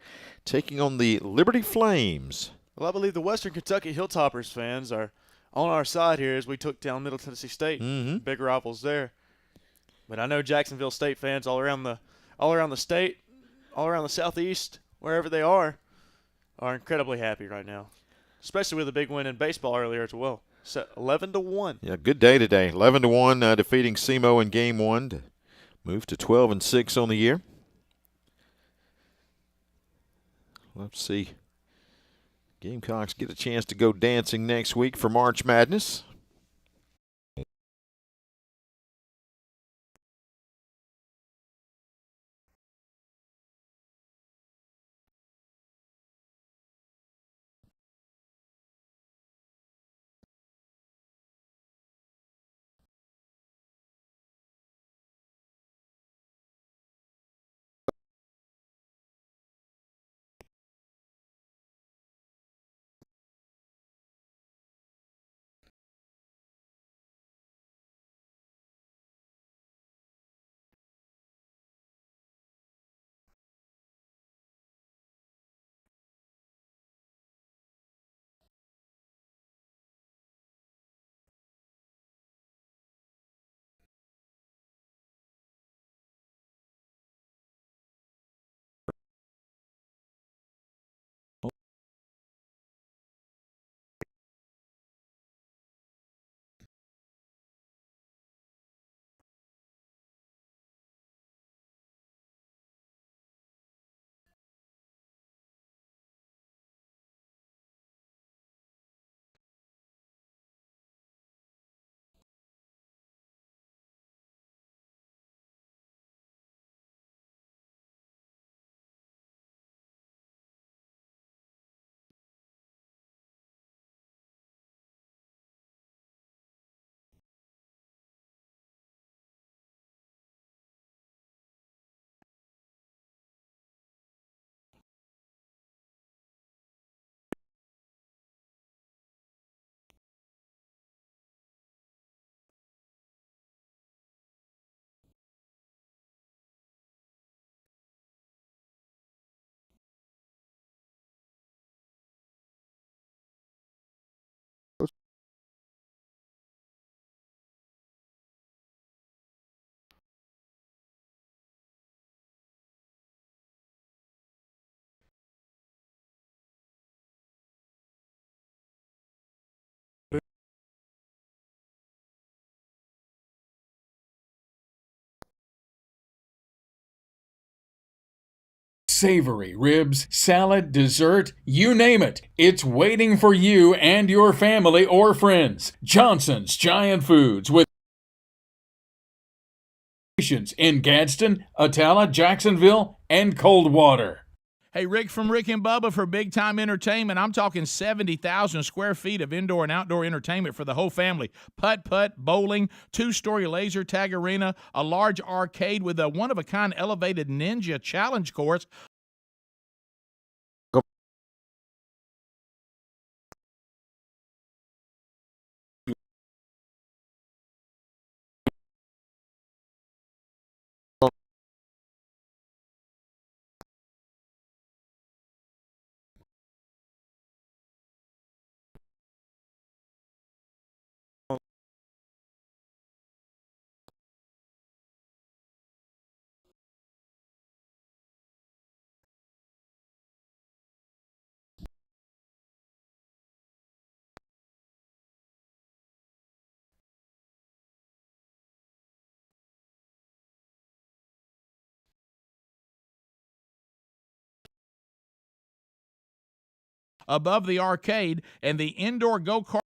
Speaker 1: taking on the Liberty Flames.
Speaker 2: Well, I believe the Western Kentucky Hilltoppers fans are on our side here as we took down Middle Tennessee State. Big rivals there. But I know Jacksonville State fans all around the state, all around the southeast, wherever they are incredibly happy right now, especially with a big win in baseball earlier as well. So 11-1.
Speaker 1: Yeah, good day today. 11-1, defeating SEMO in game 1 to move to 12-6 on the year. Let's see. Gamecocks get a chance to go dancing next week for March Madness.
Speaker 12: savory, ribs, salad, dessert, you name it. It's waiting for you and your family or friends. Johnson's Giant Foods with in Gadsden, Atala, Jacksonville, and Coldwater.
Speaker 13: Hey, Rick from Rick and Bubba for Big Time Entertainment. I'm talking 70,000 square feet of indoor and outdoor entertainment for the whole family. Putt-putt, bowling, two-story laser tag arena, a large arcade with a one-of-a-kind elevated ninja challenge course. Above the arcade and the indoor go-kart.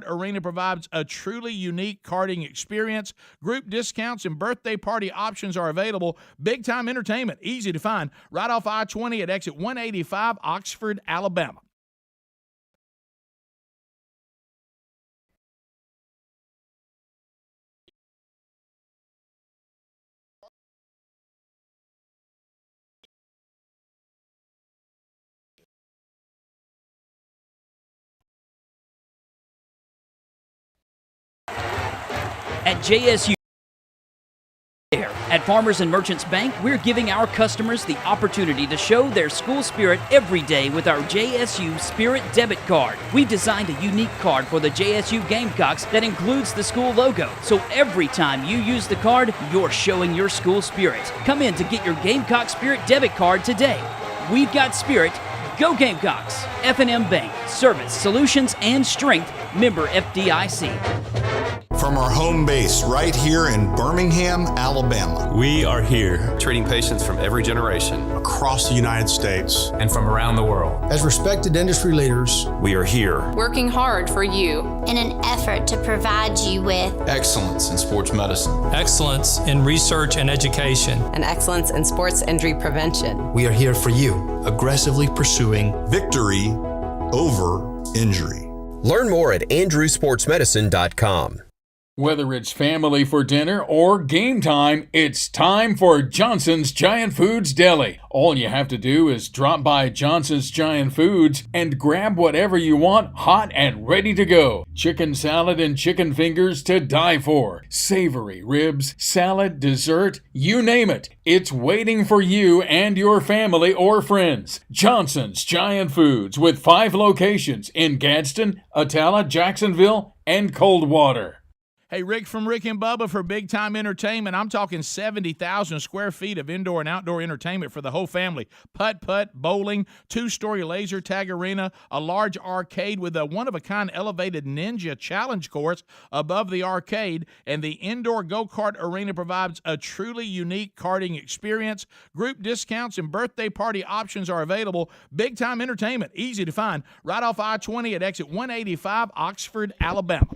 Speaker 13: Arena provides a truly unique karting experience. Group discounts and birthday party options are available. Big Time Entertainment, easy to find, right off I-20 at exit 185, Oxford, Alabama.
Speaker 16: At JSU at Farmers and Merchants Bank, we're giving our customers the opportunity to show their school spirit every day with our JSU Spirit Debit Card. We've designed a unique card for the JSU Gamecocks that includes the school logo, so every time you use the card, you're showing your school spirit. Come in to get your Gamecock Spirit Debit Card today. We've got spirit. Go Gamecocks! F&M Bank. Service, solutions, and strength. Member FDIC.
Speaker 10: From our home base right here in Birmingham, Alabama.
Speaker 17: We are here, treating patients from every generation,
Speaker 9: across the United States,
Speaker 17: and from around the world.
Speaker 9: As respected industry leaders,
Speaker 17: we are here,
Speaker 5: working hard for you in an effort to provide you with
Speaker 6: excellence in sports medicine,
Speaker 7: excellence in research and education,
Speaker 8: and excellence in sports injury prevention.
Speaker 9: We are here for you, aggressively pursuing
Speaker 10: victory over injury.
Speaker 11: Learn more at andrewsportsmedicine.com.
Speaker 12: Whether it's family for dinner or game time, it's time for Johnson's Giant Foods Deli. All you have to do is drop by Johnson's Giant Foods and grab whatever you want hot and ready to go. Chicken salad and chicken fingers to die for. Savory ribs, salad, dessert, you name it. It's waiting for you and your family or friends. Johnson's Giant Foods with 5 locations in Gadsden, Atala, Jacksonville, and Coldwater.
Speaker 13: Hey, Rick from Rick and Bubba for Big Time Entertainment. I'm talking 70,000 square feet of indoor and outdoor entertainment for the whole family. Putt-putt, bowling, 2-story laser tag arena, a large arcade with a one-of-a-kind elevated ninja challenge course above the arcade, and the indoor go-kart arena provides a truly unique karting experience. Group discounts and birthday party options are available. Big Time Entertainment, easy to find, right off I-20 at exit 185, Oxford, Alabama.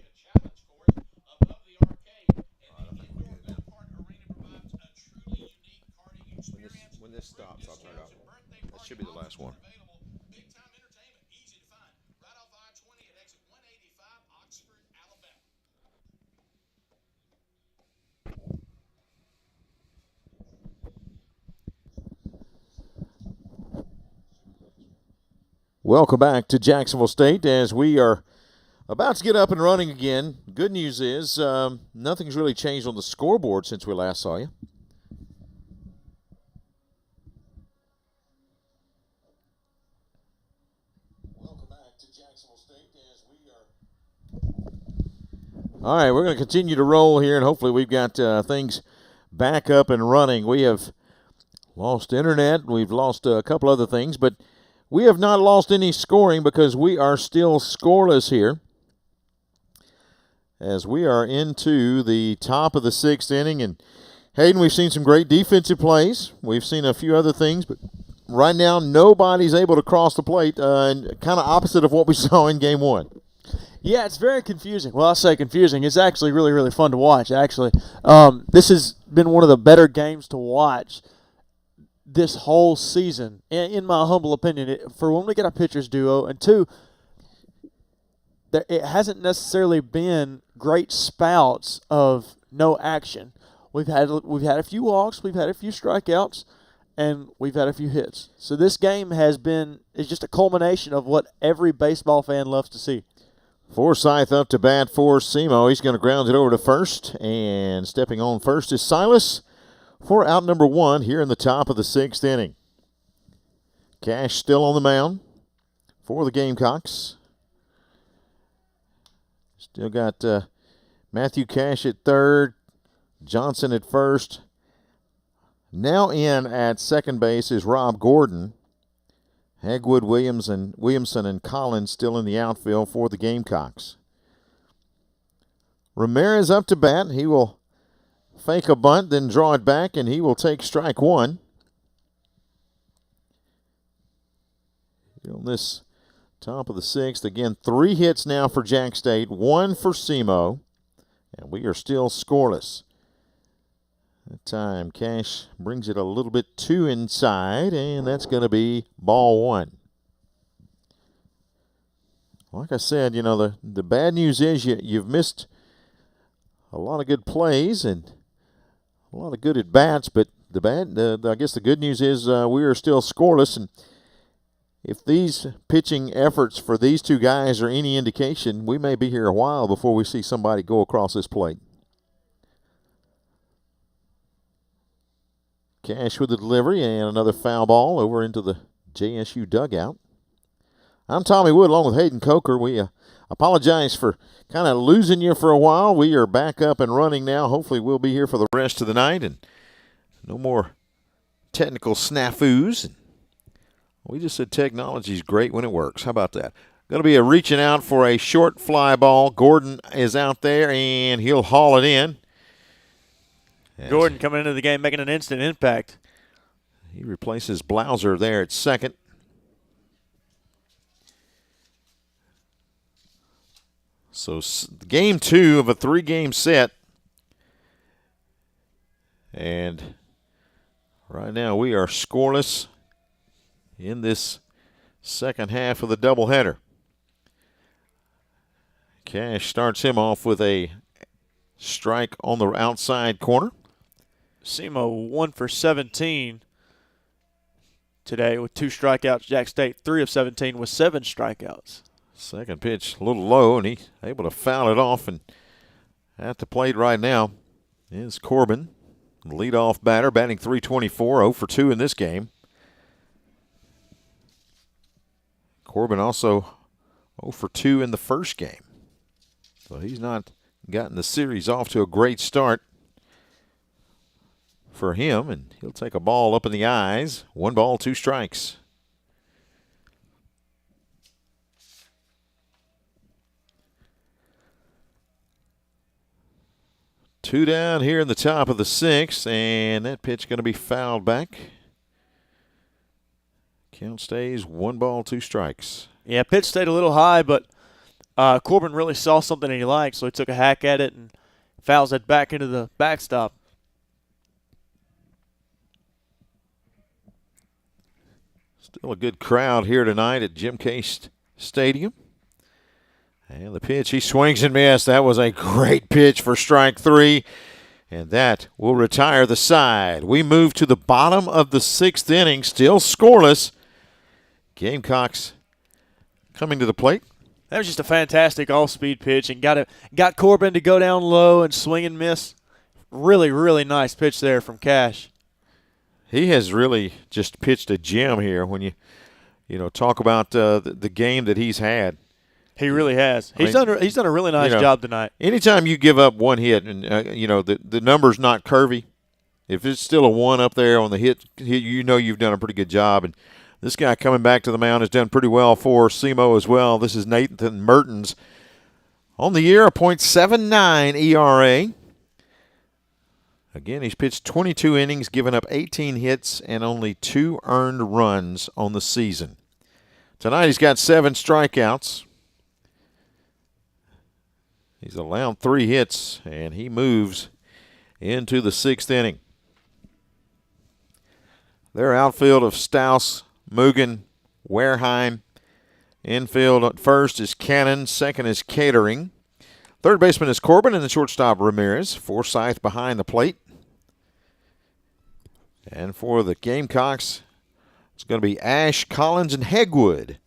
Speaker 1: When this stops, I'll turn it off. That should be the last one. Welcome back to Jacksonville State as we are about to get up and running again. Good news is nothing's really changed on the scoreboard since we last saw you. All right, we're going to continue to roll here, and hopefully we've got things back up and running. We have lost internet. We've lost a couple other things, but we have not lost any scoring because we are still scoreless here as we are into the top of the 6th inning. And, Hayden, we've seen some great defensive plays. We've seen a few other things, but right now nobody's able to cross the plate, and kind of opposite of what we saw in Game 1.
Speaker 21: Yeah, it's very confusing. Well, I say confusing. It's actually really, really fun to watch, actually. This has been one of the better games to watch this whole season, in my humble opinion, for when we get our pitchers duo. And 2, it hasn't necessarily been great spouts of no action. We've had a few walks, we've had a few strikeouts, and we've had a few hits. So this game is just a culmination of what every baseball fan loves to see.
Speaker 1: Forsythe up to bat for SEMO. He's going to ground it over to first, and stepping on first is Silas for out number 1 here in the top of the 6th inning. Cash still on the mound for the Gamecocks. Still got Matthew Cash at third, Johnson at first. Now in at second base is Rob Gordon. Hagwood, Williamson, and Collins still in the outfield for the Gamecocks. Ramirez up to bat. He will fake a bunt, then draw it back, and he will take strike 1. On this top of the 6th, again, 3 hits now for Jax State, 1 for SEMO, and we are still scoreless. That time, Cash brings it a little bit too inside, and that's going to be ball 1. Like I said, the bad news is you've missed a lot of good plays and a lot of good at-bats, but I guess the good news is we are still scoreless, and if these pitching efforts for these 2 guys are any indication, we may be here a while before we see somebody go across this plate. Cash with the delivery and another foul ball over into the JSU dugout. I'm Tommy Wood along with Hayden Coker. We apologize for kind of losing you for a while. We are back up and running now. Hopefully we'll be here for the rest of the night and no more technical snafus. We just said technology's great when it works. How about that? Going to be a reaching out for a short fly ball. Gordon is out there and he'll haul it in.
Speaker 2: Gordon coming into the game making an instant impact.
Speaker 1: He replaces Blauser there at second. So game 2 of a 3-game set. And right now we are scoreless in this second half of the doubleheader. Cash starts him off with a strike on the outside corner.
Speaker 2: SEMO 1 for 17 today with 2 strikeouts. Jax State 3 of 17 with 7 strikeouts.
Speaker 1: Second pitch a little low, and he's able to foul it off. And at the plate right now is Corbin, leadoff batter, batting .324, 0 for 2 in this game. Corbin also 0 for 2 in the first game. So he's not gotten the series off to a great start for him, and he'll take a ball up in the eyes. 1 ball, 2 strikes. Two down here in the top of the 6th, and that pitch going to be fouled back. Count stays 1 ball, 2 strikes.
Speaker 2: Yeah, pitch stayed a little high, but Corbin really saw something he liked, so he took a hack at it and fouls it back into the backstop.
Speaker 1: Still a good crowd here tonight at Jim Case Stadium. And the pitch, he swings and misses. That was a great pitch for strike 3. And that will retire the side. We move to the bottom of the 6th inning, still scoreless. Gamecocks coming to the plate.
Speaker 2: That was just a fantastic off-speed pitch and got Corbin to go down low and swing and miss. Really, really nice pitch there from Cash.
Speaker 1: He has really just pitched a gem here when you talk about the game that he's had.
Speaker 2: He really has. He's done a really nice job tonight.
Speaker 1: Anytime you give up 1 hit and the number's not curvy, if it's still a 1 up there on the hit, you've done a pretty good job. And this guy coming back to the mound has done pretty well for SEMO as well. This is Nathan Mertens. On the year, a .79 ERA. Again, he's pitched 22 innings, given up 18 hits, and only 2 earned runs on the season. Tonight he's got 7 strikeouts. He's allowed 3 hits, and he moves into the 6th inning. Their outfield of Staus, Mugen, Wareheim. Infield at first is Cannon, second is Catering. Third baseman is Corbin, and the shortstop Ramirez. Forsythe behind the plate. And for the Gamecocks, it's going to be Ash, Collins, and Hegwood.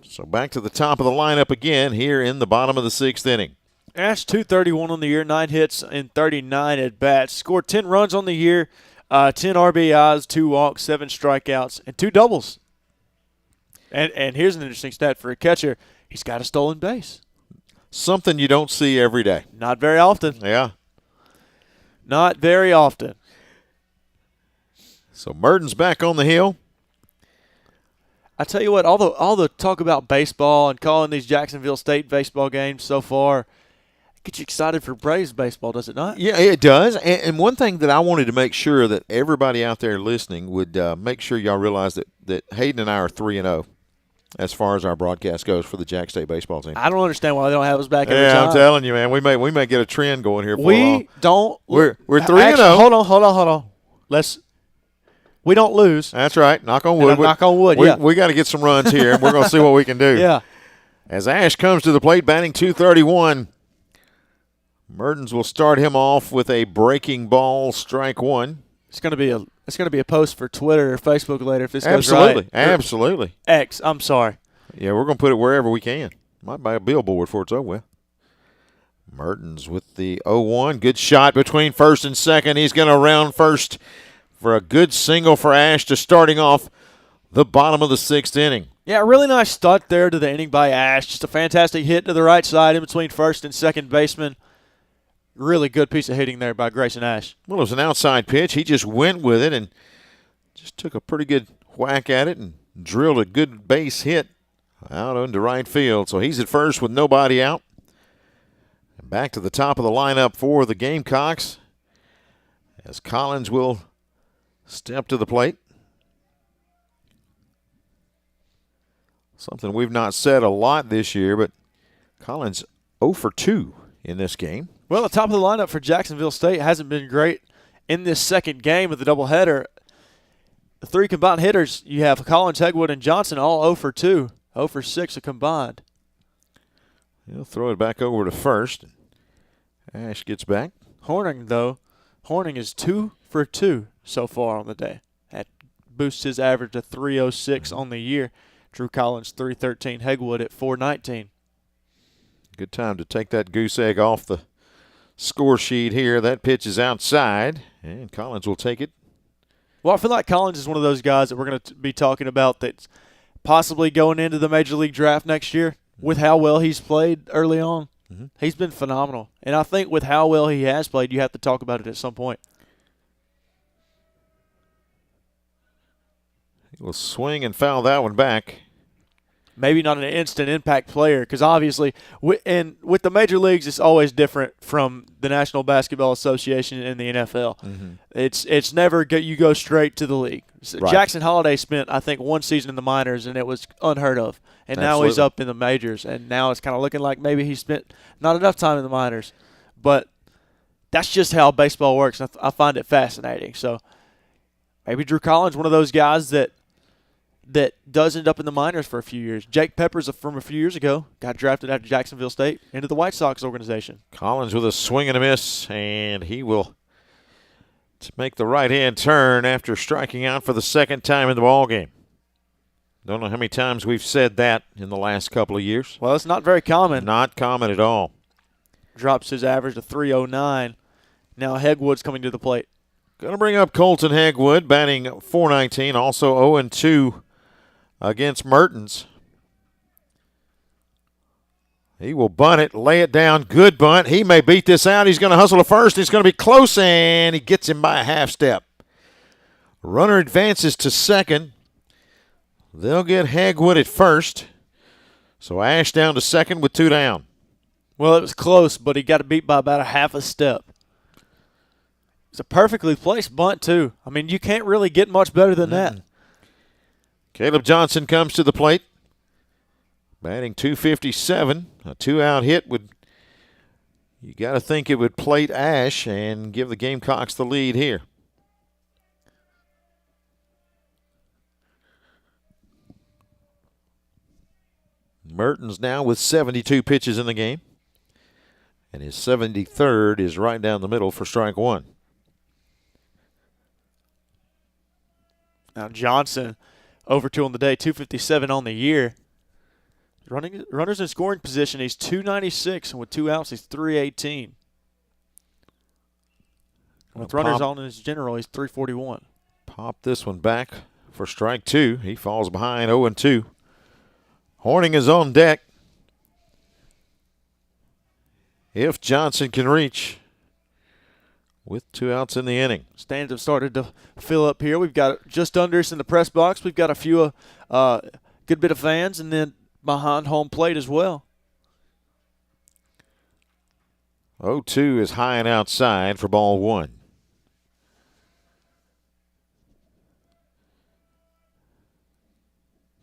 Speaker 1: So back to the top of the lineup again here in the bottom of the 6th inning.
Speaker 2: Ash, 231 on the year, 9 hits and 39 at bats. Scored 10 runs on the year, 10 RBIs, 2 walks, 7 strikeouts, and 2 doubles. And here's an interesting stat for a catcher. He's got a stolen base.
Speaker 1: Something you don't see every day.
Speaker 2: Not very often.
Speaker 1: Yeah.
Speaker 2: Not very often.
Speaker 1: So Mertens back on the hill.
Speaker 2: I tell you what, all the talk about baseball and calling these Jacksonville State baseball games so far gets you excited for Braves baseball, does it not?
Speaker 1: Yeah, it does. And one thing that I wanted to make sure that everybody out there listening would make sure y'all realize that Hayden and I are 3-0 as far as our broadcast goes for the Jax State baseball team.
Speaker 2: I don't understand why they don't have us back every time.
Speaker 1: Yeah, I'm telling you, man. We may get a trend going here.
Speaker 2: We're
Speaker 1: 3-0.
Speaker 2: Hold on. We don't lose.
Speaker 1: That's right. Knock on wood.
Speaker 2: Knock on wood, yeah.
Speaker 1: We got to get some runs here, and we're going to see what we can do.
Speaker 2: Yeah.
Speaker 1: As Ash comes to the plate, batting .231, Mertens will start him off with a breaking ball, strike 1.
Speaker 2: It's going to be a post for Twitter or Facebook later if this goes right.
Speaker 1: Absolutely.
Speaker 2: X, I'm sorry.
Speaker 1: Yeah, we're going to put it wherever we can. Might buy a billboard for it's over with. Mertens with the 0-1. Good shot between first and second. He's going to round first for a good single for Ash to starting off the bottom of the 6th inning.
Speaker 2: Yeah, really nice start there to the inning by Ash. Just a fantastic hit to the right side in between first and second baseman. Really good piece of hitting there by Grayson Ash.
Speaker 1: Well, it was an outside pitch. He just went with it and just took a pretty good whack at it and drilled a good base hit out into right field. So he's at first with nobody out. And back to the top of the lineup for the Gamecocks as Collins will step to the plate. Something we've not said a lot this year, but Collins 0 for 2 in this game.
Speaker 2: Well, the top of the lineup for Jacksonville State hasn't been great in this second game of the doubleheader. The 3 combined hitters, you have Collins, Hegwood, and Johnson, all 0 for 2, 0 for 6 combined.
Speaker 1: He'll throw it back over to first. Ash gets back.
Speaker 21: Horning is 2 for 2 so far on the day. That boosts his average to 306 on the year. Drew Collins 313. Hegwood at 419.
Speaker 1: Good time to take that goose egg off the score sheet here. That pitch is outside, and Collins will take it.
Speaker 21: Well, I feel like Collins is one of those guys that we're going to be talking about that's possibly going into the Major League Draft next year with how well he's played early on.
Speaker 1: Mm-hmm.
Speaker 21: He's been phenomenal. And I think with how well he has played, you have to talk about it at some point.
Speaker 1: He will swing and foul that one back.
Speaker 21: Maybe not an instant impact player because obviously with the major leagues, it's always different from the National Basketball Association and the NFL.
Speaker 1: Mm-hmm.
Speaker 21: It's never you go straight to the league.
Speaker 1: Right.
Speaker 21: Jackson Holliday spent, I think, 1 season in the minors, and it was unheard of. And now he's up in the majors, and now it's kind of looking like maybe he spent not enough time in the minors. But that's just how baseball works, and I find it fascinating. So maybe Drew Collins, one of those guys that does end up in the minors for a few years. Jake Peppers from a few years ago got drafted out of Jacksonville State into the White Sox organization.
Speaker 1: Collins with a swing and a miss, and he will make the right-hand turn after striking out for the second time in the ballgame. Don't know how many times we've said that in the last couple of years.
Speaker 21: Well, it's not very common.
Speaker 1: Not common at all.
Speaker 21: Drops his average to 309. Now Hegwood's coming to the plate.
Speaker 1: Going to bring up Colton Hegwood, batting .419, also 0-2 against Mertens. He will bunt it, lay it down. Good bunt. He may beat this out. He's going to hustle to first. He's going to be close, and he gets him by a half step. Runner advances to second. They'll get Hegwood at first. So Ash down to second with 2 down.
Speaker 21: Well, it was close, but he got beat by about a half a step. It's a perfectly placed bunt, too. I mean, you can't really get much better than that.
Speaker 1: Caleb Johnson comes to the plate. Batting .257. A 2-out hit you got to think it would plate Ash and give the Gamecocks the lead here. Mertens now with 72 pitches in the game. And his 73rd is right down the middle for strike one.
Speaker 21: Now Johnson, over 2 on the day, 257 on the year. Runners in scoring position, he's 296, and with 2 outs, he's 318. With runners on in his general, he's 341.
Speaker 1: Pop this one back for strike 2. He falls behind 0-2. Horning is on deck. If Johnson can reach with 2 outs in the inning.
Speaker 21: Stands have started to fill up here. We've got just under us in the press box. We've got a few good bit of fans, and then behind home plate as well.
Speaker 1: 0-2 is high and outside for ball 1.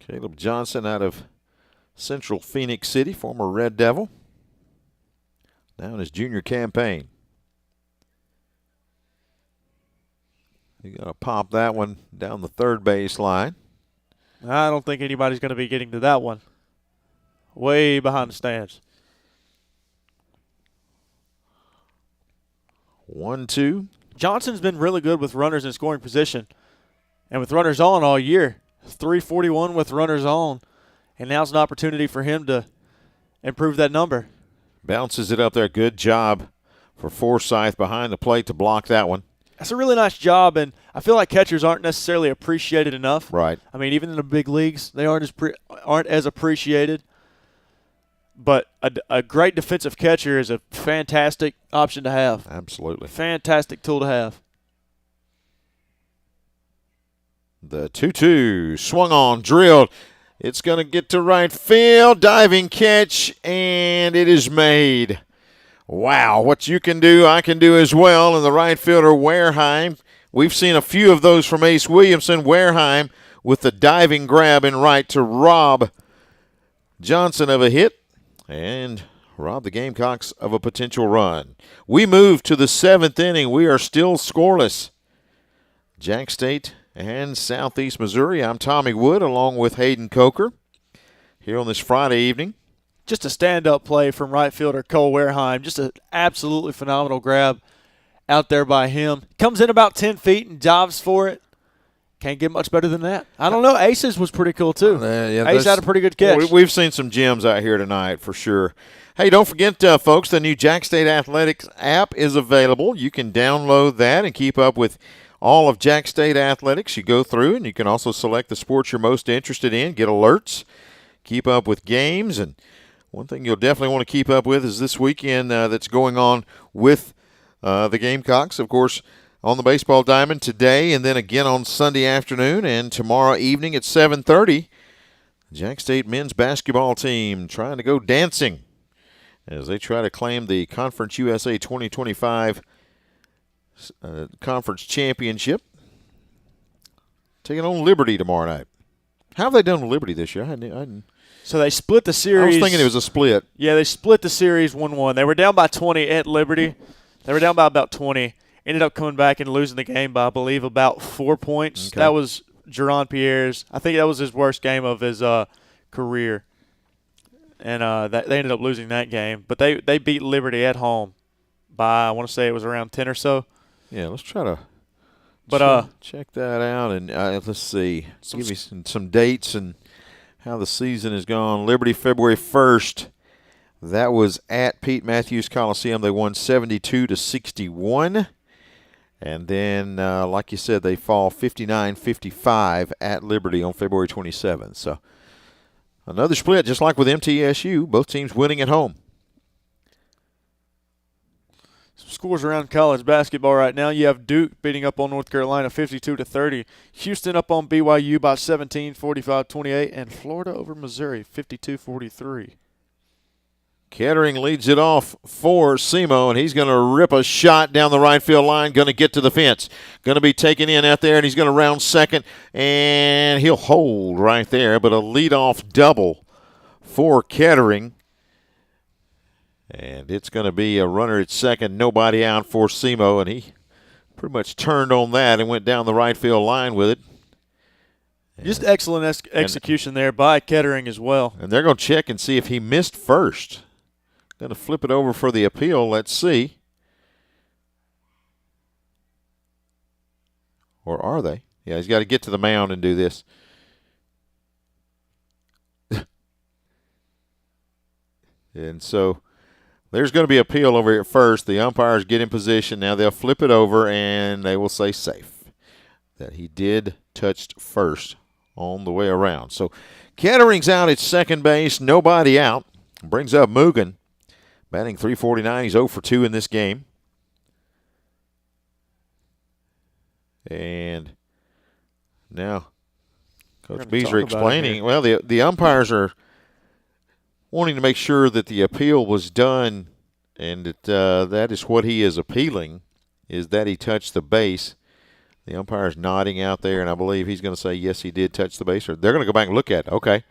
Speaker 1: Caleb Johnson out of Central Phoenix City, former Red Devil. Now in his junior campaign. You got to pop that one down the third base line.
Speaker 21: I don't think anybody's going to be getting to that one. Way behind the stands.
Speaker 1: 1-2.
Speaker 21: Johnson's been really good with runners in scoring position and with runners on all year. 341 with runners on, and now's an opportunity for him to improve that number.
Speaker 1: Bounces it up there. Good job for Forsyth behind the plate to block that one.
Speaker 21: That's a really nice job, and I feel like catchers aren't necessarily appreciated enough.
Speaker 1: Right.
Speaker 21: I mean, even in the big leagues, they aren't as appreciated. But a great defensive catcher is a fantastic option to have.
Speaker 1: Absolutely.
Speaker 21: Fantastic tool to have.
Speaker 1: The 2-2 swung on, drilled. It's going to get to right field. Diving catch, and it is made. Wow, what you can do, I can do as well. And the right fielder, Wareheim. We've seen a few of those from Ace Williamson. Wareheim with the diving grab in right to rob Johnson of a hit and rob the Gamecocks of a potential run. We move to the 7th inning. We are still scoreless. Jax State and Southeast Missouri. I'm Tommy Wood along with Hayden Coker here on this Friday evening.
Speaker 2: just a stand-up play from right fielder Cole Wareheim. Just an absolutely phenomenal grab out there by him. Comes in about 10 feet and dives for it. Can't get much better than that. I don't know. Aces was pretty cool, too. Ace had a pretty good catch.
Speaker 1: We've seen some gems out here tonight for sure. Hey, don't forget, folks, the new Jax State Athletics app is available. You can download that and keep up with all of Jax State Athletics. You go through, and you can also select the sports you're most interested in, get alerts, keep up with games. And one thing you'll definitely want to keep up with is this weekend that's going on with the Gamecocks, of course, on the baseball diamond today, and then again on Sunday afternoon and tomorrow evening at 7:30. The Jax State men's basketball team trying to go dancing as they try to claim the Conference USA 2025 conference championship. Taking on Liberty tomorrow night. How have they done with Liberty this year? I hadn't.
Speaker 2: So they split the series.
Speaker 1: I was thinking it was a split.
Speaker 2: Yeah, they split the series 1-1. They were down by 20 at Liberty. They were down by about 20. Ended up coming back and losing the game by, I believe, about 4 points.
Speaker 1: Okay.
Speaker 2: That was Jerron Pierre's. I think that was his worst game of his career. And they ended up losing that game. But they beat Liberty at home by, I want to say it was around 10 or so.
Speaker 1: Yeah, let's try to check that out. And let's see. Give me some dates and how the season has gone. Liberty, February 1st. That was at Pete Matthews Coliseum. They won 72-61. And then, like you said, they fall 59-55 at Liberty on February 27th. So another split, just like with MTSU, both teams winning at home.
Speaker 2: Some scores around college basketball right now. You have Duke beating up on North Carolina 52-30. Houston up on BYU by 17, 45-28. And Florida over Missouri 52-43.
Speaker 1: Kettering leads it off for SEMO, and he's going to rip a shot down the right field line, going to get to the fence. Going to be taken in out there, and he's going to round second, and he'll hold right there. But a leadoff double for Kettering. And it's going to be a runner at second, nobody out for SEMO, and he pretty much turned on that and went down the right field line with it.
Speaker 2: Just excellent execution there by Kettering as well.
Speaker 1: And they're going to check and see if he missed first. Going to flip it over for the appeal. Let's see. Or are they? Yeah, he's got to get to the mound and do this. And so there's going to be appeal over here at first. The umpires get in position. Now they'll flip it over, and they will say safe. That he did touch first on the way around. So Kettering's out at second base. Nobody out. Brings up Mugen. Batting .349. He's 0 for 2 in this game. And now Coach Beasley explaining, well, the umpires are wanting to make sure that the appeal was done, and that that is what he is appealing, is that he touched the base. The umpire's nodding out there, and I believe he's going to say, yes, he did touch the base. Or they're going to go back and look at it. Okay.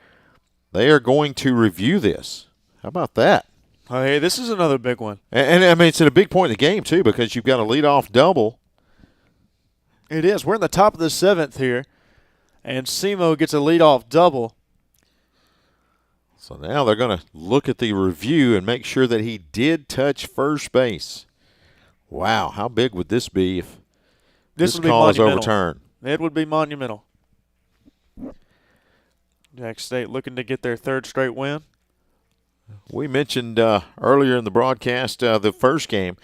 Speaker 1: They are going to review this. How about that?
Speaker 2: Oh, hey, this is another big one.
Speaker 1: And I mean, it's at a big point in the game, too, because you've got a leadoff double.
Speaker 2: It is. We're in the top of the seventh here, and SEMO gets a leadoff double.
Speaker 1: So now they're going to look at the review and make sure that he did touch first base. Wow, how big would this be if this call is overturned?
Speaker 2: It would be monumental. Jax State looking to get their third straight win.
Speaker 1: We mentioned earlier in the broadcast the first game.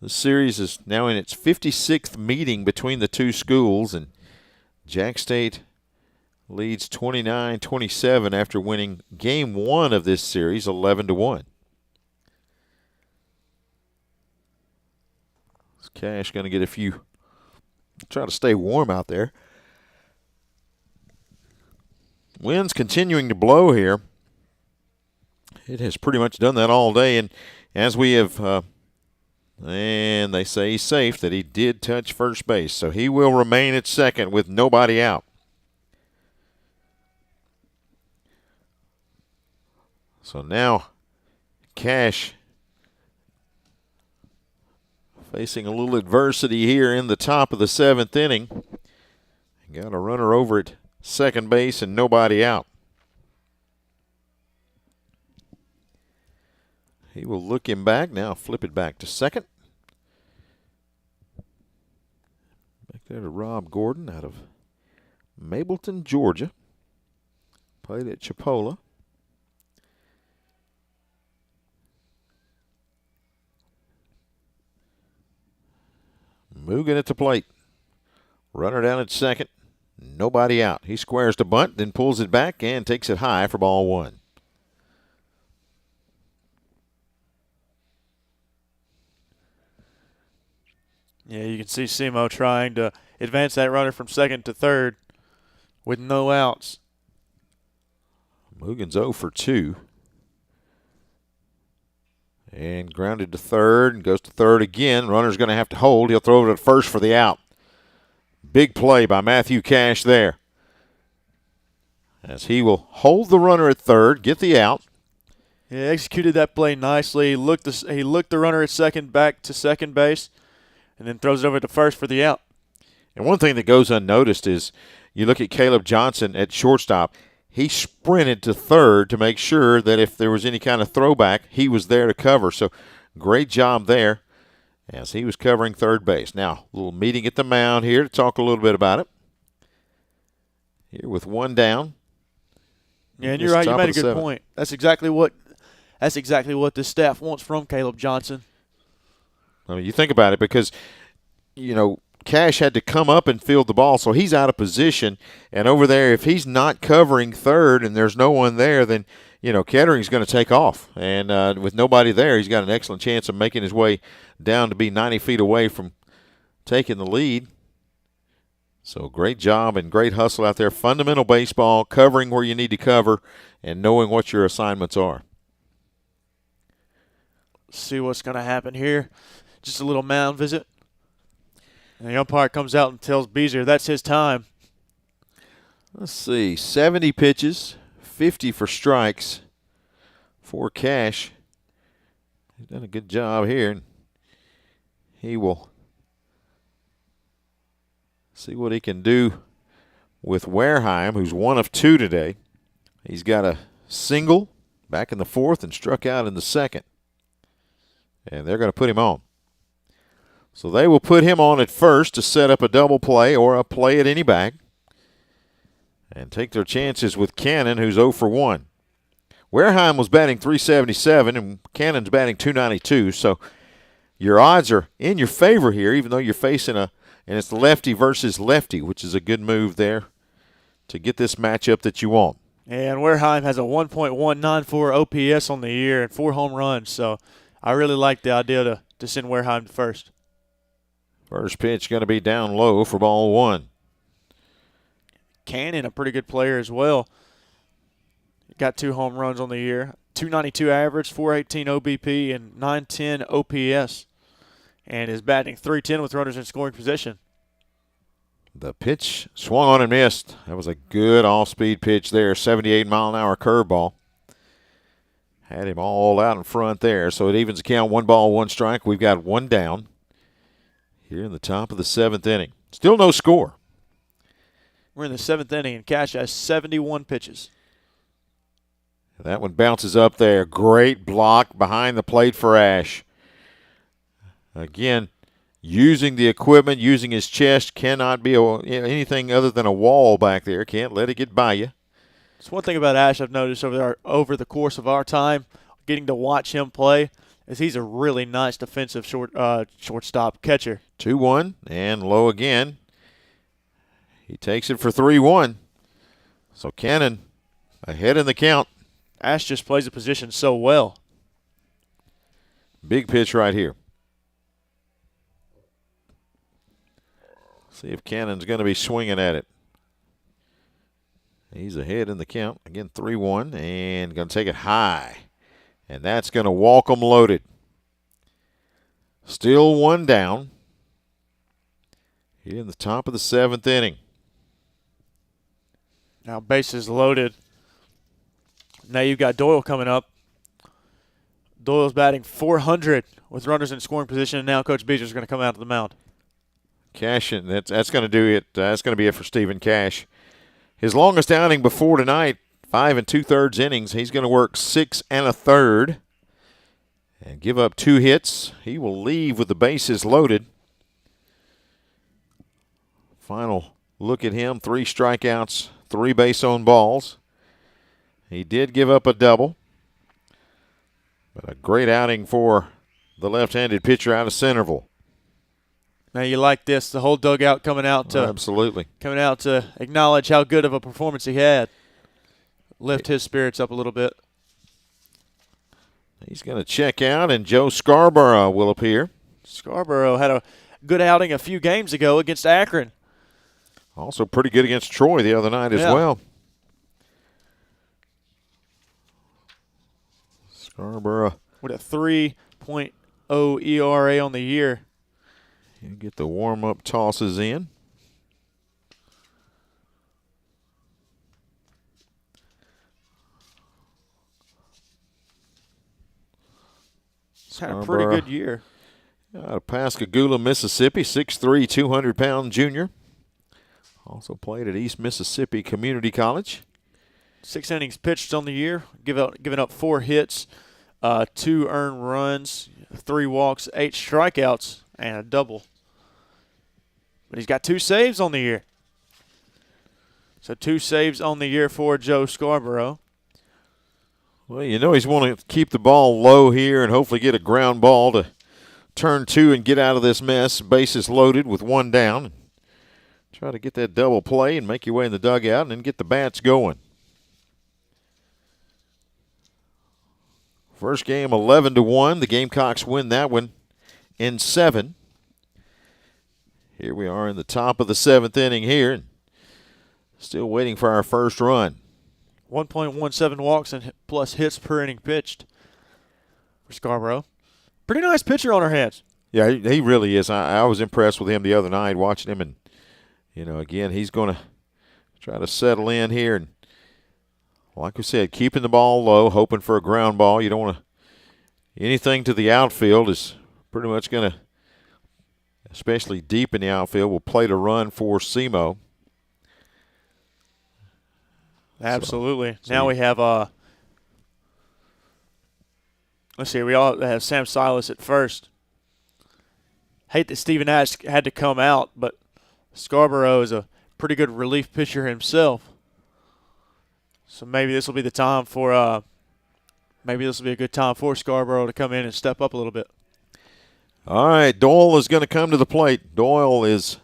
Speaker 1: The series is now in its 56th meeting between the two schools, and Jax State leads 29-27 after winning game one of this series 11-1. Cash going to get a few, try to stay warm out there. Wind's continuing to blow here. It has pretty much done that all day, and as we have, and they say he's safe, that he did touch first base, so he will remain at second with nobody out. So now Cash facing a little adversity here in the top of the seventh inning. Got a runner over at second base and nobody out. He will look him back. Now flip it back to second. Back there to Rob Gordon out of Mableton, Georgia. Played at Chipola. Mugen at the plate. Runner down at second. Nobody out. He squares to bunt, then pulls it back and takes it high for ball one.
Speaker 2: Yeah, you can see SEMO trying to advance that runner from second to third with no outs.
Speaker 1: Mugen's 0 for 2. And grounded to third and goes to third again. Runner's going to have to hold. He'll throw it at first for the out. Big play by Matthew Cash there. As he will hold the runner at third, get the out.
Speaker 2: He executed that play nicely. He looked the runner at second back to second base, and then throws it over to first for the out.
Speaker 1: And one thing that goes unnoticed is you look at Caleb Johnson at shortstop. He sprinted to third to make sure that if there was any kind of throwback, he was there to cover. So great job there as he was covering third base. Now, a little meeting at the mound here to talk a little bit about it. Here with one down.
Speaker 2: Yeah, and you're right. You made a good point. That's exactly what this staff wants from Caleb Johnson.
Speaker 1: I mean, you think about it because, you know, Cash had to come up and field the ball, so he's out of position. And over there, if he's not covering third and there's no one there, then, you know, Kettering's going to take off. And with nobody there, he's got an excellent chance of making his way down to be 90 feet away from taking the lead. So great job and great hustle out there. Fundamental baseball, covering where you need to cover and knowing what your assignments are.
Speaker 2: See what's going to happen here. Just a little mound visit. And the umpire comes out and tells Beezer that's his time.
Speaker 1: Let's see, 70 pitches, 50 for strikes for Cash. He's done a good job here. He will see what he can do with Wareheim, who's 1 of 2 today. He's got a single back in the fourth and struck out in the second. And they're going to put him on. So they will put him on at first to set up a double play or a play at any bag and take their chances with Cannon, who's 0 for 1. Wareheim was batting .377 and Cannon's batting .292. So your odds are in your favor here, even though you're facing and it's lefty versus lefty, which is a good move there to get this matchup that you want.
Speaker 2: And Wareheim has a 1.194 OPS on the year and 4 home runs. So I really like the idea to send Wareheim to first.
Speaker 1: First pitch going to be down low for ball one.
Speaker 2: Cannon, a pretty good player as well. Got 2 home runs on the year. 292 average, 418 OBP, and 910 OPS. And is batting .310 with runners in scoring position.
Speaker 1: The pitch swung on and missed. That was a good off-speed pitch there, 78-mile-an-hour curveball. Had him all out in front there, so it evens the count. 1 ball, 1 strike. We've got 1 down here in the top of the 7th inning. Still no score.
Speaker 2: We're in the 7th inning, and Cash has 71 pitches.
Speaker 1: That one bounces up there. Great block behind the plate for Ash. Again, using the equipment, using his chest, cannot be anything other than a wall back there. Can't let it get by you.
Speaker 2: It's one thing about Ash I've noticed over the course of our time, getting to watch him play, is he's a really nice defensive shortstop catcher.
Speaker 1: 2-1 and low again. He takes it for 3-1. So Cannon ahead in the count.
Speaker 2: Ash just plays the position so well.
Speaker 1: Big pitch right here. See if Cannon's going to be swinging at it. He's ahead in the count. Again, 3-1 and going to take it high. And that's going to walk him loaded. Still 1 down. Here in the top of the 7th inning.
Speaker 2: Now bases loaded. Now you've got Doyle coming up. Doyle's batting .400 with runners in scoring position, and now Coach Beecher's going to come out to the mound.
Speaker 1: Cash, that's going to do it. That's going to be it for Stephen Cash. His longest outing before tonight, 5 2/3 innings. He's going to work 6 1/3. and give up 2 hits. He will leave with the bases loaded. Final look at him, 3 strikeouts, 3 base on balls. He did give up a double, but a great outing for the left-handed pitcher out of Centerville.
Speaker 21: Now you like this, the whole dugout coming out to
Speaker 1: absolutely
Speaker 21: coming out to acknowledge how good of a performance he had. Lift his spirits up a little bit.
Speaker 1: He's going to check out, and Joe Scarborough will appear.
Speaker 21: Scarborough had a good outing a few games ago against Akron.
Speaker 1: Also pretty good against Troy the other night as well. Scarborough
Speaker 21: with a 3.0 ERA on the year.
Speaker 1: You get the warm-up tosses in.
Speaker 21: He's had a pretty good year.
Speaker 1: Out of Pascagoula, Mississippi, 6'3", 200-pound junior. Also played at East Mississippi Community College.
Speaker 21: 6 innings pitched on the year, giving up 4 hits, 2 earned runs, 3 walks, 8 strikeouts, and a double. But he's got 2 saves on the year. So 2 saves on the year for Joe Scarborough.
Speaker 1: Well, you know he's wanting to keep the ball low here and hopefully get a ground ball to turn 2 and get out of this mess. Bases loaded with 1 down. Try to get that double play and make your way in the dugout and then get the bats going. First game 11-1. The Gamecocks win that one in 7. Here we are in the top of the 7th inning here, and still waiting for our first run.
Speaker 21: 1.17 walks and plus hits per inning pitched for Scarborough. Pretty nice pitcher on our hands.
Speaker 1: Yeah, he really is. I was impressed with him the other night watching him, and again, he's going to try to settle in here and, like we said, keeping the ball low, hoping for a ground ball. You don't want to anything to the outfield is pretty much going to, especially deep in the outfield, will play to run for SEMO.
Speaker 21: Absolutely. Now we have let's see, we all have Sam Silas at first. Hate that Stephen Ash had to come out, but Scarborough is a pretty good relief pitcher himself. So maybe this will be the time for maybe this will be a good time for Scarborough to come in and step up a little bit.
Speaker 1: All right, Doyle is going to come to the plate. Doyle is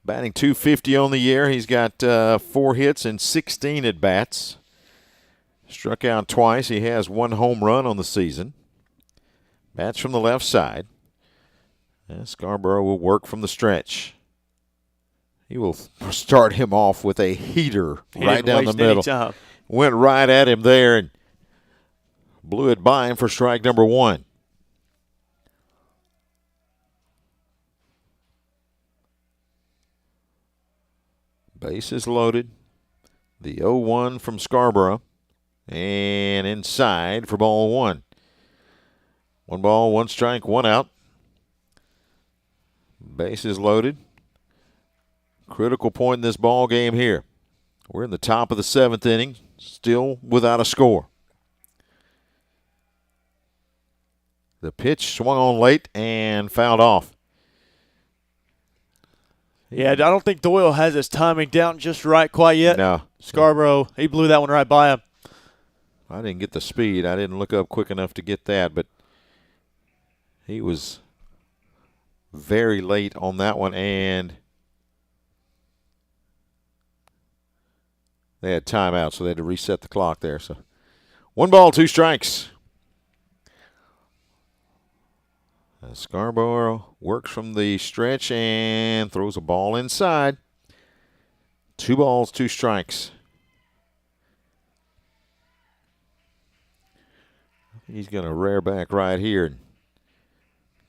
Speaker 1: batting .250 on the year. He's got 4 hits and 16 at-bats. Struck out twice. He has 1 home run on the season. Bats from the left side. And Scarborough will work from the stretch. He will start him off with a heater right down the middle. Went right at him there and blew it by him for strike number 1. Bases loaded. The 0-1 from Scarborough. And inside for ball 1. 1 ball, 1 strike, 1 out. Bases loaded. Critical point in this ball game here. We're in the top of the 7th inning, still without a score. The pitch swung on late and fouled off.
Speaker 21: Yeah, I don't think Doyle has his timing down just right quite yet.
Speaker 1: No.
Speaker 21: Scarborough, he blew that one right by him.
Speaker 1: I didn't get the speed. I didn't look up quick enough to get that, but he was very late on that one, and they had timeout, so they had to reset the clock there. So 1 ball, 2 strikes. Scarborough works from the stretch and throws a ball inside. 2 balls, 2 strikes. He's going to rear back right here and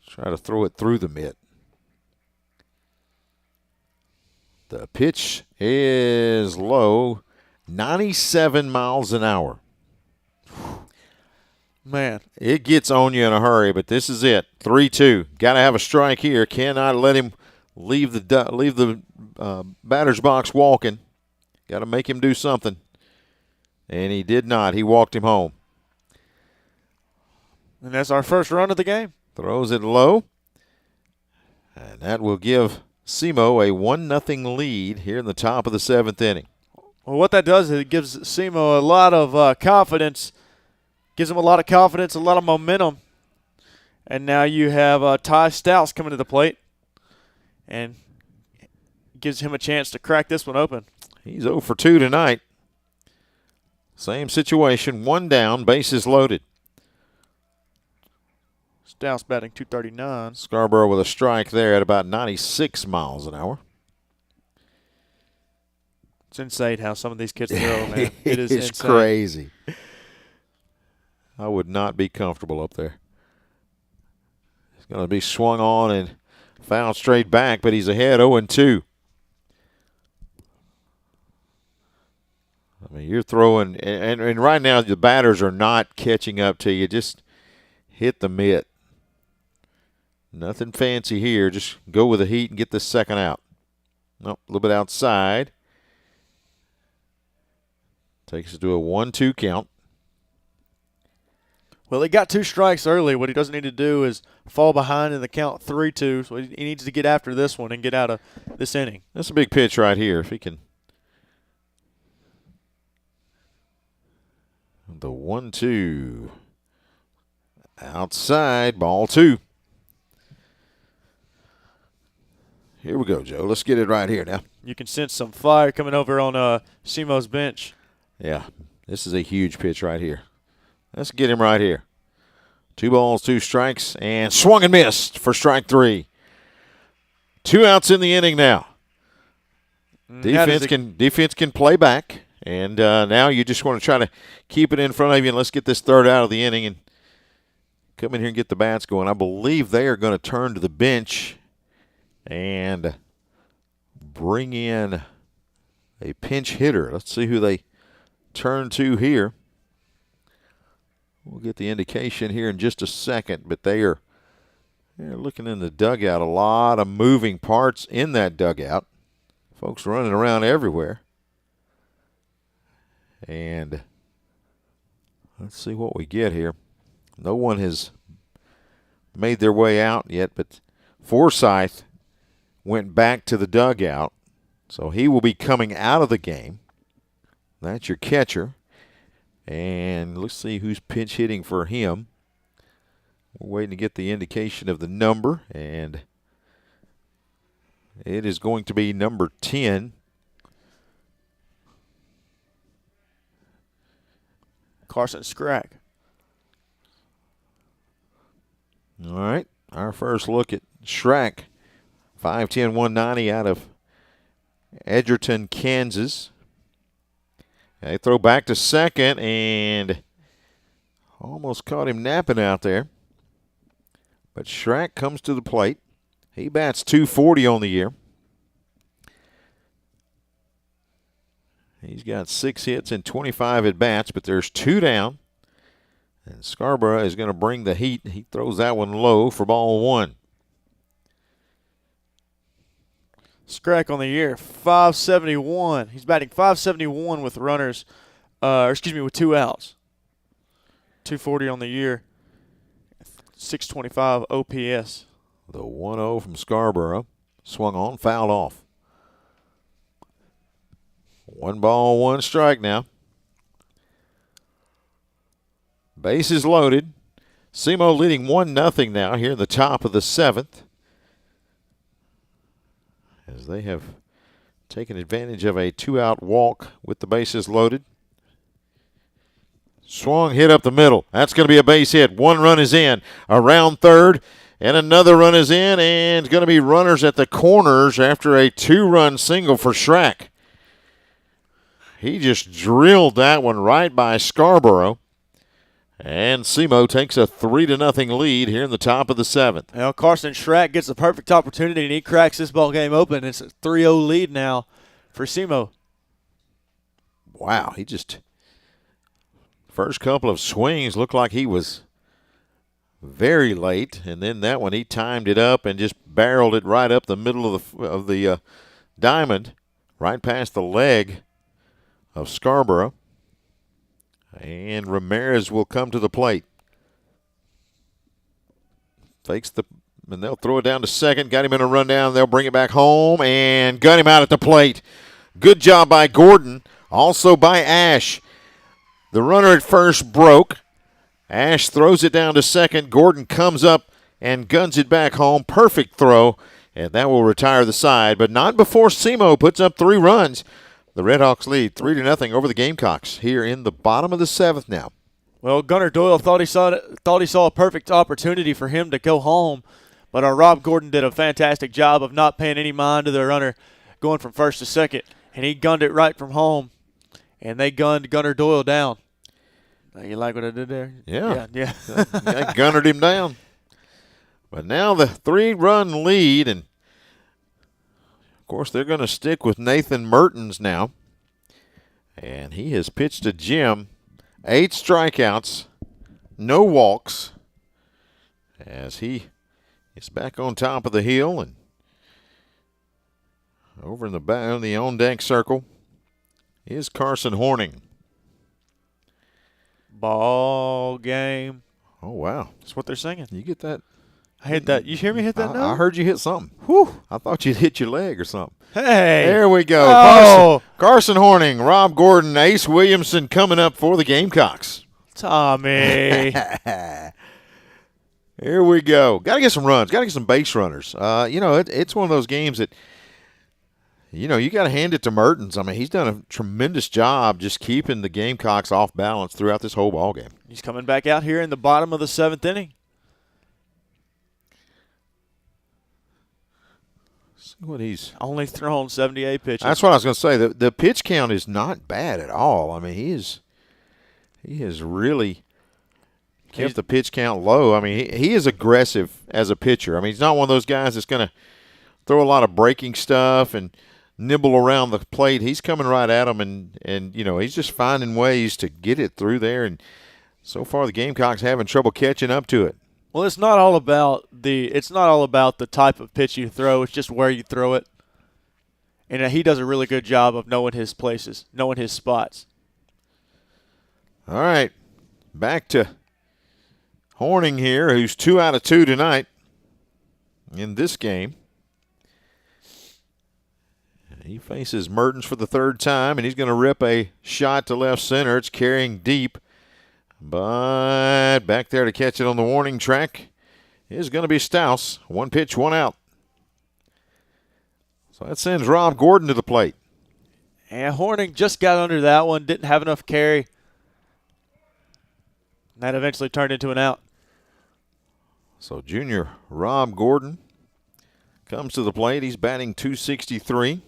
Speaker 1: try to throw it through the mitt. The pitch is low, 97 miles an hour.
Speaker 21: Man.
Speaker 1: It gets on you in a hurry, but this is it. 3-2. Got to have a strike here. Cannot let him leave the batter's box walking. Got to make him do something. And he did not. He walked him home.
Speaker 2: And that's our first run of the game.
Speaker 1: Throws it low. And that will give SEMO a 1-0 lead here in the top of the 7th inning.
Speaker 2: Well, what that does is it gives SEMO a lot of confidence, gives them a lot of confidence, a lot of momentum. And now you have Ty Stouts coming to the plate and gives him a chance to crack this one open.
Speaker 1: He's 0 for 2 tonight. Same situation, 1 down, bases loaded.
Speaker 2: Stouts batting .239.
Speaker 1: Scarborough with a strike there at about 96 miles an hour.
Speaker 2: It's insane how some of these kids throw, man. It is
Speaker 1: it's
Speaker 2: insane.
Speaker 1: Crazy. I would not be comfortable up there. He's going to be swung on and fouled straight back, but he's ahead 0-2. I mean, you're throwing, and right now the batters are not catching up to you. Just hit the mitt. Nothing fancy here. Just go with the heat and get this second out. Nope, a little bit outside. Takes us to a 1-2 count.
Speaker 2: Well, he got 2 strikes early. What he doesn't need to do is fall behind in the count 3-2. So he needs to get after this one and get out of this inning.
Speaker 1: That's a big pitch right here. If he can. The 1-2. Outside, ball 2. Here we go, Joe. Let's get it right here now.
Speaker 2: You can sense some fire coming over on SEMO's bench.
Speaker 1: Yeah, this is a huge pitch right here. Let's get him right here. 2 balls, 2 strikes, and swung and missed for strike 3. 2 outs in the inning now. Defense can play back, and now you just want to try to keep it in front of you, and let's get this third out of the inning and come in here and get the bats going. I believe they are going to turn to the bench and bring in a pinch hitter. Let's see who they turn to here. We'll get the indication here in just a second, but they're looking in the dugout. A lot of moving parts in that dugout. Folks running around everywhere. And let's see what we get here. No one has made their way out yet, but Forsyth went back to the dugout, so he will be coming out of the game. That's your catcher. And let's see who's pinch hitting for him. We're waiting to get the indication of the number, and it is going to be number 10.
Speaker 2: Carson Schrack.
Speaker 1: All right, our first look at Schrack. 5'10", 190 out of Edgerton, Kansas. They throw back to second and almost caught him napping out there. But Schrack comes to the plate. He bats .240 on the year. He's got 6 hits and 25 at-bats, but there's 2 down. And Scarborough is going to bring the heat. He throws that one low for ball 1.
Speaker 2: Schrack on the year, 571. He's batting .571 with runners, with 2 outs. .240 on the year, .625 OPS.
Speaker 1: The 1-0 from Scarborough. Swung on, fouled off. 1 ball, 1 strike now. Bases loaded. SEMO leading 1-0 now here in the top of the 7th. As they have taken advantage of a 2-out walk with the bases loaded. Swung, hit up the middle. That's going to be a base hit. 1 run is in. Around third, and another run is in, and it's going to be runners at the corners after a 2-run single for Schrack. He just drilled that one right by Scarborough. And SEMO takes a 3-0 lead here in the top of the 7th.
Speaker 2: Well, Carson Schrack gets the perfect opportunity, and he cracks this ball game open. It's a 3-0 lead now for SEMO.
Speaker 1: Wow, he just first couple of swings looked like he was very late, and then that one he timed it up and just barreled it right up the middle of the diamond, right past the leg of Scarborough. And Ramirez will come to the plate. Fakes and they'll throw it down to second. Got him in a rundown. They'll bring it back home and gun him out at the plate. Good job by Gordon, also by Ash. The runner at first broke. Ash throws it down to second. Gordon comes up and guns it back home. Perfect throw, and that will retire the side, but not before SEMO puts up 3 runs. The Redhawks lead 3-0 over the Gamecocks here in the bottom of the 7th now.
Speaker 2: Well, Gunnar Doyle thought he saw a perfect opportunity for him to go home, but our Rob Gordon did a fantastic job of not paying any mind to the runner going from first to second, and he gunned it right from home, and they gunned Gunnar Doyle down. You like what I did there?
Speaker 1: Yeah.
Speaker 2: I
Speaker 1: gunnered him down. But now the 3-run lead, and of course they're going to stick with Nathan Mertens now. And he has pitched to Jim 8 strikeouts, no walks, as he is back on top of the hill and over in the back on the on-deck circle is Carson Horning.
Speaker 2: Ball game.
Speaker 1: Oh, wow.
Speaker 2: That's what they're singing.
Speaker 1: You get that?
Speaker 2: I hit that. You hear me hit that note?
Speaker 1: I heard you hit something.
Speaker 2: Whew.
Speaker 1: I thought you'd hit your leg or something.
Speaker 2: Hey.
Speaker 1: There we go.
Speaker 2: Oh.
Speaker 1: Carson Horning, Rob Gordon, Ace Williamson coming up for the Gamecocks.
Speaker 2: Tommy.
Speaker 1: Here we go. Got to get some runs. Got to get some base runners. It's one of those games that, you got to hand it to Mertens. I mean, he's done a tremendous job just keeping the Gamecocks off balance throughout this whole ball game.
Speaker 2: He's coming back out here in the bottom of the 7th inning.
Speaker 1: See what he's
Speaker 2: only thrown 78 pitches.
Speaker 1: That's what I was going to say. The pitch count is not bad at all. I mean, he has really kept the pitch count low. I mean, he is aggressive as a pitcher. I mean, he's not one of those guys that's going to throw a lot of breaking stuff and nibble around the plate. He's coming right at him, and he's just finding ways to get it through there. And so far, the Gamecocks having trouble catching up to it.
Speaker 2: Well, it's not all about the type of pitch you throw. It's just where you throw it. And he does a really good job of knowing his places, knowing his spots.
Speaker 1: All right, back to Horning here, who's 2 out of 2 tonight in this game. He faces Mertens for the 3rd time, and he's going to rip a shot to left center. It's carrying deep, but back there to catch it on the warning track is going to be Stouse. 1 pitch, 1 out. So that sends Rob Gordon to the plate.
Speaker 2: And Horning just got under that one, didn't have enough carry. And that eventually turned into an out.
Speaker 1: So junior Rob Gordon comes to the plate. He's batting .263.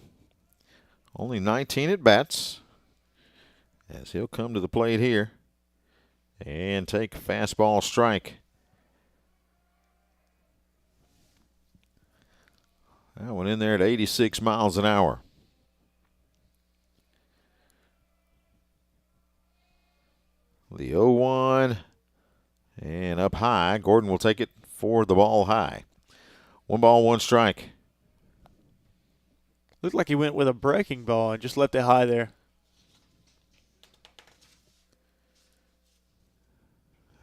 Speaker 1: Only 19 at-bats, as he'll come to the plate here and take a fastball strike. That one in there at 86 miles an hour. The 0-1 and up high. Gordon will take it for the ball high. 1 ball, 1 strike.
Speaker 2: Looked like he went with a breaking ball and just left it high there.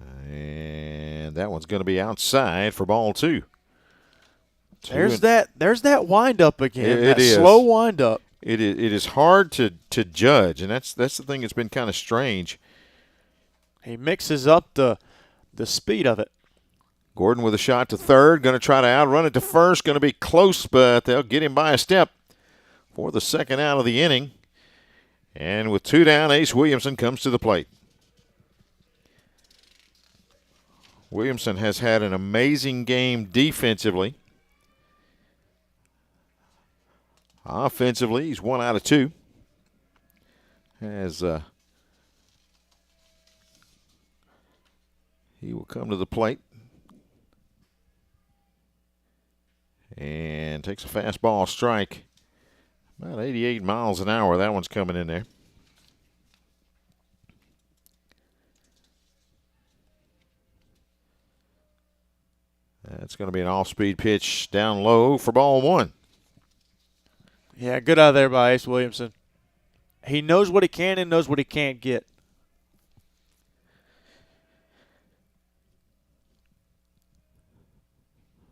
Speaker 1: And that one's going to be outside for ball 2.
Speaker 2: There's that windup again.
Speaker 1: It is
Speaker 2: slow windup.
Speaker 1: It is hard to judge, and that's the thing that's been kind of strange.
Speaker 2: He mixes up the speed of it.
Speaker 1: Gordon with a shot to third, going to try to outrun it to first. Going to be close, but they'll get him by a step for the 2nd out of the inning. And with 2 down, Ace Williamson comes to the plate. Williamson has had an amazing game defensively. Offensively, he's 1 out of 2. As he will come to the plate and takes a fastball strike. About 88 miles an hour. That one's coming in there. That's going to be an off-speed pitch down low for ball 1.
Speaker 2: Yeah, good out there by Ace Williamson. He knows what he can and knows what he can't get.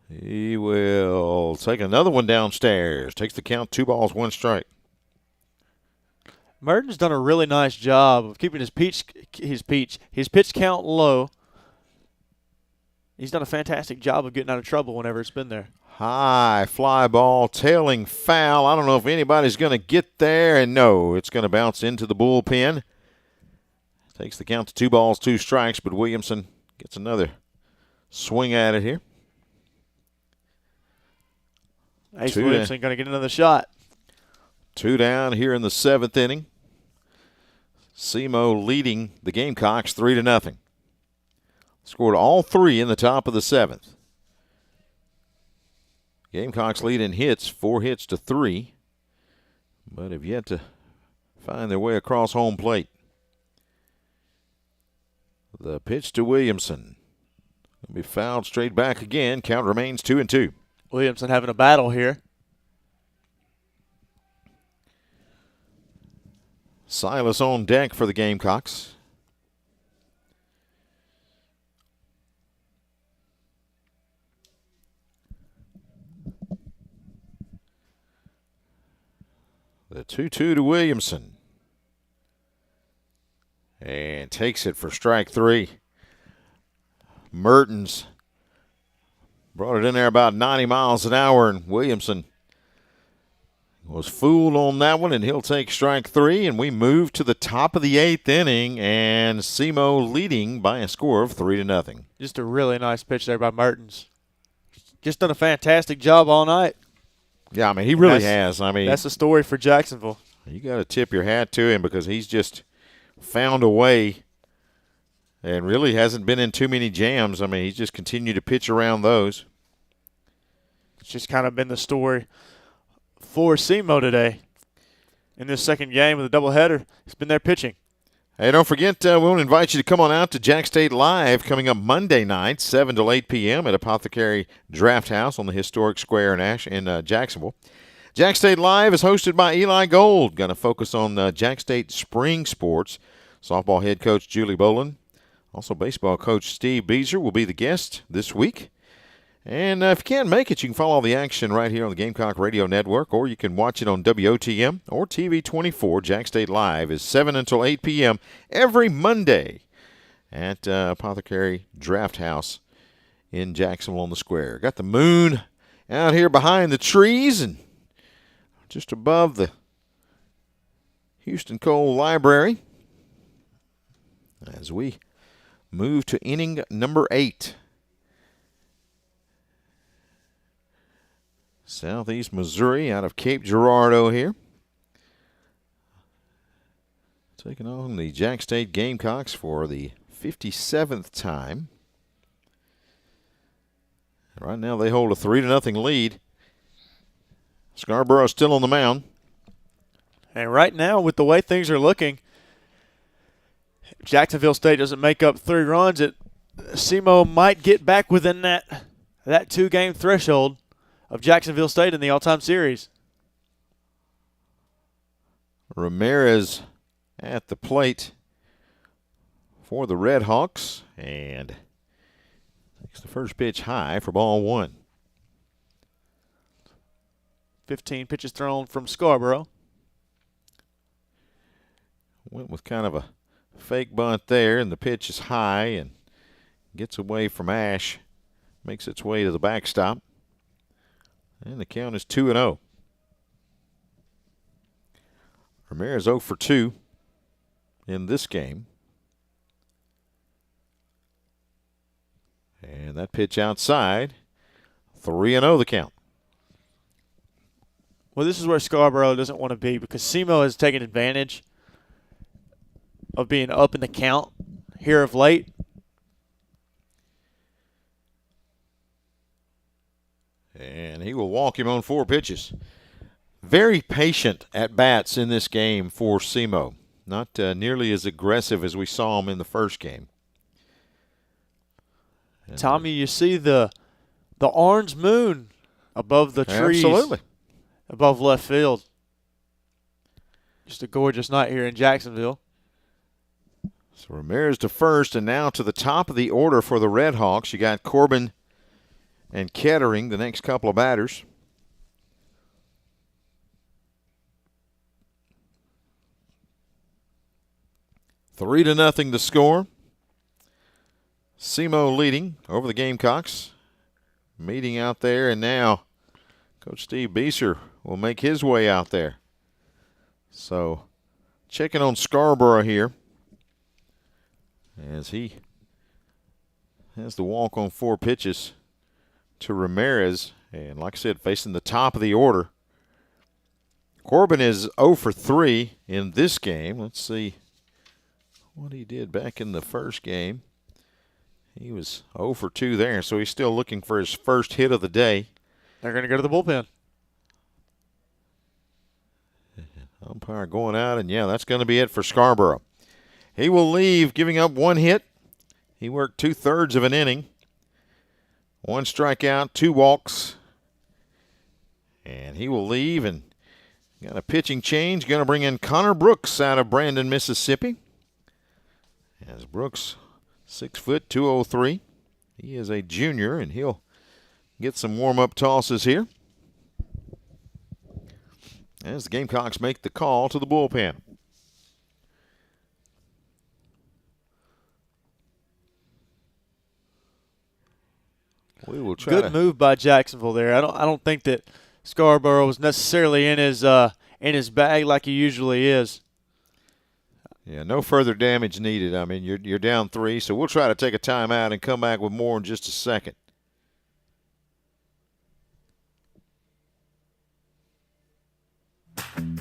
Speaker 1: He will take another one downstairs. Takes the count, 2 balls, 1 strike.
Speaker 21: Merton's done a really nice job of keeping his pitch count low. He's done a fantastic job of getting out of trouble whenever it's been there.
Speaker 1: High fly ball, tailing foul. I don't know if anybody's going to get there, and no, it's going to bounce into the bullpen. Takes the count to 2 balls, 2 strikes, but Williamson gets another swing at it here.
Speaker 21: Ace Williamson going to get another shot.
Speaker 1: 2 down here in the 7th inning. SEMO leading the Gamecocks 3-0. Scored all 3 in the top of the 7th. Gamecocks lead in hits, 4 hits to 3, but have yet to find their way across home plate. The pitch to Williamson will be fouled straight back again. Count remains 2-2.
Speaker 21: Williamson having a battle here.
Speaker 1: Silas on deck for the Gamecocks. The 2-2 to Williamson. And takes it for strike 3. Mertens brought it in there about 90 miles an hour, and Williamson was fooled on that one, and he'll take strike 3. And we move to the top of the 8th inning, and SEMO leading by a score of 3-0.
Speaker 21: Just a really nice pitch there by Mertens. Just done a fantastic job all night.
Speaker 1: Yeah, I mean, he really has. I mean,
Speaker 21: that's the story for Jacksonville.
Speaker 1: You got to tip your hat to him because he's just found a way and really hasn't been in too many jams. I mean, he's just continued to pitch around those.
Speaker 21: It's just kind of been the story for SEMO today. In this second game of the doubleheader, it's been their pitching.
Speaker 1: Hey, don't forget, we want to invite you to come on out to Jax State Live coming up Monday night, 7 to 8 p.m. at Apothecary Draft House on the historic square in Jacksonville. Jax State Live is hosted by Eli Gold. Going to focus on Jax State spring sports. Softball head coach Julie Boland. Also, baseball coach Steve Beezer will be the guest this week. And if you can't make it, you can follow all the action right here on the Gamecock Radio Network, or you can watch it on WOTM or TV 24. Jax State Live is 7 until 8 p.m. every Monday at Apothecary Draft House in Jacksonville on the Square. Got the moon out here behind the trees and just above the Houston Cole Library as we move to inning number 8. Southeast Missouri out of Cape Girardeau here. Taking on the Jax State Gamecocks for the 57th time. Right now they hold a 3-0 lead. Scarborough still on the mound.
Speaker 21: And right now, with the way things are looking, if Jacksonville State doesn't make up 3 runs, SEMO might get back within that 2-game threshold of Jacksonville State in the all-time series.
Speaker 1: Ramirez at the plate for the Red Hawks, and takes the first pitch high for ball 1.
Speaker 21: 15 pitches thrown from Scarborough.
Speaker 1: Went with kind of a fake bunt there, and the pitch is high and gets away from Ash, makes its way to the backstop. And the count is 2-0. Ramirez 0 for 2 in this game. And that pitch outside, 3-0 the count.
Speaker 21: Well, this is where Scarborough doesn't want to be because SEMO has taken advantage of being up in the count here of late.
Speaker 1: And he will walk him on 4 pitches. Very patient at bats in this game for SEMO. Not nearly as aggressive as we saw him in the first game. And
Speaker 21: Tommy, you see the orange moon above the trees.
Speaker 1: Absolutely.
Speaker 21: Above left field. Just a gorgeous night here in Jacksonville.
Speaker 1: So Ramirez to first, and now to the top of the order for the Red Hawks. You got Corbin and Kettering, the next couple of batters. Three to nothing the score. SEMO leading over the Gamecocks. Meeting out there, and now Coach Steve Beeser will make his way out there. So checking on Scarborough here as he has the walk on 4 pitches to Ramirez. And like I said, facing the top of the order. Corbin is 0 for 3 in this game. Let's see what he did back in the first game. He was 0 for 2 there, so he's still looking for his first hit of the day.
Speaker 2: They're going to go to the bullpen.
Speaker 1: Umpire going out, and yeah, that's going to be it for Scarborough. He will leave, giving up 1 hit. He worked 2/3 of an inning. 1 strikeout, 2 walks. And he will leave, and got a pitching change. Going to bring in Connor Brooks out of Brandon, Mississippi. As Brooks, 6 foot, 203. He is a junior, and he'll get some warm-up tosses here as the Gamecocks make the call to the bullpen. We will try.
Speaker 2: Good move by Jacksonville there. I don't think that Scarborough was necessarily in his bag like he usually is.
Speaker 1: Yeah, no further damage needed. I mean, you're down 3, so we'll try to take a timeout and come back with more in just a second.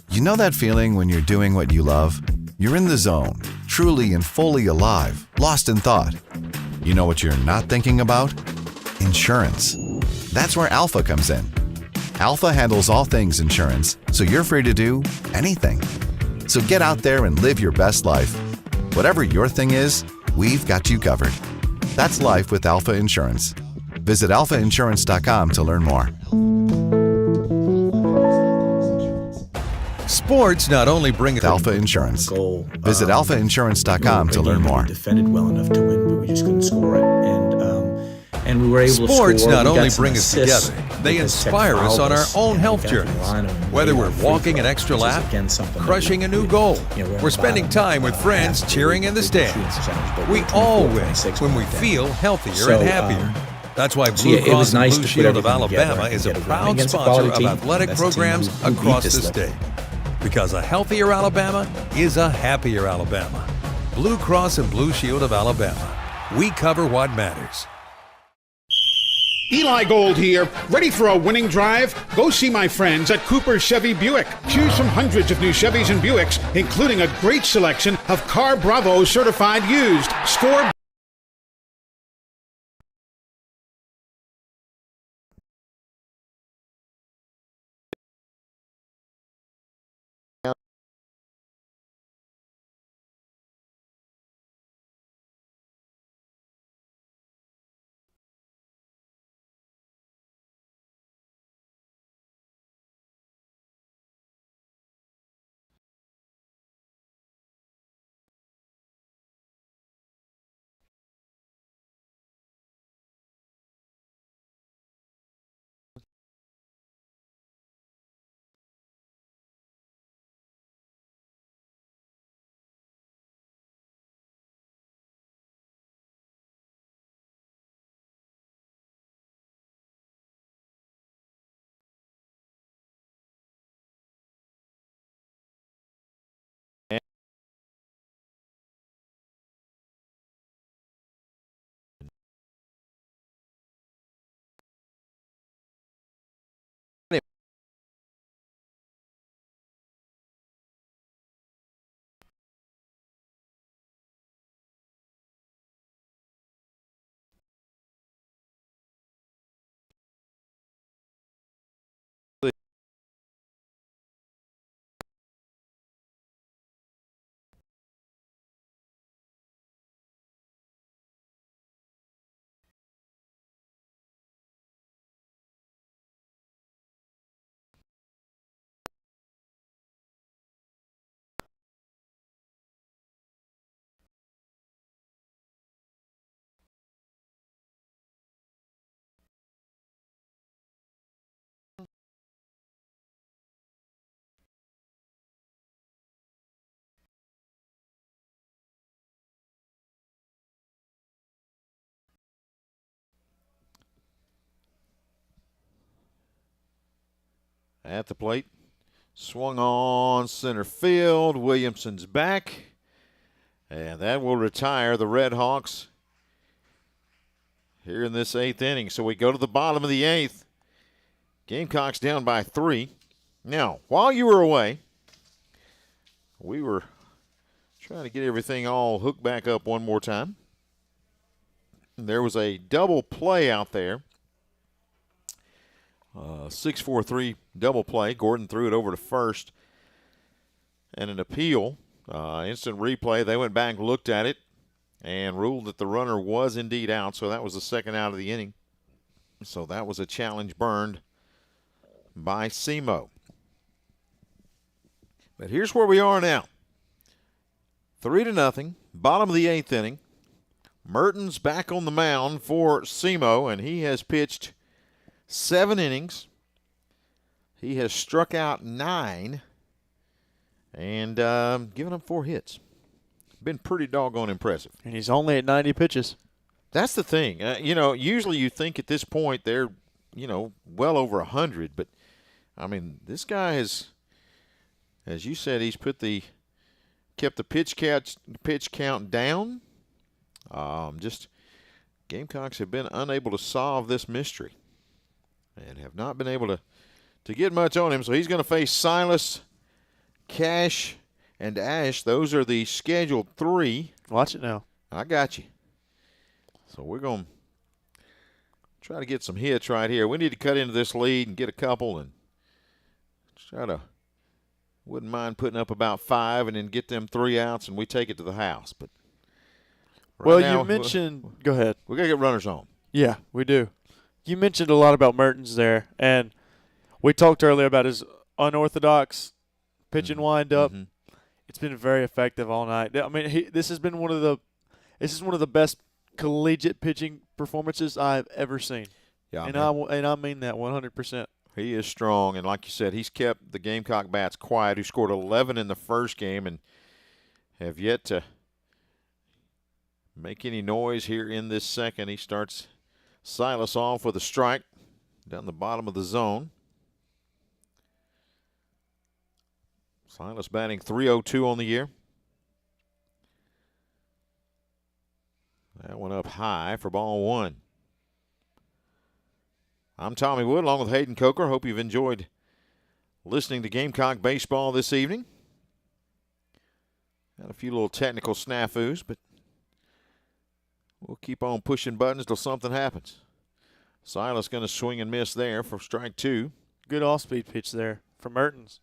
Speaker 3: You know that feeling when you're doing what you love? You're in the zone, truly and fully alive, lost in thought. You know what you're not thinking about? Insurance. That's where Alpha comes in. Alpha handles all things insurance, so you're free to do anything. So get out there and live your best life. Whatever your thing is, we've got you covered. That's life with Alpha Insurance. Visit alphainsurance.com to learn more.
Speaker 4: Sports not only bring
Speaker 3: Alpha Insurance. Visit alphainsurance.com to learn more.
Speaker 22: Defended well enough to win, but we just couldn't score it. And we were able to score.
Speaker 4: Sports not only bring us together, they inspire us on our own health journeys. Whether we're walking an extra lap, crushing a new goal, or spending time with friends cheering in the stands, we all win when we feel healthier and happier. That's why Blue Cross and Blue Shield of Alabama is a proud sponsor of athletic programs across the state. Because a healthier Alabama is a happier Alabama. Blue Cross and Blue Shield of Alabama. We cover what matters.
Speaker 14: Eli Gold here, ready for a winning drive? Go see my friends at Cooper Chevy Buick. Choose from hundreds of new Chevys and Buicks, including a great selection of Car Bravo certified used. Score
Speaker 1: at the plate. Swung on center field. Williamson's back. And that will retire the Red Hawks here in this 8th inning. So we go to the bottom of the 8th. Gamecocks down by 3. Now, while you were away, we were trying to get everything all hooked back up one more time. There was a double play out there. 6-4-3 double play. Gordon threw it over to first. And an appeal, instant replay. They went back, looked at it, and ruled that the runner was indeed out. So that was the second out of the inning. So that was a challenge burned by SEMO. But here's where we are now. 3-0, bottom of the 8th inning. Mertens back on the mound for SEMO, and he has pitched 7 innings. He has struck out 9 and given up 4 hits. Been pretty doggone impressive.
Speaker 21: And he's only at 90 pitches.
Speaker 1: That's the thing. Usually you think at this point they're, well over 100. But, I mean, this guy has, as you said, he's kept the pitch count down. Just Gamecocks have been unable to solve this mystery and have not been able to get much on him. So he's going to face Silas, Cash, and Ash. Those are the scheduled 3.
Speaker 21: Watch it now.
Speaker 1: I got you. So we're going to try to get some hits right here. We need to cut into this lead and get a couple and wouldn't mind putting up about 5 and then get them 3 outs and we take it to the house. But
Speaker 21: well, now, you mentioned – go ahead.
Speaker 1: We got to get runners on.
Speaker 21: Yeah, we do. You mentioned a lot about Mertens there, and we talked earlier about his unorthodox pitching wind-up. It's been very effective all night. I mean, this has been one of the best collegiate pitching performances I've ever seen. Yeah, and I mean that 100%.
Speaker 1: He is strong, and like you said, he's kept the Gamecock bats quiet, who scored 11 in the first game and have yet to make any noise here in this second. He starts Silas off with a strike down the bottom of the zone. Silas batting .302 on the year. That one up high for ball 1. I'm Tommy Wood along with Hayden Coker. Hope you've enjoyed listening to Gamecock baseball this evening. Had a few little technical snafus, but we'll keep on pushing buttons till something happens. Silas going to swing and miss there for strike 2.
Speaker 21: Good off-speed pitch there from Mertens.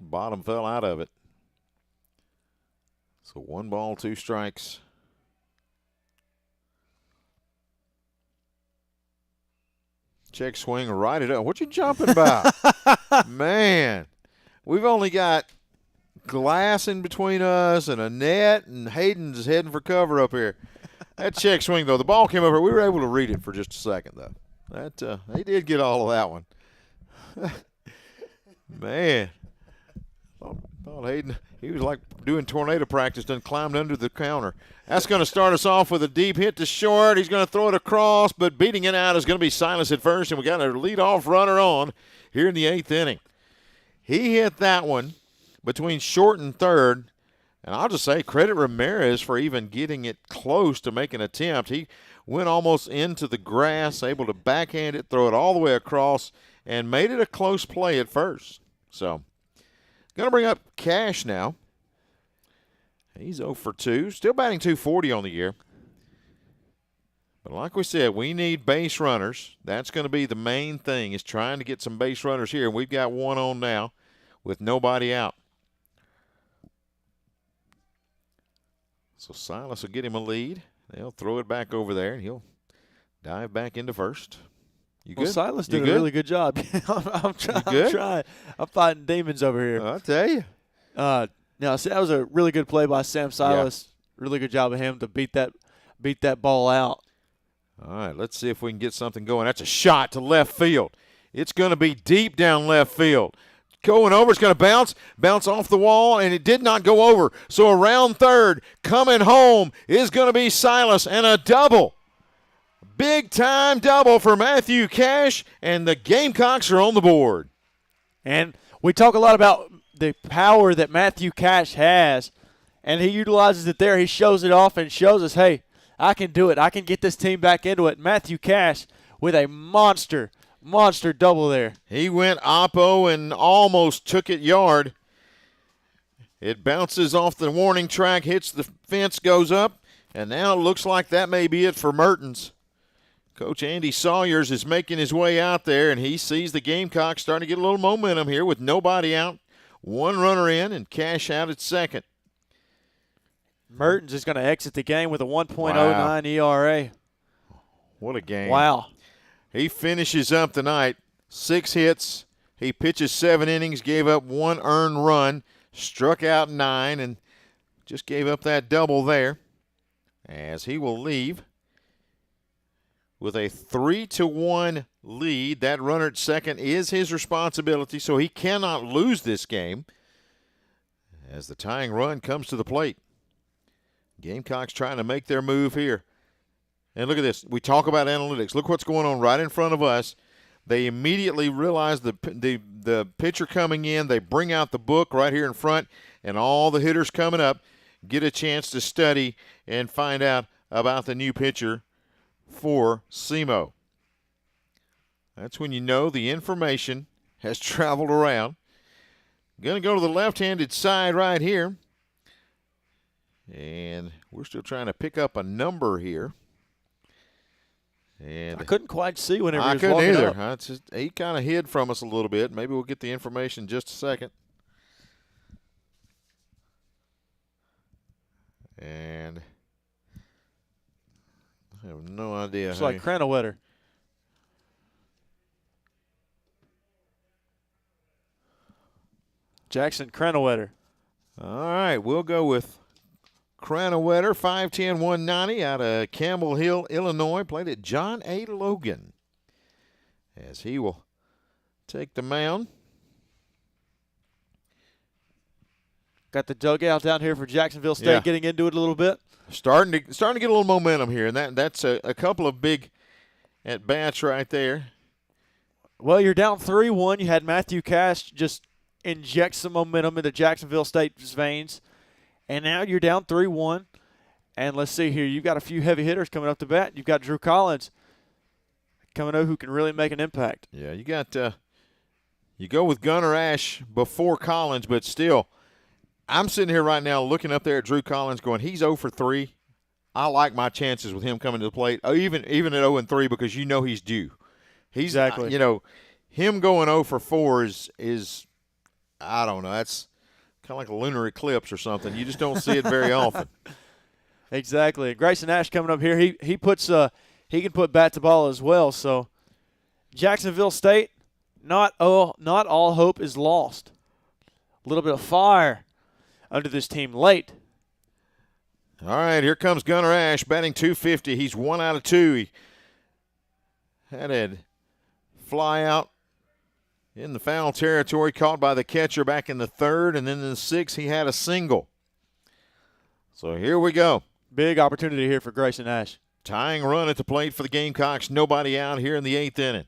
Speaker 1: Bottom fell out of it. So 1 ball, 2 strikes. Check swing, right it up. What you jumping about? Man, we've only got glass in between us and a net, and Hayden's heading for cover up here. That check swing, though, the ball came over. We were able to read it for just a second, though. He did get all of that one. Man. Thought Hayden, he was like doing tornado practice, then climbed under the counter. That's going to start us off with a deep hit to short. He's going to throw it across, but beating it out is going to be Silas at first, and we got a leadoff runner on here in the 8th inning. He hit that one between short and third, and I'll just say credit Ramirez for even getting it close to make an attempt. He went almost into the grass, able to backhand it, throw it all the way across, and made it a close play at first. So going to bring up Cash now. He's 0 for 2. Still batting .240 on the year. But like we said, we need base runners. That's going to be the main thing, is trying to get some base runners here. We've got 1 on now with nobody out. So Silas will get him a lead. They'll throw it back over there, and he'll dive back into first. You good?
Speaker 21: Well, Silas did a really good job. I'm trying. I'm fighting demons over here.
Speaker 1: I'll tell you.
Speaker 21: Now, see, that was a really good play by Sam Silas. Yeah. Really good job of him to beat that ball out.
Speaker 1: All right, let's see if we can get something going. That's a shot to left field. It's going to be deep down left field. Going over, it's going to bounce off the wall, and it did not go over. So around third, coming home is going to be Silas, and a double. Big-time double for Matthew Cash, and the Gamecocks are on the board.
Speaker 21: And we talk a lot about the power that Matthew Cash has, and he utilizes it there. He shows it off and shows us, hey, I can do it. I can get this team back into it. Matthew Cash with a monster double there.
Speaker 1: He went oppo and almost took it yard. It bounces off the warning track, hits the fence, goes up, and now it looks like that may be it for Mertens. Coach Andy Sawyers is making his way out there, and he sees the Gamecocks starting to get a little momentum here with nobody out. One runner in and Cash out at second.
Speaker 21: Mertens is going to exit the game with a 1.09 ERA.
Speaker 1: What a game.
Speaker 21: Wow.
Speaker 1: He finishes up tonight, 6 hits. He pitches 7 innings, gave up 1 earned run, struck out 9, and just gave up that double there as he will leave with a 3-1 lead. That runner at second is his responsibility, so he cannot lose this game as the tying run comes to the plate. Gamecocks trying to make their move here. And look at this. We talk about analytics. Look what's going on right in front of us. They immediately realize the pitcher coming in. They bring out the book right here in front, and all the hitters coming up get a chance to study and find out about the new pitcher for SEMO. That's when you know the information has traveled around. Going to go to the left-handed side right here. And we're still trying to pick up a number here. And
Speaker 21: I couldn't quite see whenever he was
Speaker 1: walking
Speaker 21: walking
Speaker 1: up. He kind of hid from us a little bit. Maybe we'll get the information in just a second. And I have no idea.
Speaker 21: It's like Cranowetter. Jackson Cranowetter.
Speaker 1: All right, we'll go with Cranowetter, 5'10", 190, out of Campbell Hill, Illinois. Played at John A. Logan as he will take the mound.
Speaker 21: Got the dugout down here for Jacksonville State, getting into it a little bit.
Speaker 1: Starting to get a little momentum here, and that's a couple of big at-bats right there.
Speaker 21: Well, you're down 3-1. You had Matthew Cash just inject some momentum into Jacksonville State's veins. And now you're down 3-1. And let's see here. You've got a few heavy hitters coming up to bat. You've got Drew Collins coming up who can really make an impact.
Speaker 1: Yeah, you got you go with Gunnar Ash before Collins, but still, I'm sitting here right now looking up there at Drew Collins going, he's 0 for 3. I like my chances with him coming to the plate, even at 0-3, because you know he's due.
Speaker 21: Exactly.
Speaker 1: Him going 0 for 4 is I don't know, that's kind of like a lunar eclipse or something. You just don't see it very often.
Speaker 21: Exactly. Grayson Ash coming up here. He puts he can put bat to ball as well. So Jacksonville State, not all hope is lost. A little bit of fire under this team late.
Speaker 1: All right, here comes Gunnar Ash batting .250. He's 1 out of 2. He had a fly out in the foul territory, caught by the catcher back in the 3rd, and then in the 6th he had a single. So here we go.
Speaker 21: Big opportunity here for Grayson Ash.
Speaker 1: Tying run at the plate for the Gamecocks. Nobody out here in the 8th inning.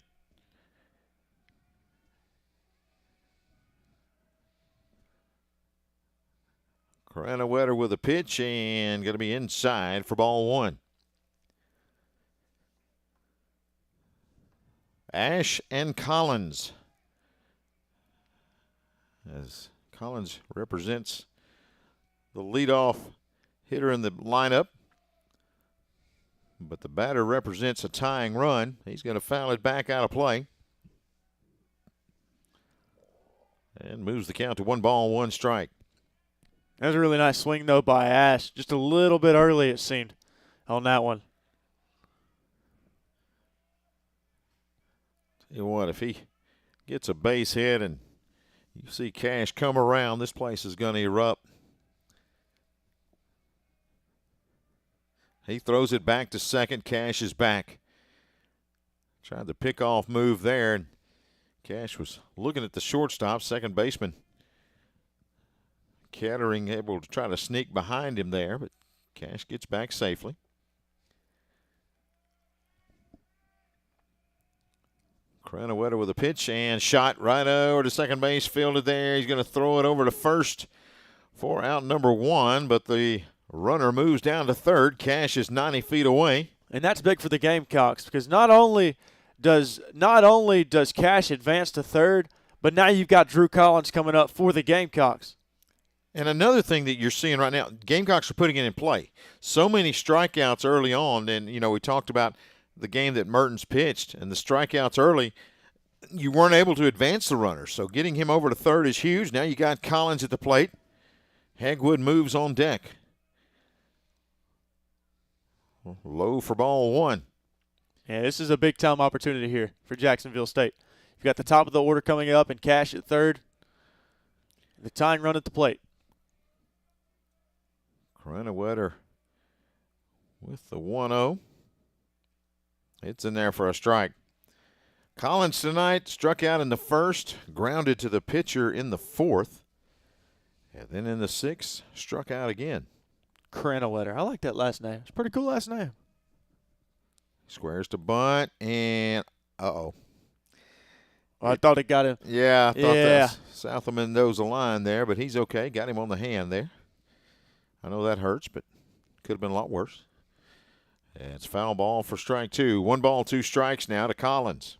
Speaker 1: Cranowetter with a pitch and going to be inside for ball 1. Ash and Collins. As Collins represents the leadoff hitter in the lineup. But the batter represents a tying run. He's going to foul it back out of play. And moves the count to 1 ball, 1 strike.
Speaker 21: That was a really nice swing, though, by Ash. Just a little bit early, it seemed, on that one.
Speaker 1: Tell you what, if he gets a base hit and you see Cash come around, this place is going to erupt. He throws it back to second. Cash is back. Tried the pick-off move there, and Cash was looking at the shortstop, second baseman. Kettering able to try to sneak behind him there, but Cash gets back safely. Cranaweta with a pitch and shot right over to second base, fielded there. He's going to throw it over to first for out number 1, but the runner moves down to third. Cash is 90 feet away.
Speaker 21: And that's big for the Gamecocks because not only does Cash advance to third, but now you've got Drew Collins coming up for the Gamecocks.
Speaker 1: And another thing that you're seeing right now, Gamecocks are putting it in play. So many strikeouts early on, and, we talked about the game that Mertens pitched and the strikeouts early. You weren't able to advance the runner, so getting him over to third is huge. Now you got Collins at the plate. Hegwood moves on deck. Low for ball 1.
Speaker 21: Yeah, this is a big-time opportunity here for Jacksonville State. You've got the top of the order coming up and Cash at third. The tying run at the plate.
Speaker 1: Cranaweta with the 1-0. It's in there for a strike. Collins tonight struck out in the first, grounded to the pitcher in the fourth, and then in the sixth, struck out again.
Speaker 21: Cranaweta. I like that last name. It's a pretty cool last name.
Speaker 1: Squares to bunt, and
Speaker 21: Oh, I thought it got him.
Speaker 1: Yeah, I thought that's south of Mendoza line there, but he's okay. Got him on the hand there. I know that hurts, but could have been a lot worse. And it's foul ball for strike 2. 1 ball, 2 strikes now to Collins.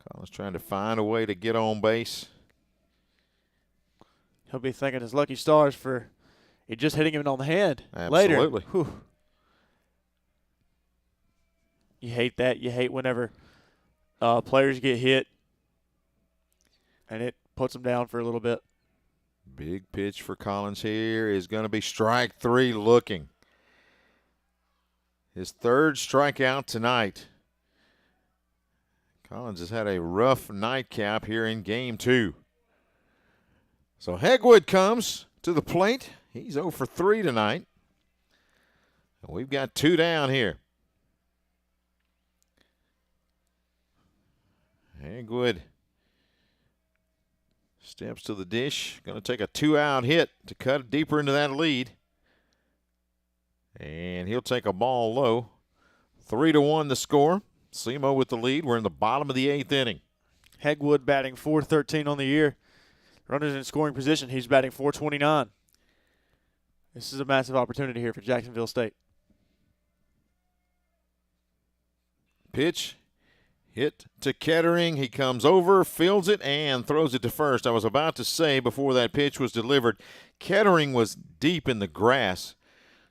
Speaker 1: Collins trying to find a way to get on base.
Speaker 21: He'll be thanking his lucky stars for it just hitting him on the hand
Speaker 1: Absolutely.
Speaker 21: later. You hate that. You hate whenever players get hit and it puts them down for a little bit.
Speaker 1: Big pitch for Collins here is going to be strike 3 looking. His third strikeout tonight. Collins has had a rough nightcap here in game 2. So Hegwood comes to the plate. He's 0 for 3 tonight. And we've got 2 down here. Hegwood steps to the dish. Going to take a 2-out hit to cut deeper into that lead. And he'll take a ball low. 3-1 the score. SEMO with the lead. We're in the bottom of the 8th inning.
Speaker 21: Hegwood batting .413 on the year. Runners in scoring position. He's batting .429. This is a massive opportunity here for Jacksonville State.
Speaker 1: Pitch hit to Kettering. He comes over, fields it, and throws it to first. I was about to say before that pitch was delivered, Kettering was deep in the grass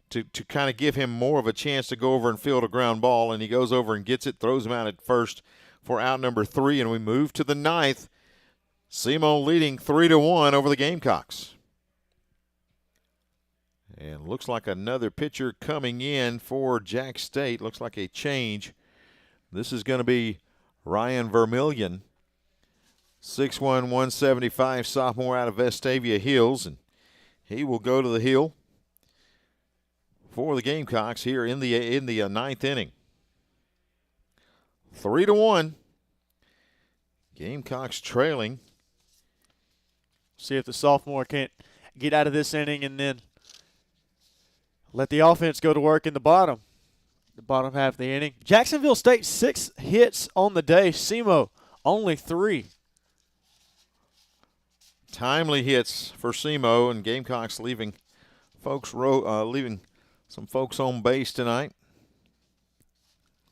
Speaker 1: to kind of give him more of a chance to go over and field a ground ball, and he goes over and gets it, throws him out at first for out number 3, and we move to the 9th. SEMO leading 3-1 over the Gamecocks. And looks like another pitcher coming in for Jax State. Looks like a change. This is going to be Ryan Vermillion, 6'1", 175, sophomore out of Vestavia Hills, and he will go to the hill for the Gamecocks here in the 9th inning. 3-1. Gamecocks trailing.
Speaker 21: See if the sophomore can't get out of this inning and then let the offense go to work in the bottom half of the inning. Jacksonville State 6 hits on the day. SEMO only 3.
Speaker 1: Timely hits for SEMO, and Gamecocks leaving some folks on base tonight.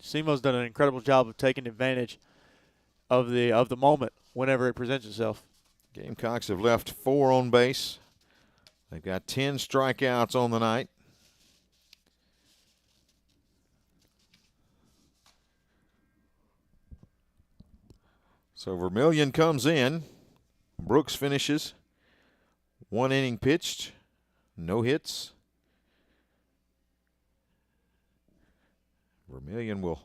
Speaker 21: SEMO's done an incredible job of taking advantage of the moment whenever it presents itself.
Speaker 1: Gamecocks have left 4 on base. They've got 10 strikeouts on the night. So Vermillion comes in. Brooks finishes. 1 inning pitched. No hits. Vermillion will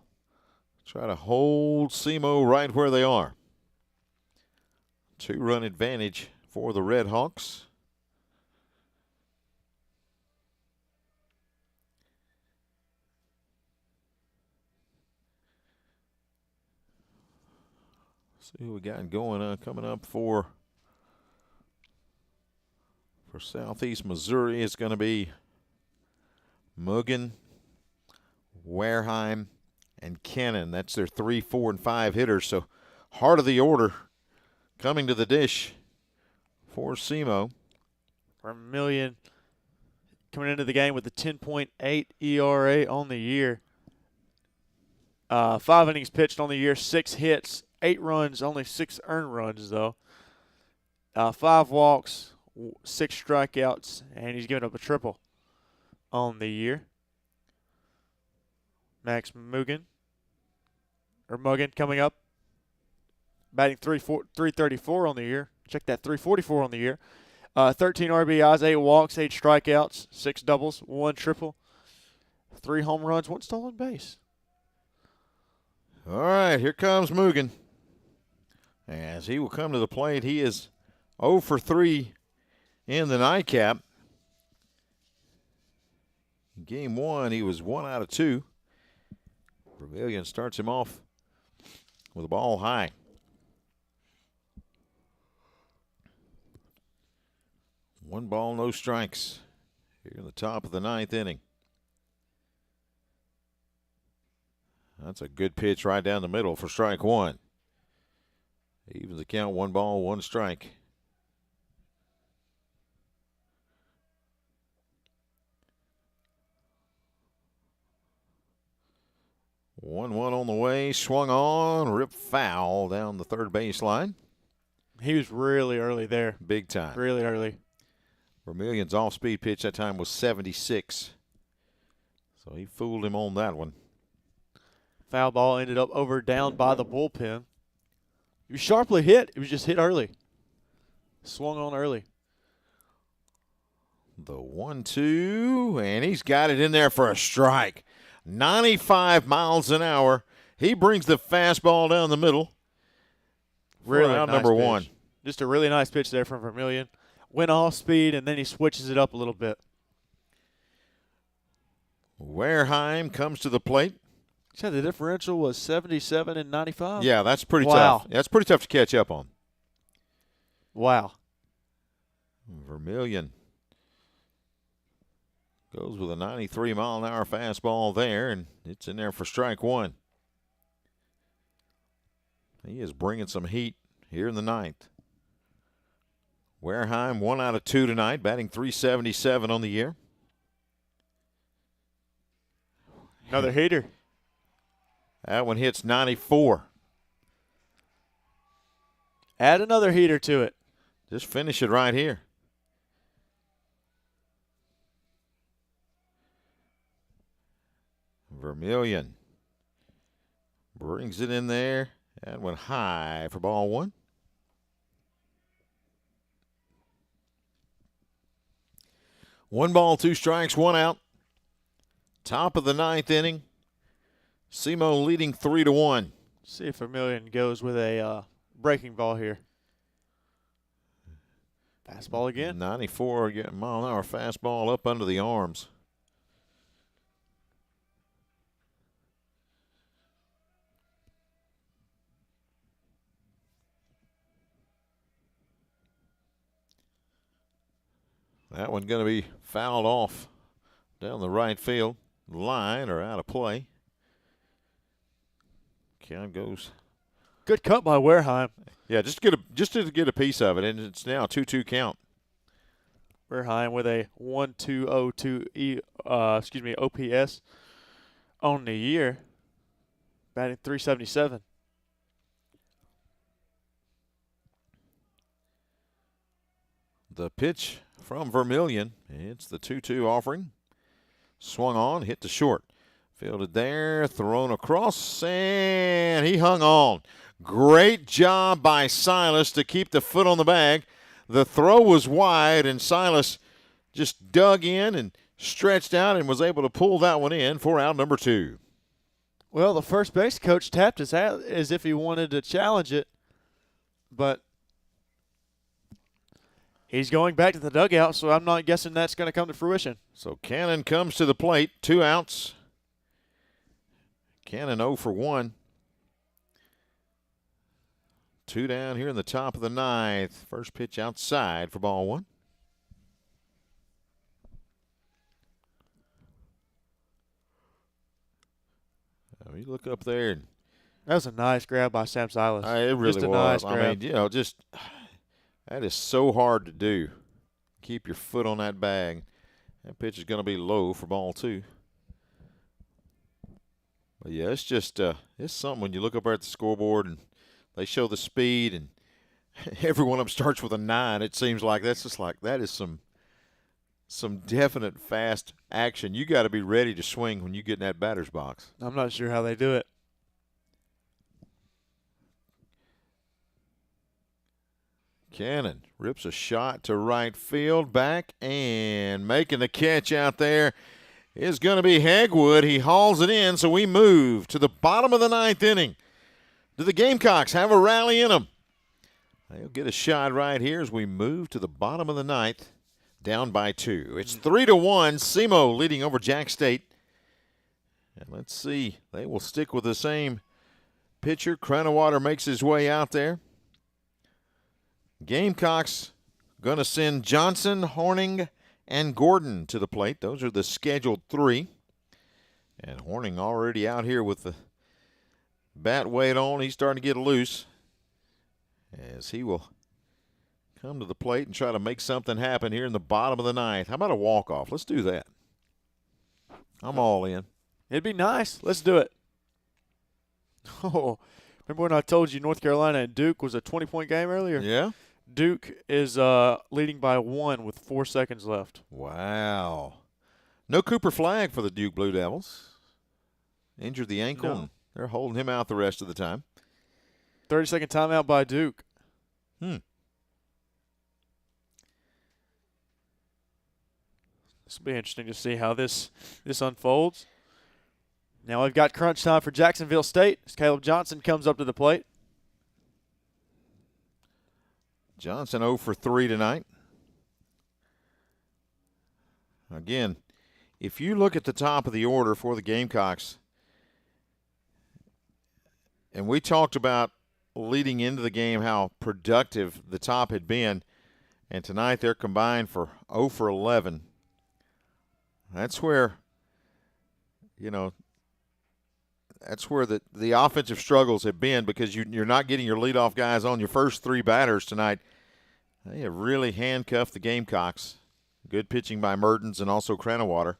Speaker 1: try to hold SEMO right where they are. 2-run advantage for the Red Hawks. See who we got going coming up for Southeast Missouri. It's going to be Mugen, Wareheim, and Cannon. That's their 3, 4, and 5 hitters. So heart of the order coming to the dish for SEMO.
Speaker 2: Vermillion coming into the game with a 10.8 ERA on the year. 5 innings pitched on the year, 6 hits, 8 runs, only 6 earned runs, though. 5 walks, 6 strikeouts, and he's given up a triple on the year. Max Mugen coming up, batting 334 on the year. Check that, 344 on the year. 13 RBIs, 8 walks, 8 strikeouts, 6 doubles, 1 triple, 3 home runs, 1 stolen base.
Speaker 1: All right, here comes Mugen. As he will come to the plate, he is 0 for 3 in the nightcap. Game 1, he was 1 out of 2. Vermillion starts him off with a ball high. One ball, no strikes here in the top of the 9th inning. That's a good pitch right down the middle for strike 1. Evens the count, 1 ball, 1 strike. One on the way, swung on, ripped foul down the third baseline.
Speaker 2: He was really early there.
Speaker 1: Big time.
Speaker 2: Really early.
Speaker 1: Vermillion's off-speed pitch that time was 76. So he fooled him on that one.
Speaker 2: Foul ball ended up down by the bullpen. He was sharply hit. It was just hit early. Swung on early.
Speaker 1: The 1-2, and he's got it in there for a strike. 95 miles an hour. He brings the fastball down the middle.
Speaker 2: Really
Speaker 1: out
Speaker 2: nice
Speaker 1: number
Speaker 2: pitch.
Speaker 1: 1.
Speaker 2: Just a really nice pitch there from Vermillion. Went off speed, and then he switches it up a little bit.
Speaker 1: Wareheim comes to the plate.
Speaker 2: You said the differential was 77 and 95?
Speaker 1: Yeah, that's pretty
Speaker 2: wow.
Speaker 1: tough. That's pretty tough to catch up on.
Speaker 2: Wow.
Speaker 1: Vermillion goes with a 93-mile-an-hour fastball there, and it's in there for strike 1. He is bringing some heat here in the 9th. Wareheim 1 out of 2 tonight, batting .377 on the year.
Speaker 2: Another heater.
Speaker 1: That one hits 94.
Speaker 2: Add another heater to it.
Speaker 1: Just finish it right here. Vermillion brings it in there. That went high for ball 1. One ball, 2 strikes, 1 out. Top of the 9th inning. SEMO leading 3-1.
Speaker 2: See if Vermillion goes with a breaking ball here. Fastball again.
Speaker 1: 94-mile-an-hour fastball up under the arms. That one going to be fouled off down the right field line or out of play. Count goes.
Speaker 2: Good cut by Wareheim.
Speaker 1: Yeah, just to get a piece of it, and it's now a 2-2 count.
Speaker 2: Wareheim with a 1.202 OPS on the year, batting .377.
Speaker 1: The pitch from Vermillion. It's the 2-2 offering. Swung on, hit to short. Fielded there, thrown across, and he hung on. Great job by Silas to keep the foot on the bag. The throw was wide, and Silas just dug in and stretched out and was able to pull that one in for out number 2.
Speaker 2: Well, the first base coach tapped his hat as if he wanted to challenge it, but he's going back to the dugout, so I'm not guessing that's going to come to fruition.
Speaker 1: So Cannon comes to the plate, 2 outs. Cannon 0 for 1. 2 down here in the top of the 9th. First pitch outside for ball 1. You look up there. And
Speaker 21: that was a nice grab by Sam Silas.
Speaker 1: It really
Speaker 21: just a
Speaker 1: was.
Speaker 21: Nice grab.
Speaker 1: I mean, that is so hard to do. Keep your foot on that bag. That pitch is going to be low for ball 2. But, yeah, it's just it's something when you look up there at the scoreboard and they show the speed and every one of them starts with a 9. It seems like that is some definite fast action. You got to be ready to swing when you get in that batter's box.
Speaker 21: I'm not sure how they do it.
Speaker 1: Cannon rips a shot to right field, back, and making the catch out there is going to be Hegwood. He hauls it in, so we move to the bottom of the 9th inning. Do the Gamecocks have a rally in them? They'll get a shot right here as we move to the bottom of the 9th, down by 2. It's 3-1, SEMO leading over Jax State. And let's see, they will stick with the same pitcher. Cranwater makes his way out there. Gamecocks going to send Johnson, Horning, and Gordon to the plate. Those are the scheduled 3. And Horning already out here with the bat weight on. He's starting to get loose as he will come to the plate and try to make something happen here in the bottom of the 9th. How about a walk-off? Let's do that. I'm all in.
Speaker 21: It'd be nice. Let's do it. Oh, remember when I told you North Carolina and Duke was a 20-point game earlier?
Speaker 1: Yeah.
Speaker 21: Duke is leading by 1 with 4 seconds left.
Speaker 1: Wow. No Cooper Flagg for the Duke Blue Devils. Injured the ankle.
Speaker 21: No.
Speaker 1: And they're holding him out the rest of the time.
Speaker 21: 30-second timeout by Duke.
Speaker 1: This
Speaker 21: will be interesting to see how this unfolds. Now we've got crunch time for Jacksonville State as Caleb Johnson comes up to the plate.
Speaker 1: Johnson 0 for 3 tonight. Again, if you look at the top of the order for the Gamecocks, and we talked about leading into the game how productive the top had been, and tonight they're combined for 0 for 11. That's where, that's where the offensive struggles have been, because you're not getting your leadoff guys on. Your first 3 batters tonight, they have really handcuffed the Gamecocks. Good pitching by Mertens and also Cranwater.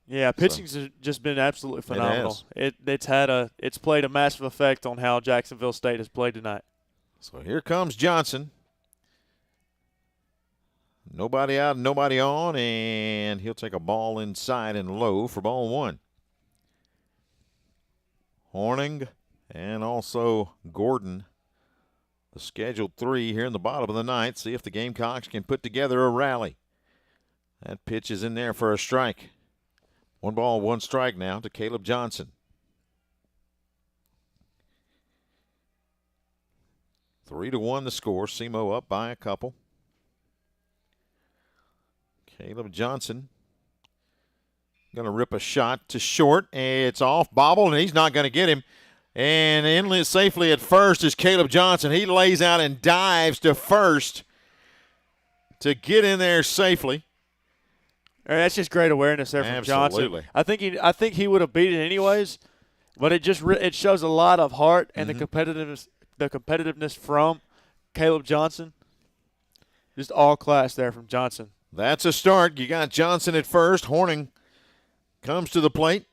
Speaker 21: Yeah, pitching's just been absolutely phenomenal. It's played a massive effect on how Jacksonville State has played tonight.
Speaker 1: So here comes Johnson. Nobody out, nobody on, and he'll take a ball inside and low for ball 1. Horning and also Gordon, the scheduled 3 here in the bottom of the 9th. See if the Gamecocks can put together a rally. That pitch is in there for a strike. 1 ball, 1 strike now to Caleb Johnson. 3-1 the score. SEMO up by a couple. Caleb Johnson going to rip a shot to short. It's off, bobbled, and he's not going to get him. And in safely at first is Caleb Johnson. He lays out and dives to first to get in there safely.
Speaker 21: That's just great awareness there from Johnson. I think he would have beat it anyways, but it shows a lot of heart and the competitiveness from Caleb Johnson. Just all class there from Johnson.
Speaker 1: That's a start. You got Johnson at first. Horning comes to the plate.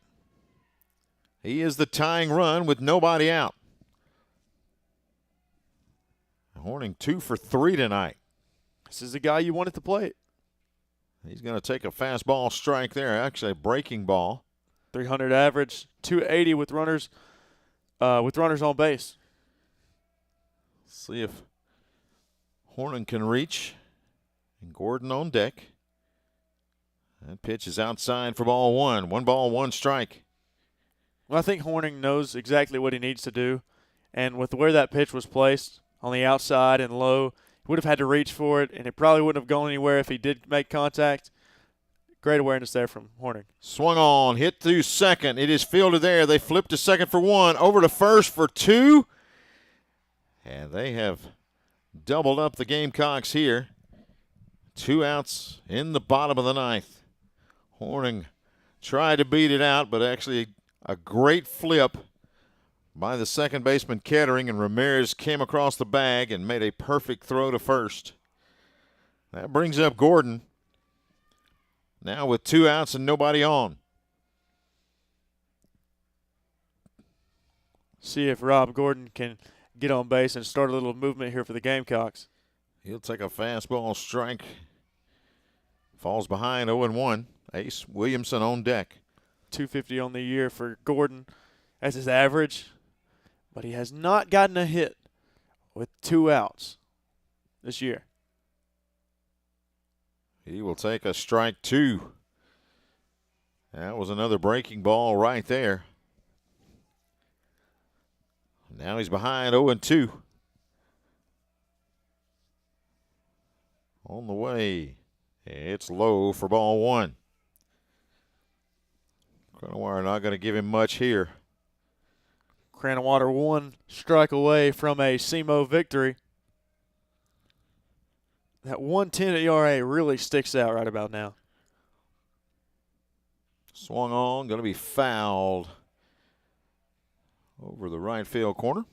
Speaker 1: He is the tying run with nobody out. Horning 2 for 3 tonight.
Speaker 21: This is the guy you want at the plate.
Speaker 1: He's going to take a fastball strike there, actually a breaking ball.
Speaker 21: 300 average, 280 with runners on base.
Speaker 1: See if Horning can reach. And Gordon on deck. That pitch is outside for ball 1. 1 ball, 1 strike.
Speaker 21: Well, I think Horning knows exactly what he needs to do. And with where that pitch was placed on the outside and low, he would have had to reach for it, and it probably wouldn't have gone anywhere if he did make contact. Great awareness there from Horning.
Speaker 1: Swung on, hit through second. It is fielded there. They flip to second for 1, over to first for 2. And they have doubled up the Gamecocks here. 2 outs in the bottom of the 9th. Horning tried to beat it out, but actually A great flip by the second baseman Kettering, and Ramirez came across the bag and made a perfect throw to first. That brings up Gordon. Now with 2 outs and nobody on.
Speaker 2: See if Rob Gordon can get on base and start a little movement here for the Gamecocks.
Speaker 1: He'll take a fastball strike. Falls behind 0-1. Ace Williamson on deck.
Speaker 2: 250 on the year for Gordon as his average, but he has not gotten a hit with 2 outs this year.
Speaker 1: He will take a strike 2. That was another breaking ball right there. Now he's behind 0-2. On the way. It's low for ball 1. Cranawire not going to give him much here.
Speaker 2: Cranwater 1 strike away from a SEMO victory. That 1.10 ERA really sticks out right about now.
Speaker 1: Swung on, going to be fouled over the right field corner.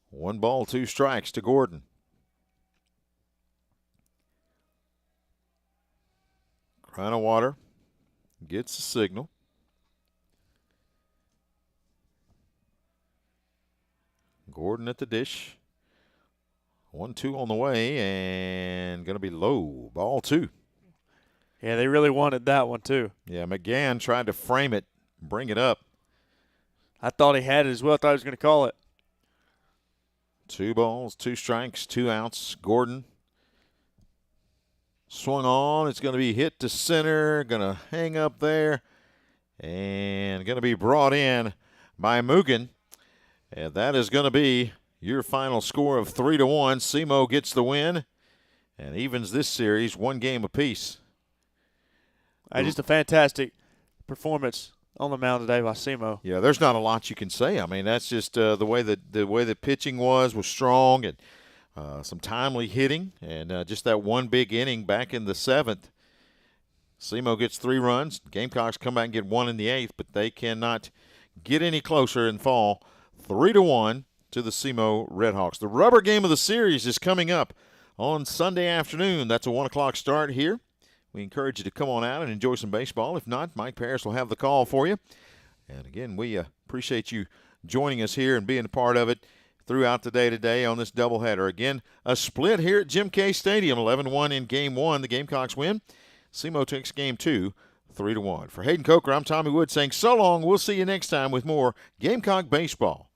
Speaker 1: 1 ball, 2 strikes to Gordon. Cranwater gets the signal. Gordon at the dish. 1-2 on the way, and going to be low. Ball 2.
Speaker 2: Yeah, they really wanted that one too.
Speaker 1: Yeah, McGann tried to frame it, bring it up.
Speaker 2: I thought he had it as well. I thought he was going to call it.
Speaker 1: 2 balls, 2 strikes, 2 outs. Gordon swung on. It's going to be hit to center. Going to hang up there. And going to be brought in by Mugen. And that is going to be your final score of 3-1. SEMO gets the win and evens this series 1 game apiece.
Speaker 2: Just a fantastic performance on the mound today by SEMO.
Speaker 1: Yeah, there's not a lot you can say. I mean, that's just the way the pitching was strong, and some timely hitting, and just that one big inning back in the 7th. SEMO gets 3 runs. Gamecocks come back and get 1 in the 8th, but they cannot get any closer and fall 3-1 to the SEMO Redhawks. The rubber game of the series is coming up on Sunday afternoon. That's a 1 o'clock start here. We encourage you to come on out and enjoy some baseball. If not, Mike Parris will have the call for you. And again, we appreciate you joining us here and being a part of it throughout the day today on this doubleheader. Again, a split here at Jim K. Stadium, 11-1 in Game 1. The Gamecocks win. SEMO takes Game 2, 3-1. For Hayden Coker, I'm Tommy Wood saying so long. We'll see you next time with more Gamecock baseball.